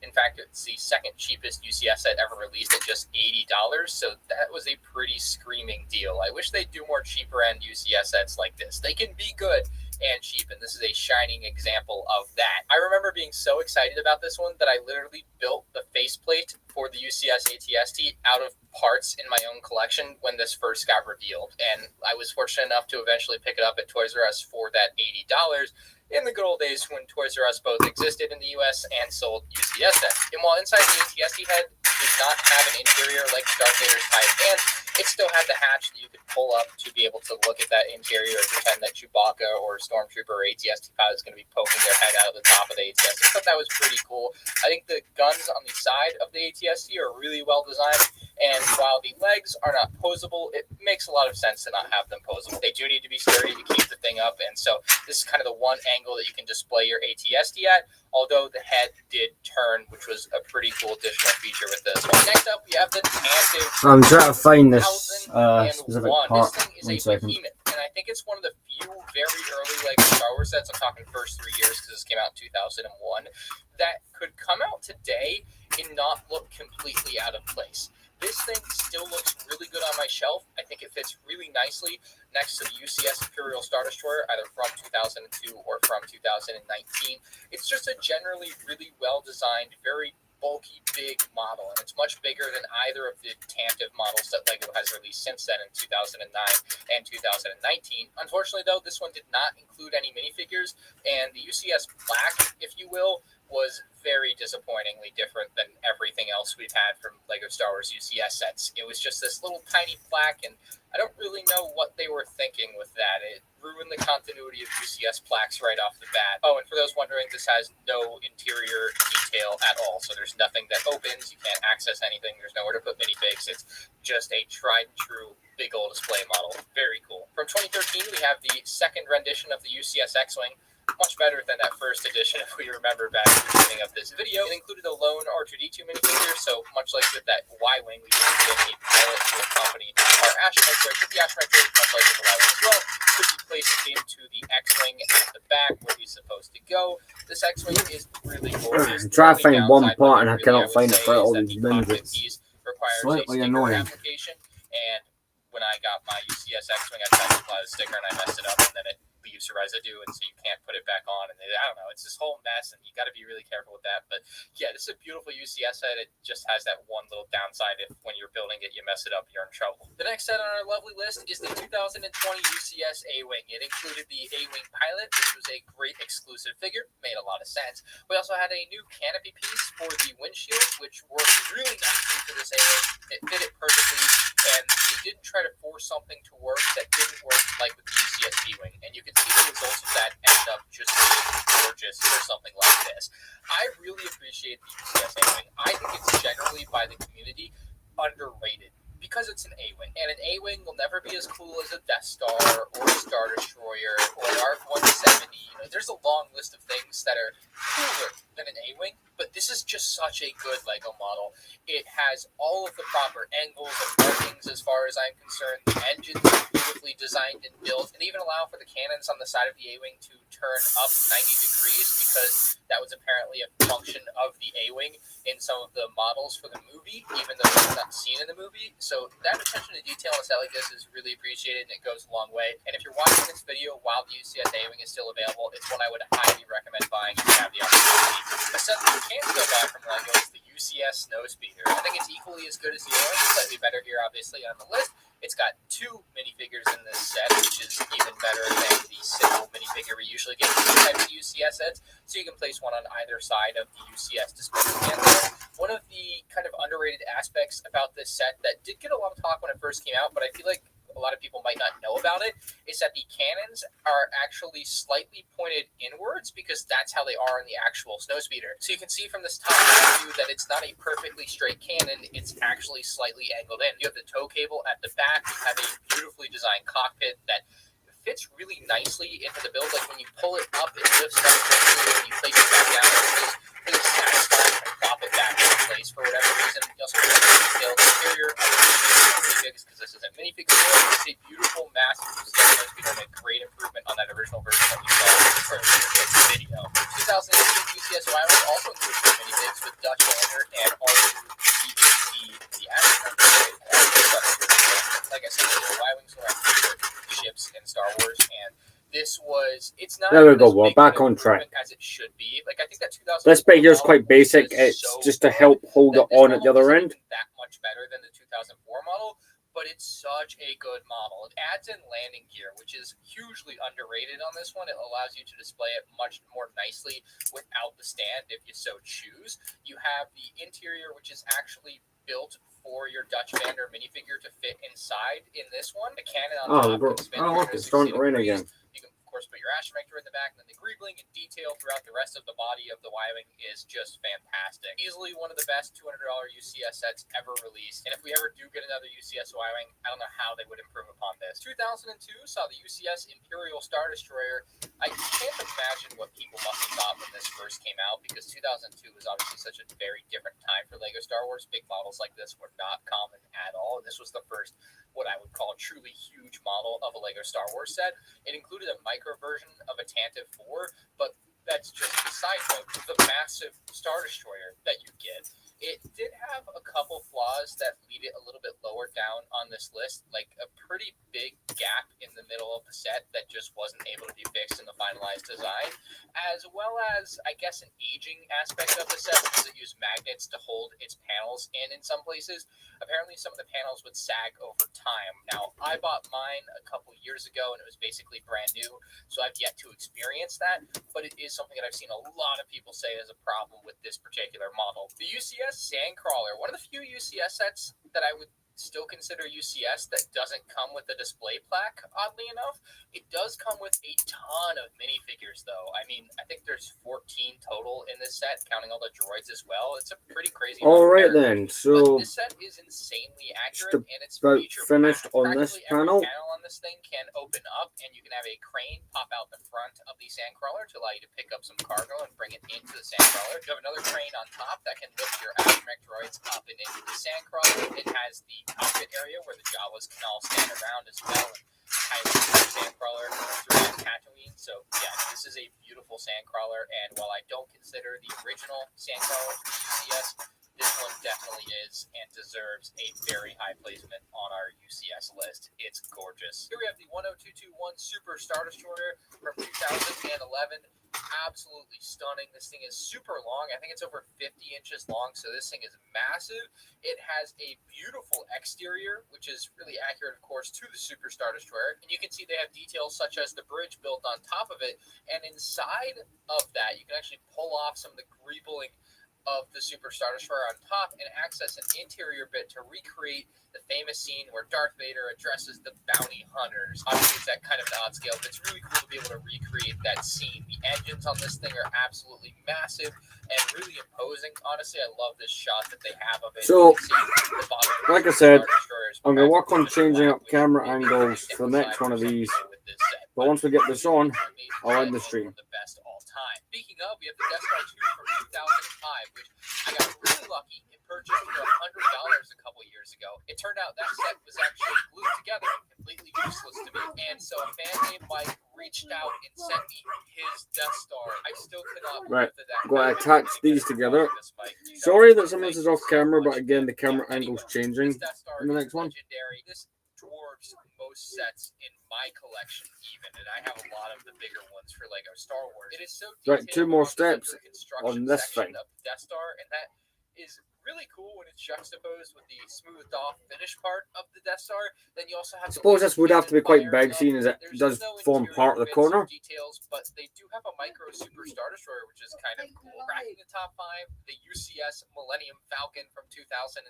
In fact, it's the second cheapest UCS set ever released at just $80, so that was a pretty screaming deal. I wish they'd do more cheaper end UCS sets like this. They can be good and cheap, and this is a shining example of that. I remember being so excited about this one that I literally built the faceplate for the UCS AT-ST out of parts in my own collection when this first got revealed, and I was fortunate enough to eventually pick it up at Toys R Us for that $80 in the good old days when Toys R Us both existed in the US and sold UCS sets. And while inside the AT-ST head did not have an interior like Darth Vader's TIE fan, it still had the hatch that you could pull up to be able to look at that interior and pretend that Chewbacca or Stormtrooper or AT-ST pilot is going to be poking their head out of the top of the AT-ST. I thought that was pretty cool. I think the guns on the side of the AT-ST are really well designed, and while the legs are not posable, it makes a lot of sense to not have them posable. They do need to be sturdy to keep the thing up, and so this is kind of the one angle that you can display your AT-ST at, although the head did turn, which was a pretty cool additional feature with this one. Next up, we have the Tantive. I'm trying to find this specific 1001. part. This thing is 1 a second. behemoth, and I think it's one of the few very early LEGO Star Wars sets, I'm talking first 3 years because this came out in 2001, that could come out today and not look completely out of place. This thing still looks really good on my shelf. I think it fits really nicely next to the UCS Imperial Star Destroyer, either from 2002 or from 2019. It's just a generally really well-designed, very bulky, big model, and it's much bigger than either of the Tantive models that LEGO has released since then in 2009 and 2019. Unfortunately, though, this one did not include any minifigures, and the UCS Black, if you will, was very disappointingly different than everything else we've had from LEGO Star Wars UCS sets. It was just this little tiny plaque, and I don't really know what they were thinking with that. It ruined the continuity of UCS plaques right off the bat. Oh, and for those wondering, this has no interior detail at all, so there's nothing that opens, you can't access anything, there's nowhere to put minifigs. It's just a tried and true big old display model. Very cool. From 2013, we have the second rendition of the UCS X-Wing. Much better than that first edition, if we remember back at the beginning of this video. It included a lone R2-D2 minifigure, so much like with that Y-Wing, we didn't get a pilot to accompany our astromech droid, but the astromech droid, much like with the Y-Wing as well, could be placed into the X-Wing at the back where he's supposed to go. This X-Wing is really gorgeous. I'm trying to find one part and I cannot find it for all these minutes. It's slightly annoying. Application, and when I got my UCS X-Wing, I tried to apply the sticker and I messed it up, and then it leaves your residue, and so you can't put it back on, and I don't know, it's this whole mess, and you got to be really careful with that. But yeah, this is a beautiful UCS set. It just has that one little downside: if when you're building it you mess it up, you're in trouble. The next set on our lovely list is the 2020 UCS A-Wing. It included the A-Wing pilot, which was a great exclusive figure, made a lot of sense. We also had a new canopy piece for the windshield, which worked really nicely for this A-Wing. It fit it perfectly, and they didn't try to force something to work that didn't work like with the UCS B-Wing, and you can see the results of that end up just being gorgeous for something like this. I really appreciate the UCS A-Wing. I think it's generally by the community underrated because it's an A-Wing, and an A-Wing will never be as cool as a Death Star or a Star Destroyer or an ARC-170. You know, there's a long list of things that are cooler than an A-Wing, but this is just such a good LEGO model. It has all of the proper angles and markings as far as I'm concerned. The engines are beautifully designed and built, and even allow for the cannons on the side of the A-Wing to turn up 90 degrees because that was apparently a function of the A-Wing in some of the models for the movie, even though it's not seen in the movie. So that attention to detail on a set like this is really appreciated, and it goes a long way. And if you're watching this video while the UCS A-Wing is still available, it's one I would highly recommend buying if you have the opportunity. A set that you can still buy from LEGO is the UCS Snowspeeder. I think it's equally as good as the orange, slightly better here obviously on the list. It's got 2 minifigures in this set, which is even better than the single minifigure we usually get in these types of UCS sets. So you can place one on either side of the UCS display stand there. One of the kind of underrated aspects about this set that did get a lot of talk when it first came out, but I feel like a lot of people might not know about it, is that the cannons are actually slightly pointed inwards because that's how they are in the actual snowspeeder. So you can see from this top view that it's not a perfectly straight cannon, it's actually slightly angled in. You have the tow cable at the back, you have a beautifully designed cockpit that fits really nicely into the build. Like when you pull it up, it lifts up quickly. When you place it back down, it's really satisfying to plop it back into place for whatever reason. You also have a detailed interior minifigs because this is a minifig scale. It's a beautiful, massive snowspeeder and a great improvement on that original version that we saw earlier in the video. 2018 UCS Y-Wing also includes the minifigs with Dutch Lander and R2-D8T, the Astronaut. Like I said, the Y-Wings are my favorite ships in Star Wars, and this was, it's not there we go, we're back on track. as it should be. Like I think that 2000 this bit here is quite basic. It's just to help hold it on at the other end. That much better than the 2004 model, but it's such a good model. It adds in landing gear, which is hugely underrated on this one. It allows you to display it much more nicely without the stand if you so choose. You have the interior, which is actually built for your Dutch Vander minifigure to fit inside in this one. The cannon on top can spin look, it's starting to rain again. You can, of course, put your astromector in the back, and then the greebling and detail throughout the rest of the body of the Y-Wing is just fantastic. Easily one of the best $200 UCS sets ever released, and if we ever do get another UCS Y-Wing, I don't know how they would improve upon this. 2002 saw the UCS Imperial Star Destroyer. I can't imagine what people must have thought when this first came out, because 2002 was obviously such a very different time for LEGO Star Wars. Big models like this were not common at all, and this was the first, what I would call, truly huge model of a LEGO Star Wars set. It included a micro version of a Tantive 4, but that's just a side note. The massive Star Destroyer that you get, it did have a couple flaws that lead it a little bit lower down on this list, like a pretty big gap in the middle of the set that just wasn't able to be fixed in the finalized design, as well as, I guess, an aging aspect of the set because it used magnets to hold its panels in some places. Apparently, some of the panels would sag over time. Now, I bought mine a couple years ago, and it was basically brand new, so I've yet to experience that, but it is something that I've seen a lot of people say is a problem with this particular model. The UCS Sandcrawler, one of the few UCS sets that I would still consider UCS that doesn't come with a display plaque, oddly enough. It does come with a ton of minifigures, though. I mean, I think there's 14 total in this set, counting all the droids as well. It's a pretty crazy. All right, then. So this set is insanely accurate, and it's finished on this panel. Every panel on this thing can open up, and you can have a crane pop out the front of the Sandcrawler to allow you to pick up some cargo and bring it into the Sandcrawler. You have another crane on top that can lift your astromech droids up and into the Sandcrawler. It has the cockpit area where the Jawas can all stand around as well, and highly Sandcrawler throughout Tatooine. So yeah, this is a beautiful Sandcrawler, and while I don't consider the original Sandcrawler from UCS, this one definitely is and deserves a very high placement on our UCS list. It's gorgeous. Here we have the 10221 Super Star Destroyer from 2011. Absolutely stunning. This thing is super long. I think it's over 50 inches long, so this thing is massive. It has a beautiful exterior, which is really accurate, of course, to the Super Star Destroyer. And you can see they have details such as the bridge built on top of it. And inside of that, you can actually pull off some of the greebling of the Super Star Destroyer on top and access an interior bit to recreate the famous scene where Darth Vader addresses the bounty hunters. Obviously, it's that kind of nod scale, but it's really cool to be able to recreate that scene. The engines on this thing are absolutely massive and really imposing. Honestly, I love this shot that they have of it. So, like I said, I'm going to work on changing up camera angles for the next one of these. But once we get this on, I'll end the stream. Speaking of, we have the Death Star 2 from 2005, which I got really lucky and purchased for $100 a couple years ago. It turned out that set was actually glued together and completely useless to me. And so a fan named Mike reached out and sent me his Death Star. I still cannot believe that. I'm going to attach these together. Sorry that some of this is off camera, but again, the camera angle's changing in the next one. This dwarfs most sets in my collection even, and I have a lot of the bigger ones for LEGO Star Wars. It is so right, 2 more steps on this thing. Of Death Star, and that is really cool when it's juxtaposed with the smoothed off finish part of the Death Star. Then you also have I suppose this would have to be quite big, seeing as it There's does no form part of the bits or corner. details, but they do have a micro super Star Destroyer, which is kind of cool. Cracking the top 5, the UCS Millennium Falcon from 2017.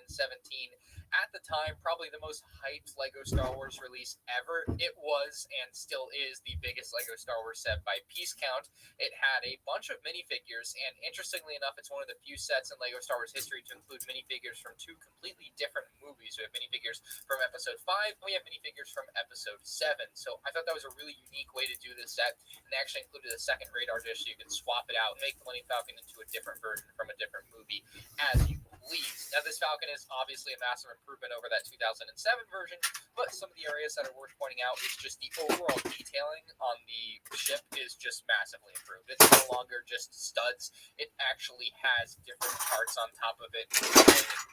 At the time, probably the most hyped Lego Star Wars release ever. It was and still is the biggest Lego Star Wars set by piece count. It had a bunch of minifigures, and interestingly enough, it's one of the few sets in Lego Star Wars history to include minifigures from 2 completely different movies. We have minifigures from Episode 5, and we have minifigures from Episode 7. So I thought that was a really unique way to do this set, and they actually included a second radar dish so you can swap it out and make the Millennium Falcon into a different version from a different movie as you please. Now, this Falcon is obviously a massive improvement over that 2007 version, but some of the areas that are worth pointing out is just the overall detailing on the ship is just massively improved. It's no longer just studs. It actually has different parts on top of it,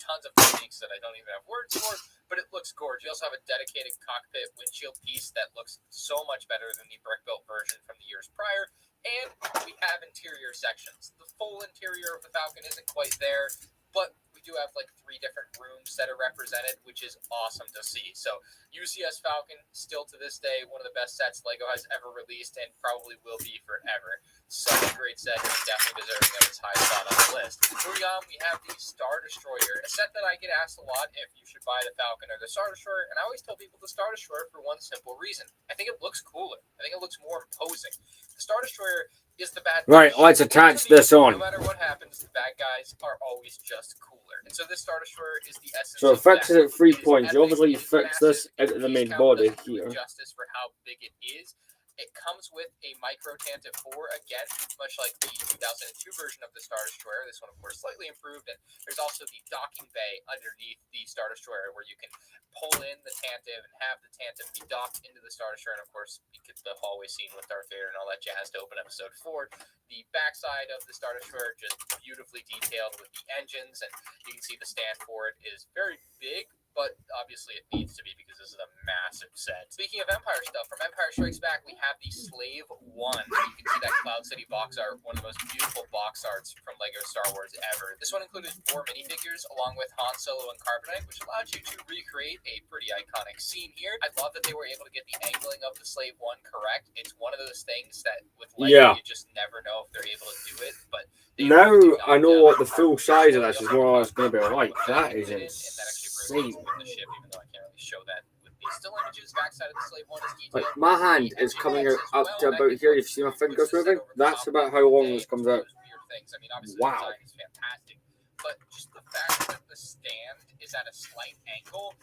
tons of techniques that I don't even have words for, but it looks gorgeous. You also have a dedicated cockpit windshield piece that looks so much better than the brick-built version from the years prior, and we have interior sections. The full interior of the Falcon isn't quite there, but we do have like 3 different rooms that are represented, which is awesome to see. So UCS Falcon, still to this day, one of the best sets LEGO has ever released and probably will be forever. Such a great set, and definitely deserving of its high spot on the list. Moving on, we have the Star Destroyer, a set that I get asked a lot if you should buy the Falcon or the Star Destroyer, and I always tell people the Star Destroyer for one simple reason. I think it looks cooler. I think it looks more imposing. The Star Destroyer is the bad guy. Right, let's attach this on. No matter what happens, the bad guys are always just cooler. And so this Star Destroyer is the essence So it of that. fixes at 3 It is points. You epic, obviously it is fix this massive, into the piece main count body doesn't do here. it justice for how big it is. It comes with a micro Tantive 4, again, much like the 2002 version of the Star Destroyer. This one, of course, slightly improved. And there's also the docking bay underneath the Star Destroyer where you can pull in the Tantive and have the Tantive be docked into the Star Destroyer. And, of course, you get the hallway scene with Darth Vader and all that jazz to open Episode 4. The backside of the Star Destroyer just beautifully detailed with the engines. And you can see the stand for it is very big, but obviously it needs to be because this is a massive set. Speaking of Empire stuff, from Empire Strikes Back, we have the Slave 1. You can see that Cloud City box art, one of the most beautiful box arts from LEGO Star Wars ever. This one included 4 minifigures along with Han Solo and Carbonite, which allowed you to recreate a pretty iconic scene here. I love that they were able to get the angling of the Slave 1 correct. It's one of those things that with LEGO, you just never know if they're able to do it, but now I know what the full size of this is more or less going to be like. That is insane. With the ship, even though I can't really show that with these still images. Backside of the Slave 1 is detailed. Like my hand is coming out up to about here. You see my fingers moving? That's about how long this comes out. I mean, obviously wow. The design is fantastic, but just the fact that the stand is at a slight angle,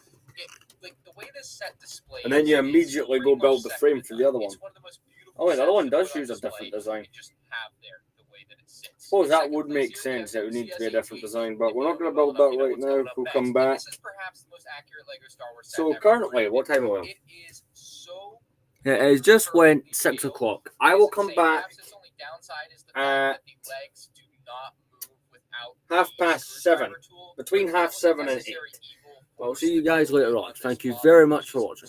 like the way this set displays. And then you immediately go build the frame for the other one. Oh, wait, the other one does use a different design. I suppose that would make sense. It would need to be a different design, but we're not going to build that right now. We'll come back. So currently, what time are we? It has just went 6 o'clock. I will come back at 7:30. Between 7:30 and 8. I'll see you guys later on. Thank you very much for watching.